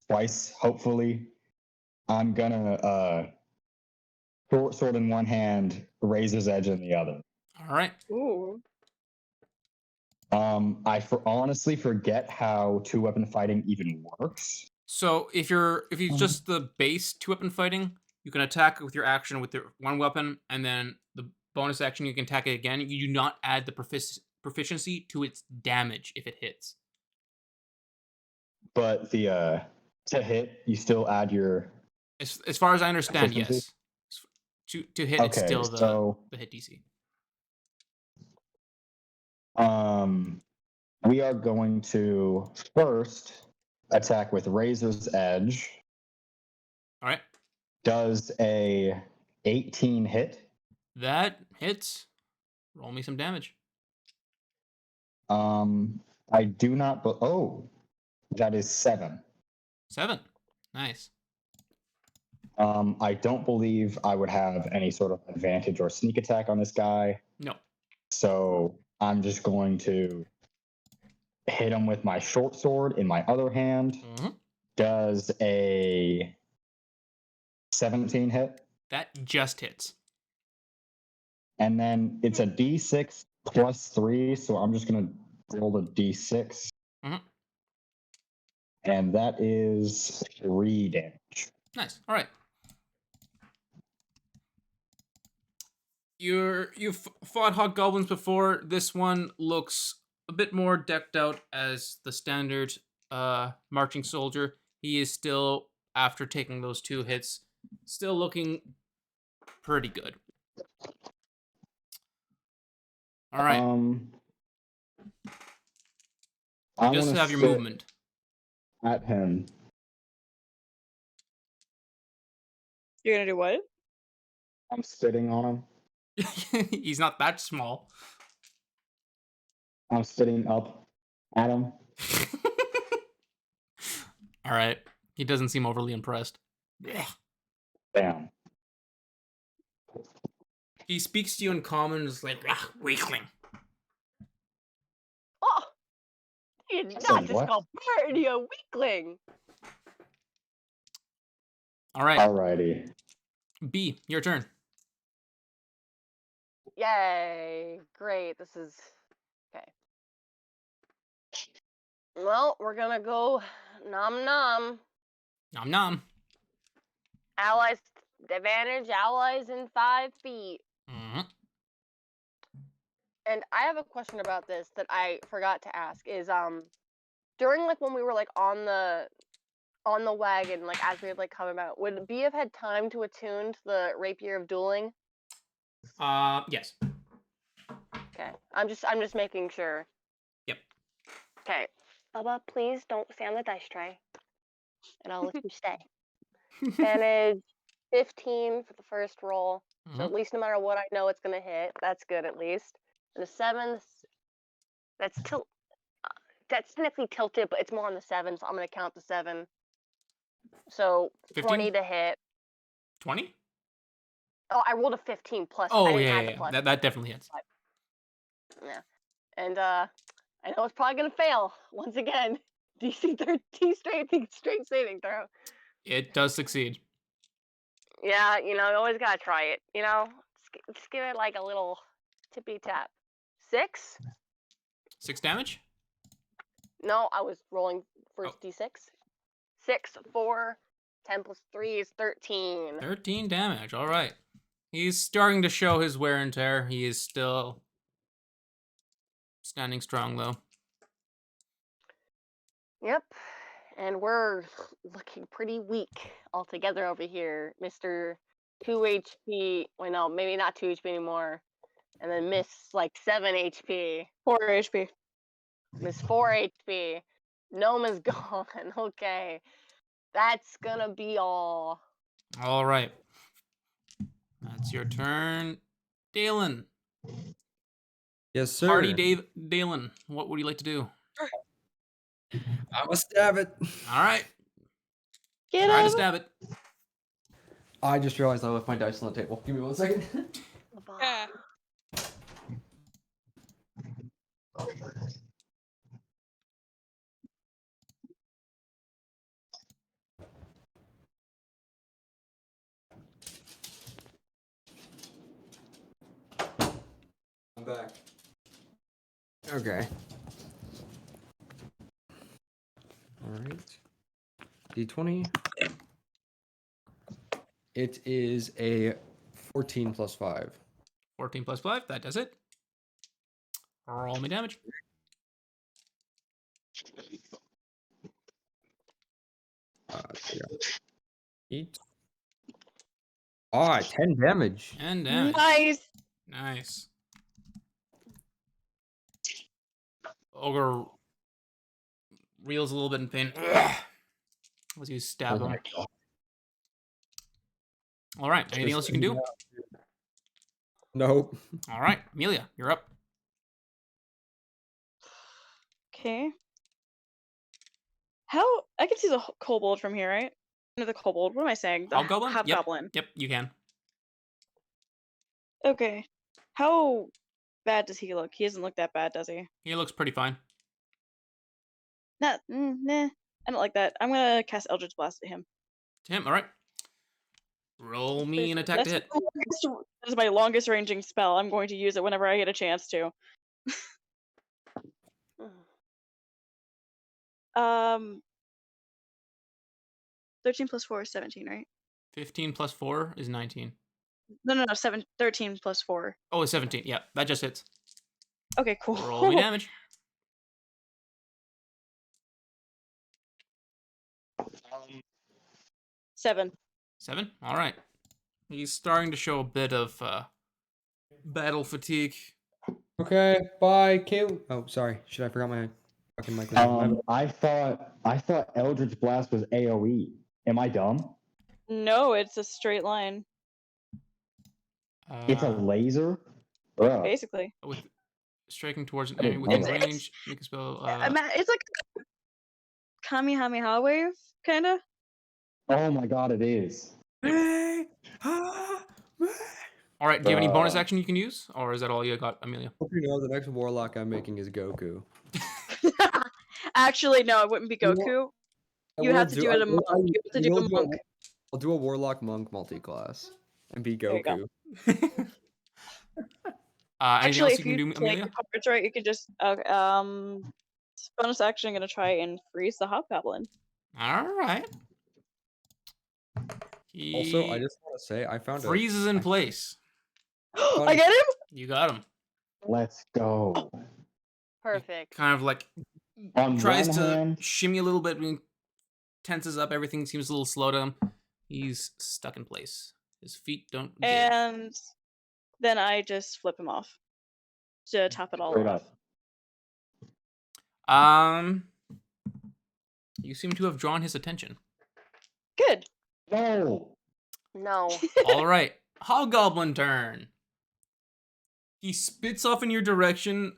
twice, hopefully. I'm gonna short sword in one hand, razor's edge in the other. All right. Ooh. I honestly forget how 2-weapon fighting even works. So if you just the base 2-weapon fighting, you can attack with your action with your 1 weapon, and then the bonus action you can attack it again. You do not add the proficiency to its damage if it hits. But the to hit, you still add your As far as I understand, proficiency? yes. To hit, it's Okay, still so the hit DC. we are going to first attack with razor's edge. All right. Does a 18 hit? That hits. Roll me some damage. I do not. That is 7. 7. Nice. I don't believe I would have any sort of advantage or sneak attack on this guy. No. So I'm just going to hit him with my short sword in my other hand. Does a 17 hit? That just hits. And then it's a d6 plus 3, so I'm just going to roll a d6. And that is 3 damage. Nice. All right. You've fought hobgoblins before. This one looks a bit more decked out as the standard marching soldier. He is still, after taking those 2 hits, still looking pretty good. All right. You just have your movement. At him. You're gonna do what? I'm spitting on him. He's not that small. I'm spitting up at him. All right. He doesn't seem overly impressed. Damn. He speaks to you in common, is like, weakling. Oh, you did not just call Birdie a weakling. All right. Alrighty. B, your turn. Yay! Great. This is okay. Well, we're gonna go nom nom. Nom nom. Allies advantage. Allies in 5 feet. And I have a question about this that I forgot to ask. Is during like when we were like on the wagon, like as we had like come about, would B have had time to attune to the rapier of dueling? Yes. Okay. I'm just making sure. Yep. Okay. Bubba, please don't stay on the dice tray. And I'll let you stay. Advantage 15 for the first roll. So at least no matter what I know it's gonna hit. That's good at least. And the 7th, that's technically tilted, but it's more on the 7, so I'm gonna count the 7. So 15? 20 to hit. 20? Oh, I rolled a 15 plus. Oh, I didn't yeah, add yeah, the plus. That definitely hits. Yeah. And I know it's probably gonna fail once again. DC 13 straight saving throw. It does succeed. Yeah, you always gotta try it. Just give it like a little tippy tap. 6? 6 damage? No, I was rolling first D6. 6, 4, 10 plus 3 is 13. 13 damage. All right. He's starting to show his wear and tear. He is still standing strong, though. Yep. And we're looking pretty weak altogether over here. Mr. 2 HP. Wait, no, maybe not 2 HP anymore. And then Miss, like, 7 HP. 4 HP. Miss 4 HP. Gnome is gone. Okay. That's gonna be all. All right. That's your turn. Dalen. Yes, sir. Party Dalen, what would you like to do? I'm gonna stab it. All right. Get Try to him. stab it. I just realized I left my dice on the table. Give me 1 second. Yeah. I'm back. Okay. All right. D20. It is a 14 plus 5. 14 plus 5, that does it. Roll me damage. Yeah. 8. Ah, 10 damage. And damage. Nice. Nice. Ogre reels a little bit in pain. As you stab him. God. All right. Anything else you can do? Nope. All right. Amelia, you're up. Okay. How I can see the kobold from here, right? No, the kobold. What am I saying? The Hobgoblin? Yep. hobgoblin. Yep, you can. Okay. How bad does he look? He doesn't look that bad, does he? He looks pretty fine. Nah. I don't like that. I'm gonna cast Eldritch Blast at him. To him, all right. Roll me an attack to hit. That's my longest ranging spell. I'm going to use it whenever I get a chance to. 13 plus 4 is 17, right? 15 plus 4 is 19. No, 13 plus 4. Oh, it's 17. Yeah, that just hits. Okay, cool. Roll me damage. Seven. 7. All right. He's starting to show a bit of battle fatigue. Okay, bye, Caleb. Oh, sorry. Should I forgot my fucking microphone? I thought Eldritch Blast was AoE. Am I dumb? No, it's a straight line, It's a laser? Bruh. basically. With striking towards an I enemy didn't within know that. range, make a spell. It's like a Kamehameha wave, kind of. Oh my god, it is. All right. Do you have any bonus action you can use, or is that all you got, Amelia? Hope you know the next warlock I'm making is Goku. Actually, no, it wouldn't be You know Goku. I You will have to do it a monk. You have to I do will a monk. I'll do a warlock monk multi-class and be There you go. Goku. Anything Actually, else if you can do, you take Amelia? the cards right, you could just bonus action. I'm gonna try and freeze the hobgoblin. All right. Also, I He just want to say I found freezes in place. I get him. You got him. Let's go. Perfect. Kind of like On tries one to hand, shimmy a little bit, and tenses up. Everything seems a little slow to him. He's stuck in place. His feet don't give. And then I just flip him off to top it all straight off. up. You seem to have drawn his attention. Good. No. No. All right, Hobgoblin turn. He spits off in your direction.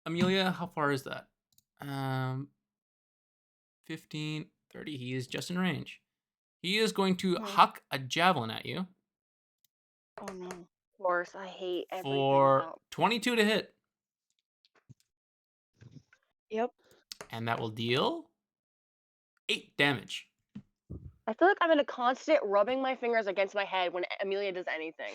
Amelia, how far is that? 15, 30. He is just in range. He is going to huck a javelin at you Oh no. Of course, I hate everything for about 22 to hit, Yep. and that will deal 8 damage. I feel like I'm in a constant rubbing my fingers against my head when Amelia does anything.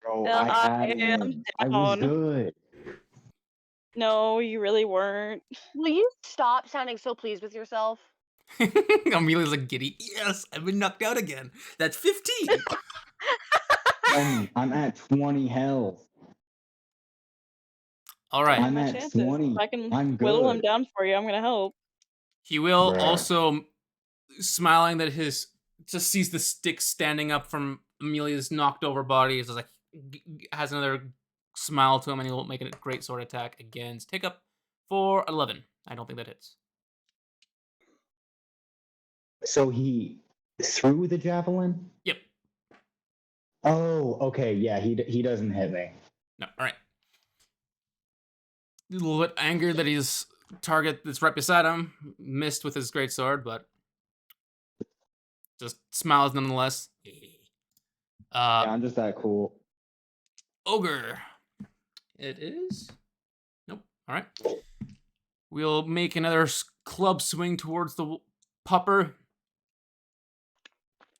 Bro, Well, I I had am him. I was down. good. No, you really weren't. Will you stop sounding so pleased with yourself? Amelia's like giddy. Yes, I've been knocked out again. That's 15. I'm at 20 health. All right. I'm My at chances. 20. If I can I'm whittle him good. down for you, I'm gonna help. He will Bruh. also, smiling that his just sees the stick standing up from Amelia's knocked over body. It's like has another smile to him, and he will make a great sword attack against Hiccup for 11. I don't think that hits. So he threw the javelin? Yep. Oh, okay. Yeah, he doesn't hit me. No. All right. A little bit angered that his target that's right beside him missed with his great sword, but just smiles nonetheless. Yeah, I'm just that cool. Ogre. It is. Nope. All right. We'll make another club swing towards the pupper.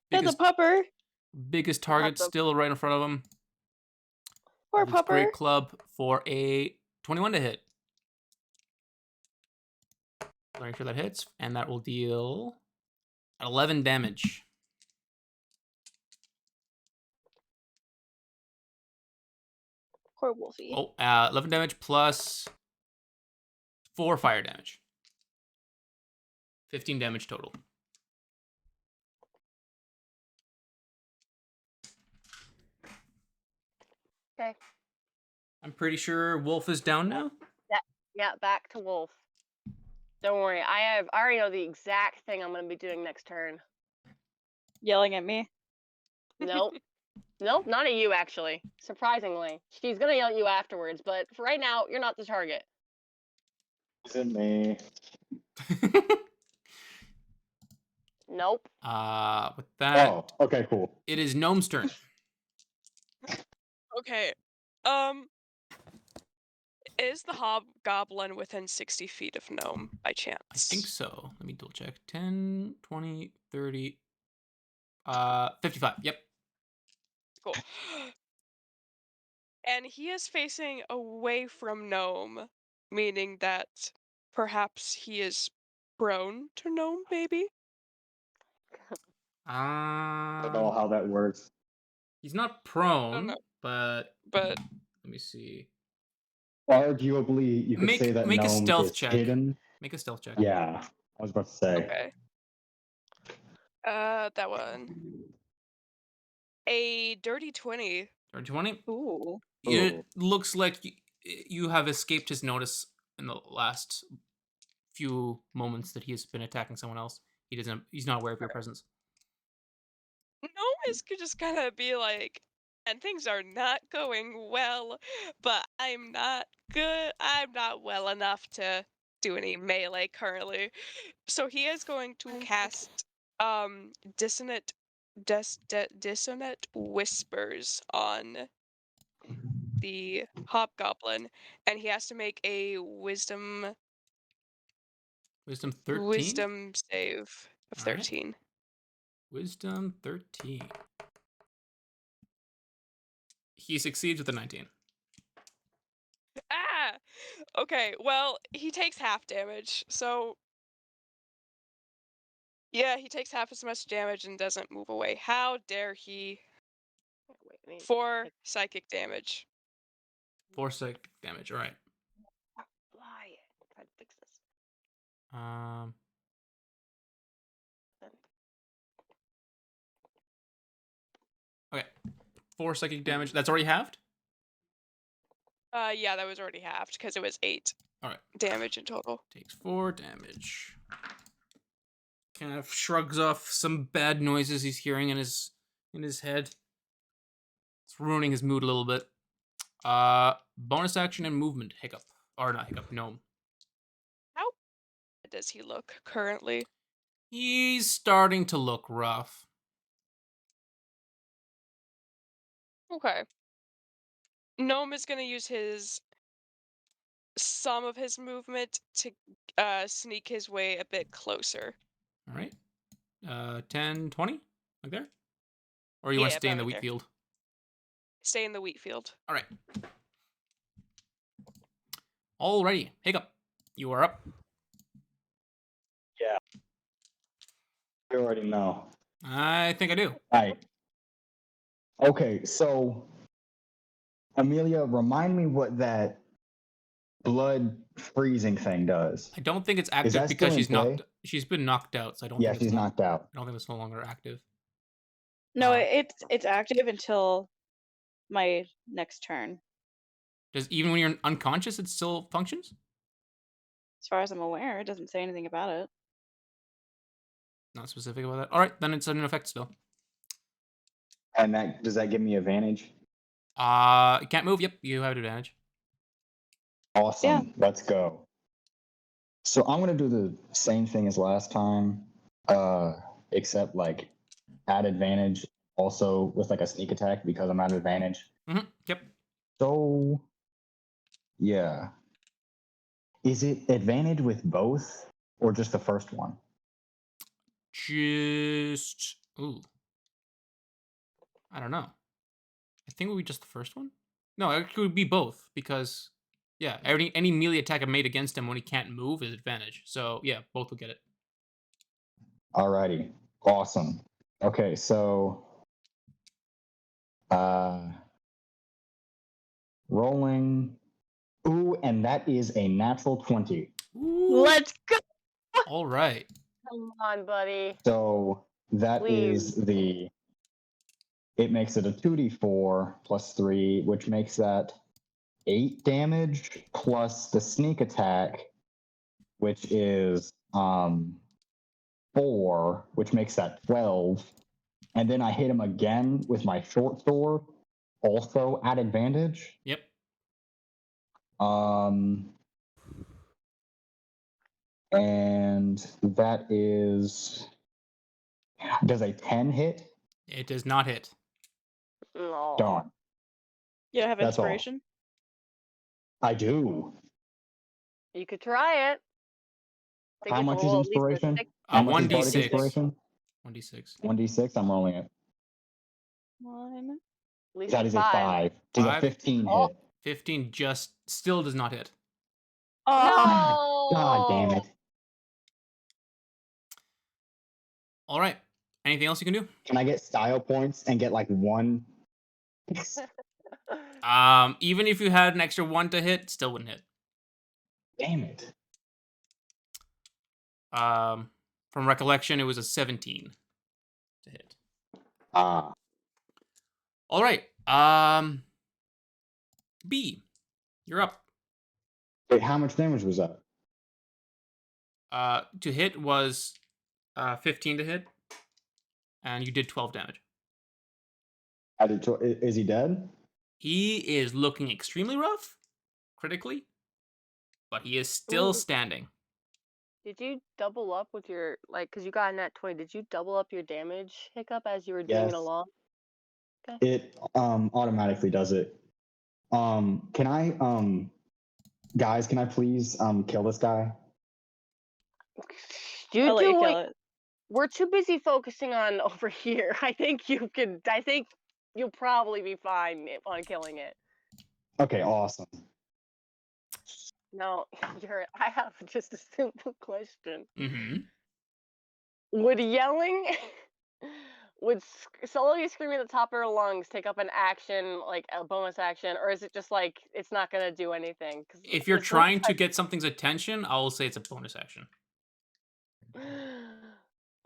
Yeah, the pupper. Biggest target the- still right in front of him. Poor His great pupper. club for a 21 to hit. Make sure that hits, and that will deal 11 damage. Poor Wolfie. Oh, 11 damage plus 4 fire damage. 15 damage total. Okay. I'm pretty sure Wolf is down now. Yeah, back to Wolf. Don't worry, I already know the exact thing I'm gonna be doing next turn. Yelling at me. Nope. Nope, not at you actually. Surprisingly. She's gonna yell at you afterwards, but for right now, you're not the target. Is it me? Nope. With that, Oh, okay, cool. it is Gnome's turn. Okay. Is the hobgoblin within 60 feet of Gnome by chance? I think so. Let me double check. 10, 20, 30, 55. Yep. Cool. And he is facing away from Gnome, meaning that perhaps he is prone to Gnome, maybe? I don't know how that works. He's not I don't prone, know, but but let me see. Arguably, you could say that make a gnome stealth is check. hidden. Make a stealth check. Yeah, I was about to say. okay. That one. A dirty 20. Or 20. Ooh. It Ooh. looks like you have escaped his notice in the last few moments that he has been attacking someone else. He's not aware of your presence. Gnome is just gonna be like, and things are not going well, but I'm not good. I'm not well enough to do any melee currently. So he is going to cast dissonant dissonant whispers on the hobgoblin, and he has to make a wisdom Wisdom 13? save of All right. 13. Wisdom 13. He succeeds with a 19. Ah! Okay, well, he takes half damage, so yeah, he takes half as much damage and doesn't move away. How dare he? Wait, I need 4 psychic damage. 4 psychic damage. All right. Why? Try to fix this. Um. Okay. 4 psychic damage. That's already halved? Yeah, that was already halved because it was 8 All right. damage in total. Takes 4 damage. Kind of shrugs off some bad noises he's hearing in his head. It's ruining his mood a little bit. Bonus action and movement. Hiccup. Or not hiccup, gnome. How does he look currently? He's starting to look rough. Okay. Gnome is gonna use some of his movement to sneak his way a bit closer. All right. 10, 20? Like there? Or you want to Yeah, stay in the about wheat there. field? Stay in the wheat field. All right. Alrighty. Hiccup. You are up. Yeah. You already know. I think I do. Right. Okay, so Amelia, remind me what that blood freezing thing does. I don't think it's Is active that because still in play? she's been knocked out, so I don't Yeah, think it's she's knocked out. I don't think it's no longer active. No, Uh, it's active until my next turn, Does even when you're unconscious it still functions? as far as I'm aware. It doesn't say anything about it. Not specific about that. All right, then it's in effect still. And does that give me advantage? You can't move. Yep, you have advantage. Awesome. Yeah. Let's go. So I'm gonna do the same thing as last time, except like add advantage also with like a sneak attack because I'm at advantage. Mm-hmm. Yep. So yeah. Is it advantage with both or just the first one? Just ooh. I don't know. I think it would be just the first one. No, it could be both because yeah, any melee attack I made against him when he can't move is advantage. So yeah, both will get it. Alrighty. Awesome. Okay, so rolling. Ooh, and that is a natural 20. Ooh. Let's go. All right. Come on, buddy. So that is Please. it makes it a 2d4 plus 3, which makes that 8 damage plus the sneak attack, which is 4, which makes that 12. And then I hit him again with my short sword, also at advantage. Yep. And that is. Does a 10 hit? It does not hit. No. Darn. You don't have That's all. inspiration? I do. You could try it. I think How you have much to is roll at least a inspiration? six. How much is bardic 1d6. inspiration? 1d6. 1d6. I'm rolling it. One. At least That is a 5. Does a 15 Oh. hit? 15 just still does not hit. Oh, No. God damn it. All right. Anything else you can do? Can I get style points and get like 1? Even if you had an extra 1 to hit, still wouldn't hit. Damn it. From recollection, it was a 17 to hit. Ah. All right. B, you're up. Wait, how much damage was that? To hit was 15 to hit, and you did 12 damage. Is he dead? He is looking extremely rough, critically, but he is still Ooh. standing. Did you double up with your because you got a nat 20? Did you double up your damage, Hiccup, as you were doing it Yes. along? It automatically does it. Can I guys, can I please kill this guy? You I'll let do you kill what? it. We're too busy focusing on over here. I think you'll probably be fine on killing it. Okay, awesome. No, I have just a simple question. Mm-hmm. Would yelling, would solely screaming at the top of her lungs take up an action, like a bonus action, or is it just like it's not gonna do anything? If you're trying to get something's attention, I will say it's a bonus action.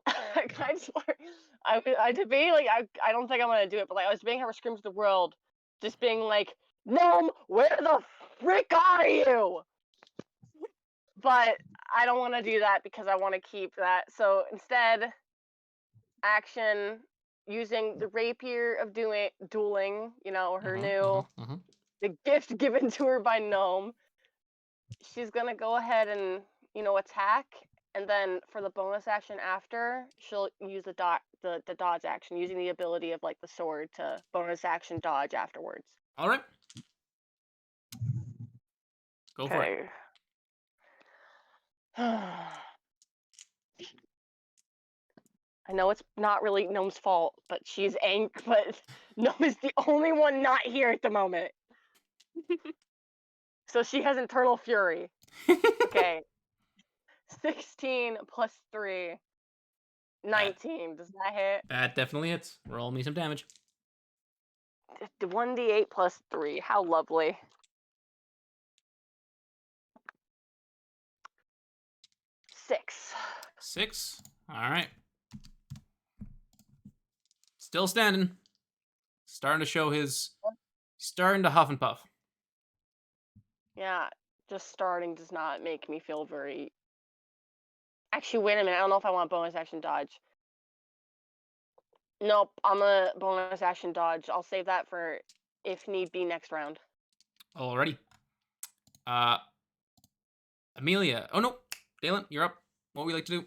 I just, I debate I don't think I'm gonna do it, but like I was debating how it screams the world, just being like, Gnome, where the frick are you? But I don't want to do that because I want to keep that. So instead, action using the rapier of dueling, her new the gift given to her by Gnome. She's gonna go ahead and attack, and then for the bonus action after, she'll use the dodge action, using the ability of like the sword to bonus action dodge afterwards. All right. Go for it. I know it's not really Gnome's fault, but she's angry. But Gnome is the only one not here at the moment, so she has internal fury. Okay, 16 plus 3, 19. Does that hit? That definitely hits. Roll me some damage. 1d8 plus 3. How lovely. 6. 6. All right. Still standing. Starting to huff and puff. Yeah, just starting does not make me feel very Actually, wait a minute. I don't know if I want bonus action dodge. Nope, I'm a bonus action dodge. I'll save that for if need be next round. Alrighty. Amelia. Oh no, Dalen, you're up. What would we like to do?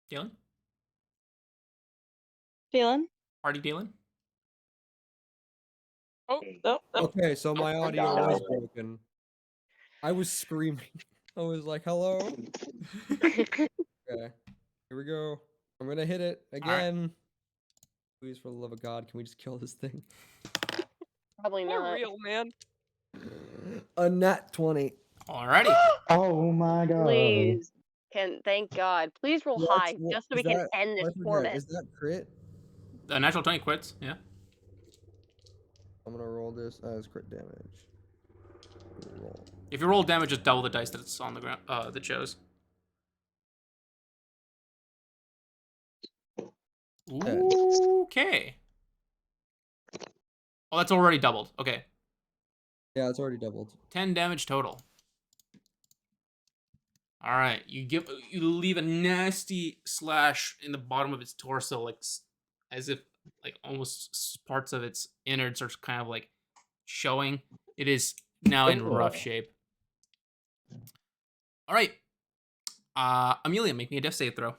Dalen? Feeling? Party Dalen? Oh, Okay, so my audio God. was broken. I was screaming. I was like, hello? Okay, here we go. I'm gonna hit it again. Please, for the love of God, can we just kill this thing? Probably For not. real, man. A nat 20. Alrighty. Oh my god. Please. Thank God. Please roll high, just so we can end this I forget, torment. is that crit? A natural 20 quits, yeah. I'm gonna roll this as crit damage. Roll. If you roll damage, just double the dice that it's on the ground, that shows. Okay. Oh, that's already doubled. Okay. Yeah, it's already doubled. 10 damage total. All right, you leave a nasty slash in the bottom of its torso, like as if like almost parts of its innards are kind of like showing. It is now in rough shape. All right, Amelia, make me a death save throw.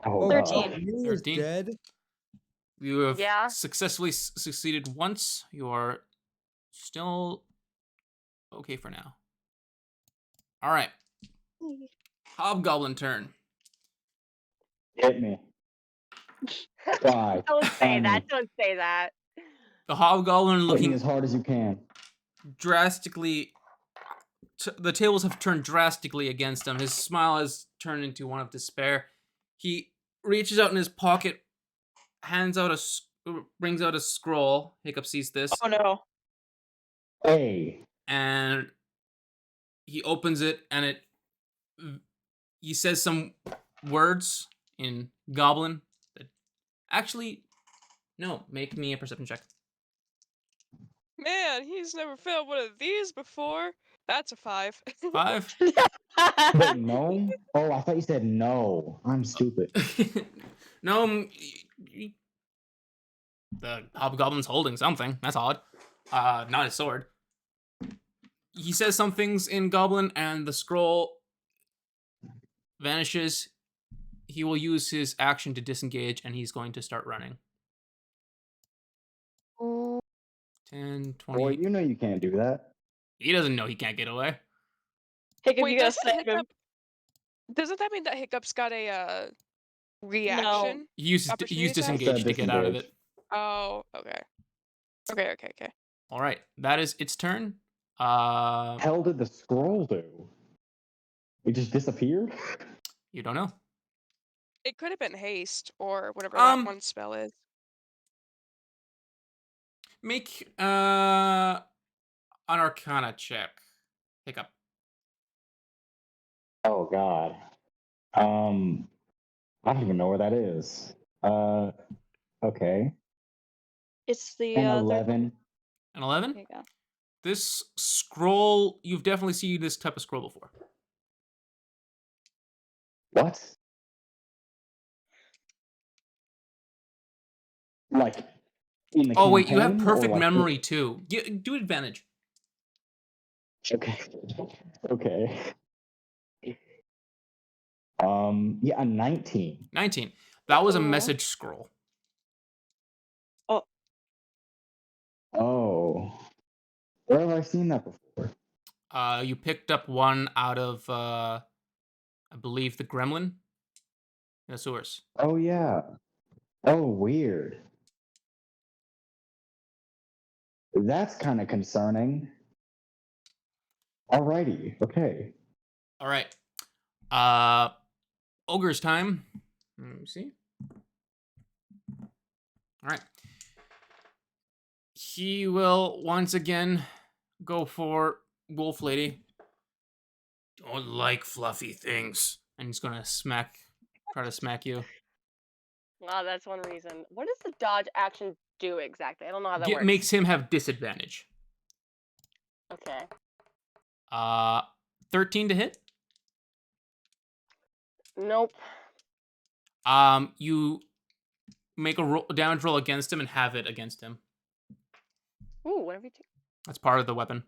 Oh, 13. Amelia's 13. dead. You have Yeah. successfully succeeded once. You are still okay for now. All right, Hobgoblin turn. Hit me. Why? Don't say On that. me. Don't say that. The Hobgoblin Hit me looking as hard as you can. drastically. The tables have turned drastically against him. His smile has turned into one of despair. He reaches out in his pocket, brings out a scroll. Hiccup sees this, Oh no. Hey. and he opens it, and he says some words in Goblin. That actually, no. Make me a perception check. Man, he's never failed one of these before. That's a 5. 5. Wait, no? Oh, I thought you said no. I'm stupid. No, the Hobgoblin's holding something. That's odd. Not his sword. He says some things in Goblin, and the scroll vanishes. He will use his action to disengage, and he's going to start running. 10, 20. Boy, you know you can't do that. He doesn't know he can't get away. Hiccup, Wait, you gotta doesn't save him. doesn't that mean that Hiccup's got a reaction? He used Opportunity attack? disengage to get out of Disengage. it. Oh, okay. Okay. All right, that is its turn. Hell did the scroll do? It just disappeared? You don't know. It could have been haste or whatever that one spell is. Make an Arcana check. Hiccup. Oh god. I don't even know where that is. Okay. It's the An third 11. An 11. There you go. This scroll, you've definitely seen this type of scroll before. What? Like in the Oh wait, you have campaign, or perfect like memory too. Do advantage. Okay. Okay. Yeah, a 19. 19. That was a Oh. message scroll. Oh. Where have I seen that before? You picked up one out of, I believe, the Gremlin in the sewers. Oh yeah. Oh, weird. That's kind of concerning. Alrighty. Okay. All right. Ogre's time. Let me see. All right. He will once again go for Wolf Lady. Don't like fluffy things. And he's gonna try to smack you. Wow, that's one reason. What does the dodge action do exactly? I don't know how that works. Makes him have disadvantage. Okay. 13 to hit. Nope. You make a damage roll against him and have it against him. Ooh, whatever you do. That's part of the weapon.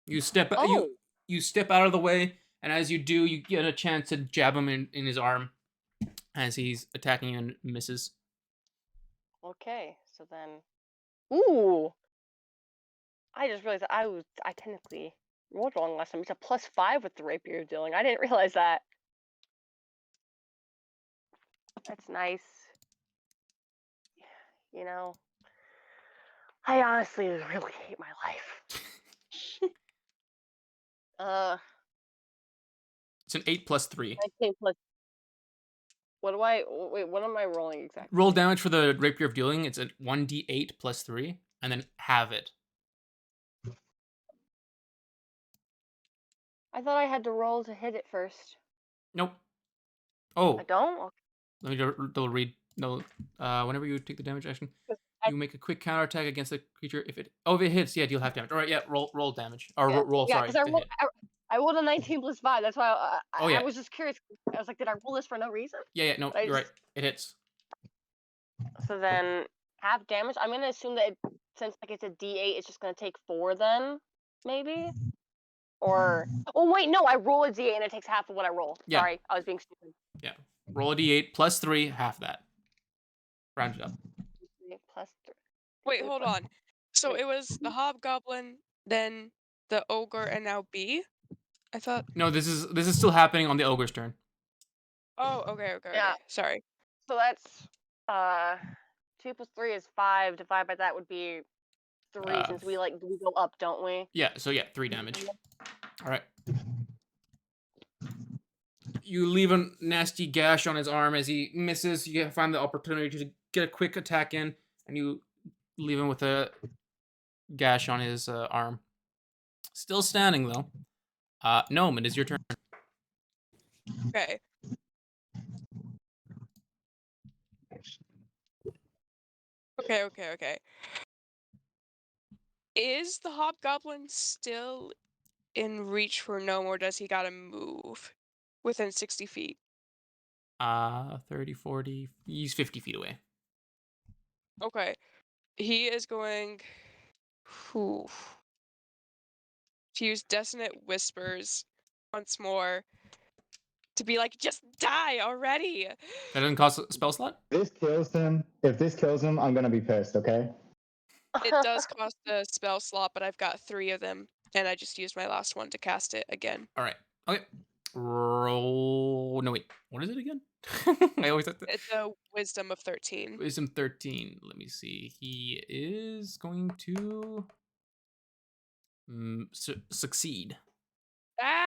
You step Oh. you step out of the way, and as you do, you get a chance to jab him in his arm as he's attacking you and misses. Okay, so then. Ooh. I just realized that I technically rolled wrong last time. It's a +5 with the rapier dealing. I didn't realize that. That's nice. You know, I honestly really hate my life. It's an 8 plus 3. 19 plus. What do I wait? What am I rolling exactly? Roll damage for the rapier of dealing. It's a 1d8 plus 3, and then have it. I thought I had to roll to hit it first. Nope. Oh, I don't. Okay. let me read. No, whenever you take the damage action, you make a quick counterattack against the creature. If it hits, yeah, deal half damage. All right, yeah, roll damage or roll. Yeah, Sorry, because to hit. I rolled a 19 plus 5. That's why Oh, yeah. I was just curious. I was like, did I roll this for no reason? Yeah, no, you're right. It hits. So then half damage. I'm gonna assume that since like it's a D8, it's just gonna take 4 then, maybe. Or oh wait, no, I roll a D8 and it takes half of what I roll. Yeah. Sorry, I was being stupid. Yeah, roll a d8 plus 3, half that. Round it up. Plus 3. Wait, hold on. So it was the hobgoblin, then the ogre, and now B? I thought. No, this is still happening on the ogre's turn. Oh, okay. Yeah. Sorry. So that's 2 plus 3 is 5. Divided by that would be 3 since we go up, don't we? Yeah, so 3 damage. All right. You leave a nasty gash on his arm as he misses. You find the opportunity to get a quick attack in, and you leave him with a gash on his arm. Still standing though. Gnome, it is your turn. Okay. Okay. Is the hobgoblin still in reach for Gnome, or does he gotta move within 60 feet? 30, 40. He's 50 feet away. Okay. He is going to use Dissonant Whispers once more to be like, just die already! That doesn't cost a spell slot? If this kills him, I'm gonna be pissed, okay? It does cost a spell slot, but I've got 3 of them, and I just used my last one to cast it again. All right. Okay. Roll. No, wait. What is it again? I always have to. It's a Wisdom of 13. Wisdom 13. Let me see. He is going to succeed. Ah!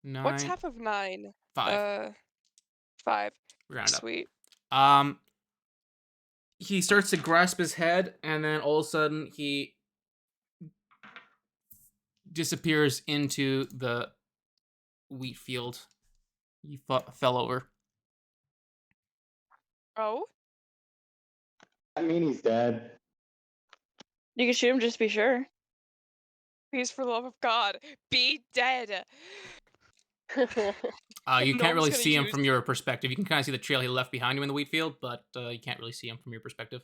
What's 9. half of 9? 5. 5. Round up. Sweet. He starts to grasp his head, and then all of a sudden he disappears into the wheat field. He fell over. Oh? I mean, he's dead. You can shoot him just to be sure. Please, for the love of God, be dead! You can't really Gnome's see him gonna from your perspective. You can kind of see the trail he left behind him in the wheat field, but you can't really see him from your perspective.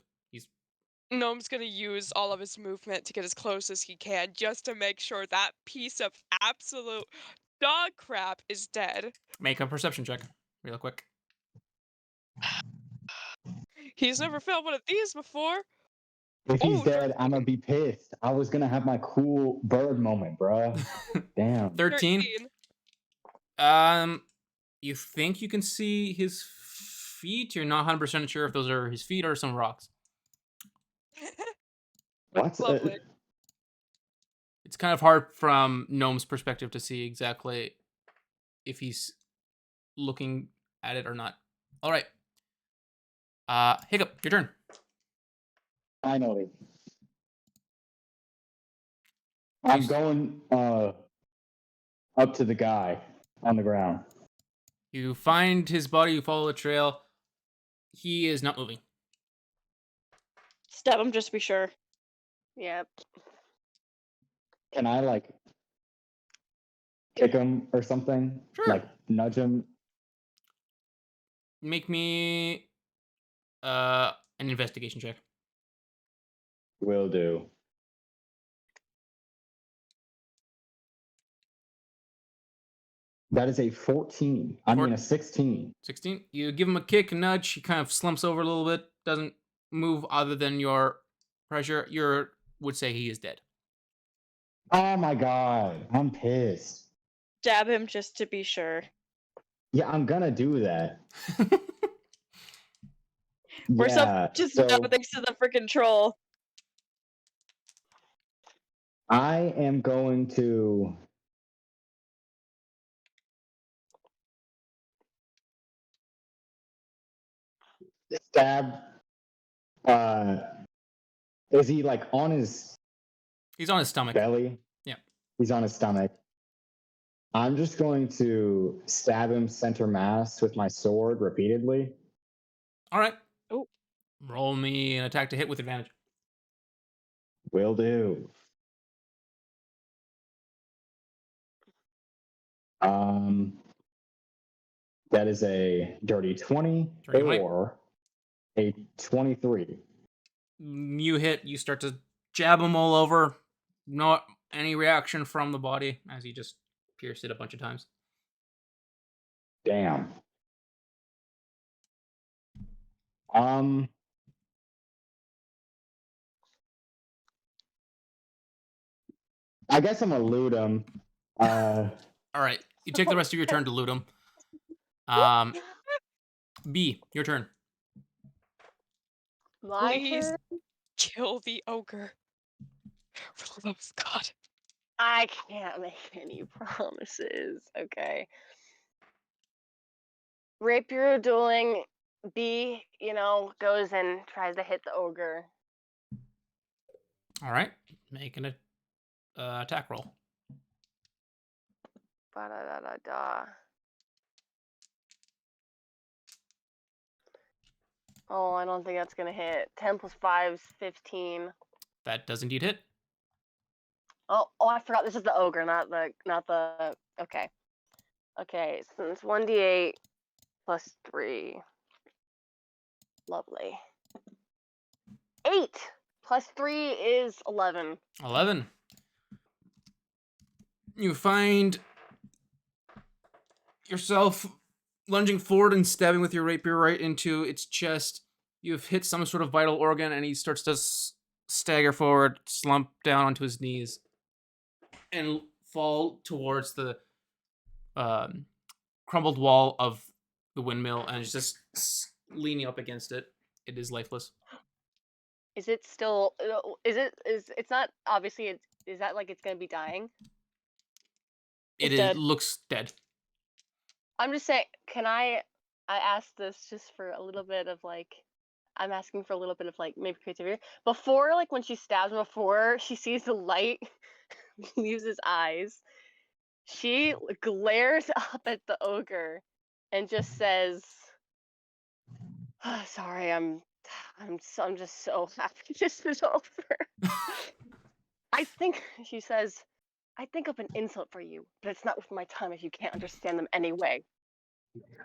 Gnome's gonna use all of his movement to get as close as he can just to make sure that piece of absolute dog crap is dead. Make a perception check real quick. He's never failed one of these before. If he's Oh, dead, I'm gonna be pissed. I was gonna have my cool bird moment, bruh. Damn. 13. You think you can see his feet? You're not 100% sure if those are his feet or some rocks. What? Lovely. It's kind of hard from Gnome's perspective to see exactly if he's looking at it or not. All right. Hiccup, your turn. Finally. I'm going up to the guy on the ground. You find his body, you follow the trail. He is not moving. Stab him just to be sure. Yep. Can I like kick him or something? Sure. Like nudge him? Make me an investigation check. Will do. That is a 14. I mean a 16. 16. You give him a kick, a nudge. He kind of slumps over a little bit. Doesn't move other than your pressure. You would say he is dead. Oh my god, I'm pissed. Stab him just to be sure. Yeah, I'm gonna do that. We're Yeah, just so dumb thanks to the freaking troll. I am going to stab. Is he like on his He's on his stomach. belly? Yeah. He's on his stomach. I'm just going to stab him center mass with my sword repeatedly. All right. Oh. Roll me an attack to hit with advantage. Will do. That is a dirty 20 Dirty 20. or a 23. You hit. You start to jab him all over. Not any reaction from the body as you just pierced it a bunch of times. Damn. I guess I'm gonna loot him. All right. You take the rest of your turn to loot him. B, your turn. My Please turn. kill the ogre. For the love of God. I can't make any promises. Okay. Rapier dueling. B, goes and tries to hit the ogre. All right. Make an attack roll. Ba-da-da-da-da. Oh, I don't think that's gonna hit. 10 plus 5 is 15. That does indeed hit. Oh, I forgot. This is the ogre, not the. Okay. Okay, so it's 1d8 plus 3. Lovely. 8 plus 3 is 11. 11. You find yourself lunging forward and stabbing with your rapier right into its chest. You've hit some sort of vital organ, and he starts to stagger forward, slump down onto his knees, and fall towards the crumbled wall of the windmill, and is just leaning up against it. It is lifeless. Is it still? It's not obviously. Is that like it's gonna be dying? Dead. Looks dead. I'm just saying. Can I ask this just for a little bit of like. I'm asking for a little bit of like maybe creativity. Before, like when she stabs him, before she sees the light leaves his eyes, she glares up at the ogre and just says, oh, "Sorry, I'm just so happy this is over." I think she says, "I think of an insult for you, but it's not worth my time if you can't understand them anyway."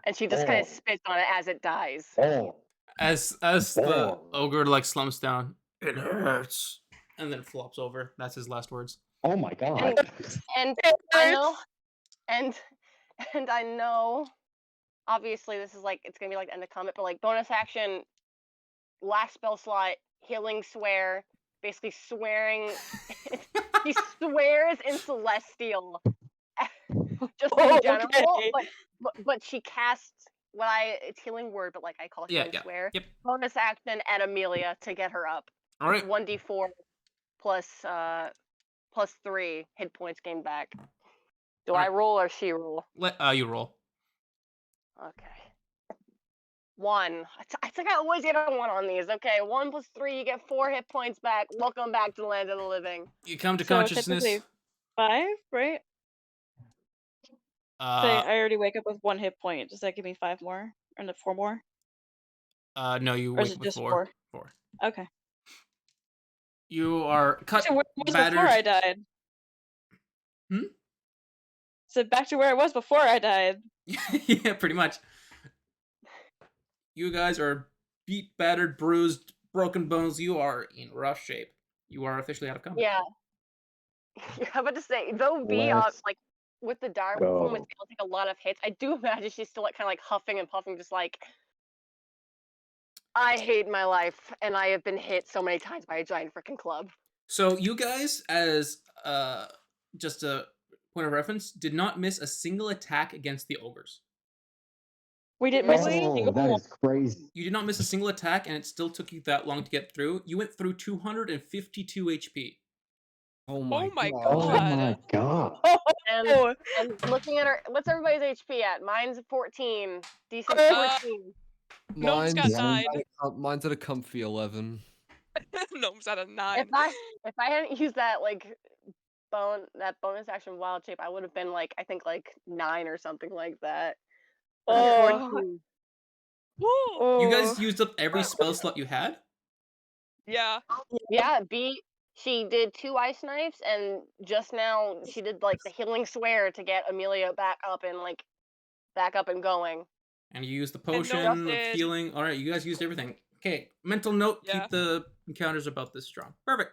And she just kind of spits on it as it dies. As the ogre like slumps down, it hurts, and then flops over. That's his last words. Oh my god. And I know, and I know. Obviously, this is like it's gonna be like the end of combat, but like bonus action, last spell slot, healing swear, basically swearing. He swears in Celestial, just in general. Okay. But she casts it's healing word, but like I call it healing swear. Yep. Bonus action at Amelia to get her up. All right. 1d4 plus 3 hit points gained back. Do I roll or she roll? You roll. Okay. 1. I think I always get a 1 on these. Okay, 1 plus 3, you get 4 hit points back. Welcome back to the land of the living. You come to So consciousness. technically 5, right? Say I already wake up with 1 hit point. Does that give me 5 more? Or no, 4 more? No, you Or is wake it with just 4. 4? 4. Okay. You are Back to cut, where I was battered. before I died. Hmm? So back to where I was before I died. Yeah, pretty much. You guys are beat, battered, bruised, broken bones. You are in rough shape. You are officially out of combat. Yeah. I'm about to say, though B Let's like with the dark go. form was able to take a lot of hits, I do imagine she's still like kind of like huffing and puffing, just like I hate my life, and I have been hit so many times by a giant freaking club. So you guys, as just a point of reference, did not miss a single attack against the ogres. We didn't miss a Really? single that one. is crazy. You did not miss a single attack, and it still took you that long to get through. You went through 252 HP. Oh my, Oh my god. Oh God. my god. And Oh, and looking at her, what's everybody's HP at? Mine's 14, decent Uh, 14. Gnome's got Mine's, 9. mine's at a comfy 11. Gnome's at a If 9. I hadn't used that like bonus action wild shape, I would have been like I think like 9 or something like that. Or Oh. 14. Woo! You oh. guys used up every spell slot you had? Yeah. Yeah, B. She did 2 ice knives, and just now she did like the healing swear to get Amelia back up and going. And you used the And potion Gnome of did. healing. All right, you guys used everything. Okay, mental note: Yeah. keep the encounters about this strong. Perfect.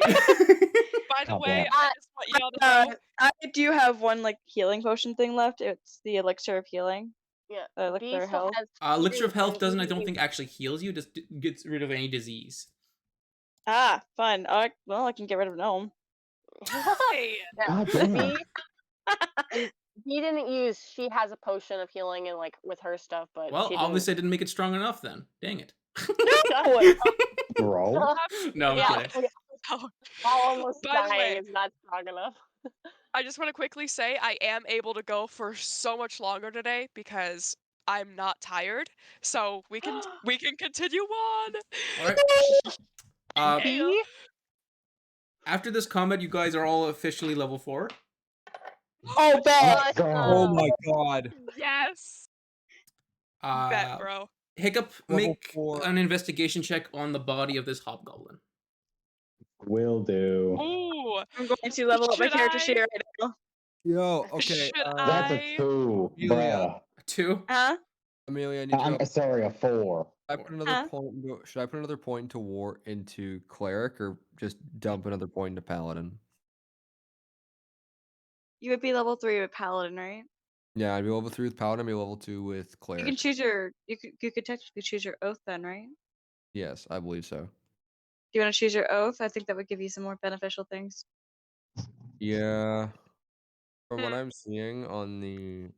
By the God way, damn. I just want y'all to know. I do have one like healing potion thing left. It's the elixir of healing. Yeah, Elixir B of still health. has. Elixir of two, health and doesn't, I E don't is- think, actually heals you. Just gets rid of any disease. Ah, fun. Well, I can get rid of gnome. Hey. Yeah, God damn. B didn't use. She has a potion of healing and like with her stuff, but Well, she obviously, I didn't make it strong enough then. Dang it. Bro. No, I'm yeah, kidding. Oh, while almost by the dying way, is not strong enough. I just want to quickly say I am able to go for so much longer today because I'm not tired. So we can continue on. All right. Yeah. B. After this combat, you guys are all officially level 4. Oh, bet. Let's go. Oh my god. Yes. Bet, bro. Hiccup, Level make 4. an investigation check on the body of this hobgoblin. Will do. Ooh. I'm going to level up my Should character I- sheet right now. Yo, okay. Should That's a I? 2, Amelia. bruh. 2. Huh? Amelia, I need you I'm to sorry, a 4. I put another Huh? point into, should I put another point into cleric or just dump another point into paladin? You would be level 3 with paladin, right? Yeah, I'd be level 3 with paladin, I'd be level 2 with cleric. You can choose your. You could technically choose your oath then, right? Yes, I believe so. Do you want to choose your oath? I think that would give you some more beneficial things. Yeah. From what Hmm. I'm seeing on the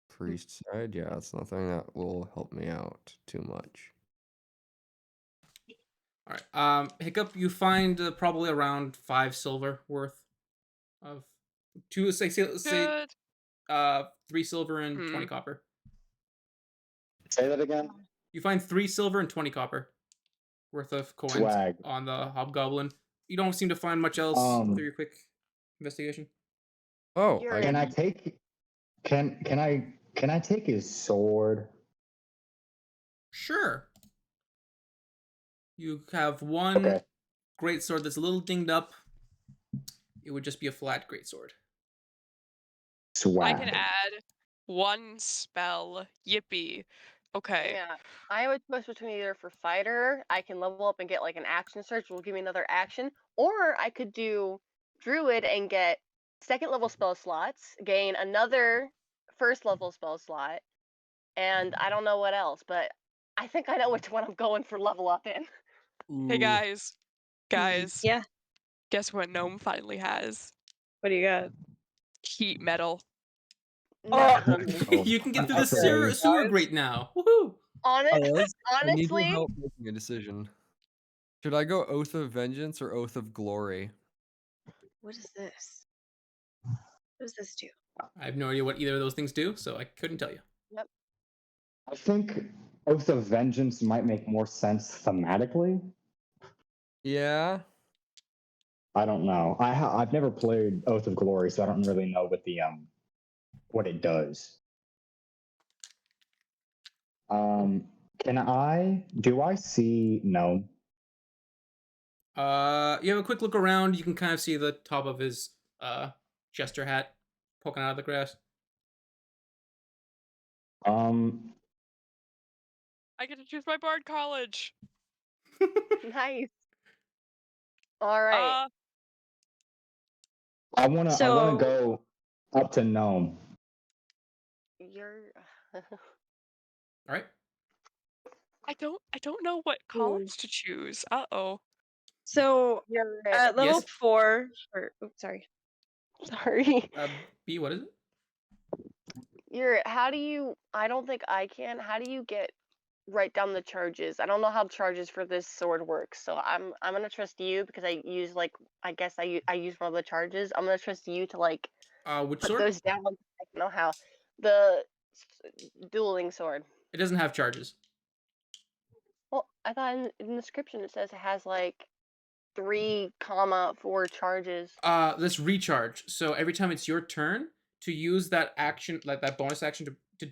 priest side, yeah, it's nothing that will help me out too much. All right. Hiccup, you find probably around 5 silver worth of 2, say, Good. 3 silver and 20 Hmm. copper. Say that again? You find 3 silver and 20 copper worth of coins Swag. on the hobgoblin. You don't seem to find much else through your quick investigation. Oh, You're Can I take can I take his sword? Sure. You have one Okay. great sword that's a little dinged up. It would just be a flat great sword. Swag. I can add 1 spell. Yippee. Okay. Yeah, I would choice between either for fighter, I can level up and get like an action search, will give me another action, or I could do druid and get 2nd level spell slots, gain another 1st level spell slot, and I don't know what else, but I think I know which one I'm going for level up in. Hey Ooh. guys. Guys. Yeah. Guess what Gnome finally has? What do you got? Heat metal. Nice. You can get through the That's sewer, right. sewer Guys? grate now. Woohoo! Fellas, I need your Honestly, help making a decision. Should I go Oath of Vengeance or Oath of Glory? What is this? What does this do? I have no idea what either of those things do, so I couldn't tell you. I think Oath of Vengeance might make more sense thematically. Yeah. I don't know. I've never played Oath of Glory, so I don't really know what the what it does. Do I see gnome? You have a quick look around. You can kind of see the top of his jester hat poking out of the grass. I get to choose my bard college. Nice. All right. I wanna So- go up to gnome. You're. All right. I don't know what college to choose. Uh-oh. So You're. at level Yes. 4, or sorry. Sorry. B, what is it? How do you? I don't think I can. How do you write down the charges? I don't know how charges for this sword works, so I'm gonna trust you because I use I guess I use one of the charges. I'm gonna trust you to Which put sword? those down. I don't know how. The dueling sword. It doesn't have charges. Well, I thought in the description it says it has 3, 4 charges. This recharge. So every time it's your turn to use that action, like that bonus action to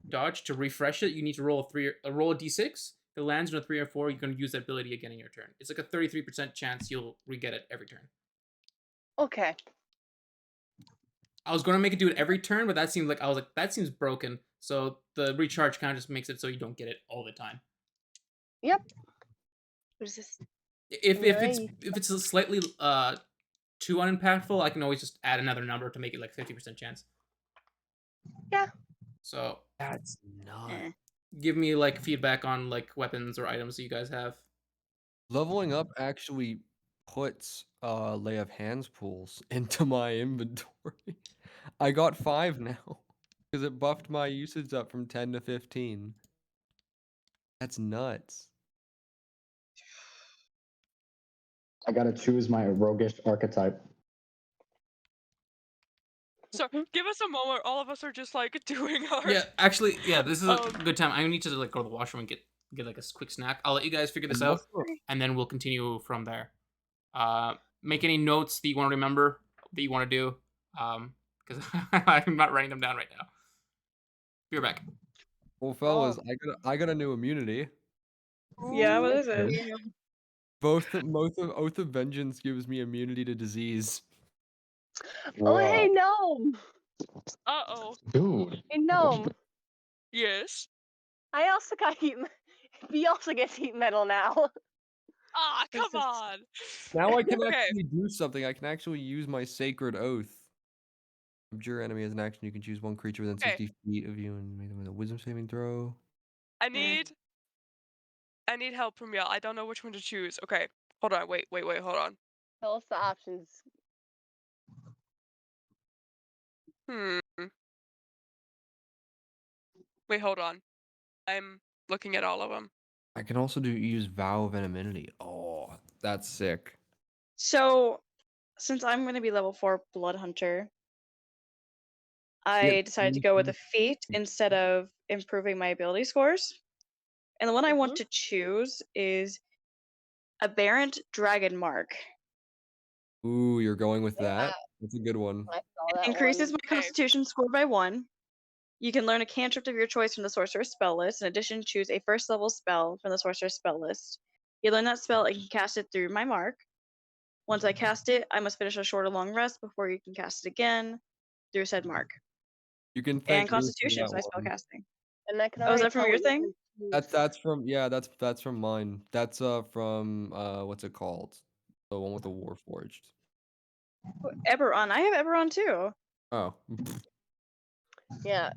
dodge to refresh it, you need to roll a d6. If it lands on a 3 or 4, you're going to use that ability again in your turn. It's like a 33% chance you'll re-get it every turn. Okay. I was going to make it do it every turn, but that seems broken. So the recharge kind of just makes it so you don't get it all the time. Yep. What is this? If it's a slightly too unimpactful, I can always just add another number to make it like 50% chance. Yeah. So That's nuts. give me like feedback on like weapons or items that you guys have. Leveling up actually puts lay of hands pools into my inventory. I got 5 now because it buffed my usage up from 10 to 15. That's nuts. I gotta choose my roguish archetype. So give us a moment. All of us are just like doing our. Yeah, actually, this is a good time. I need to like go to the washroom and get like a quick snack. I'll let you guys figure this out, and then we'll continue from there. Make any notes that you want to remember that you want to do, because I'm not writing them down right now. Be right back. Well, fellas, I got a new immunity. Yeah, what is it? Both Oath of Vengeance gives me immunity to disease. Oh, hey, gnome. Uh-oh. Dude. Hey, gnome. Yes. I also got heat. B also gets heat metal now. Ah, come on. Now I can Okay. actually do something. I can actually use my Sacred Oath. Abjure your enemy as an action. You can choose one creature within 60 feet of you and make them with a wisdom saving throw. I need help from y'all. I don't know which one to choose. Okay. Hold on. Wait, hold on. Tell us the options. Wait, hold on. I'm looking at all of them. I can also use Vow of Enmity. Oh, that's sick. So, since I'm going to be level 4 Blood Hunter, I decided to go with a feat instead of improving my ability scores. And the one I want to choose is Aberrant Dragon Mark. Ooh, you're going with that? Wow. That's a good one. I saw that Increases one. my Constitution score by 1. You can learn a cantrip of your choice from the Sorcerer's spell list. In addition, choose a first level spell from the Sorcerer's spell list. You learn that spell and can cast it through my mark. Once I cast it, I must finish a short or long rest before you can cast it again through said mark. You can And thank me for Constitution is that my spell one. casting. And I can Oh, is already that from tell your what you're thing? gonna choose. That's from mine. That's from what's it called? The one with the Warforged. Eberron. I have Eberron too. Oh. Yeah.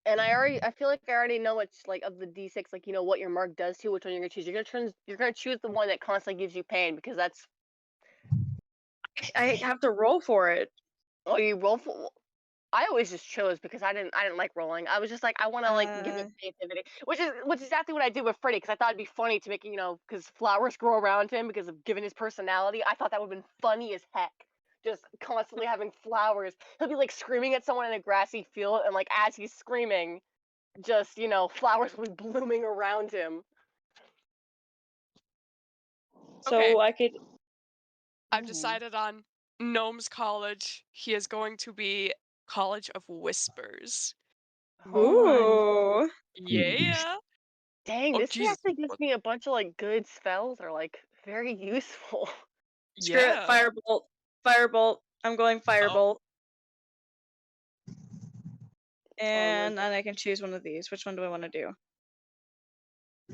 And I feel like I already know which of the D6 what your mark does to which one you're gonna choose. You're gonna choose the one that constantly gives you pain because that's I have to roll for it. oh you roll for. I always just chose because I didn't like rolling. I was just like I want to give it creativity, which is exactly what I did with Freddy because I thought it'd be funny to make because flowers grow around him because of given his personality. I thought that would have been funny as heck. Just constantly having flowers. He'll be screaming at someone in a grassy field, and as he's screaming, just flowers will be blooming around him. So Okay. I could. I've decided on Gnome's College. He is going to be College of Whispers. Oh my. Ooh. Yeah. Dang, Oh this Jesus. actually gives me a bunch of like good spells or like very useful. Screw it. Yeah. Firebolt. Firebolt. I'm going Firebolt. And then I can choose one of these. Which one do I want to do?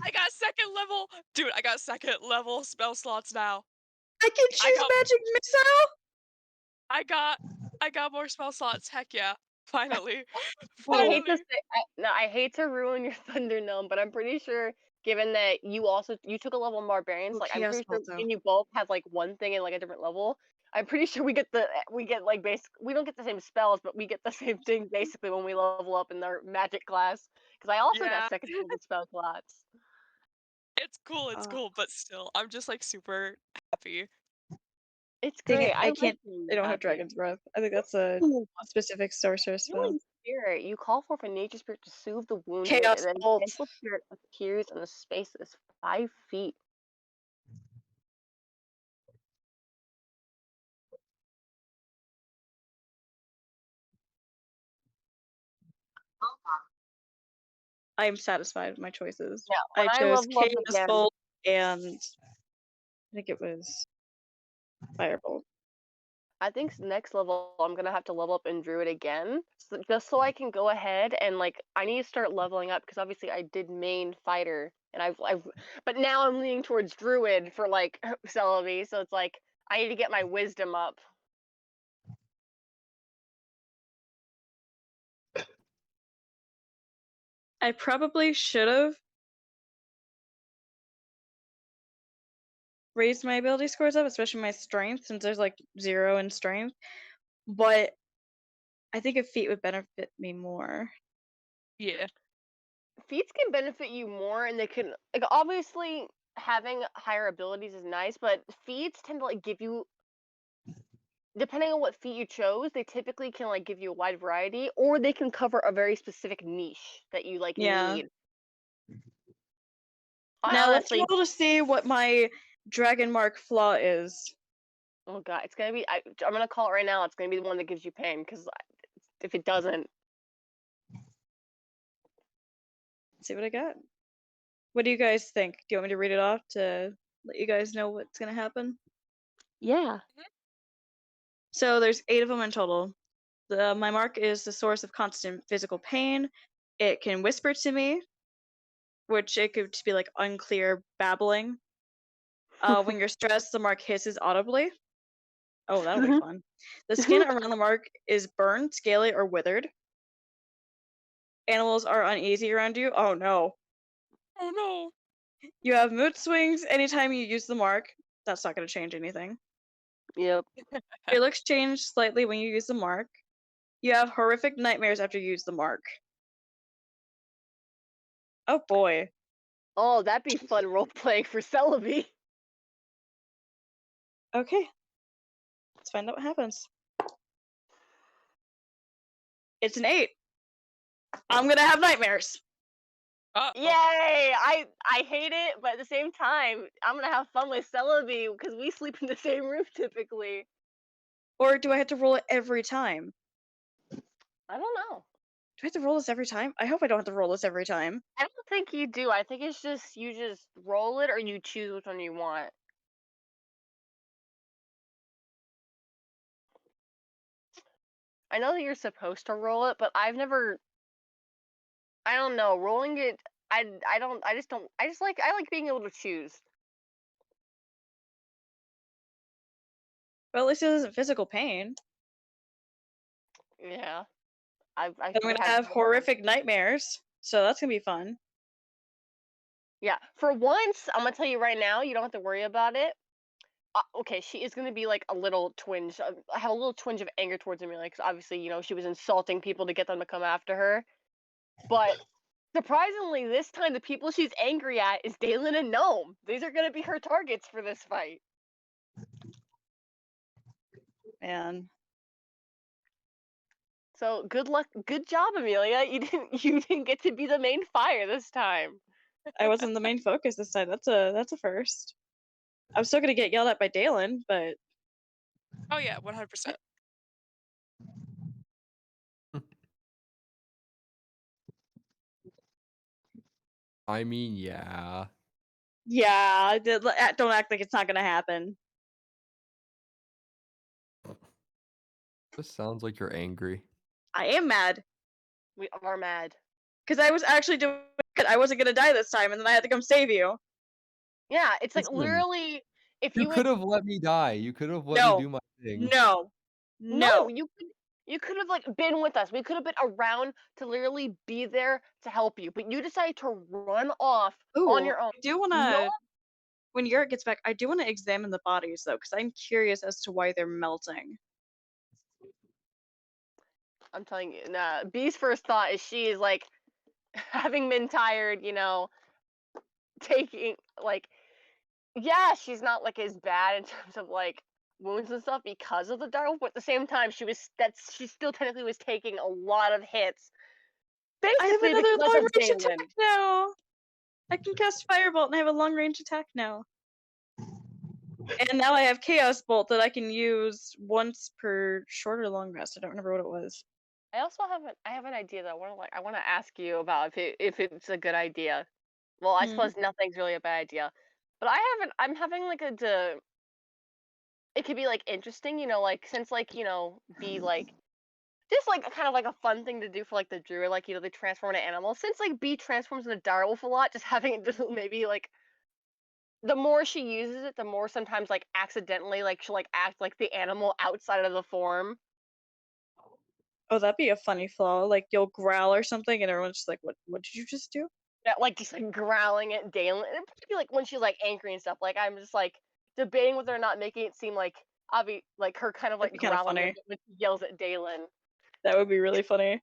I got second level. Dude, I got second level spell slots now. I can choose got- Magic Missile? I got more spell slots. Heck yeah. Finally. I hate to Finally. say, I hate to ruin your thunder gnome, but I'm pretty sure, given that you took a level of barbarians, Ooh, like I'm Chaos pretty sure Bolt, though. me and you both have like one thing in like a different level. I'm pretty sure we get like we don't get the same spells, but we get the same thing basically when we level up in our magic class. Because I also Yeah. got second level spell slots. It's cool, but still, I'm just like super happy. It's Dang great. it, I I like can't. being I don't have happy. Dragon's Breath. I think that's a Ooh, specific sorcerer spell. Healing spirit. You call forth a nature spirit to soothe the wounded, Chaos and then Bolt. gentle spirit appears in a space that is 5 feet. I am satisfied with my choices. Yeah, I when I chose level up Chaos again, Bolt and I think it was Firebolt. I think next level I'm gonna have to level up in Druid again, just so I can go ahead and like I need to start leveling up because obviously I did main fighter and but now I'm leaning towards Druid for like Celebi, so it's like I need to get my wisdom up. I probably should have raised my ability scores up, especially my strength, since there's like 0 in strength. But I think a feat would benefit me more. Yeah. Feats can benefit you more, and they can like obviously having higher abilities is nice, but feats tend to like give you. Depending on what feat you chose, they typically can like give you a wide variety, or they can cover a very specific niche that you like Yeah. need. I Now let's honestly, roll to see what my Dragon Mark flaw is. oh god, it's gonna be. I'm gonna call it right now. It's gonna be the one that gives you pain because if it doesn't, Let's see what I got. What do you guys think? Do you want me to read it off to let you guys know what's gonna happen? yeah. So there's 8 of them in total. My mark is the source of constant physical pain. It can whisper to me, which it could just be like unclear babbling. When you're stressed, the mark hisses audibly. Oh, that'll be fun. The skin around the mark is burned, scaly, or withered. Animals are uneasy around you. Oh no. Oh no. You have mood swings anytime you use the mark. That's not going to change anything. Yep. Your looks change slightly when you use the mark. You have horrific nightmares after you use the mark. Oh boy. Oh, that'd be fun role playing for Celebi. Okay. Let's find out what happens. It's an 8. I'm gonna have nightmares. Yay! I hate it, but at the same time, I'm gonna have fun with Celebi because we sleep in the same room typically. Or do I have to roll it every time? I don't know. Do I have to roll this every time? I hope I don't have to roll this every time. I don't think you do. I think it's just you just roll it or you choose which one you want. I know that you're supposed to roll it, but I've never. I don't know. Rolling it, I don't. I just don't. I like being able to choose. Well, at least it isn't physical pain. Yeah. I I'm gonna have horrific nightmares, so that's gonna be fun. Yeah. For once, I'm gonna tell you right now, you don't have to worry about it. Okay, she is gonna be like a little twinge. I have a little twinge of anger towards Amelia because obviously, she was insulting people to get them to come after her. But surprisingly, this time the people she's angry at is Dalen and Gnome. These are gonna be her targets for this fight. Man. So good luck, good job, Amelia. You didn't get to be the main fire this time. I wasn't the main focus this time. That's a first. I'm still gonna get yelled at by Dalen, but Oh yeah, 100%. I mean, yeah. Yeah, don't act like it's not gonna happen. This sounds like you're angry. I am mad We are mad. because I was actually doing good. I wasn't gonna die this time, and then I had to come save you. Yeah, it's like Listen, literally if you you could had have let me die. You could have let me do No, my thing. no, no, no. you could have like been with us. We could have been around to literally be there to help you, but you decided to run off on Ooh, your own. I do No, wanna. When Yurt gets back, I do want to examine the bodies though, because I'm curious as to why they're melting. I'm telling you, nah, B's first thought is she is like having been tired, you know, taking like yeah, she's not like as bad in terms of like wounds and stuff because of the dark, but at the same time she still technically was taking a lot of hits. I have Basically another because long of range Dalen. attack now. I can cast Firebolt and I have a long range attack now. And now I have Chaos Bolt that I can use once per short or long rest. I don't remember what it was. I also have an idea that I wanna ask you about if it's a good idea. Well, I Hmm. suppose nothing's really a bad idea. But I'm having like it could be like interesting, you know, like since like, you know, be like just like kind of like a fun thing to do for like the druid, like you know, they transform into animals. Since like B transforms into direwolf a lot, just having it just maybe like the more she uses it, the more sometimes like accidentally like she'll like act like the animal outside of the form. Oh, that'd be a funny flaw. Like you'll growl or something, and everyone's just like, "What did you just do?" Yeah, like just like growling at Dalen. And it'd be like when she's like angry and stuff. Like I'm just like debating whether or not making it seem like like her kind of That'd like be kind of growling funny. when she yells at Dalen. That would be really funny.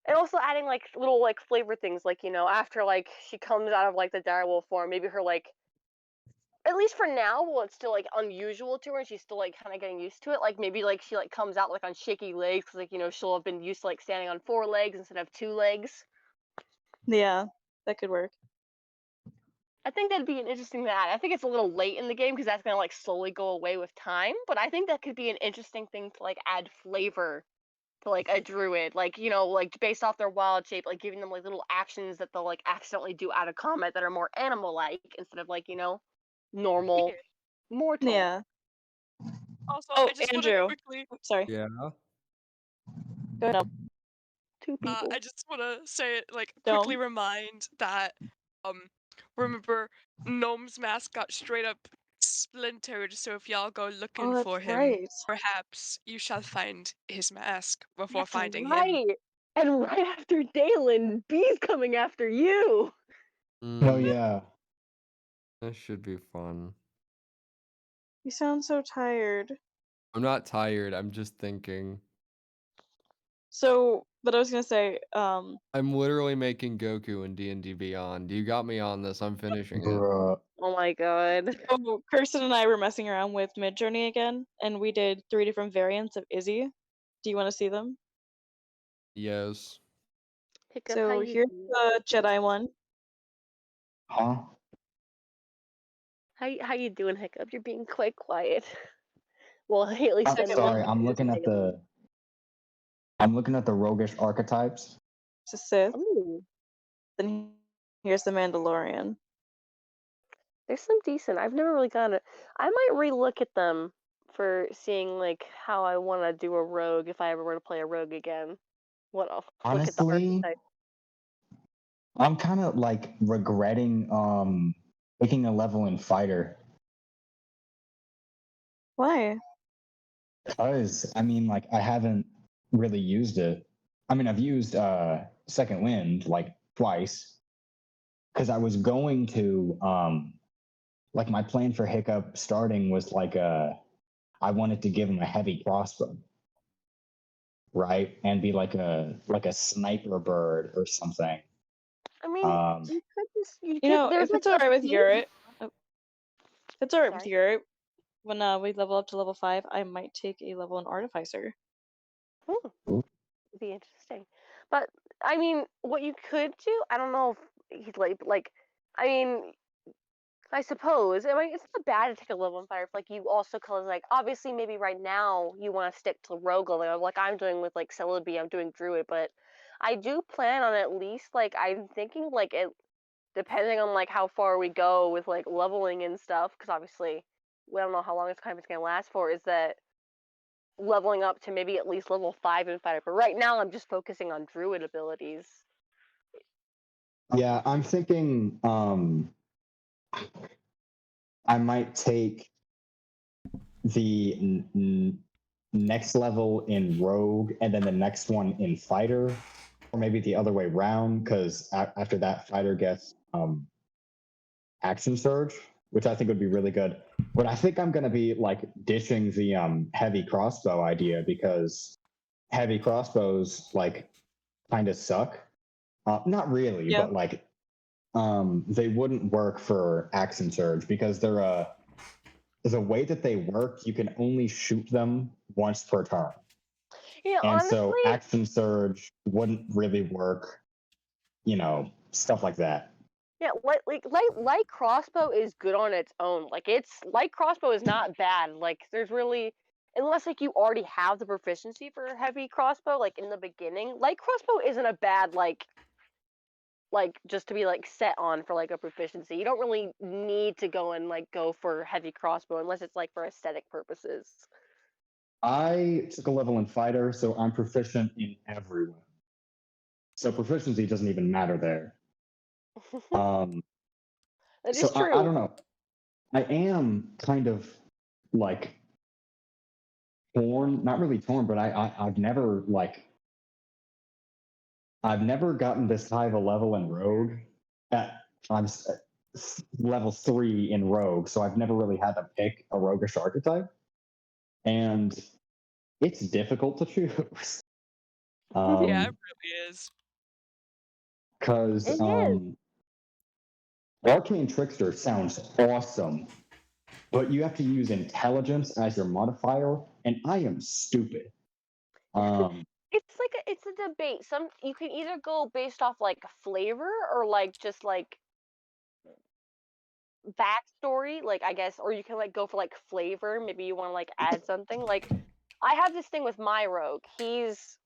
And also adding like little like flavor things, like you know, after like she comes out of like the direwolf form, maybe her like at least for now, well, it's still like unusual to her, and she's still like kind of getting used to it. Like maybe like she like comes out like on shaky legs, 'cause like you know she'll have been used to like standing on 4 legs instead of 2 legs. Yeah, that could work. I think that'd be an interesting to add. I think it's a little late in the game because that's gonna like slowly go away with time. But I think that could be an interesting thing to like add flavor to like a druid, like you know, like based off their wild shape, like giving them like little actions that they'll like accidentally do out of combat that are more animal-like instead of like you know normal mortal. Yeah. Also, Oh, I just want to Andrew. quickly, Sorry. Yeah. Go ahead. Two people. I just want to say, like, Don't. quickly remind that, remember, Gnome's mask got straight up splintered, so if y'all go looking Oh, for that's him, right. perhaps you shall find his mask before That's finding him. right. And right after Dalen, B's coming after you. Oh Mm, yeah. this should be fun. You sound so tired. I'm not tired. I'm just thinking. So, but I was gonna say, I'm literally making Goku in D&D Beyond. You got me on this. I'm finishing it. Bruh. Oh my god. oh, Kirsten and I were messing around with Midjourney again, and we did 3 different variants of Izzy. Do you want to see them? Yes. Hiccup, how So you here's doing? the Jedi one. Huh? How you doing, Hiccup? You're being quite quiet. Well, at least I'm I know sorry. you I'm is looking at Dalen. the roguish archetypes. It's a Sith. Ooh, Then here's the Mandalorian. there's some decent. I've never really gotten it. I might re-look at them for seeing like how I want to do a rogue if I ever were to play a rogue again. What else? Look at the Honestly, archetype. I'm kind of like regretting taking a level in fighter Why? because I mean like I haven't really used it. I mean I've used second wind like twice because I was going to like my plan for Hiccup starting was like I wanted to give him a heavy crossbow, right, and be like a sniper bird or something. I mean, you could just You know, there's if like it's alright with few- Yurt, if it's alright with Sorry. Yurt, when we level up to level 5, I might take a level in Artificer. Hmm. Ooh. It'd be interesting. But I mean, what you could do, I don't know if he'd like I mean, I suppose. I mean, it's not bad to take a level in fire if like you also cause like obviously maybe right now you want to stick to rogue level like I'm doing with like Celebi, I'm doing druid, but I do plan on at least like I'm thinking like it depending on like how far we go with like leveling and stuff, because obviously we don't know how long this conference gonna last for. Is that leveling up to maybe at least level 5 in fighter? But right now I'm just focusing on druid abilities. Yeah, I'm thinking I might take the next level in rogue and then the next one in fighter, or maybe the other way around, because after that fighter gets action surge, which I think would be really good. But I think I'm gonna be like ditching the heavy crossbow idea, because heavy crossbows like kind of suck. Not really, Yeah. but like they wouldn't work for action surge because they're the way that they work, you can only shoot them once per turn. Yeah, And honestly, so action surge wouldn't really work, stuff like that. yeah, light crossbow is good on its own. Like it's light crossbow is not bad. Like there's really unless like you already have the proficiency for heavy crossbow, like in the beginning, light crossbow isn't a bad like just to be like set on for like a proficiency. You don't really need to go and like go for heavy crossbow unless it's like for aesthetic purposes. I took a level in fighter, so I'm proficient in every weapon. So proficiency doesn't even matter there. That So is true. I don't know. I am kind of like torn, not really torn, but I've never gotten this high of a level in rogue. I'm level 3 in rogue, so I've never really had to pick a roguish archetype, and it's difficult to choose. Yeah, it really is. Because It is. Arcane Trickster sounds awesome, but you have to use intelligence as your modifier, and I am stupid. It's a debate. Some you can either go based off like flavor or like just like backstory, like I guess, or you can like go for like flavor. Maybe you want to like add something. Like I have this thing with my rogue. He's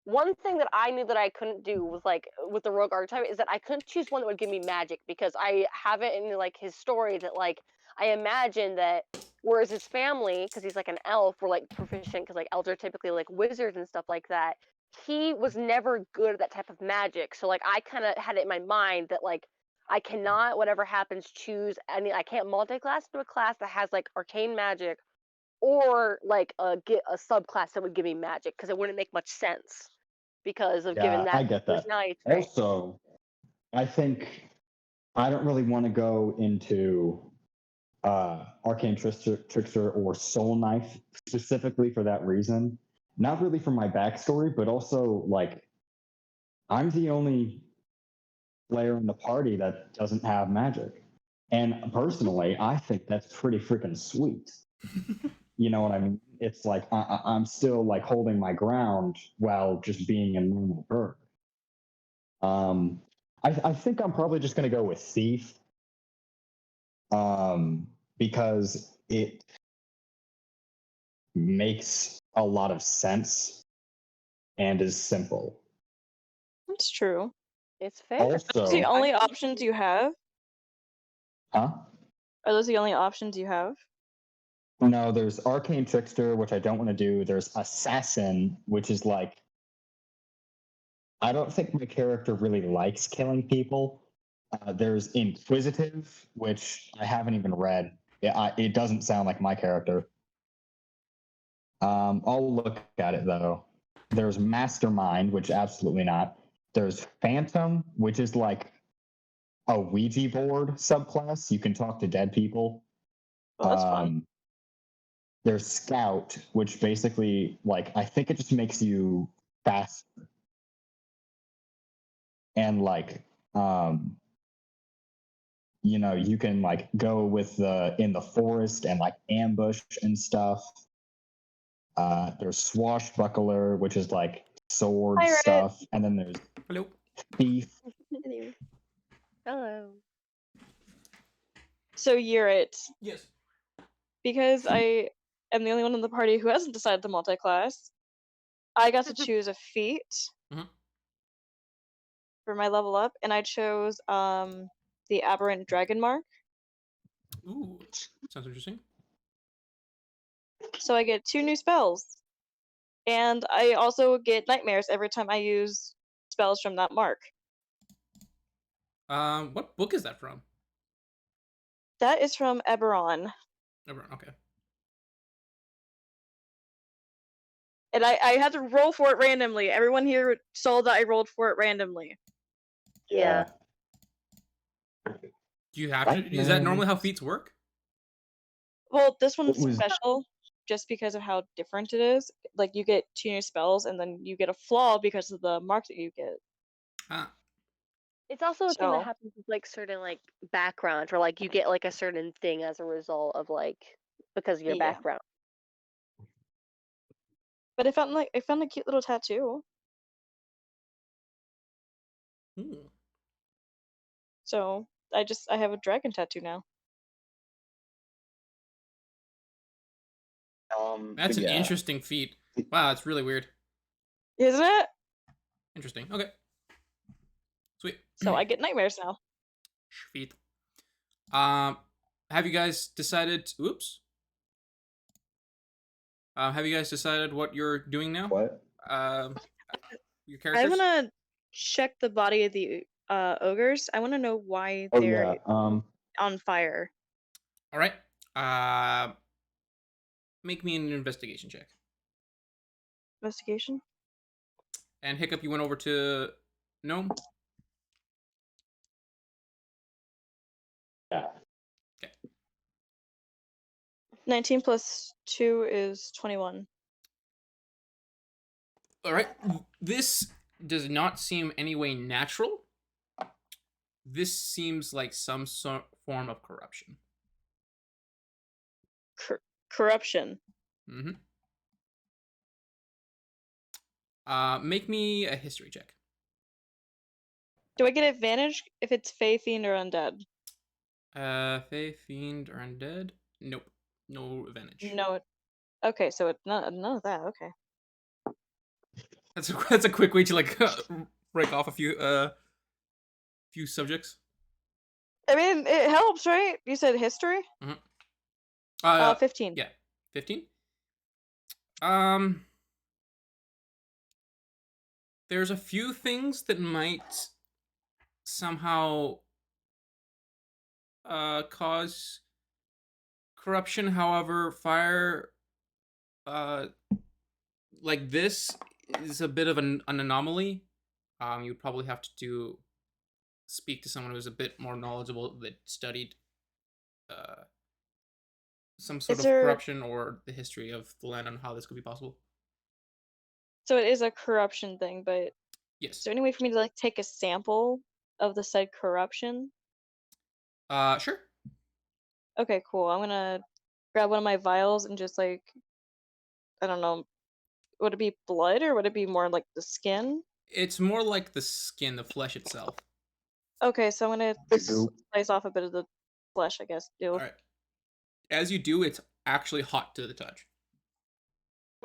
one thing that I knew that I couldn't do was like with the rogue archetype is that I couldn't choose one that would give me magic because I have it in like his story that like I imagine that whereas his family because he's like an elf were like proficient because like elves are typically like wizards and stuff like that. He was never good at that type of magic, so like I kind of had it in my mind that like I cannot whatever happens choose any I can't multi-class to a class that has like arcane magic or like get a subclass that would give me magic because it wouldn't make much sense because of given Yeah, I that get that. personality trait. Also, I think I don't really want to go into Arcane Trickster or Soul Knife specifically for that reason. Not really for my backstory, but also like I'm the only player in the party that doesn't have magic. And personally, I think that's pretty freaking sweet. You know what I mean? It's like I'm still like holding my ground while just being a normal bird. I think I'm probably just going to go with Thief, because it makes a lot of sense and is simple. That's true. It's fair. Are those the Also, only options you have? huh? Are those the only options you have? No, there's Arcane Trickster, which I don't want to do. There's Assassin, which is like, I don't think my character really likes killing people. There's Inquisitive, which I haven't even read. It doesn't sound like my character. I'll look at it though. There's Mastermind, which absolutely not. There's Phantom, which is like a Ouija board subclass. You can talk to dead people. Oh, that's fun. There's Scout, which basically, like, I think it just makes you faster. And like, you can like go with in the forest and like ambush and stuff. There's Swashbuckler, which is like sword Pirate. stuff, and then there's Hello. Thief. Hello. So you're it. Yes. Because I am the only one in the party who hasn't decided to multi-class, I got to choose a feat. Mhm. for my level up, and I chose the aberrant dragon mark. Ooh, sounds interesting. So I get 2 new spells. And I also get nightmares every time I use spells from that mark. What book is that from? That is from Eberron. Okay. And I had to roll for it randomly. Everyone here saw that I rolled for it randomly. Yeah. Do you have to? Is that normally how feats work? Well, this one's was- special just because of how different it is. Like, you get 2 new spells, and then you get a flaw because of the mark that you get. Ah, It's also a thing that So- happens with like certain like backgrounds, or like you get like a certain thing as a result of like because of your Yeah. background. But I found a cute little tattoo. hmm. So I have a dragon tattoo now. That's but an yeah. interesting feat. Wow, that's really weird. Isn't it? Interesting. Okay. Sweet. So I get nightmares now. Feat. Have you guys decided? Oops. Have you guys decided what you're doing now? What? Your I characters. wanna check the body of the ogres. I wanna know why Oh they're yeah. on fire. All right. Make me an investigation check. Investigation? And Hiccup, you went over to Gnome. Yeah. 19 plus 2 is 21. All right. This does not seem any way natural. This seems like some form of corruption. Corruption. Mm-hmm. Make me a history check. Do I get advantage if it's Fey, Fiend, or Undead? Fey, Fiend, or Undead? Nope. No advantage. No. Okay, so it's none of that. Okay. That's a quick way to like break off a few subjects. I mean, it helps, right? You said history? 15. Yeah, 15. There's a few things that might somehow cause corruption. However, fire like this is a bit of an anomaly. You'd probably have to speak to someone who's a bit more knowledgeable that studied some sort of corruption or the history of the land on how this could be possible. So it is a corruption thing, but Yes. is there any way for me to like take a sample of the said corruption? Sure. Okay, cool. I'm gonna grab one of my vials and just like, I don't know, would it be blood or would it be more like the skin? It's more like the skin, the flesh itself. Okay, so I'm gonna The goop. slice off a bit of the flesh, I guess. All right. As you do, it's actually hot to the touch.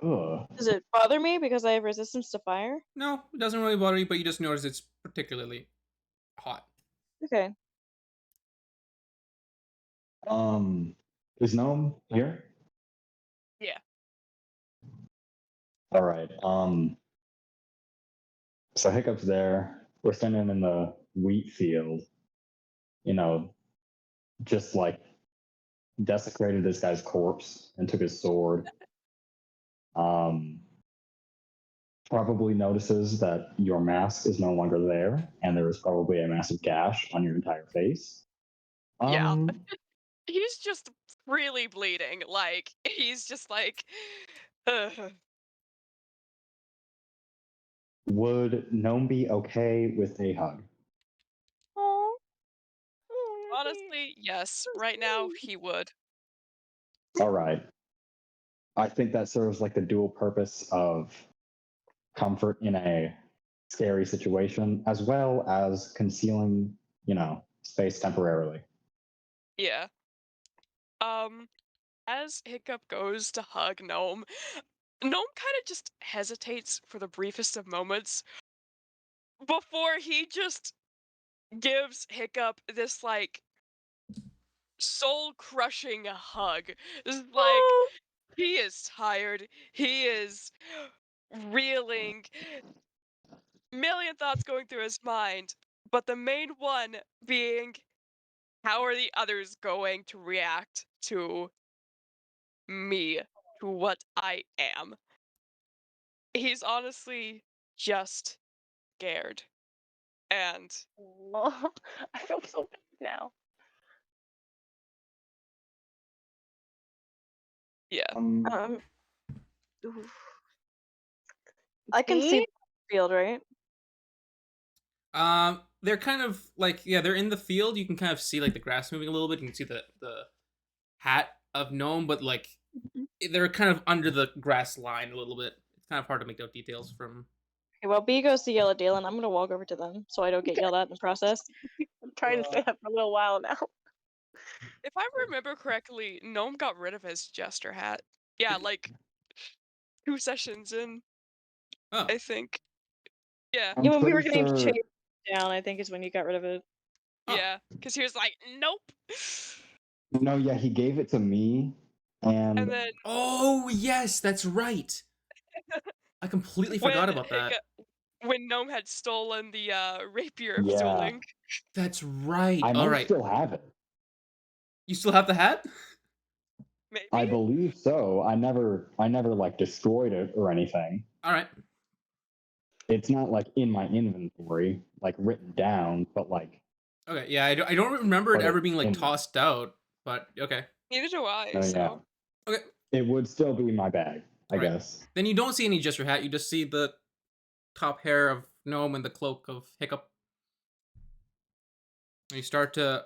Ugh. Does it bother me because I have resistance to fire? No, it doesn't really bother you, but you just notice it's particularly hot. Okay. Is Gnome here? Yeah. All right. So Hiccup's there. We're standing in the wheat field. You know, just like desecrated this guy's corpse and took his sword. Probably notices that your mask is no longer there, and there is probably a massive gash on your entire face. Yeah. He's just really bleeding. Like, he's just like, ugh. Would Gnome be okay with a hug? Oh. Honestly, yes. Right now, he would. All right. I think that serves like the dual purpose of comfort in a scary situation, as well as concealing, space temporarily. Yeah. As Hiccup goes to hug Gnome, Gnome kind of just hesitates for the briefest of moments, before he just gives Hiccup this like soul crushing hug. It's like he is tired. He is reeling. Million thoughts going through his mind, but the main one being how are the others going to react to me, to what I am? He's honestly just scared. And Oh, I feel so bad now. yeah. Oof. I can see B? the field, right? They're kind of like, yeah, they're in the field. You can kind of see like the grass moving a little bit. You can see the hat of Gnome, but like they're kind of under the grass line a little bit. It's kind of hard to make out details from. Okay, well, B goes to yell at Dalen. I'm gonna walk over to them so I don't get yelled at in the process. I'm trying to say that for a little while now. If I remember correctly, Gnome got rid of his jester hat. Yeah, like 2 sessions in, Oh, I think. Yeah. I'm Yeah, when we were pretty getting sure. chased down, I think is when you got rid of it. Oh. Yeah, because he was like, nope. No, yeah, he gave it to me, And and then oh yes, that's right. I completely forgot about that. when Gnome had stolen the rapier of yeah, Zuling. That's right. I All might right. still have it. You still have the hat? Maybe? I believe so. I never like destroyed it or anything. All right. It's not like in my inventory, like written down, but like. Okay. Yeah, I don't remember it But ever being like in- tossed out, but okay. Neither do I, Oh, so. yeah. Okay. It would still be in my bag, I Right. guess. Then you don't see any jester hat. You just see the top hair of Gnome and the cloak of Hiccup. And you start to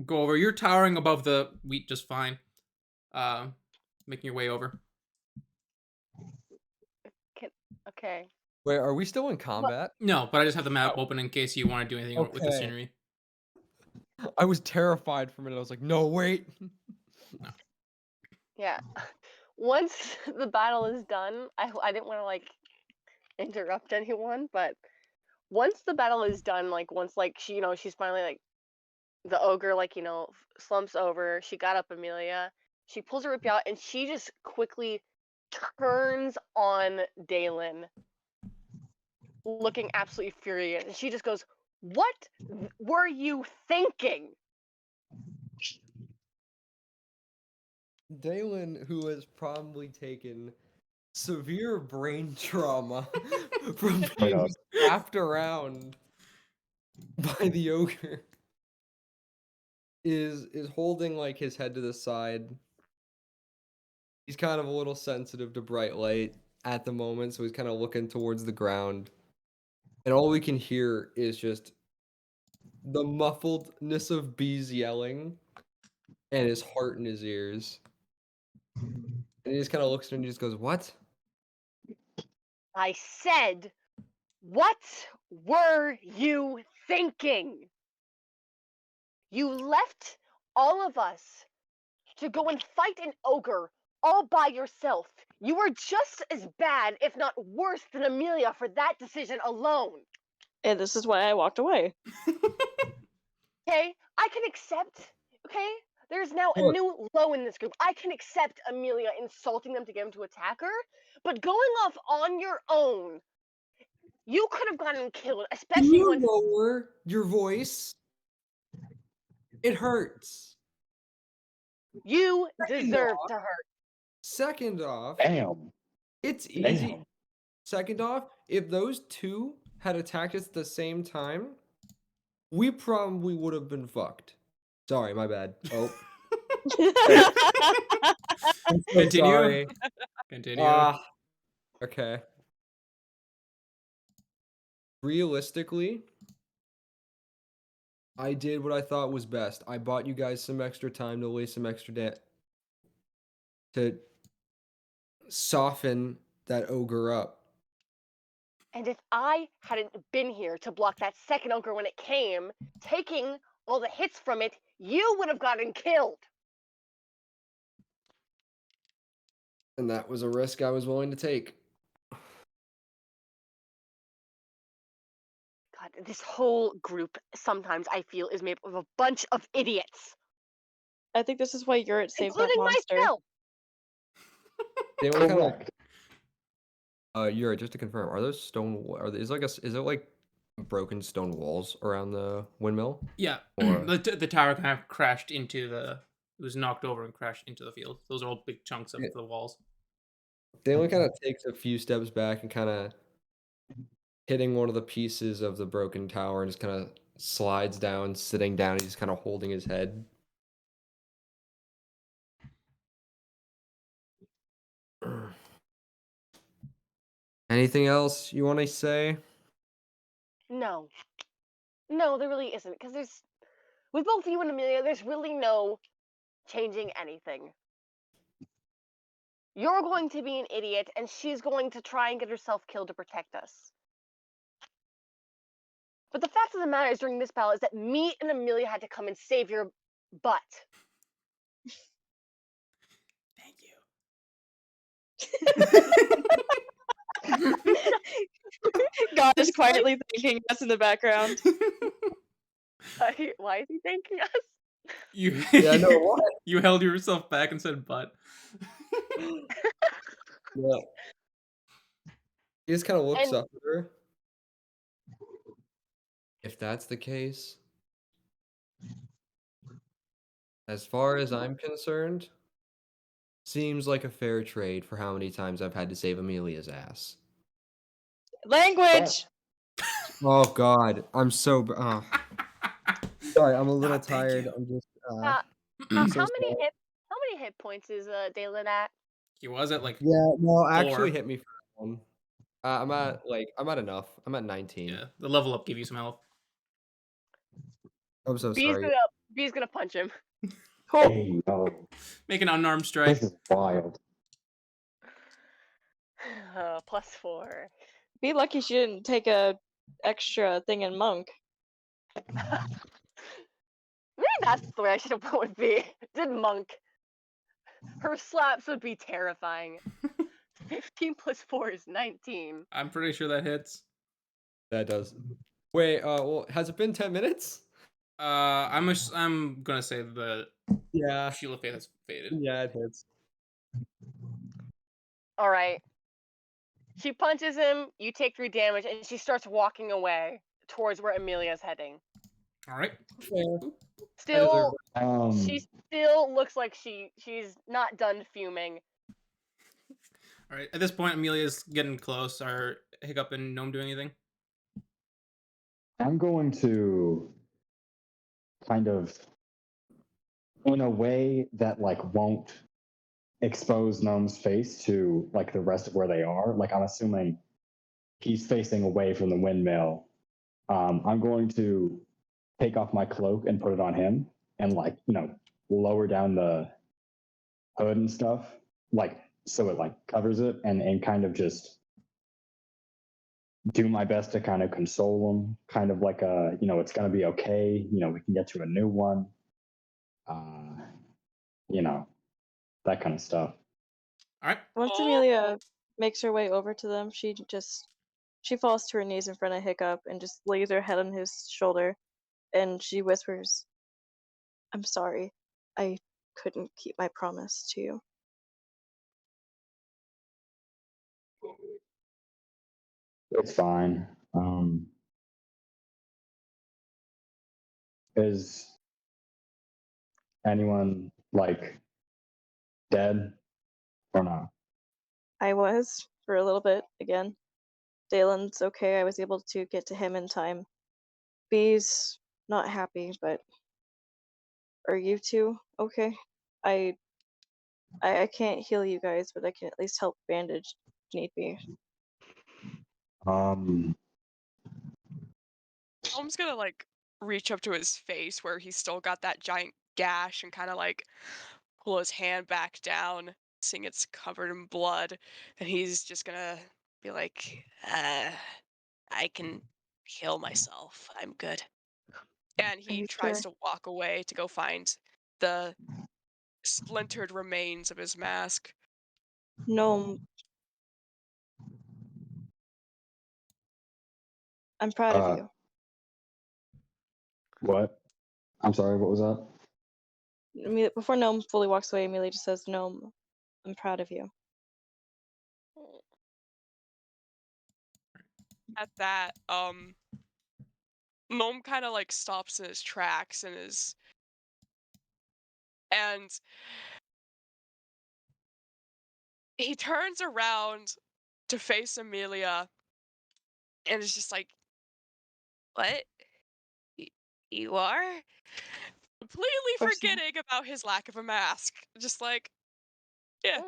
go over. You're towering above the wheat just fine. Making your way over. Okay. Wait, are we still in combat? No, but I just have the map open in case you want to do anything with the Okay. scenery. I was terrified for a minute. I was like, no, wait. Yeah. Once the battle is done, I didn't want to like interrupt anyone, but once the battle is done, like once like she, she's finally like the ogre like, slumps over, she got up Amelia, she pulls her whip out and she just quickly turns on Dalen, looking absolutely furious. And she just goes, "What were you thinking?" Dalen, who has probably taken severe brain trauma from being wrapped around by the ogre, is holding like his head to the side. He's kind of a little sensitive to bright light at the moment, so he's kind of looking towards the ground. And all we can hear is just the muffledness of bees yelling and his heart in his ears. And he just kind of looks at him and he just goes, "What?" I said, "What were you thinking? You left all of us to go and fight an ogre all by yourself. You were just as bad, if not worse, than Amelia for that decision alone." And this is why I walked away. Okay? I can accept, okay? There's now a Look. new low in this group. I can accept Amelia insulting them to get him to attack her, but going off on your own, you could have gotten killed, Can especially you once. lower your voice? It hurts. You Second deserve off- to hurt. Second off, Damn. it's easy. Damn. Second off, if those two had attacked us at the same time, we probably would have been fucked. Sorry, my bad. Oh, I'm so Continue. sorry. Continue. Okay. Realistically, I did what I thought was best. I bought you guys some extra time to waste some extra debt to soften that ogre up. And if I hadn't been here to block that second ogre when it came, taking all the hits from it, you would have gotten killed. And that was a risk I was willing to take. God, this whole group sometimes I feel is made up of a bunch of idiots, I think this is why you're at Save That including Monster. myself. Dalen kind of. Correct. Yuri, just to confirm, are those stone? Is it like broken stone walls around the windmill? Yeah, Or the tower kind of crashed into the. It was knocked over and crashed into the field. Those are all big chunks of Yeah. the walls. Dalen kind of takes a few steps back and kind of hitting one of the pieces of the broken tower and just kind of slides down, sitting down. He's kind of holding his head. Anything else you want to say? No, there really isn't, because with both you and Amelia, there's really no changing anything. You're going to be an idiot, and she's going to try and get herself killed to protect us. But the fact of the matter is, during this battle, is that me and Amelia had to come and save your butt. Thank God is quietly thanking us in the background. Why is he thanking us? you. Yeah, no, what? You held yourself back and said, "But." Yeah. He just kind of looks And- up at her. If that's the case, as far as I'm concerned, seems like a fair trade for how many times I've had to save Amelia's ass. Language! Oh God, I'm so. Sorry, I'm a little Ah, thank tired. you. I'm just. How so many sorry. hit points is Dalen at? He was at like. Yeah, no, actually 4. hit me for that one. I'm at enough. I'm at 19. Yeah, the level up gave you some health. I'm so B's sorry. gonna punch him. Hey, yo, Make an unarmed strike. this is wild. +4. Be lucky she didn't take a extra thing in Monk. Maybe that's the way I should have put with B. Did Monk. Her slaps would be terrifying. 15 + 4 is 19. I'm pretty sure that hits. That does. Wait, well, has it been 10 minutes? I'm gonna say the Yeah. Shield of Faith has faded. Yeah, it hits. Alright. She punches him, you take 3 damage, and she starts walking away towards where Amelia's heading. All right. Fair. Still, Um, she still looks like she's not done fuming. All right. At this point, Amelia's getting close. Are Hiccup and Gnome doing anything? I'm going to kind of, in a way that like won't expose Gnome's face to like the rest of where they are. Like I'm assuming he's facing away from the windmill. I'm going to take off my cloak and put it on him, and like lower down the hood and stuff, like so it like covers it, and kind of just do my best to kind of console him, kind of like it's gonna be okay. We can get to a new one. That kind of stuff. All right. Once Amelia makes her way over to them, she falls to her knees in front of Hiccup and just lays her head on his shoulder, and she whispers, "I'm sorry. I couldn't keep my promise to you." It's fine. Is anyone like dead or not? I was, for a little bit, again. Dalen's okay. I was able to get to him in time. B's not happy, but are you two okay? I can't heal you guys, but I can at least help bandage if need be. Um, Holmes gonna like reach up to his face where he's still got that giant gash and kind of like pull his hand back down, seeing it's covered in blood, and he's just gonna be like, I can heal myself. I'm good. And Are he you tries sure? to walk away to go find the splintered remains of his mask. No. I'm proud of you. What? I'm sorry. What was that? Before Gnome fully walks away, Amelia just says, "Gnome, I'm proud of you." At that, Gnome kind of like stops in his tracks and he turns around to face Amelia and is just like, "What? You are?" Completely Of course not. forgetting about his lack of a mask. Just like, yeah,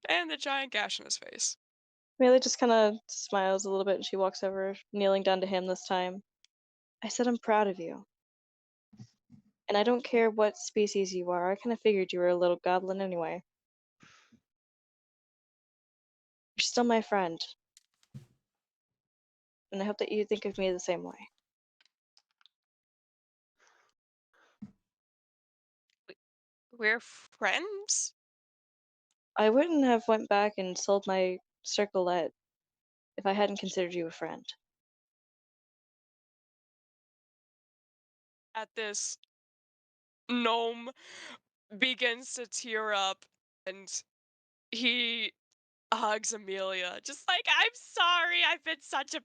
and the giant gash in his face. Amelia just kind of smiles a little bit and she walks over, kneeling down to him this time. "I said I'm proud of you. And I don't care what species you are. I kind of figured you were a little goblin anyway. You're still my friend. And I hope that you think of me the same way." We're friends? I wouldn't have went back and sold my circlet if I hadn't considered you a friend. At this, Gnome begins to tear up and he hugs Amelia. Just like, "I'm sorry, I've been such a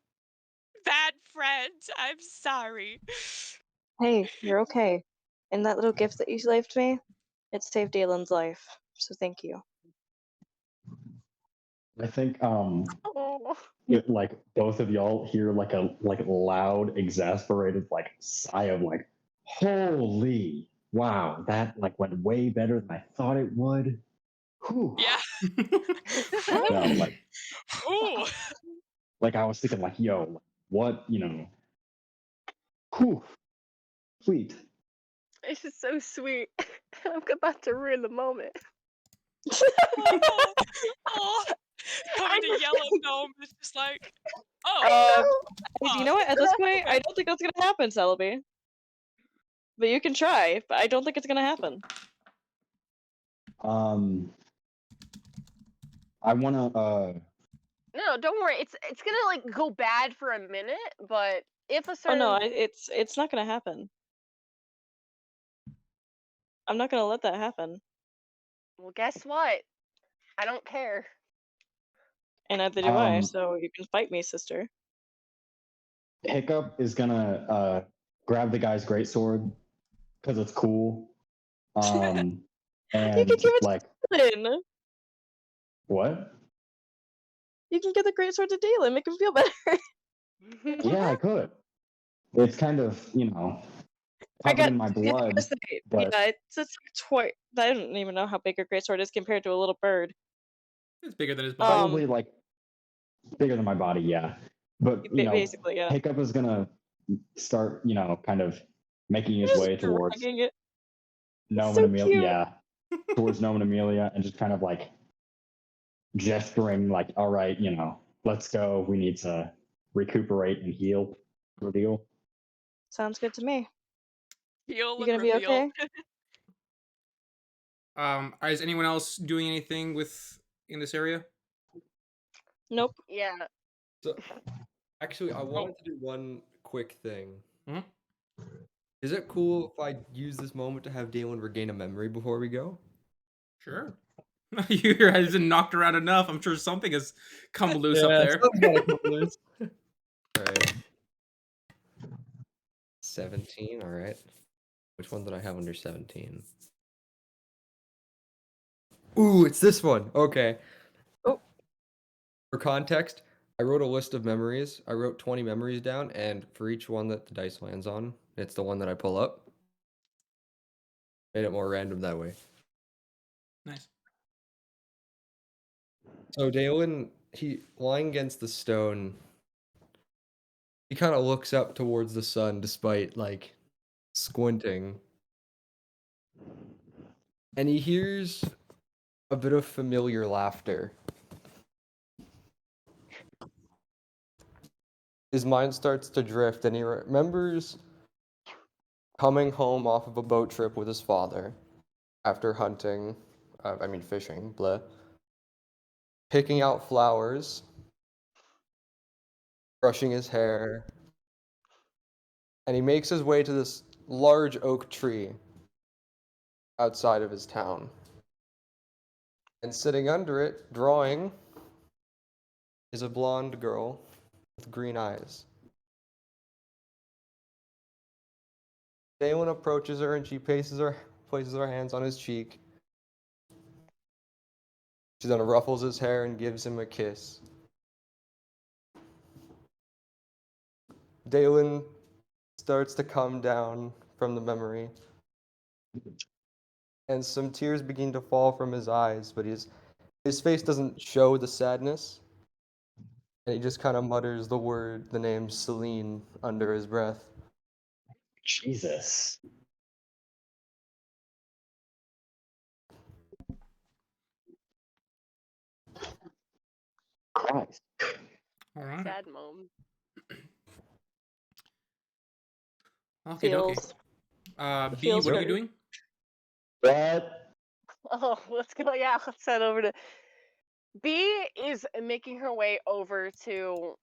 bad friend. I'm sorry." Hey, you're okay. And that little gift that you left me, it saved Dalen's life. So thank you. I think Oh. like both of y'all hear like a loud, exasperated like sigh of like, holy wow, that like went way better than I thought it would. Whew. Yeah. No, like Ooh. I was thinking like, yo, what, whew, sweet. This is so sweet. I'm about to ruin the moment. Oh, oh. Coming to just- yellow Gnome is just like, I oh. know. You know what? At this point, Okay. I don't think that's gonna happen, Celebi. But you can try, but I don't think it's gonna happen. I wanna No, don't worry. It's gonna like go bad for a minute, but if a Oh certain no, it's not gonna happen. I'm not gonna let that happen. well, guess what? I don't care. And neither do I, um so you can fight me, sister. Hiccup is gonna grab the guy's greatsword because it's cool. You And can give it like to Dalen. what? You can give the great sword to Dalen, make him feel better. Yeah, I could. It's kind of, I covered got in my blood, but yeah, it's like twice. I don't even know how big a great sword is compared to a little bird. It's bigger than his body. probably like bigger than my body, yeah. But Basically, yeah. Hiccup is gonna start, kind of making his Just way towards dragging it. Gnome So and Amelia. cute. Yeah, towards Gnome and Amelia, and just kind of like gesturing, like, "All right, let's go. We need to recuperate and heal." Reveal. Sounds good to me. Heal You and gonna be reveal. okay? Is anyone else doing anything in this area? Nope. Yeah. So, actually, I wanted to do one quick thing. Mhm. Is it cool if I use this moment to have Dalen regain a memory before we go? Sure. Your head's been knocked around enough. I'm sure something has come loose up there. Alright. 17, alright. Which one did I have under 17? Ooh, it's this one. Okay. Oh. For context, I wrote a list of memories. I wrote 20 memories down, and for each one that the dice lands on, it's the one that I pull up. Made it more random that way. Nice. So Dalen, he lying against the stone, he kind of looks up towards the sun despite like squinting. And he hears a bit of familiar laughter. His mind starts to drift and he remembers coming home off of a boat trip with his father after fishing, blah. Picking out flowers, brushing his hair, and he makes his way to this large oak tree outside of his town. And sitting under it, drawing, is a blonde girl with green eyes. Dalen approaches her and she places her hands on his cheek. She then ruffles his hair and gives him a kiss. Dalen starts to come down from the memory, and some tears begin to fall from his eyes, but his face doesn't show the sadness, and he just kind of mutters the name Celine under his breath. Jesus. Christ. All right. Sad mom. Okay, okay. Feels. B, feels what are you good. doing? What? Oh, let's go. Yeah, let's head over to. B is making her way over to,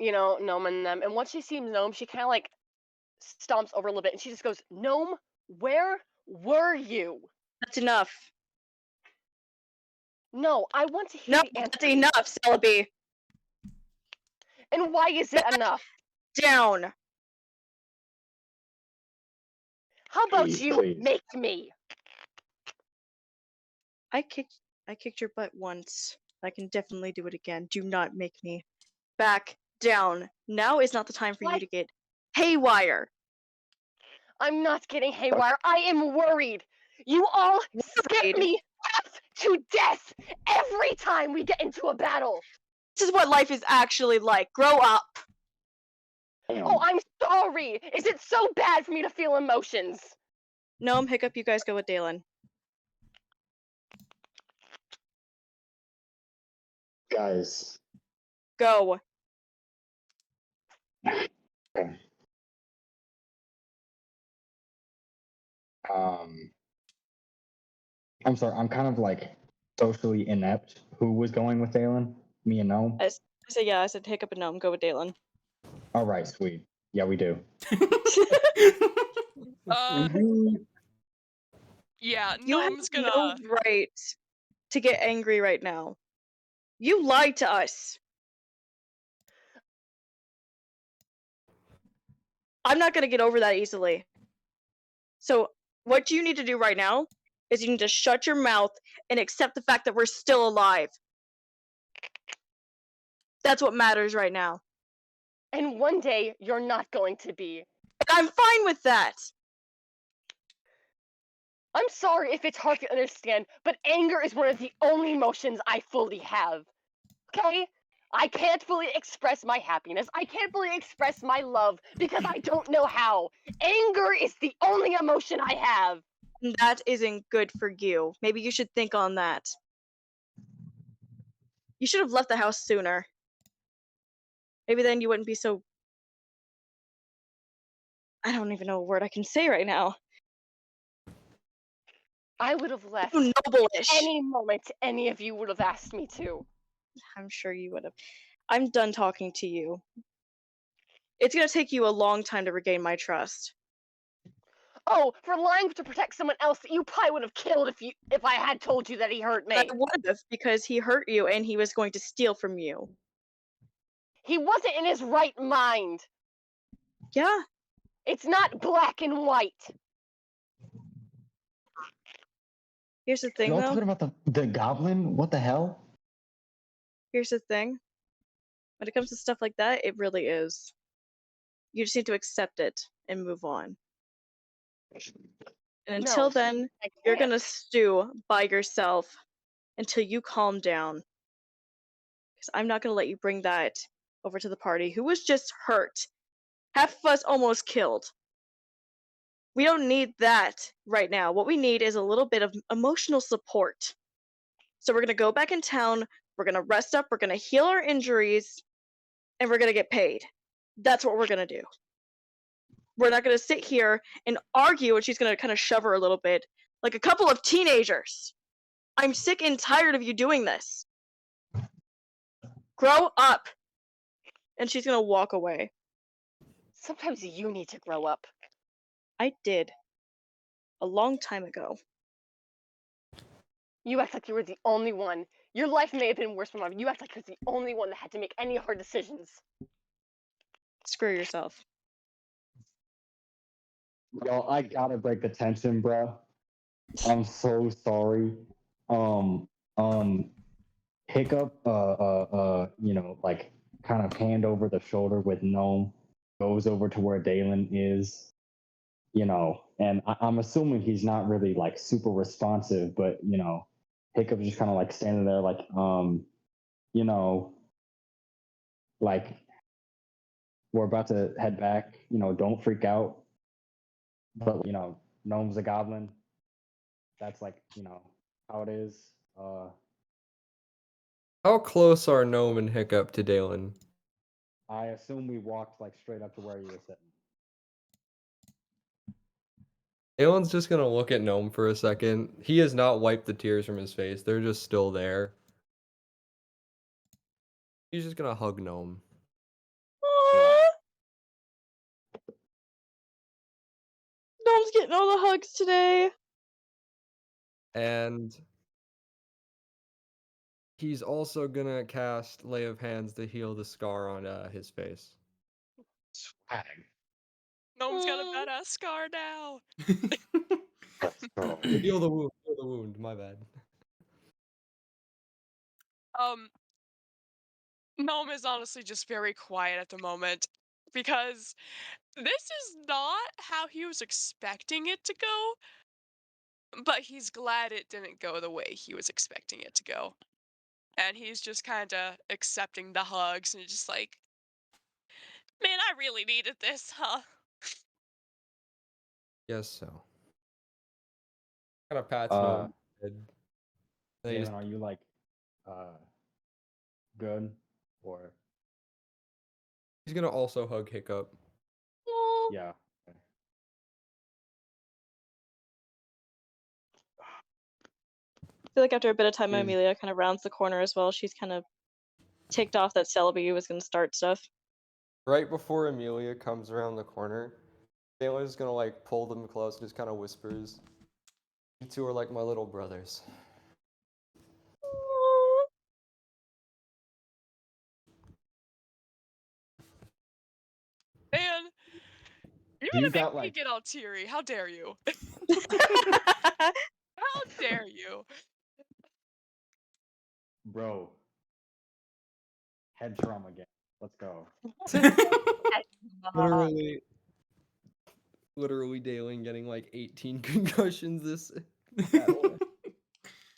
Gnome and them. And once she sees Gnome, she kind of like stomps over a little bit and she just goes, Gnome, where were you? That's enough. No, I want to hear No, the answer. that's enough, Celebi. And why is it enough? Down. How about Please, you please. make me? I kicked your butt once. I can definitely do it again. Do not make me. Back down. Now is not the time for you What? to get haywire. I'm not getting haywire. I am worried. You all scare Worried? me half to death every time we get into a battle. This is what life is actually like. Grow up. Damn. Oh, I'm sorry. Is it so bad for me to feel emotions? Gnome, Hiccup, you guys go with Dalen. Guys. Go. Okay. I'm sorry, I'm kind of like socially inept. Who was going with Dalen? Me and Gnome? I said Hiccup and Gnome, go with Dalen. All right, sweet. Yeah, we do. Yeah, You have Gnome's no gonna. right to get angry right now. You lied to us. I'm not gonna get over that easily. So what you need to do right now is you need to shut your mouth and accept the fact that we're still alive. That's what matters right now. And one day you're not going to be. And I'm fine with that. I'm sorry if it's hard to understand, but anger is one of the only emotions I fully have. Okay? I can't fully express my happiness. I can't fully express my love because I don't know how. Anger is the only emotion I have. And that isn't good for you. Maybe you should think on that. You should have left the house sooner. Maybe then you wouldn't be so... I don't even know a word I can say right now. I would have left So noble-ish. any moment any of you would have asked me to. I'm sure you would have. I'm done talking to you. It's gonna take you a long time to regain my trust. Oh, for lying to protect someone else that you probably would have killed if I had told you that he hurt me. I would have, because he hurt you and he was going to steal from you. He wasn't in his right mind. Yeah. It's not black and white. Here's the thing, Y'all though. talking about the goblin? What the hell? Here's the thing. When it comes to stuff like that, it really is. You just need to accept it and move on. And until No, then, I you're can't. gonna stew by yourself until you calm down. Because I'm not gonna let you bring that over to the party, who was just hurt. Half of us almost killed. We don't need that right now. What we need is a little bit of emotional support. So we're gonna go back in town, we're gonna rest up, we're gonna heal our injuries, and we're gonna get paid. That's what we're gonna do. We're not gonna sit here and argue, and she's gonna kind of shove her a little bit, like a couple of teenagers. I'm sick and tired of you doing this. Grow up. And she's gonna walk away. Sometimes you need to grow up. I did. A long time ago. You act like you were the only one. Your life may have been worse from mine. You act like you're the only one that had to make any hard decisions. Screw yourself. Yo, I gotta break the tension, bro. I'm so sorry. Um, Hiccup, like kind of hand over the shoulder with Gnome, goes over to where Dalen is, and I'm assuming he's not really like super responsive, but Hiccup's just kind of like standing there, like, you know, like we're about to head back, don't freak out, but Gnome's a goblin. That's like, how it is. How close are Gnome and Hiccup to Dalen? I assume we walked like straight up to where you were sitting. Dalen's just gonna look at Gnome for a second. He has not wiped the tears from his face. They're just still there. He's just gonna hug Gnome. Aww. Gnome's getting all the hugs today. And he's also gonna cast Lay of Hands to heal the scar on his face. Swag. Gnome's got a badass scar now. Let's go. Heal the wound. Heal the wound. My bad. Gnome is honestly just very quiet at the moment because this is not how he was expecting it to go, but he's glad it didn't go the way he was expecting it to go. And he's just kind of accepting the hugs and just like, man, I really needed this, huh? Yes, so. Kind of pats Uh, Gnome. Then he Dalen, just are you like good or he's gonna also hug Hiccup. Aw. yeah? I feel like after a bit of time, Is Amelia kind of rounds the corner as well. She's kind of ticked off that Celebi was going to start stuff. Right before Amelia comes around the corner, Taylor's gonna like pull them close and just kind of whispers, "You two are like my little brothers." Aw. Man, you're do you gonna make got me like, get all teary. How dare you? How dare you? bro? Head trauma again. Let's go. Literally, Dalen getting like 18 concussions this battle.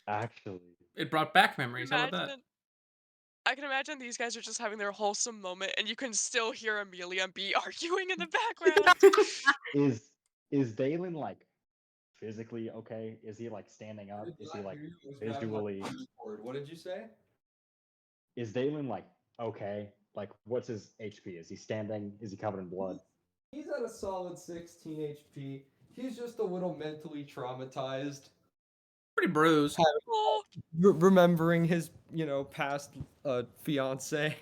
Actually, It brought back memories. How about that? Imagine, I can imagine these guys are just having their wholesome moment, and you can still hear Amelia and B arguing in the background. is is Dalen like physically okay? Is he like standing up? Is he like visually? What did you say? Is Dalen like okay? Like, what's his HP? Is he standing? Is he covered in blood? He's at a solid 16 HP. He's just a little mentally traumatized. Pretty bruised. Oh, Remembering his, past fiance.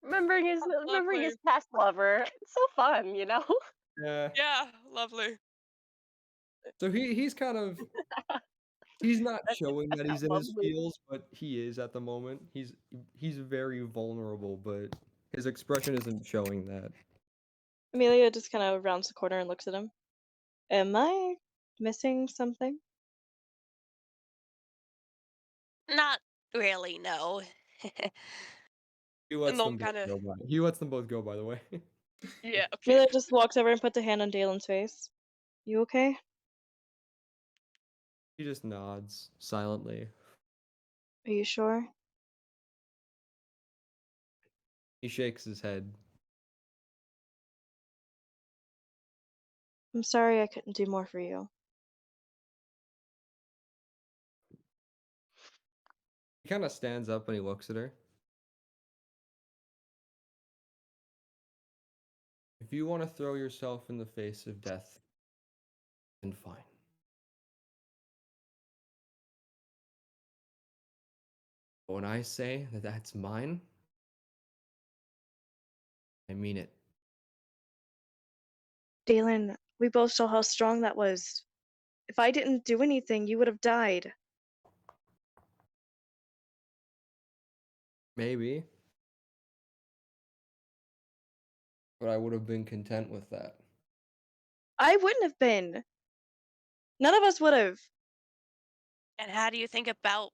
Remembering lovely. his past lover. It's so fun, you know? Yeah. Yeah, lovely. So he's kind of he's not showing that he's in his Lovely. feels, but he is at the moment. He's very vulnerable, but his expression isn't showing that. Amelia just kind of rounds the corner and looks at him. Am I missing something? Not really, no. He lets Gnome them both kind of, go by. He lets them both go, by the way. yeah, okay. Amelia just walks over and puts a hand on Dalen's face. You okay? He just nods silently. Are you sure? He shakes his head. I'm sorry I couldn't do more for you. He kind of stands up and he looks at her. If you want to throw yourself in the face of death, then fine. But when I say that that's mine, I mean it. Dalen, we both saw how strong that was. If I didn't do anything, you would have died. Maybe. But I would have been content with that. I wouldn't have been. None of us would have. And how do you think about,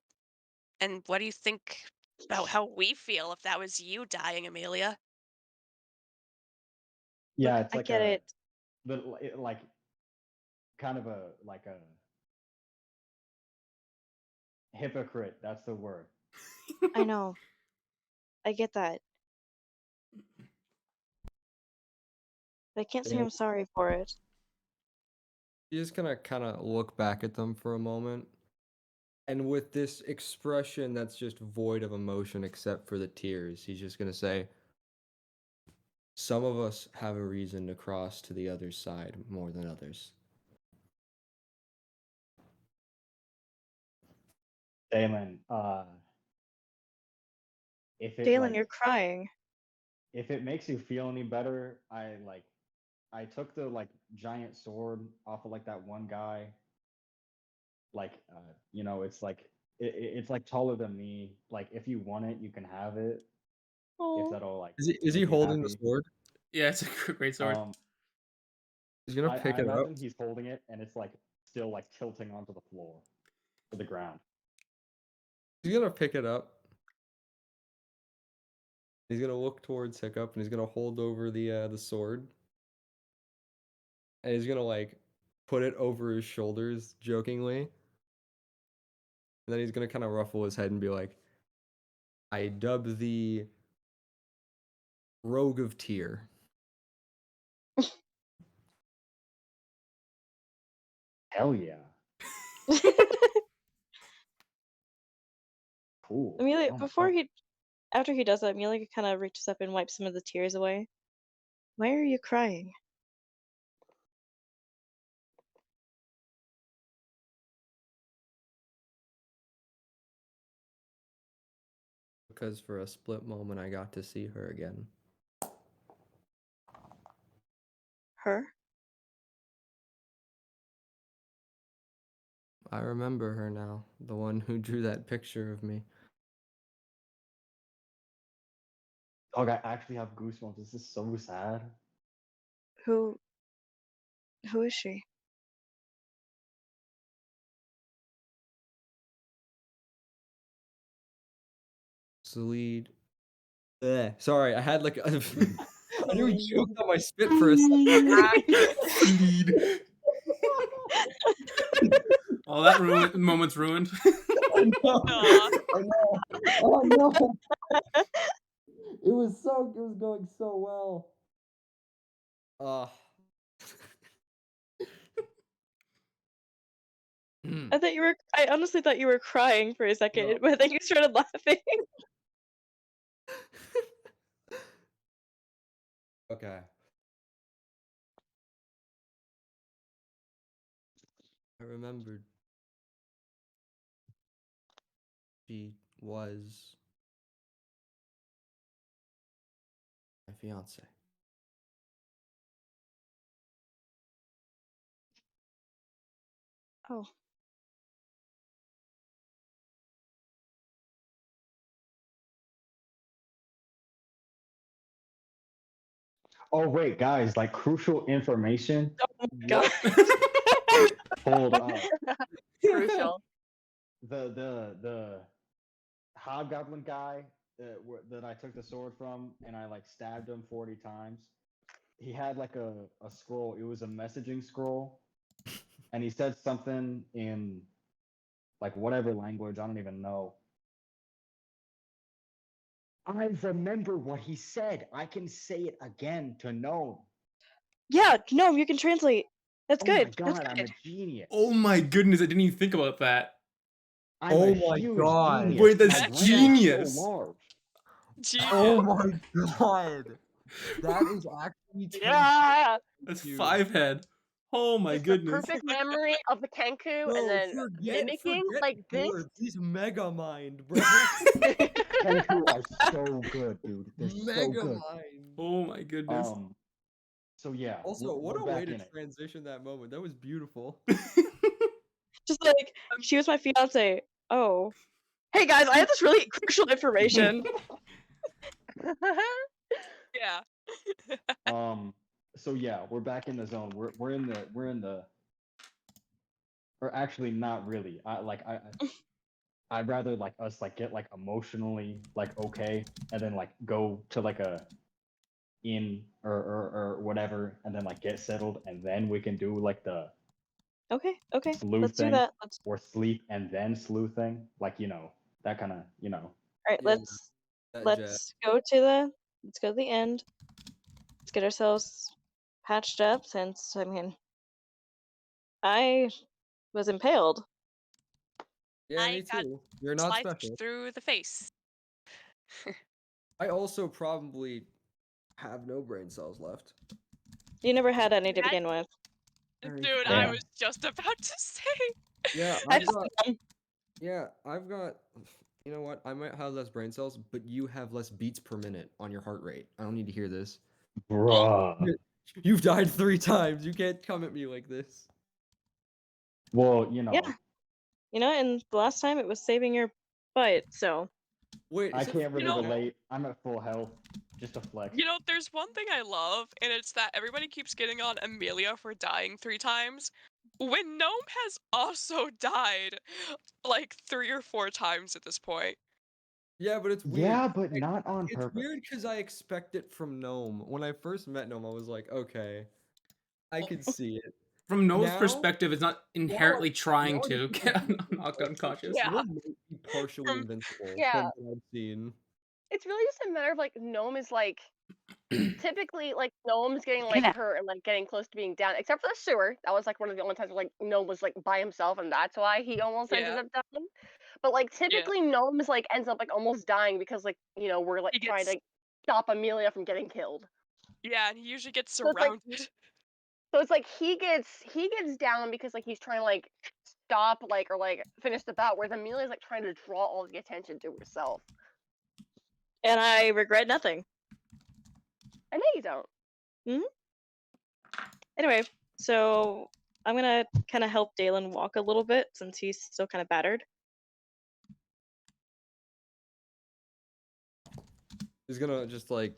and what do you think about how we feel if that was you dying, Amelia? Yeah, Look, it's I like get a, it. like kind of a like a hypocrite. That's the word. I know. I get that. But I can't say I'm sorry for it. You're just gonna kind of look back at them for a moment. And with this expression that's just void of emotion except for the tears, he's just gonna say, some of us have a reason to cross to the other side more than others. Dalen, if it Dalen, like you're crying. if it makes you feel any better, I took the like giant sword off of like that one guy. Like it's like it's like taller than me. Like if you want it, you can have it. If Oh. that'll like Is he make you holding the happy. sword? Yeah, it's a great sword. He's gonna I pick it up. imagine he's holding it and it's like still like tilting onto the floor, to the ground. He's gonna pick it up. He's gonna look towards Hiccup and he's gonna hold over the sword. And he's gonna like put it over his shoulders jokingly. And then he's gonna kind of ruffle his head and be like, I dub thee Rogue of Tear. Hell yeah. Cool. Amelia, Oh my God. after he does that, Amelia kind of reaches up and wipes some of the tears away. Why are you crying? Because for a split moment I got to see her again. Her? I remember her now, the one who drew that picture of me. Dog, I actually have goosebumps. This is so sad. Who is she? Salid. Sorry, I had like a I nearly choked on my spit for a second. Lead. All that moment's ruined. I know. Aw. I know. Oh no. It was going so well. I honestly thought you were crying for a second, No. but then you started laughing. Okay. I remembered. She was my fiance. Oh. Oh wait, guys, like crucial information. Oh my god. Hold up. Crucial. The hobgoblin guy that I took the sword from and I like stabbed him 40 times. He had like a scroll. It was a messaging scroll, and he said something in like whatever language, I don't even know. I remember what he said. I can say it again to Gnome. Yeah, no, you can translate. That's Oh my good. god, That's I'm good. a genius. Oh my goodness, I didn't even think about that. I'm Oh a my huge God. genius. Wait, that's My brain is genius. So large. Genius. Oh my god. That is actually Yeah. That's Dude. 5 head. Oh my It's goodness. the perfect memory of the Kenku and then mimicking like this. words. He's mega mind, bro. Kenku are so good, dude. They're so Mega good. mind. Oh my goodness. So yeah, Also, what we're a way back to in it. transition that moment. That was beautiful. Just like she was my fiance. Oh, hey guys, I have this really crucial information. Yeah. So yeah, we're back in the zone. We're in the or actually not really. I'd rather like us like get like emotionally like okay and then like go to like a inn or whatever and then like get settled and then we can do like the Okay, sleuth let's do thing that. Let's or sleep and then sleuthing. Like, that kind of, all right. Yeah, that jazz. Let's go to the end. Let's get ourselves patched up since I mean I was impaled. Yeah, I me got too. You're not sliced special. through the face. I also probably have no brain cells left. You never had any to That- begin with. Dude, I Damn. was just about to say. Yeah, I I've just got. Yeah, I've got. You know what? I might have less brain cells, but you have less beats per minute on your heart rate. I don't need to hear this. Bruh. You've died 3 times. You can't come at me like this. Well, Yeah. And the last time it was saving your butt, so Wait, I is it can't really know- relate. I'm at full health. Just a flex. You know, there's one thing I love, and it's that everybody keeps getting on Amelia for dying 3 times. When Gnome has also died like 3 or 4 times at this point. Yeah, but it's weird. Yeah, but not on It's purpose. weird because I expect it from Gnome. When I first met Gnome, I was like, okay, I could see it. From Noah's Now- perspective, it's not inherently trying now I to just get think- knocked unconscious. Yeah. Gnome might be partially From- invincible Yeah. from what I've seen. It's really just a matter of like Gnome is like typically like Gnome's getting like hurt and like getting close to being down, except for the sewer. That was like one of the only times where like Gnome was like by himself, and that's why he almost ended Yeah. up dying. But like typically Gnome is like ends up like almost dying because like we're like He trying to gets- stop Amelia from getting killed. Yeah, and he usually gets So it's like- surrounded. So it's like he gets down because like he's trying to like stop like or like finish the bout, whereas Amelia's like trying to draw all the attention to herself. and I regret nothing. I know you don't. Anyway, so I'm gonna kind of help Dalen walk a little bit since he's still kind of battered. He's gonna just like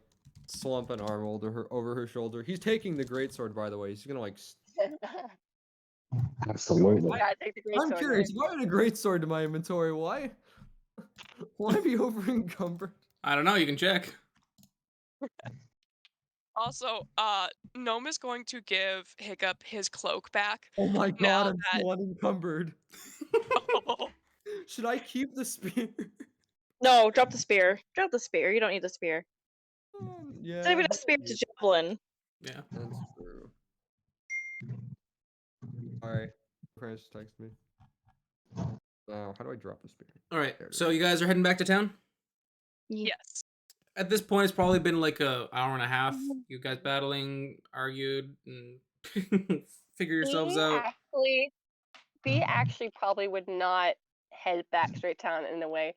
slump an arm over her shoulder. He's taking the greatsword, by the way. He's gonna like. Absolutely. Yeah, take the great I'm sword, curious. If I had a greatsword in my inventory, why? Why be over encumbered? I don't know. You can check. Also, Gnome is going to give Hiccup his cloak back. Oh my Now god, I'm that- so unencumbered. Should I keep the spear? No, drop the spear. Drop the spear. You don't need the spear. Yeah. It's not even a spear, it's a javelin. Yeah. That's true. Alright. Friends text me. Now, how do I drop the spear? All right. There it So you guys are heading back to town. Yes. At this point, it's probably been like a hour and a half. You guys battling, argued, and figure yourselves out. B actually probably would not head back straight down in a way.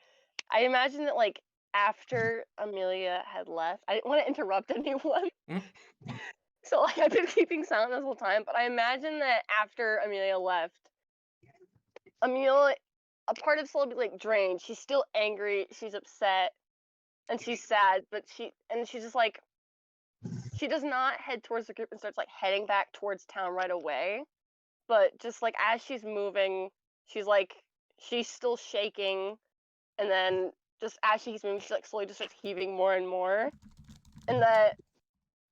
I imagine that like after Amelia had left, I didn't want to interrupt anyone. Mm. So like I've been keeping silent this whole time, but I imagine that after Amelia left, Amelia, a part of Soul would be like drained. She's still angry, she's upset, and she's sad, but she's just like she does not head towards the group and starts like heading back towards town right away. But just like as she's moving, she's still shaking, and then just as she's moving, she like slowly just starts heaving more and more, and that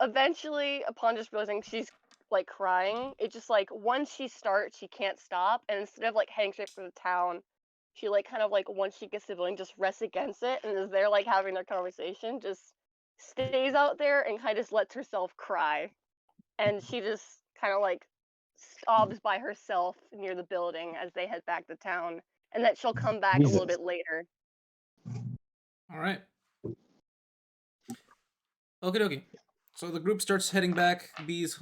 eventually, upon just realizing she's like crying, it just like once she starts, she can't stop, and instead of like heading straight for the town, she like kind of like once she gets to the building, just rests against it, and is there like having their conversation, just stays out there and kind of just lets herself cry, and she just kind of like sobs by herself near the building as they head back to town, and that she'll come back a little Jesus. bit later. All right. Okie dokie. So the group starts heading back. B's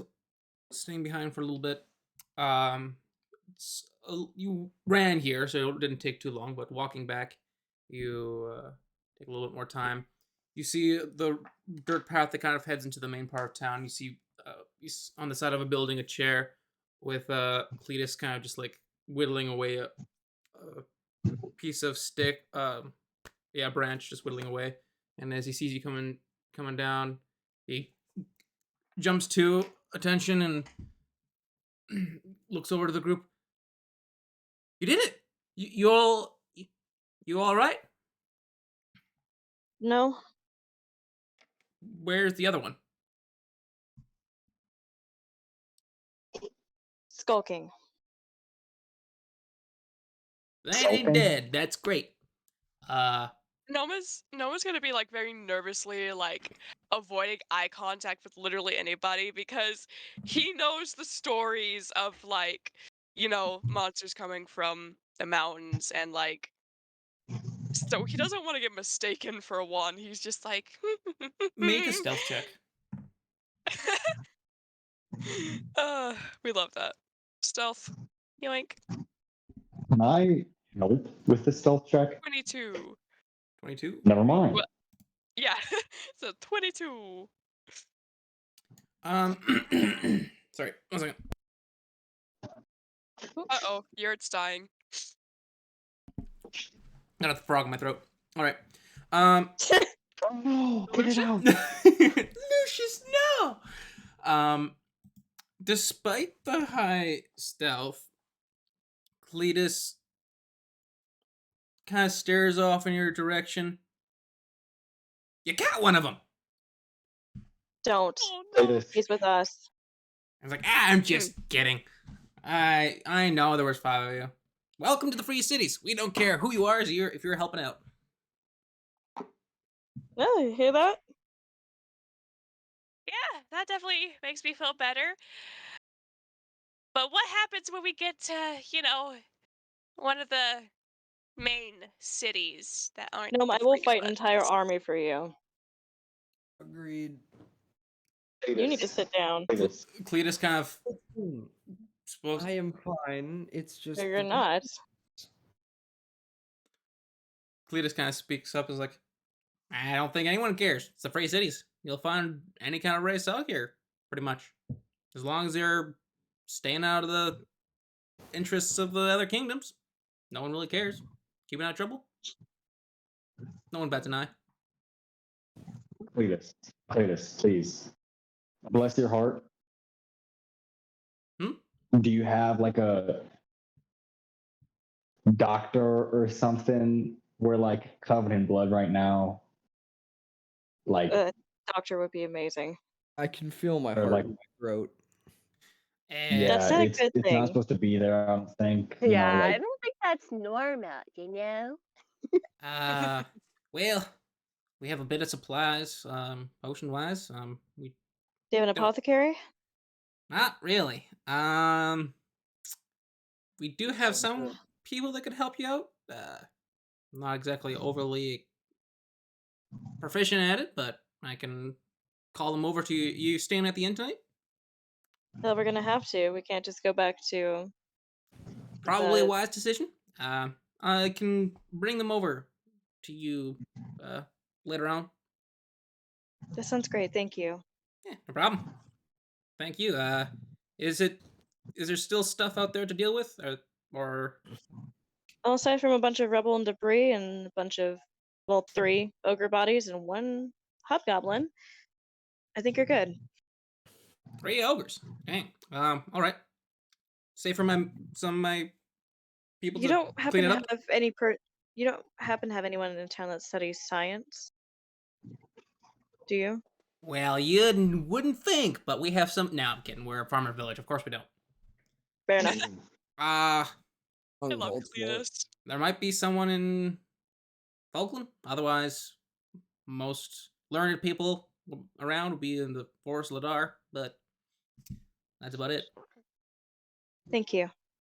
staying behind for a little bit. You ran here, so it didn't take too long. But walking back, you take a little bit more time. You see the dirt path that kind of heads into the main part of town. You see, he's on the side of a building, a chair, with Cletus kind of just like whittling away a piece of stick, yeah, branch, just whittling away. And as he sees you coming down, he jumps to attention and looks over to the group. You did it. You all right? No, Where's the other one? skulking. That ain't Sulking? dead. That's great. Noma's gonna be like very nervously like avoiding eye contact with literally anybody because he knows the stories of like, monsters coming from the mountains and like so he doesn't want to get mistaken for one. He's just like Make a stealth check. we love that. Stealth. Yoink. Can I help with the stealth check? 22. 22. Never mind. Well, yeah. So 22. Sorry, 1 second. Uh-oh, Yurt's dying. Got a frog in my throat. All right. Oh no! Get it out! Lucius, no. Despite the high stealth, Cletus kind of stares off in your direction. You got one of them. Don't. Oh no. Cletus, He's with us. I was like, I'm just kidding. I know there was 5 of you. Welcome to the Free Cities. We don't care who you are if you're helping out. Oh, you hear that? Yeah, that definitely makes me feel better. But what happens when we get to, one of the main cities that aren't No, the I will free fight an ones? entire army for you. Agreed. You need to sit down. Cletus. Cletus kind of supposed. I am fine. It's just No, you're not. Cletus kind of speaks up as like, I don't think anyone cares. It's the Free Cities. You'll find any kind of race out here, pretty much, as long as they're staying out of the interests of the other kingdoms. No one really cares. Keeping out of trouble. No one bats an eye. Cletus. Cletus, please. Bless your heart. Do you have like a doctor or something? We're like covered in blood right now. Like, Doctor would be amazing. I can feel my Or heart like- in my throat. Eh, That's not a it's good it's thing. not supposed to be there. I don't think. You Yeah, know, I like, don't think that's normal. well, we have a bit of supplies, potion-wise. We Do you have an Don't- apothecary? not really. We do have some people that could help you out. Not exactly overly proficient at it, but I can call them over to you. You staying at the inn tonight? Well, we're gonna have to. We can't just go back to. Probably a The- wise decision. I can bring them over to you later on. That sounds great. Thank you. Yeah, no problem. Thank you. Is there still stuff out there to deal with, or Well, aside from a bunch of rubble and debris and a bunch of, 3 ogre bodies and 1 hobgoblin, I think you're good. 3 ogres? Dang. All right. Say for some of my people You to don't happen clean it to up. have you don't happen to have anyone in town that studies science? Do you? Well, you wouldn't think, but we have some. No, I'm kidding. We're a farmer village. Of course we don't. Fair enough. I love Uncalled for. Cletus. There might be someone in Falkland. Otherwise, most learned people around would be in the Forest Ladar, but that's about it. Thank you.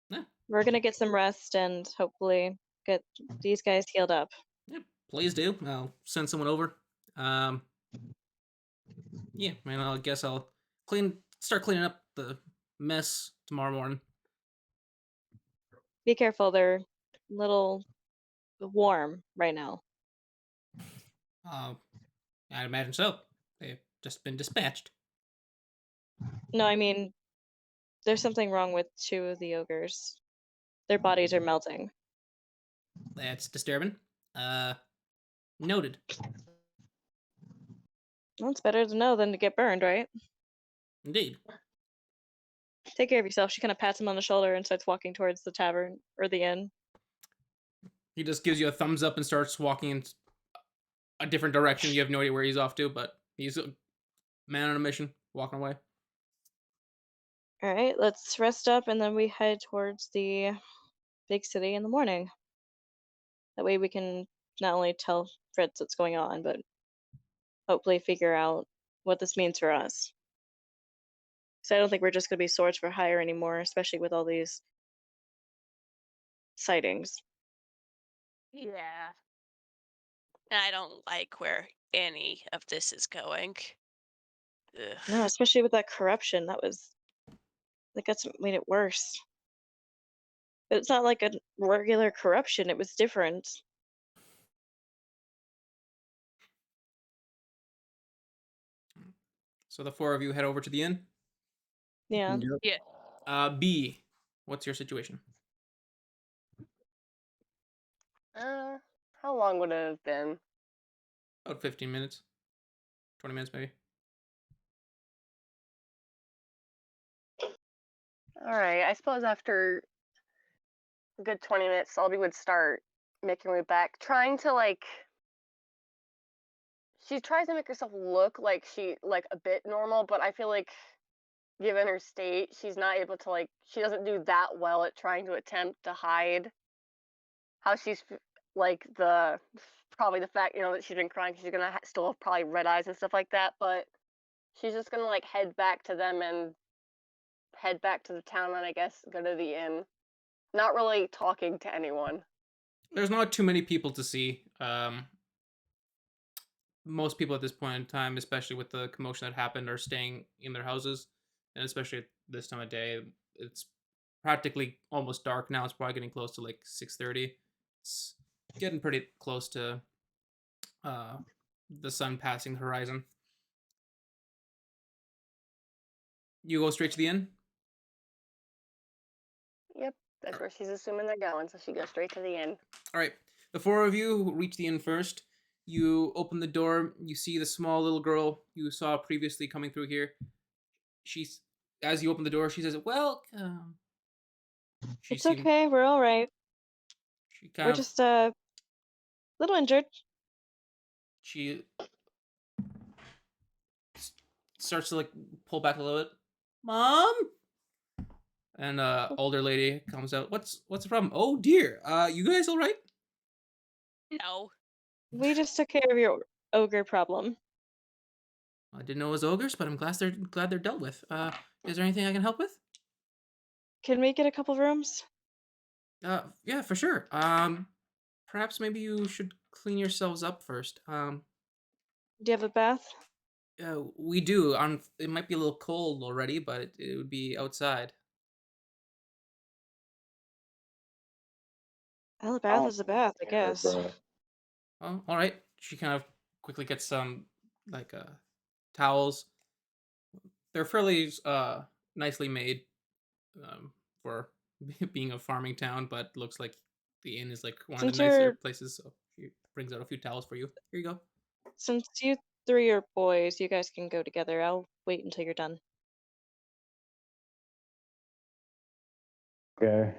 Yeah. We're gonna get some rest and hopefully get these guys healed up. Yeah, please do. I'll send someone over. Yeah, man. I guess I'll start cleaning up the mess tomorrow morning. Be careful, they're a little warm right now. I'd imagine so. They've just been dispatched. No, I mean, there's something wrong with 2 of the ogres. Their bodies are melting. That's disturbing. Noted. Well, it's better to know than to get burned, right? Indeed. Take care of yourself. She kind of pats him on the shoulder and starts walking towards the tavern or the inn. He just gives you a thumbs up and starts walking in a different direction. You have no idea where he's off to, but he's a man on a mission, walking away. All right, let's rest up and then we head towards the big city in the morning. That way we can not only tell Fritz what's going on, but hopefully figure out what this means for us. So I don't think we're just going to be swords for hire anymore, especially with all these sightings. Yeah. And I don't like where any of this is going. Ugh. No, especially with that corruption. That's made it worse. But it's not like a regular corruption. It was different. So the 4 of you head over to the inn. Yeah. Yep. Yeah. B, what's your situation? How long would it have been? About 15 minutes. 20 minutes, maybe. All right, I suppose after a good 20 minutes, Selby would start making her way back, trying to like. She tries to make herself look like a bit normal, but I feel like, given her state, she's not able to like. She doesn't do that well at trying to attempt to hide how she's like probably the fact that she's been crying. She's gonna still have probably red eyes and stuff like that, but she's just gonna like head back to them and head back to the town and I guess go to the inn. Not really talking to anyone. There's not too many people to see. Most people at this point in time, especially with the commotion that happened, are staying in their houses, and especially at this time of day, it's practically almost dark now. It's probably getting close to like 6:30. It's getting pretty close to the sun passing the horizon. You go straight to the inn. Yep, that's where she's assuming they're going, so she goes straight to the inn. All right, the 4 of you reach the inn first. You open the door. You see the small little girl you saw previously coming through here. She's As you open the door, she says, "Welcome." It's okay. We're all right. She kind We're of just a little injured. she starts to like pull back a little bit. Mom. And older lady comes out. What's the problem? Oh dear. You guys all right? No. We just took care of your ogre problem. I didn't know it was ogres, but I'm glad they're dealt with. Is there anything I can help with? Can we get a couple rooms? Yeah, for sure. Perhaps maybe you should clean yourselves up first. Do you have a bath? We do. It might be a little cold already, but it would be outside. Well, a bath is a bath, I guess. Oh, all right. She kind of quickly gets some like towels. They're fairly nicely made for being a farming town, but looks like the inn is like one of Since the nicer you're places. So she brings out a few towels for you. Here you go. since you 3 are boys, you guys can go together. I'll wait until you're done. Okay.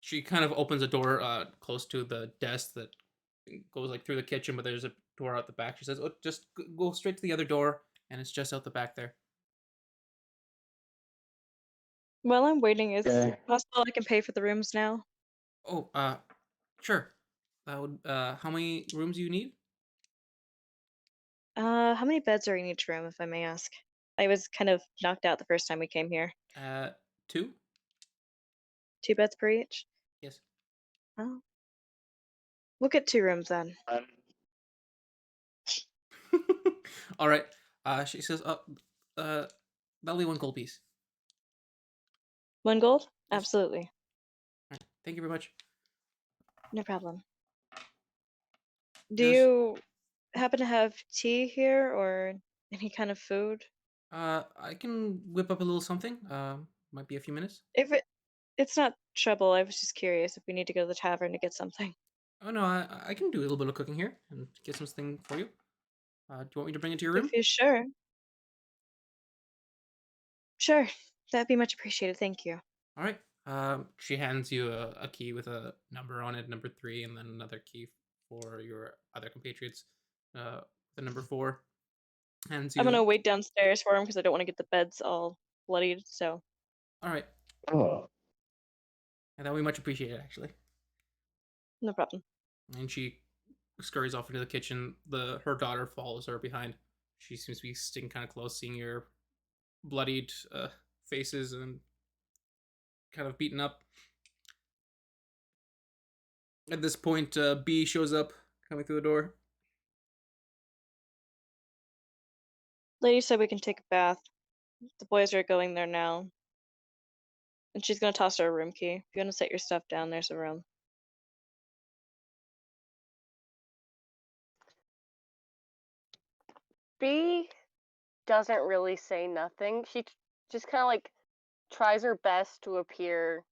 She kind of opens a door close to the desk that goes like through the kitchen, but there's a door out the back. She says, "Oh, just go straight to the other door, and it's just out the back there." While I'm waiting, is Okay. it possible I can pay for the rooms now? Oh, sure. That would. How many rooms do you need? How many beds are in each room, if I may ask? I was kind of knocked out the first time we came here. 2. 2 beds per each? Yes. Oh. We'll get 2 rooms then. All right. She says, that'll be 1 gold piece. 1 gold? Yes. Absolutely. All right. Thank you very much. No problem. Do Just- you happen to have tea here or Any kind of food? I can whip up a little something. Might be a few minutes. If it's not trouble, I was just curious if we need to go to the tavern to get something. Oh no, I can do a little bit of cooking here and get something for you. Do you want me to bring it to your room? If you're sure. Sure. That'd be much appreciated. Thank you. All right. She hands you a key with a number on it, number 3, and then another key for your other compatriots. The number 4. Hands I'm you. gonna wait downstairs for him because I don't want to get the beds all bloodied. So All right. Oh, And that would be much appreciated, actually. no problem. And she scurries off into the kitchen. Her daughter follows her behind. She seems to be sticking kind of close, seeing your bloodied faces and kind of beaten up. At this point, B shows up, coming through the door. Lady said we can take a bath. The boys are going there now. And she's gonna toss her a room key. If you wanna set your stuff down, there's a room. B doesn't really say nothing. She just kind of like tries her best to appear.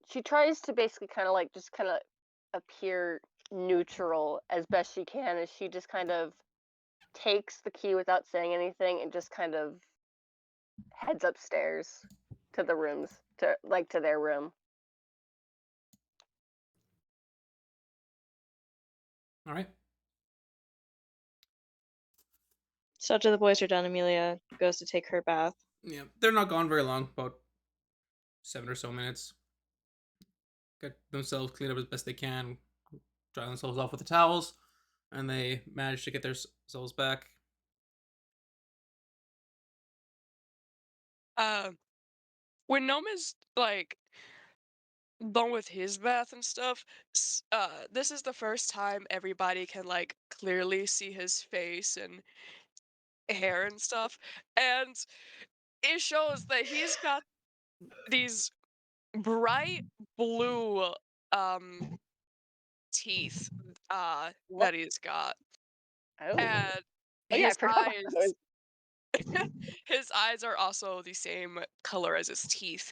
She tries to basically kind of like just kind of appear neutral as best she can, as she just kind of takes the key without saying anything and just kind of heads upstairs to the rooms, to their room. All right. So after the boys are done, Amelia goes to take her bath. Yeah, they're not gone very long, about 7 or so minutes. Get themselves cleaned up as best they can, dry themselves off with the towels, and they manage to get themselves back. When Gnome is like done with his bath and stuff, this is the first time everybody can like clearly see his face and hair and stuff, and it shows that he's got these bright blue um teeth What? that he's got, Oh, and oh yeah, I his forgot about those. eyes his eyes are also the same color as his teeth.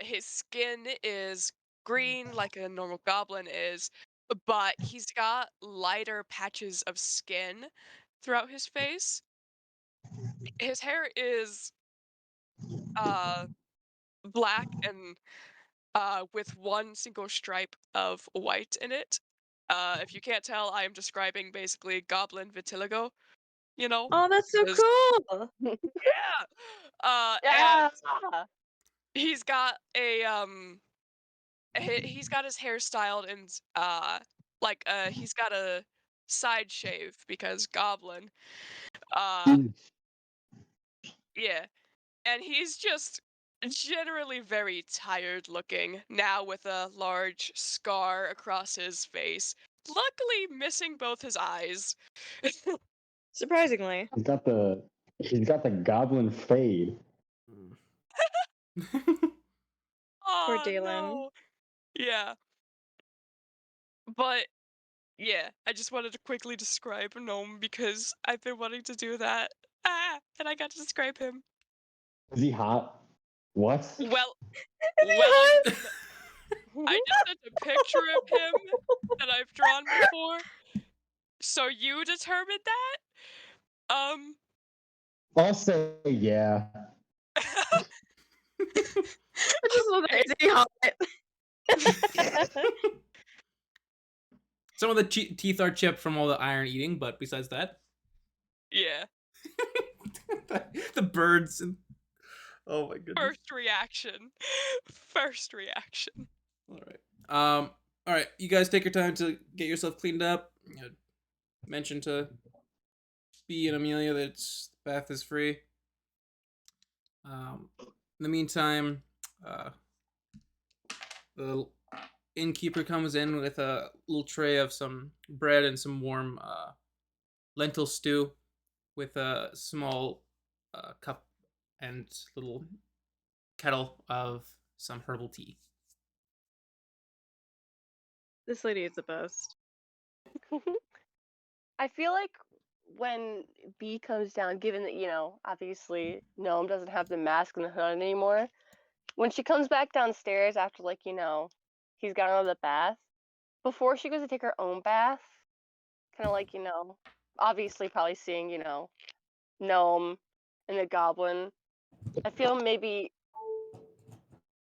His skin is green like a normal goblin is, but he's got lighter patches of skin throughout his face. His hair is uh black and with one single stripe of white in it. If you can't tell, I am describing basically goblin vitiligo, you know? Oh, that's so Because cool! yeah. And Yeah. he's got a he's got his hair styled and he's got a side shave because goblin. Uh yeah. And he's just generally very tired looking now with a large scar across his face. Luckily missing both his eyes. Surprisingly. He's got the goblin fade. Poor Oh Dalen. no. Yeah. But yeah, I just wanted to quickly describe Gnome because I've been wanting to do that. And I got to describe him. Is he hot? What? Well, Is he well, hot? I just sent a picture of him that I've drawn before. So you determined that? I'll say yeah. I just love that. Is he hot? Some of the teeth are chipped from all the iron eating, but besides that, Yeah. the birds and oh my goodness. First reaction. First reaction. All right. All right. You guys take your time to get yourself cleaned up. Mention to B and Amelia that the bath is free. In the meantime, the innkeeper comes in with a little tray of some bread and some warm lentil stew with a small cup and little kettle of some herbal tea. This lady is the best. I feel like when B comes down, given that, obviously Gnome doesn't have the mask and the hood anymore, when she comes back downstairs after, he's gotten out of the bath, before she goes to take her own bath, kind of obviously probably seeing, Gnome and the goblin, I feel maybe,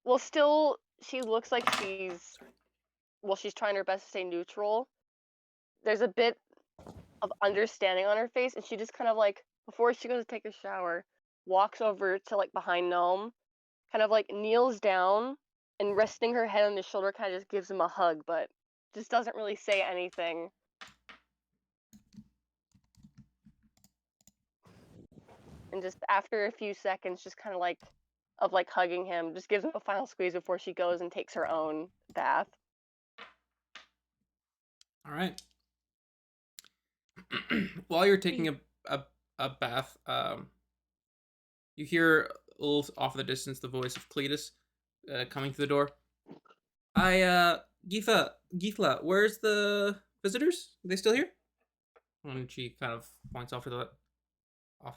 well, still, she looks like she's trying her best to stay neutral. There's a bit of understanding on her face, and she just kind of before she goes to take a shower, walks over to behind Gnome, kind of kneels down, and resting her head on his shoulder kind of just gives him a hug, but just doesn't really say anything. And just after a few seconds, just kind of hugging him, just gives him a final squeeze before she goes and takes her own bath. All right. While you're taking a bath, you hear a little off in the distance the voice of Cletus coming through the door. Githa, where's the visitors? Are they still here? And she kind of points off in the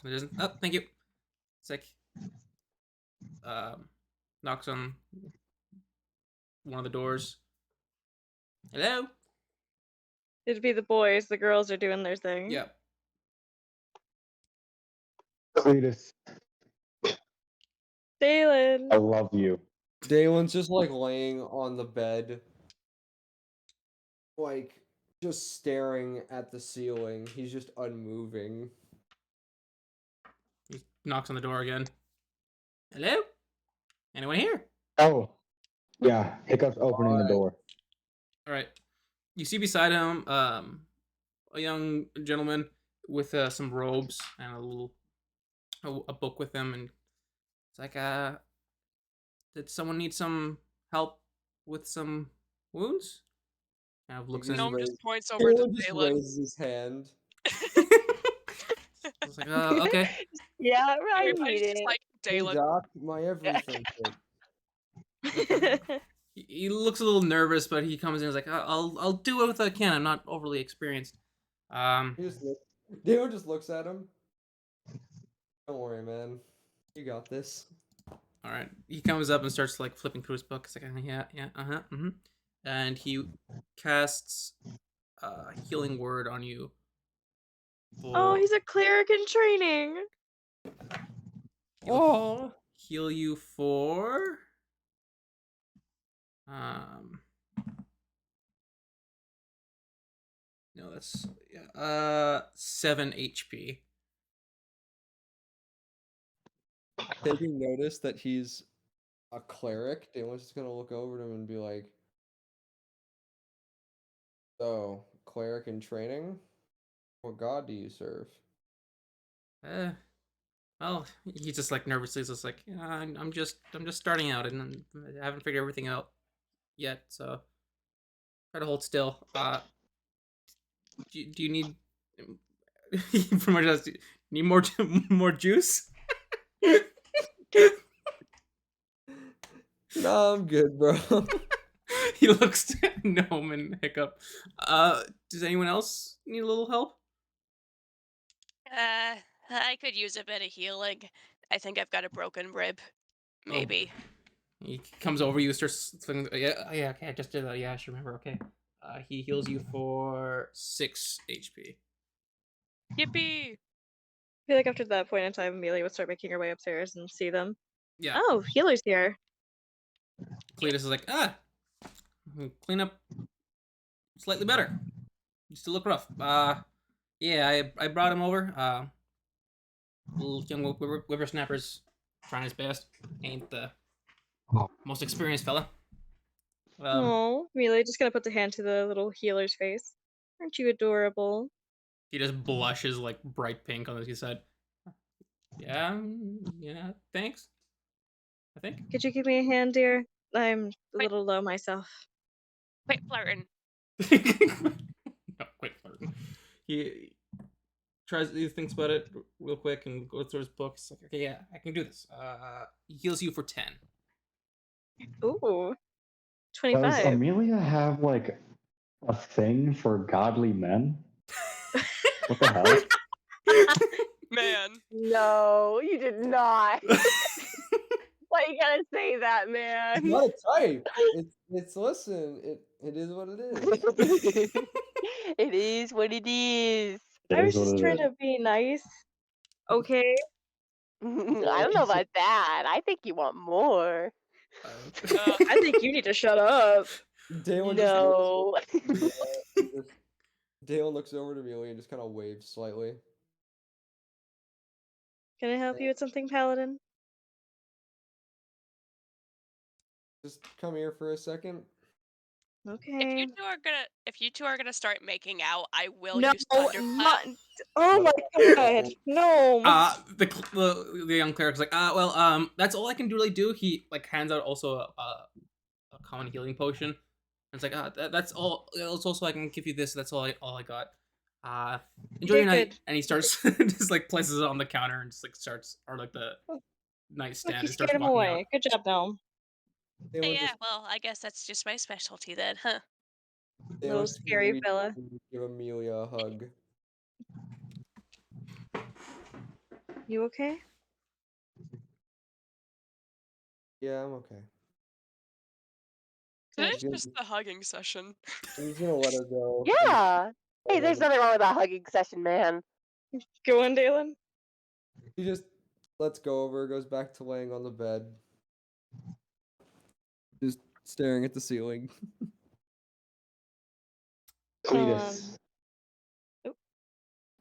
distance. Oh, thank you. It's like, knocks on one of the doors. Hello? It'd be the boys. The girls are doing their thing. Yeah. Cletus, Dalen. I love you. Dalen's just laying on the bed, just staring at the ceiling. He's just unmoving. He knocks on the door again. Hello? Anyone here? Oh, yeah. Hiccup's opening the door. All right. You see beside him a young gentleman with some robes and a book with him, and it's like, did someone need some help with some wounds? Kind of looks in. Gnome just points over to Dalen just Dalen. raises his hand. It's like, okay. Yeah, right. Everybody's just like, Hey Dalen. Doc, my everything. He looks a little nervous, but he comes in and is like, I'll do it what I can. I'm not overly experienced. Dalen just looks at him. Don't worry, man. You got this. All right. He comes up and starts flipping through his book. It's like, yeah, and he casts healing word on you. Oh, he's a cleric in training. Oh, heal you for no, that's 7 HP. Taking notice that he's a cleric, Dalen's just gonna look over at him and be like, "So, cleric in training? What god do you serve?" Well, he's just nervously, just I'm just starting out and I haven't figured everything out yet, so try to hold still. Do you need from my desk, need more juice? Nah, I'm good, bro. He looks at Gnome and Hiccup. Does anyone else need a little help? I could use a bit of healing. I think I've got a broken rib. Maybe. He comes over you, starts yeah, okay, I just did that. Yeah, I should remember. Okay. He heals you for 6 HP. Yippee! I feel like after that point in time, Amelia would start making her way upstairs and see them. Yeah. Oh, healer's here. Cletus is like, clean up slightly better. You still look rough. Yeah, I brought him over. Little young whippersnapper's trying his best. Ain't the most experienced fella. Oh, Amelia just gonna put the hand to the little healer's face. Aren't you adorable? He just blushes bright pink on his side. Yeah, thanks. I think. Could you give me a hand, dear? I'm a little low myself. Quit flirting. No, quit flirting. He thinks about it real quick and goes through his book. He's like, okay, yeah, I can do this. He heals you for 10. Ooh. Does 25. Amelia have a thing for godly men? What the hell? Man. No, you did not. Why you gotta say that, It's man? not a type. It's listen. It is what it is. It is what it is. It I is was what just it trying is. to be nice. Okay. I don't know about that. I think you want more. I think you need to shut up. Dalen No. Dalen looks over to Amelia and just kind of waves slightly. Can I help you with something, Paladin? Just come here for a second. Okay. If you two are gonna start making out, I will No, use thunderclap. not. Oh my god. No. The young cleric's like, that's all I can really do. He like hands out also a common healing potion. And it's like, that's all. It's also I can give you this. That's all I got. Enjoy your night. Good. And he starts just like places it on the counter and just like starts or like the nightstand Look, you and starts scared him walking away. out. Good job, Gnome. Dalen Yeah, just well, I guess that's just my specialty then, huh? Dalen Little just scary reaches fella. and give Amelia a hug. You okay? Yeah, I'm okay. Today's Good. just the hugging session. I'm just gonna let her go. Yeah. Hey, And there's then nothing wrong with that hugging session, man. Go on, Dalen. He just lets go of her, goes back to laying on the bed, just staring at the ceiling. Cletus. oop.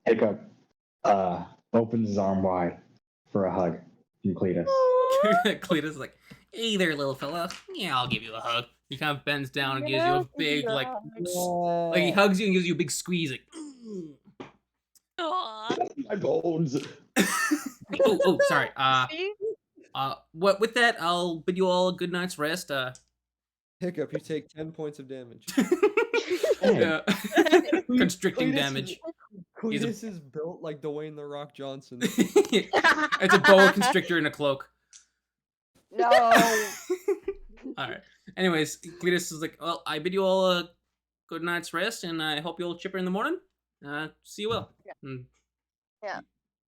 Hiccup. Opens his arm wide for a hug from Cletus. Cletus is like, hey there, little fella. Yeah, I'll give you a hug. He kind of bends down and gives you a big like he hugs you and gives you a big squeeze. Like, Aw. My bones. Sorry. See? What with that, I'll bid you all a good night's rest. Hiccup, you take 10 points of damage. Yeah. Constricting damage. He's a- Cletus is built like Dwayne the Rock Johnson. It's a boa constrictor in a cloak. No. All right. Anyways, Cletus is like, well, I bid you all a good night's rest, and I hope you'll chipper in the morning. See you well. Yeah. And Yeah.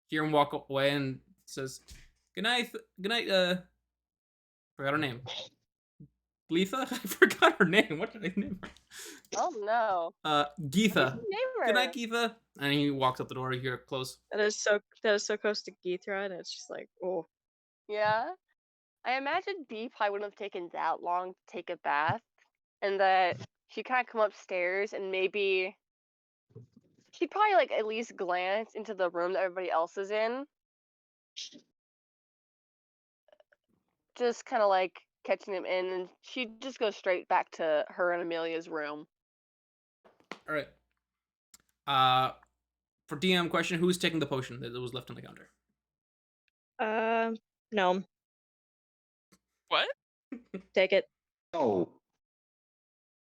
Hear him walk away and says, good night. Good night. Forgot her name. Letha? I forgot her name. What did I name her? Oh no. Geetha. Neighbor. Good night, Geetha. And he walks up the door. You hear it close. That is so close to Geethra, and it's just like, oh. Yeah. I imagine Bee probably wouldn't have taken that long to take a bath, and that she'd kind of come upstairs and maybe she'd probably like at least glance into the room that everybody else is in, just kind of like catching them in, and she'd just go straight back to her and Amelia's room. All right. For DM question, who's taking the potion that was left on the counter? No. What? Take it. Oh.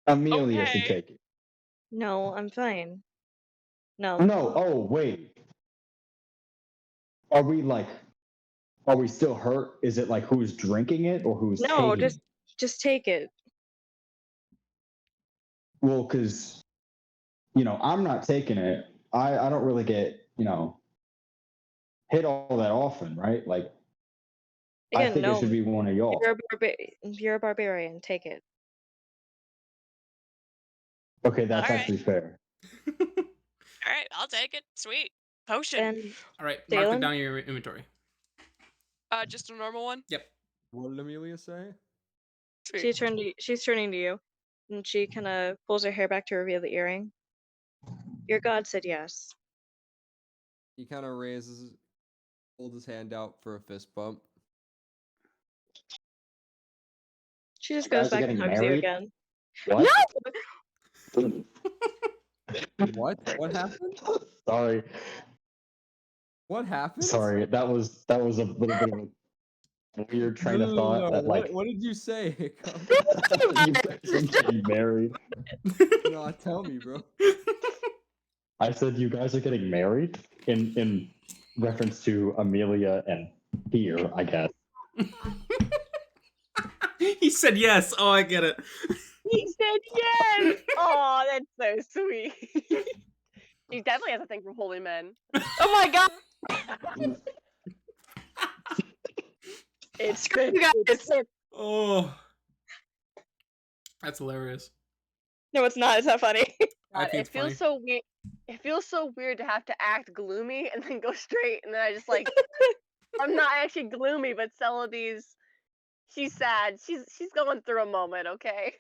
Amelia should Okay. take it. No, I'm fine. No. No. Oh, wait. Are we still hurt? Is it like who's drinking it or who's No, taking it? just take it. Well, because, I'm not taking it. I don't really get, hit all that often, right? Like, I Again, think no. it should be one of y'all. You're a barbarian. Take it. Okay, that's Alright. actually fair. Alright, I'll take it. Sweet. Potion. And All right. Mark it Dalen? down in your inventory. Just a normal one? Yep. What did Amelia say? she's turning to you, and she kind of pulls her hair back to reveal the earring. Your god said yes. He kind of holds his hand out for a fist bump. She just You goes guys are back and getting hugs you married? again. What? What? What happened? Sorry. What happened? Sorry. That was a little bit of a weird train of thought. That What did you say, Hiccup? you guys are getting married. No, tell me, bro. I said you guys are getting married in reference to Amelia and Peter, I guess. He said yes. Oh, I get it. He said yes. Oh, that's so sweet. She definitely has a thing for holy men. Oh my god! It's Screw you guys! Oh, that's hilarious. No, it's not. It's not funny. I think It it's feels funny. so weird. It feels so weird to have to act gloomy and then go straight, and then I just like, I'm not actually gloomy, but Celody's, she's sad. She's going through a moment. Okay.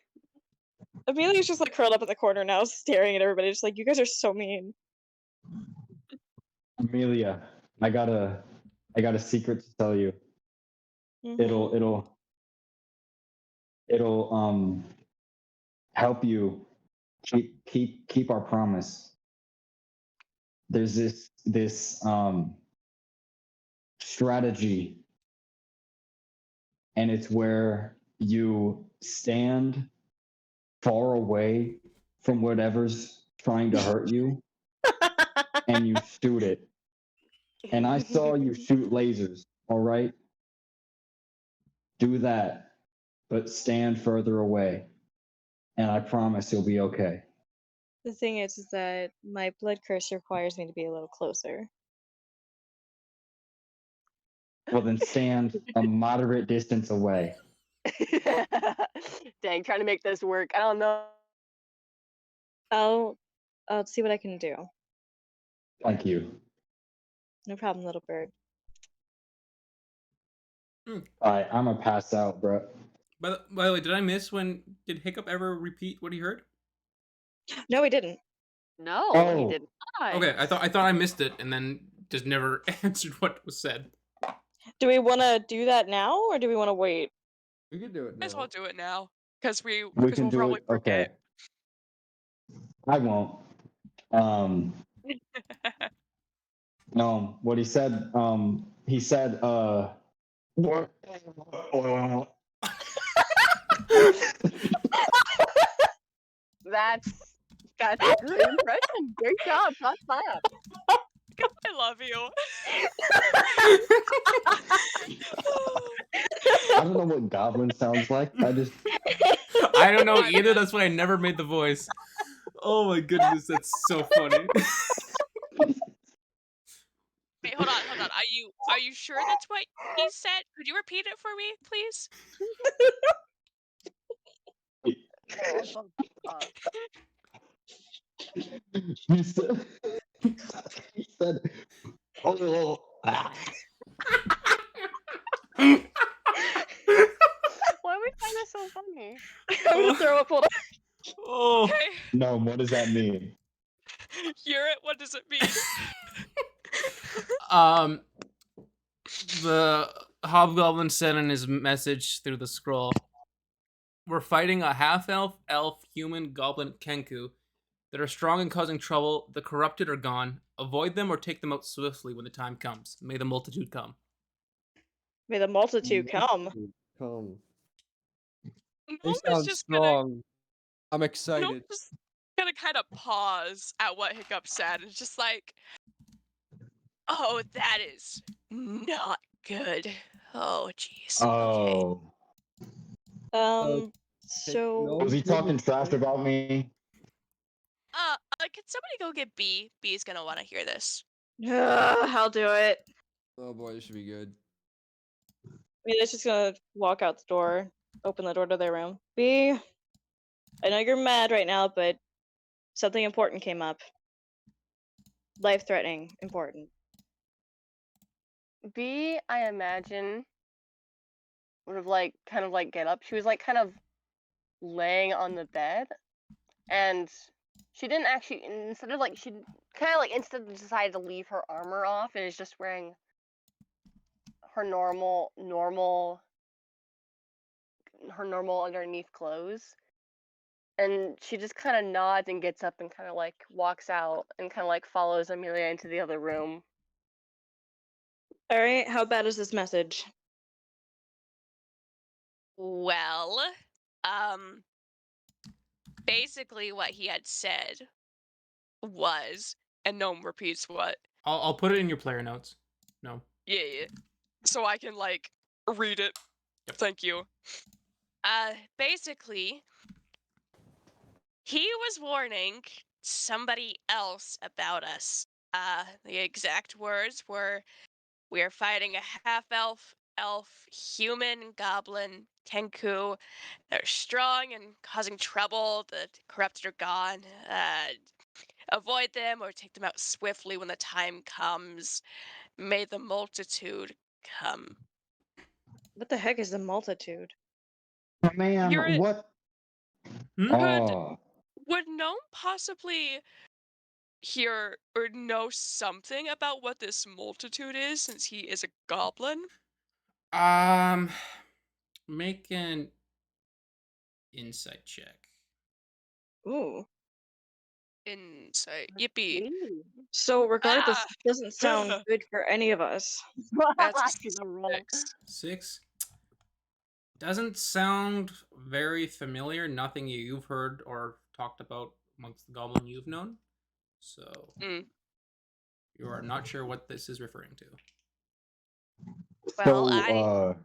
Amelia's just like curled up in the corner now, staring at everybody, just like, you guys are so mean. Amelia, I got a secret to tell you. Mhm. It'll help you keep our promise. There's this strategy, and it's where you stand far away from whatever's trying to hurt you and you shoot it. And I saw you shoot lasers, all right? Do that, but stand further away. And I promise you'll be okay. The thing is that my blood curse requires me to be a little closer. Well, then stand a moderate distance away. Dang, trying to make this work. I don't know. I'll see what I can do. Thank you. No problem, little bird. All right, I'm gonna pass out, bro. By the way, did I miss when did Hiccup ever repeat what he heard? No, we didn't. No, he Oh. did not. Okay, I thought I missed it and then just never answered what was said. Do we want to do that now, or do we want to wait? We can do it Might as well now. do it now, because We we'll can do probably it. Okay. forget. I won't. No, what he said. He said. That's a good impression. Great job. Clap, clap. I love you. I don't know what goblin sounds like. I don't know either. That's why I never made the voice. Oh my goodness, that's so funny. Wait, hold on. Are you sure that's what he said? Could you repeat it for me, please? He said. He said. Oh. Why do we find this so funny? I'm gonna throw up. Hold on. Oh. Okay. No, what does that mean? Hear it? What does it mean? The hobgoblin said in his message through the scroll, "We're fighting a half-elf, elf, human, goblin, kenku that are strong and causing trouble. The corrupted are gone. Avoid them or take them out swiftly when the time comes. May the multitude come." May the multitude come. Come. They Gnome is sound just strong. I'm Gonna, excited. Gnome's just gonna kind of pause at what Hiccup said. It's just like, oh, that is not good. Oh, jeez. Okay. Oh. So Was he talking trash about me? Can somebody go get B? B's gonna want to hear this. I'll do it. Oh boy, this should be good. Amelia's just gonna walk out the door, open the door to their room. B, I know you're mad right now, but something important came up. Life-threatening, important. B, I imagine, would have like kind of like get up. She was like kind of laying on the bed, and she didn't actually, instead of like, she kind of like instead decided to leave her armor off and is just wearing her normal underneath clothes. And she just kind of nods and gets up and kind of like walks out and kind of like follows Amelia into the other room. All right, how bad is this message? Well, basically what he had said was, and Gnome repeats what. I'll put it in your player notes. No. Yeah. So I can like read it. Yep. Thank you. Basically, he was warning somebody else about us. The exact words were, "We are fighting a half-elf, elf, human, goblin, Tenku. They're strong and causing trouble. The corrupted are gone. Avoid them or take them out swiftly when the time comes. May the multitude come." What the heck is the multitude? You're Man, a- what? Hmm? Could Oh, would Gnome possibly hear or know something about what this multitude is, since he is a goblin? Um, make an insight check. Ooh. Insight. Yippee. Ooh. So regardless, Ah, it doesn't sound good for any of us. that's a Actually, the roll. 6. 6. Doesn't sound very familiar. Nothing you've heard or talked about amongst the goblin you've known. So Mm. you are not sure what this is referring to. Well, so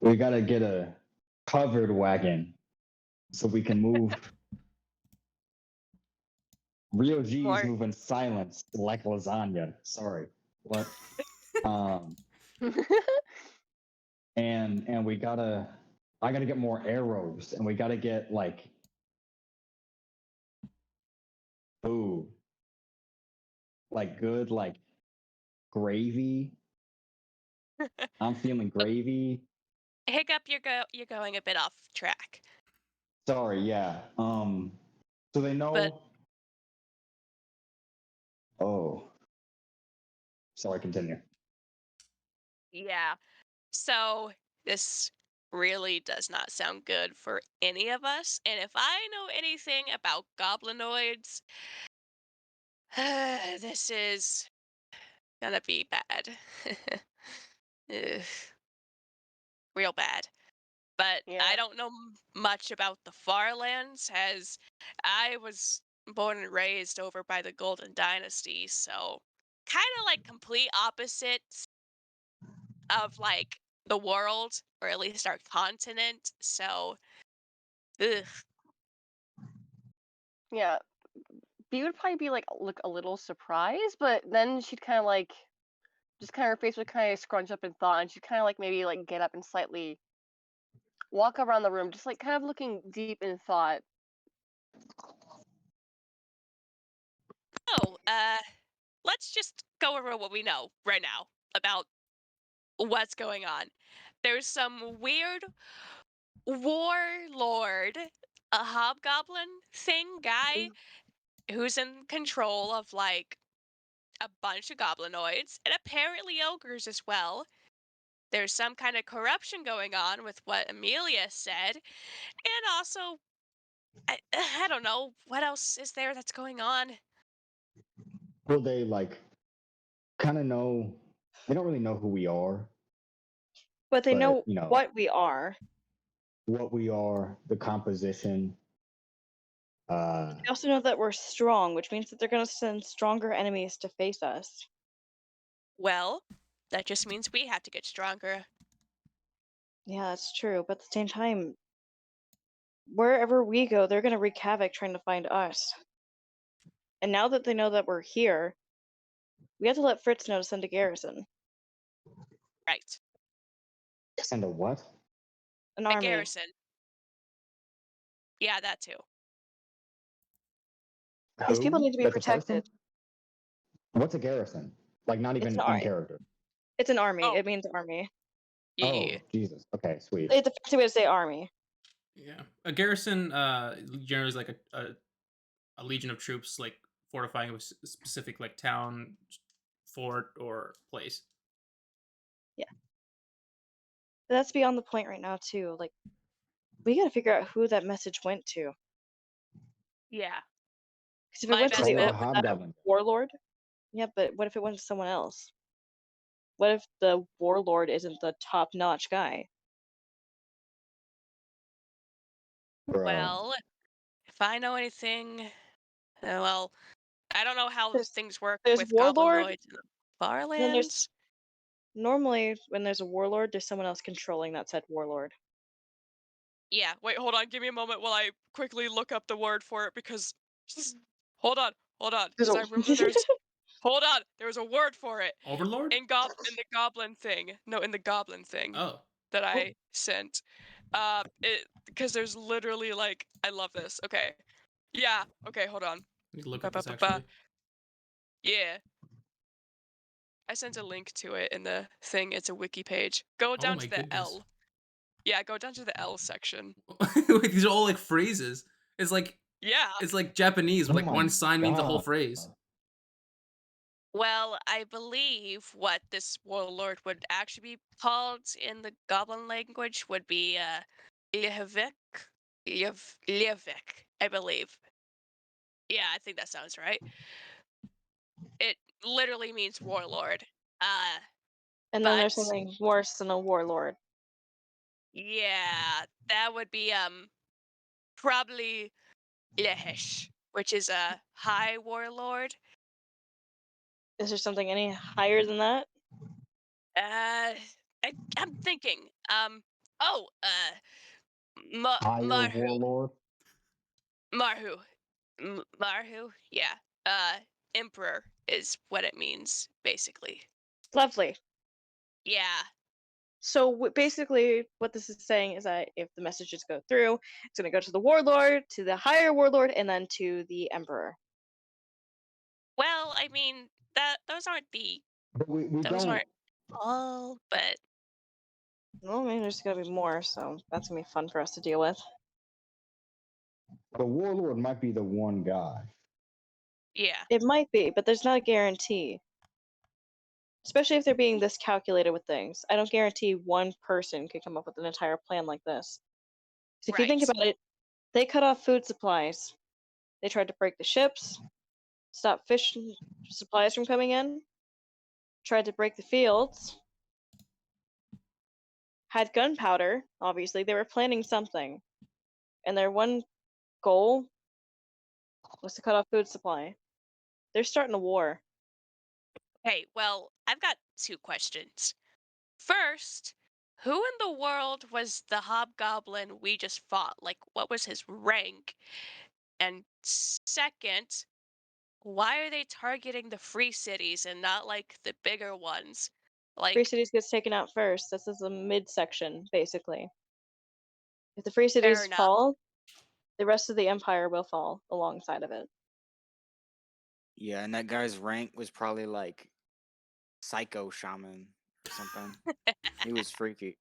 we gotta get a covered wagon so we can move. Real G's More. move in silence like lasagna. Sorry. What? Um, and I gotta get more arrows, and we gotta get like food, like good like gravy. I'm feeling gravy. Hiccup, you're going a bit off track. Sorry, yeah. So they But know. Oh, sorry. Continue. yeah. So this really does not sound good for any of us. And if I know anything about goblinoids, this is gonna be bad. Ugh, real bad. But I Yeah. don't know much about the far lands, as I was born and raised over by the Golden Dynasty, so kind of like complete opposites of like the world, or at least our continent. So, ugh. Yeah. B would probably be like look a little surprised, but then she'd kind of like just kind of her face would kind of scrunch up in thought, and she'd kind of like maybe like get up and slightly walk around the room, just like kind of looking deep in thought. Oh, let's just go over what we know right now about what's going on. There's some weird warlord, a hobgoblin thing guy who's in control of like a bunch of goblinoids and apparently ogres as well. There's some kind of corruption going on with what Amelia said, and also I don't know what else is there that's going on. Will they like kind of know? They don't really know who we are, But they but know what we are. what we are, the composition. They also know that we're strong, which means that they're going to send stronger enemies to face us. Well, that just means we have to get stronger. Yeah, that's true. But at the same time, wherever we go, they're going to wreak havoc trying to find us. And now that they know that we're here, we have to let Fritz know to send a garrison, Right. Send a what? an A army. garrison. Yeah, that too. These people Who? need to be That's a person? protected. What's a garrison? Like not It's even an in army. character. It's an army. Oh, It means army. Oh, yeah. Jesus. Okay, sweet. It's a fancy way to say army. Yeah, a garrison generally is like a legion of troops, like fortifying a specific like town, fort, or place. Yeah. But that's beyond the point right now, too. Like, we got to figure out who that message went to. Yeah. Because if it My went to best the Call a bet would that hobgoblin. warlord, yeah, but what if it went to someone else? What if the warlord isn't the top-notch guy? Bruh. well, if I know anything, well, I don't know how There's things work there's with warlord, goblinoids in the and then there's Farlands. normally when there's a warlord, there's someone else controlling that said warlord. Yeah, wait, hold on. Give me a moment while I quickly look up the word for it because hold on, There's because a- I remember there's hold on, there was a word for it Overlord? in the goblin thing. No, in the goblin thing Oh. that I sent. It because there's literally like I love this. Okay. Yeah. Okay, hold on. I need to look Ba, at ba, this ba, ba. actually. Yeah. I sent a link to it in the thing. It's a wiki page. Go Oh down my to the goodness. L. Yeah, go down to the L section. Like, these are all like phrases. It's like Yeah. Japanese, where Oh like my one sign means the whole God. phrase. Well, I believe what this warlord would actually be called in the goblin language would be Levik. Levik, I believe. Yeah, I think that sounds right. It literally means warlord. And then there's But something worse than a warlord. yeah, that would be probably Lehesh, which is a high warlord. Is there something any higher than that? I'm thinking. Higher Marhu. warlord. Marhu. Marhu. Yeah. Emperor is what it means, basically. Lovely. Yeah. So basically, what this is saying is that if the messages go through, it's going to go to the warlord, to the higher warlord, and then to the emperor. Well, I mean those aren't But we those don't. aren't all, but Well, maybe there's going to be more, so that's going to be fun for us to deal with. The warlord might be the one guy. yeah. It might be, but there's not a guarantee. Especially if they're being this calculated with things. I don't guarantee one person could come up with an entire plan like this. 'Cause if you think Right. about it, they cut off food supplies. They tried to break the ships, stop fish supplies from coming in, tried to break the fields, had gunpowder, obviously. They were planning something. And their one goal was to cut off food supply. They're starting a war. Okay, well, I've got two questions. First, who in the world was the hobgoblin we just fought? Like, what was his rank? And second, why are they targeting the free cities and not like the bigger ones? Free Like, cities gets taken out first. This is a midsection, basically. If the free fair cities enough. fall, the rest of the empire will fall alongside of it. Yeah, and that guy's rank was probably like psycho shaman or something. He was freaky.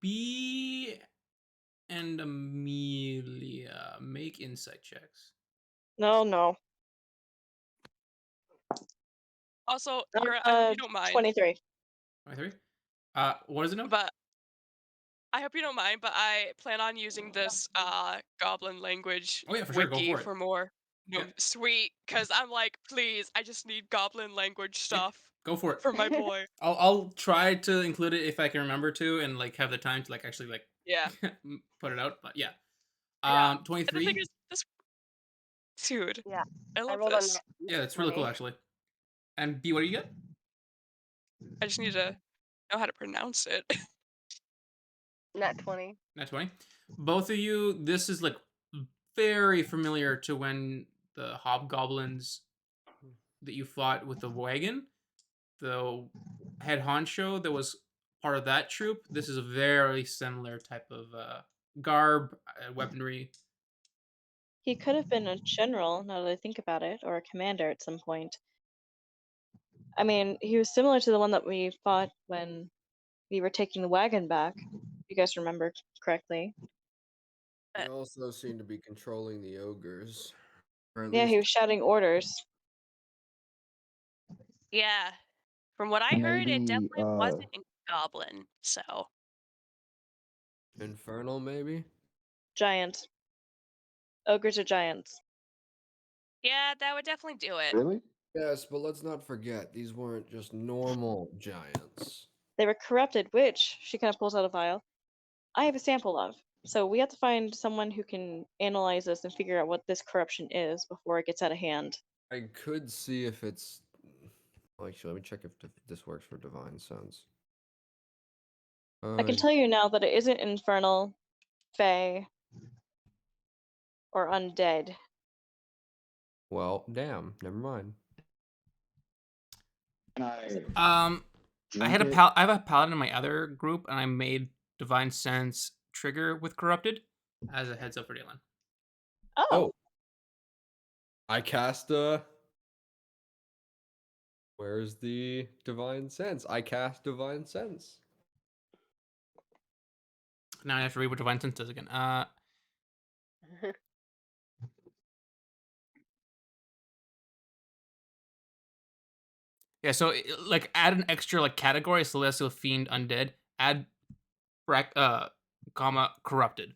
B and Amelia make insight checks. No. Also, I hope you don't mind, 23. 23. What is it now? but I hope you don't mind, but I plan on using this goblin language Oh yeah, for sure. Go wiki for it. for more. No, Yep. sweet, because I'm like, please, I just need goblin language Yep. stuff Go for it. for my boy. I'll try to include it if I can remember to, and like have the time to like actually like Yeah. put it out. But yeah. Yeah. And the 23. thing is, this dude, Yeah, I I love rolled on this. that. Yeah, that's really cool 20. actually. And B, what do you get? I just need to know how to pronounce it. Nat 20. Nat 20. Both of you, this is like very familiar to when the hobgoblins that you fought with the wagon, the head honcho that was part of that troop. This is a very similar type of garb, weaponry. He could have been a general, now that I think about it, or a commander at some point. I mean, he was similar to the one that we fought when we were taking the wagon back, if you guys remember correctly. He also seemed to be controlling the ogres. Or at Yeah, he least was shouting orders. Yeah. From what I heard, it Maybe definitely wasn't in goblin. So, infernal, maybe? Giant. Ogres are giants. yeah, that would definitely do it. really? Yes, but let's not forget, these weren't just normal giants. They were corrupted, which she kind of pulls out a vial. I have a sample of. So we have to find someone who can analyze this and figure out what this corruption is before it gets out of hand. I could see if it's... Actually, let me check if this works for divine sense. I can tell you now that it isn't infernal, fey, or undead. Well, damn. Never mind. Can I I drink it? I have a paladin in my other group, and I made Divine Sense trigger with corrupted as a heads up for Dylan. Oh, I cast Where's the divine sense? I cast divine sense. Now I have to read what Divine Sense does again. Yeah, so like add an extra like category: celestial, fiend, undead. Add comma corrupted.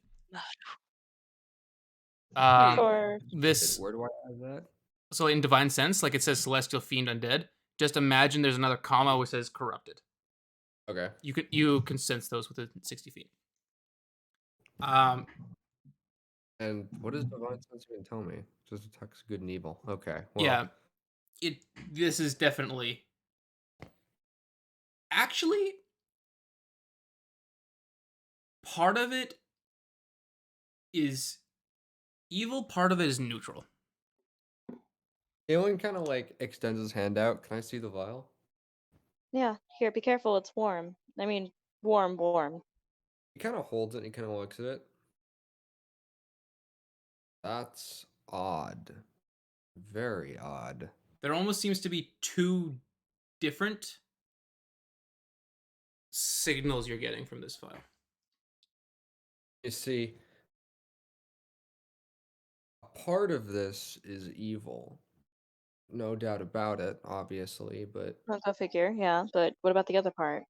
for This Where do I add that? so in Divine Sense, like it says celestial, fiend, undead. Just imagine there's another comma which says corrupted. Okay. You can sense those within 60 feet. And what does divine sense even tell me? Just attacks good and evil. Okay. Well, Yeah, this is definitely actually part of it is evil, part of it is neutral. Alien kind of like extends his hand out. Can I see the vial? yeah. Here, be careful. It's warm. I mean, warm. He kind of holds it and he kind of looks at it. That's odd. Very odd. There almost seems to be two different signals you're getting from this file. You see, part of this is evil. No doubt about it, obviously, but I'll go figure. Yeah, but what about the other part?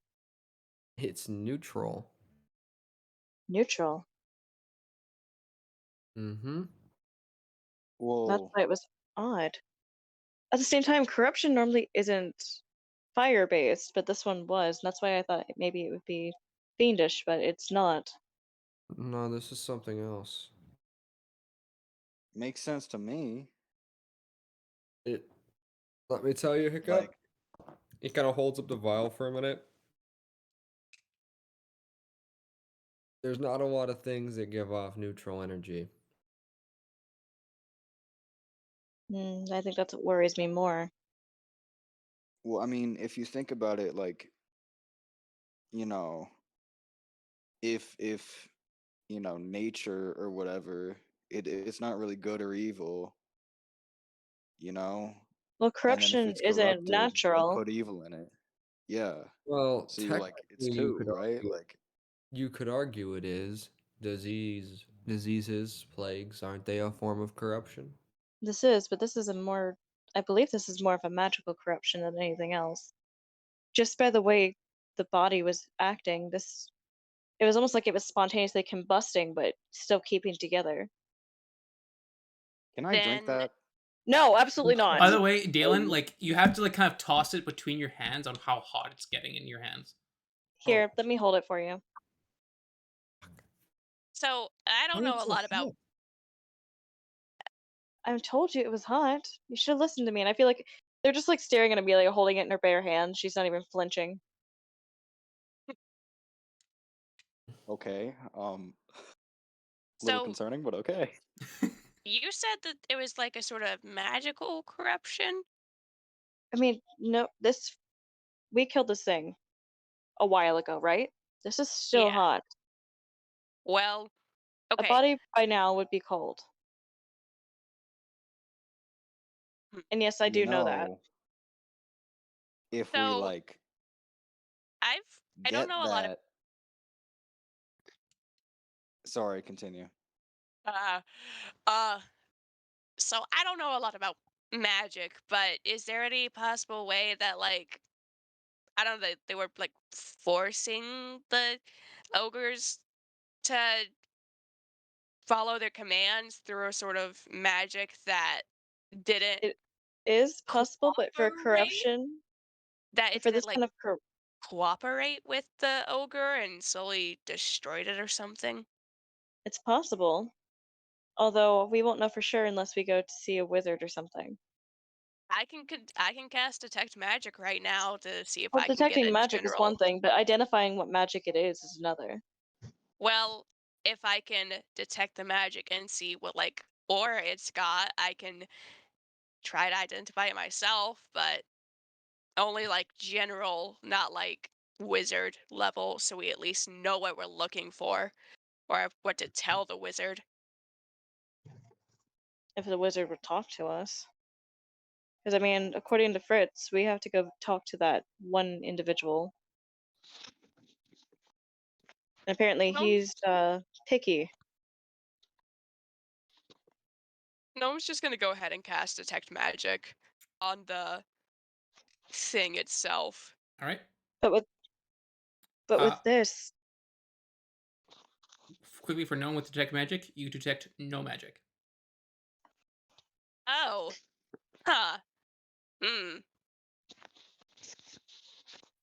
it's neutral. Neutral. Mm-hmm. That's Whoa. why it was odd. At the same time, corruption normally isn't fire based, but this one was, and that's why I thought maybe it would be fiendish, but it's not. No, this is something else. Makes sense to me. It. Let me tell you, Hiccup. Like, He kind of holds up the vial for a minute. There's not a lot of things that give off neutral energy. I think that's what worries me more. well, I mean, if you think about it, like, you know, if nature or whatever, it's not really good or evil, you know? Well, And then if corruption it's isn't corrupted, you natural. put evil in it. Yeah. Well, So you're like, it's technically, two, right? Like, you could argue it is diseases, plagues. Aren't they a form of corruption? But this is a more, I believe this is more of a magical corruption than anything else. Just by the way the body was acting, it was almost like it was spontaneously combusting, but still keeping together. can I drink Then that? No, absolutely not. By the way, Dalen, like you have to like kind of toss it between your hands on how hot it's getting in your hands. Here, let me hold it for you. so I don't know a lot about I told you it was hot. You should have listened to me. And I feel like they're just like staring at Amelia, holding it in her bare hands. She's not even flinching. Okay. Little so concerning, but okay. you said that it was like a sort of magical corruption. I mean, no, we killed this thing a while ago, right? This is still Yeah. hot. Well, A okay. body by now would be cold. Hmm. And yes, I do know that. If we So like I don't get know a lot of that. Sorry, continue. uh uh so I don't know a lot about magic, but is there any possible way that like I don't know they were like forcing the ogres to follow their commands through a sort of magic that didn't It is possible, but for cooperate corruption, that it for didn't this like kind of cooperate with the ogre and slowly destroyed it or something. it's possible. Although we won't know for sure unless we go to see a wizard or something. I can cast detect magic right now to see if Well, I can get detecting a magic is one general. thing, but identifying what magic it is another. Well, if I can detect the magic and see what like aura it's got, I can try to identify it myself, but only like general, not like wizard level, so we at least know what we're looking for or what to tell the wizard. If the wizard would talk to us. Because, I mean, according to Fritz, we have to go talk to that one individual. And apparently No, he's picky. Gnome's just gonna go ahead and cast detect magic on the thing itself. All right. But with Uh, this, quickly for known with detect magic, you detect no magic. Oh, huh. Hmm.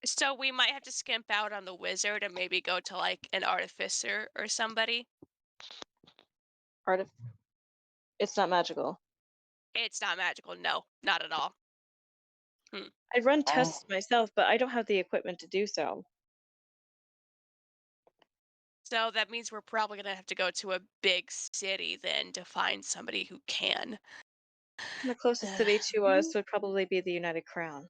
So we might have to skimp out on the wizard and maybe go to like an artificer or somebody. it's not magical. It's not magical. No, not at all. I'd run Oh, tests myself, but I don't have the equipment to do so. So that means we're probably gonna have to go to a big city then to find somebody who can. The closest city to us would probably be the United Crown.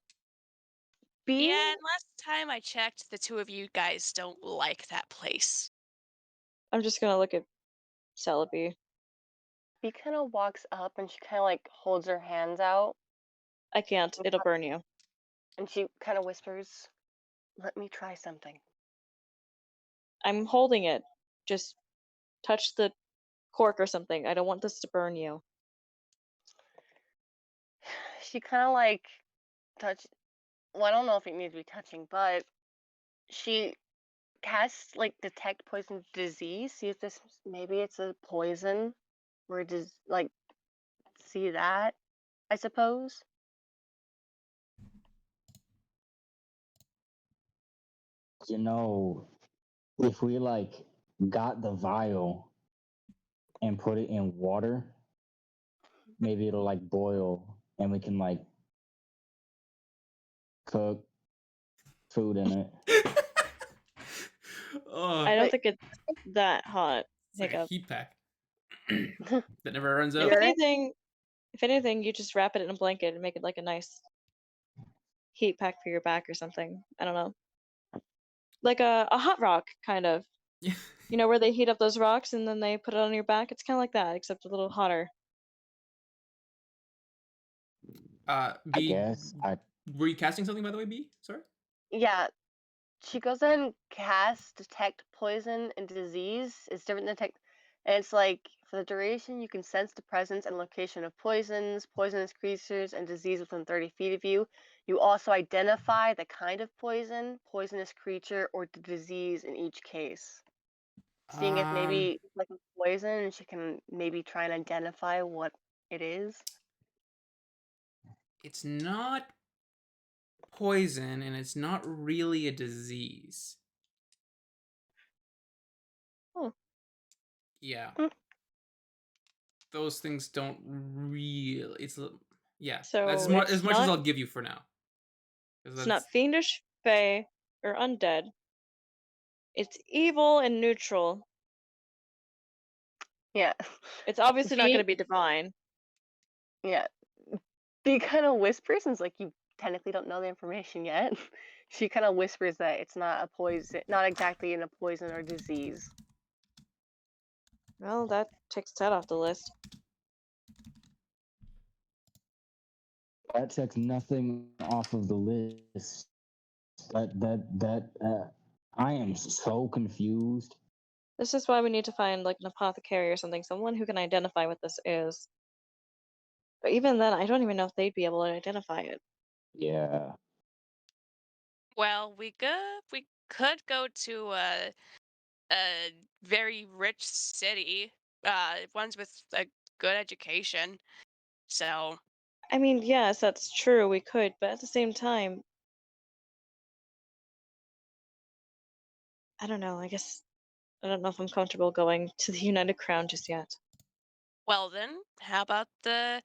B Yeah, and last time I checked, the two of you guys don't like that place. I'm just gonna look at Celebi. B kind of walks up and she kind of like holds her hands out I can't. It'll burn you. and she kind of whispers, "Let me try something." I'm holding it. Just touch the cork or something. I don't want this to burn you. She kind of like touch. Well, I don't know if it needs to be touching, but she casts like detect poison disease. See if this maybe it's a poison, or does like see that. I suppose. you know, if we like got the vial and put it in water, maybe it'll like boil and we can like cook food in it. Oh, I don't But think it's that hot. it's like a Hiccup. heat pack that never runs If out. You're right. anything, you just wrap it in a blanket and make it like a nice heat pack for your back or something. I don't know. Like a hot rock, kind of. Yeah. You know where they heat up those rocks and then they put it on your back? It's kind of like that, except a little hotter. I B, guess. were you casting something by the way, B? Sorry. Yeah, she goes ahead and casts detect poison and disease. It's different than detect, and it's like for the duration you can sense the presence and location of poisons, poisonous creatures, and disease within 30 feet of you. You also identify the kind of poison, poisonous creature, or the disease in each case. Seeing if Um, maybe it's like a poison, and she can maybe try and identify what it is. it's not poison and it's not really a disease. Oh. Yeah. Hmm. Those things don't really. Yeah. So That's as much as I'll give you for now. it's not fiendish, fey, or undead. It's evil and neutral. Yeah. It's obviously not B- going to be divine. Yeah. B kind of whispers, and it's like you technically don't know the information yet. She kind of whispers that it's not a poison, not exactly in a poison or disease. Well, that takes that off the list. That checks nothing off of the list. I am so confused. This is why we need to find like an apothecary or something, someone who can identify what this is. But even then, I don't even know if they'd be able to identify it. Yeah. Well, we could go to a very rich city, ones with a good education. So I mean, yes, that's true, we could, but at the same time, I don't know, I guess I don't know if I'm comfortable going to the United Crown just yet. well then, how about the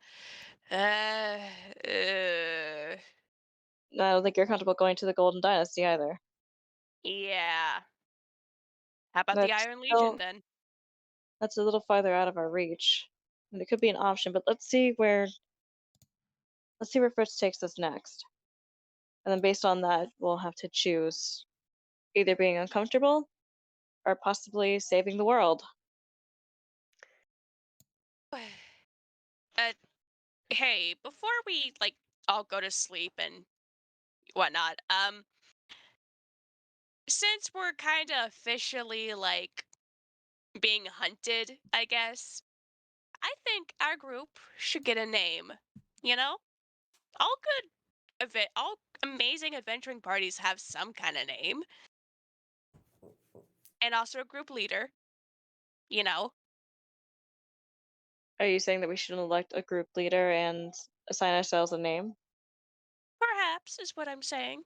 Uh, uh, I don't think you're comfortable going to the Golden Dynasty either. yeah. How about the That's Iron Legion still then? that's a little farther out of our reach. And it could be an option, but let's see where Fritz takes us next. And then based on that, we'll have to choose either being uncomfortable or possibly saving the world. Uh, hey, before we like all go to sleep and whatnot, since we're kind of officially like being hunted, I guess, I think our group should get a name. You know, all all amazing adventuring parties have some kind of name, and also a group leader. You know, Are you saying that we should elect a group leader and assign ourselves a name? perhaps is what I'm saying.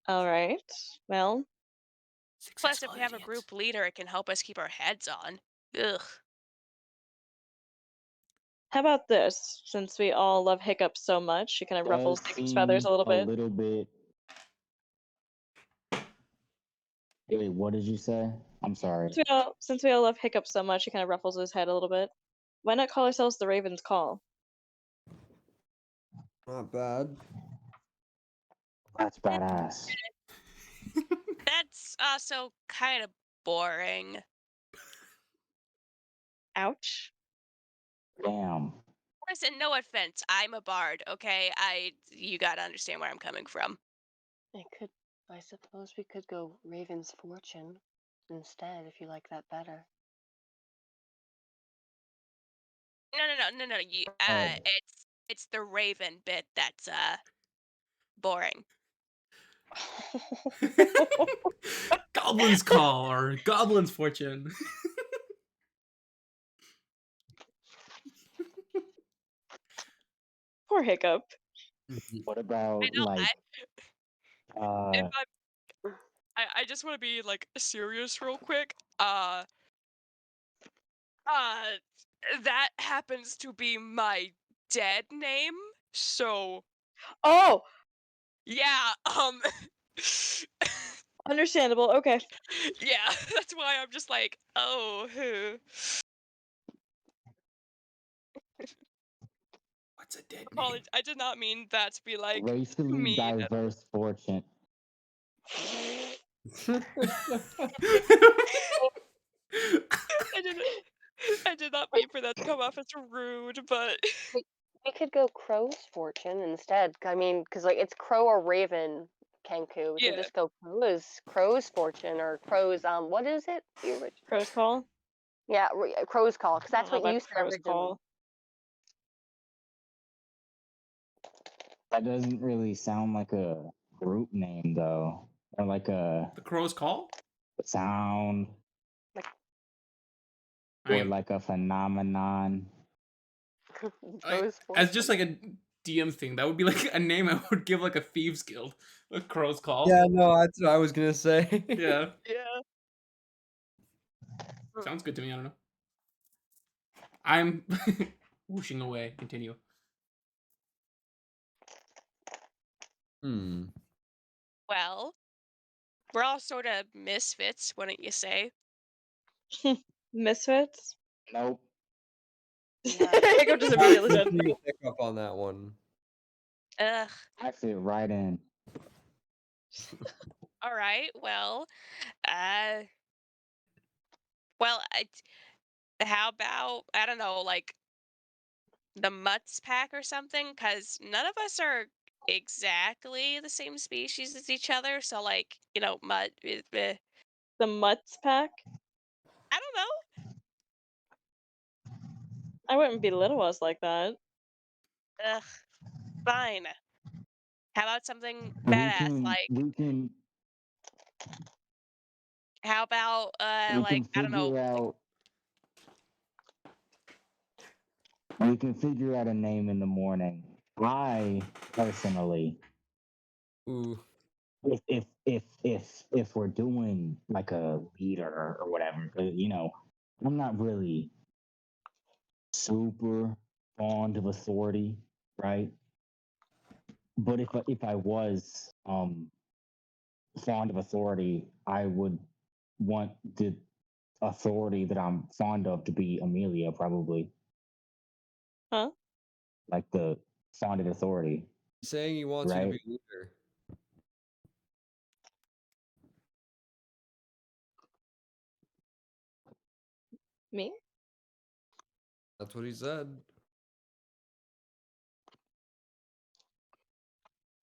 All right. Well, Plus, if Successful we have a idiots. group leader, it can help us keep our heads on. Ugh. how about this? Since we all love Hiccup so much, she kind of ruffles Does Hiccup's feathers seem a little a bit. little bit. Wait, what did you say? I'm sorry. Since we all love Hiccup so much, he kind of ruffles his head a little bit. Why not call ourselves the Raven's Call? Not bad. That's badass. That's also kind of boring. Ouch. Damn. Listen, no offense. I'm a bard, okay? You gotta understand where I'm coming from. I suppose we could go Raven's Fortune instead if you like that better. No. Oh. It's the Raven bit that's boring. Goblin's Call or Goblin's Fortune. Poor Hiccup. What I about know. like If I just want to be like serious real quick. That happens to be my dead name. So Oh, yeah. understandable. Okay. Yeah, that's why I'm just like, oh, What's a dead name? college. I did not mean that to be like racially mean. diverse fortune? I did not mean for that to come off as rude, but We could go Crow's Fortune instead. I mean, because like it's Crow or Raven Kenku. We could yeah. just go Crow's Fortune or Crow's what is it? Crow's Call. Yeah, Crow's Call, because I that's don't know what you about said Crow's originally. Call. That doesn't really sound like a group name though, or like a The Crow's Call? sound, I or mean, like a phenomenon. Crow's as just Fortune. like a DM thing, that would be like a name I would give like a Thieves Guild. A Crow's Call. Yeah, no, that's what I was gonna say. Yeah. Yeah. Sounds good to me. I don't know. I'm whooshing away. Continue. Well, we're all sort of misfits, wouldn't you say? Misfits? Nope. Hiccup just immediately said Agree no. with Hiccup on that one. Ugh. I fit right in. All right. Well, uh, how about I don't know, like the Mutts pack or something? Because none of us are exactly the same species as each other. So, like, Mutt. The Mutts pack? I don't know. I wouldn't belittle us like that. Ugh. Fine. How about something We badass? can Like, we can how about we like can I don't know, figure like out we can figure out a name in the morning. I personally, Ooh. if we're doing like a leader or whatever, I'm not really super fond of authority, right? But if I was fond of authority, I would want the authority that I'm fond of to be Amelia, probably. Huh? Like the founded authority, Saying he wants you to right? be leader. Me? That's what he said.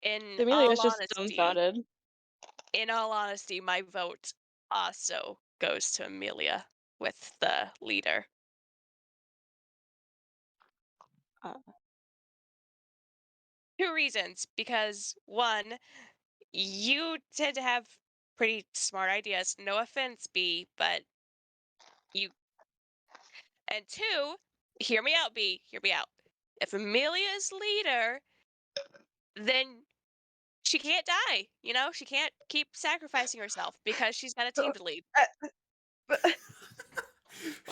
In Amelia is all just honesty, dumbfounded. my vote also goes to Amelia with the leader. Uh, 2 reasons. Because 1, you tend to have pretty smart ideas. No offense, B, but you. And 2, hear me out, B. Hear me out. If Amelia is leader, then she can't die. You know, she can't keep sacrificing herself because she's got a team to lead.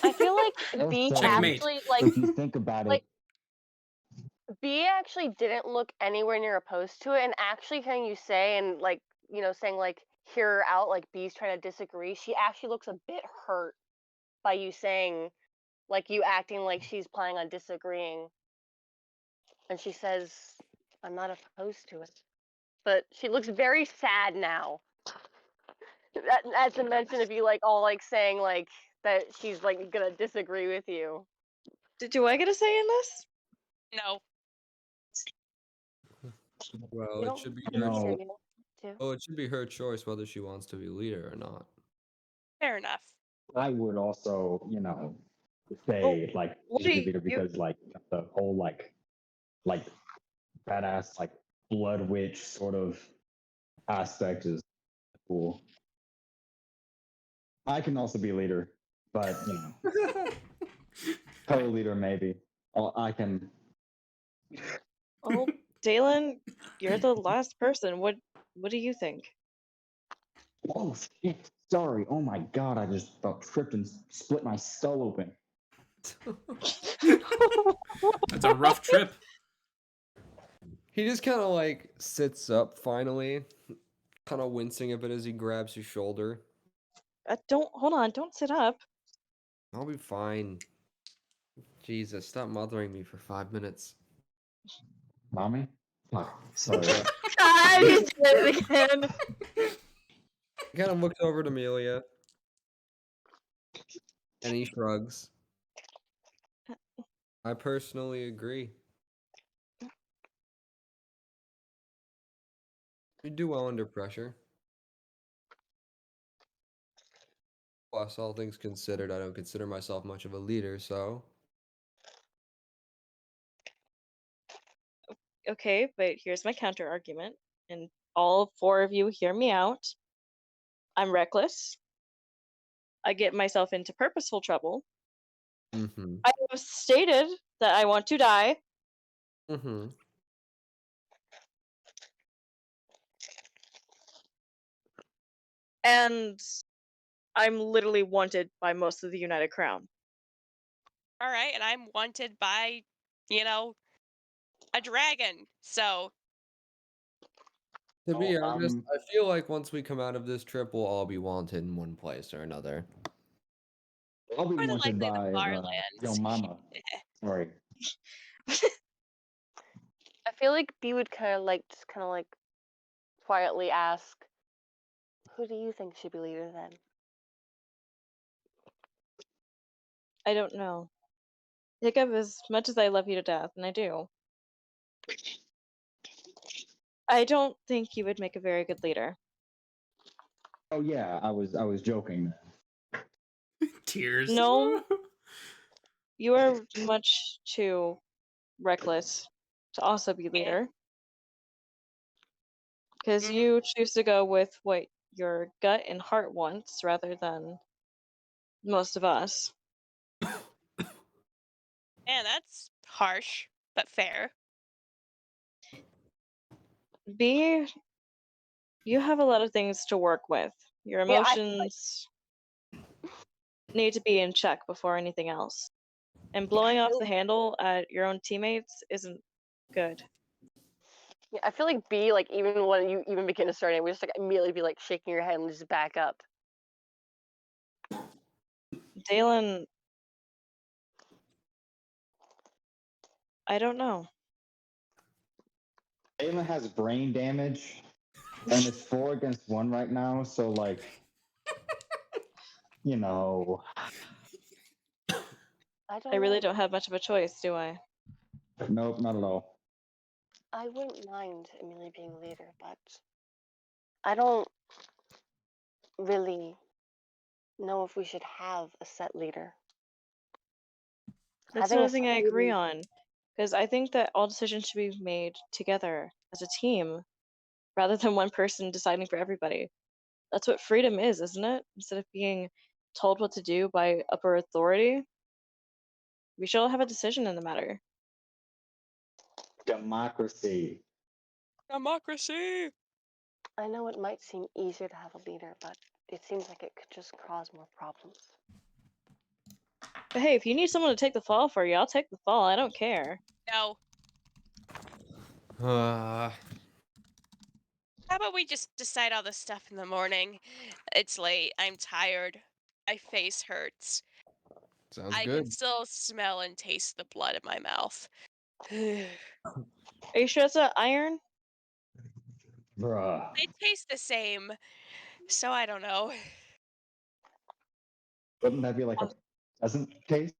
I feel like B Also, Checkmate. actually like if you think about like it, B actually didn't look anywhere near opposed to it, and actually hearing you say and like saying like hear her out like B's trying to disagree, she actually looks a bit hurt by you saying like you acting like she's planning on disagreeing, and she says I'm not opposed to it, but she looks very sad now. That's a mention of you like all like saying like that she's like gonna disagree with you. do I get a say in this? No. Well, You it don't should be have to her. be there, no, you don't have to. Oh, it should be her choice whether she wants to be leader or not. Fair enough. I would also, Oh, say like what she's do a good leader you? because like the whole like badass like blood witch sort of aspect is cool. I can also be leader, but co-leader maybe. I can. Oh, Dalen, you're the last person. What do you think? Oh shit! Sorry. Oh my god! I just about tripped and split my skull open. That's a rough trip. He just kind of like sits up finally, kind of wincing a bit as he grabs your shoulder. Don't hold on. Don't sit up. I'll be fine. Jesus, stop mothering me for 5 minutes. Mommy? Oh, sorry. God, he did it again. He kind of looks over at Amelia, and he shrugs. I personally agree. You do well under pressure. Plus, all things considered, I don't consider myself much of a leader, so Okay, but here's my counter argument, and all 4 of you hear me out. I'm reckless. I get myself into purposeful trouble. mm-hmm. I have stated that I want to die. Mm-hmm. And I'm literally wanted by most of the United Crown. All right, and I'm wanted by, a dragon. So, To be Oh, honest, I feel like once we come out of this trip, we'll all be wanted in one place or another. I'll be more than wanted likely by the yo Farlands. mama. Sorry. I feel like B would kind of like just kind of like quietly ask, "Who do you think should be leader then?" I don't know. Hiccup, as much as I love you to death, and I do, I don't think you would make a very good leader. Oh yeah, I was joking. Tears. No, you are much too reckless to also be leader. Because you choose to go with what your gut and heart wants rather than most of us. And that's harsh, but fair. B, you have a lot of things to work with. Your Yeah, emotions need to be in check before anything else. And blowing off feel- the handle at your own teammates isn't good. Yeah, I feel like B, like even when you even begin to start it, we just like immediately be like shaking your head and just back up. Dalen, I don't know. Ayla has brain damage, and it's 4 against 1 right now. So like, you know, I really know. don't have much of a choice, do I? nope, not at all. I wouldn't mind Amelia being leader, but I don't really know if we should have a set leader. That's Having a another thing set I agree leader- on. Because I think that all decisions should be made together as a team rather than one person deciding for everybody. That's what freedom is, isn't it? Instead of being told what to do by upper authority, we should all have a decision in the matter. Democracy. Democracy. I know it might seem easier to have a leader, but it seems like it could just cause more problems. But hey, if you need someone to take the fall for you, I'll take the fall. I don't care. No. Uh, How about we just decide all this stuff in the morning? It's late. I'm tired. My face hurts. sounds I good. can still smell and taste the blood in my mouth. Are you sure it's not iron? Bruh. They taste the same, so I don't know. Wouldn't that be like a pleasant taste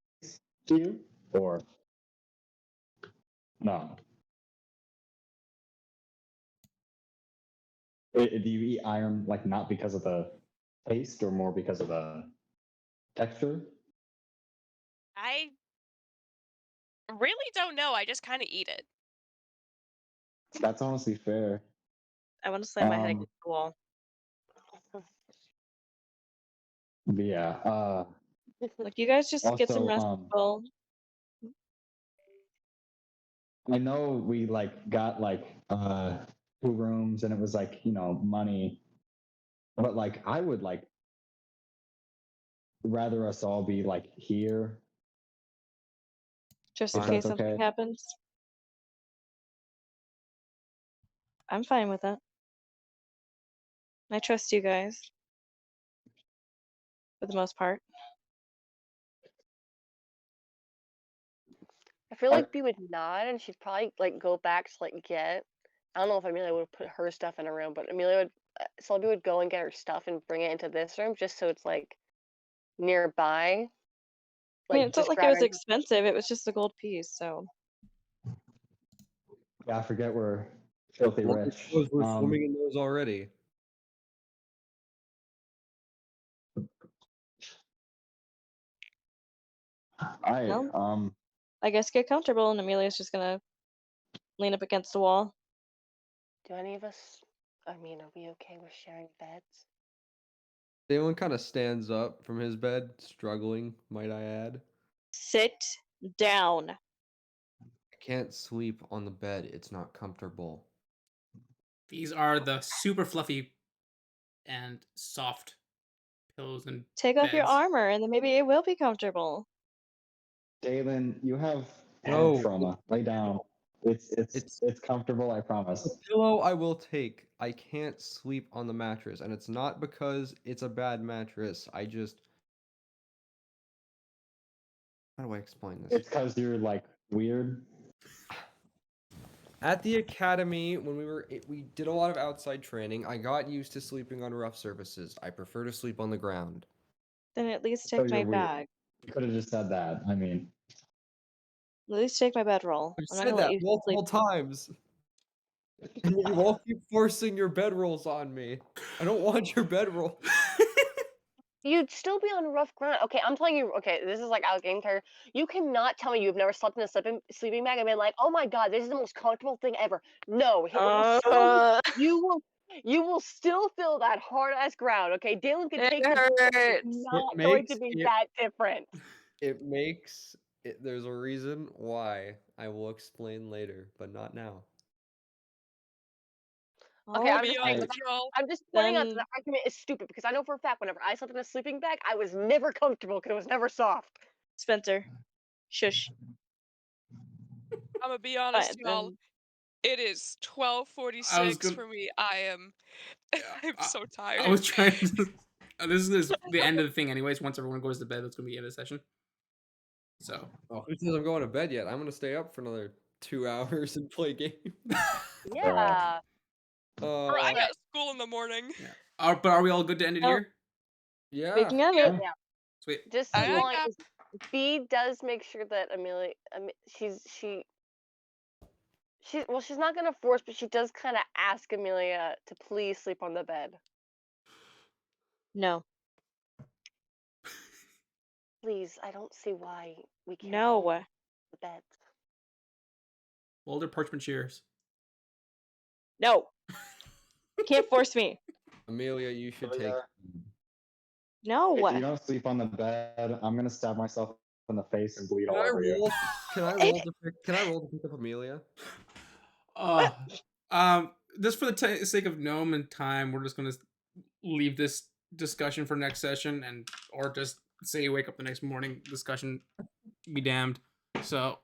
to you? Or no? Do you eat iron like not because of the taste or more because of the texture? I really don't know. I just kind of eat it. That's honestly fair. I want to slam my head Um, against the wall. But yeah. Like, you guys just get some Also, rest. Well, I know we like got like 2 rooms and it was like, you know, money. But like I would like rather us all be like here. just in If case that's something okay. happens. I'm fine with it. I trust you guys. For the most part. I feel like B would nod and she'd probably like go back to like get. I don't know if Amelia would put her stuff in a room, but Amelia would. Selby would go and get her stuff and bring it into this room just so it's like nearby. I mean, Like it's not just like it was grabbing. expensive. It was just a gold piece, so. Yeah, I forget we're filthy rich. We're swimming in those already. Alright, Well, I guess get comfortable, and Amelia's just gonna lean up against the wall. Do any of us? I mean, are we okay with sharing beds? Dalen kind of stands up from his bed, struggling, might I add. Sit down. I can't sleep on the bed. It's not comfortable. These are the super fluffy and soft pillows and Take off your beds. armor, and then maybe it will be comfortable. Dalen, you have head No. trauma. Lay down. It's comfortable, I promise. The pillow I will take. I can't sleep on the mattress, and it's not because it's a bad mattress. I just... How do I explain this? It's because you're like weird. At the academy, when we did a lot of outside training, I got used to sleeping on rough surfaces. I prefer to sleep on the ground. Then at least So take my you're weird. bag. You could have just said that. I mean, At least take my bedroll. I've I'm not said gonna let that you multiple sleep. times. And you all keep forcing your bedrolls on me. I don't want your bedroll. You'd still be on rough ground. Okay, I'm telling you. Okay, this is like out of game character. You cannot tell me you've never slept in a sleeping bag and been like, "Oh my god, this is the most comfortable thing ever." No, you will still feel that hard ass ground. Okay, Dalen can It take the beat, but hurts. it's not going to be that different. It makes it, there's a reason why. I will explain later, but not now. Okay, I'm Alright, just saying. Control. I'm just pointing out that then the argument is stupid because I know for a fact whenever I slept in a sleeping bag, I was never comfortable because it was never soft. Spencer, Shush. I'm gonna be honest, But y'all. then It is I was 12:46 gonna. for me. I am. I'm so tired. I was trying to. This is the end of the thing, anyways. Once everyone goes to bed, that's gonna be the end of the session. So. Oh, who says I'm going to bed yet? I'm gonna stay up for another 2 hours and play games. Yeah. Bro, I got school in the morning. Yeah. But are we all good to end it Oh. here? Yeah. speaking of it, Yeah. Sweet. Just I as like long that. as B does make sure that Amelia, she's not gonna force, but she does kind of ask Amelia to please sleep on the bed. no. Please, I don't see why we can't No. sleep on the beds. Boulder parchment shears. No. Can't force me. Amelia, you should take. No. If you don't sleep on the bed, I'm gonna stab myself in the face and bleed Can all I over you. roll? Can I roll to pick? Can I roll to pick up Amelia? Just for the sake of gnome and time, we're just gonna leave this discussion for next session, or just say you wake up the next morning. Discussion be damned. So,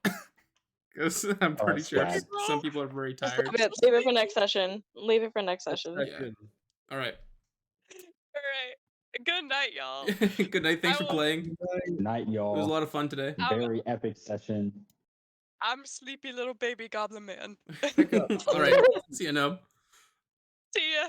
because I'm pretty sure sad. some people are very Just tired. leave it for next session. Leave it for next Next session. session. All right. All right. Good night, y'all. Good night. Thanks for playing. Good night, It was a y'all. lot of fun today. Very epic session. I'm sleepy little baby goblin man. Pick up. All right. See you, gnome. See ya.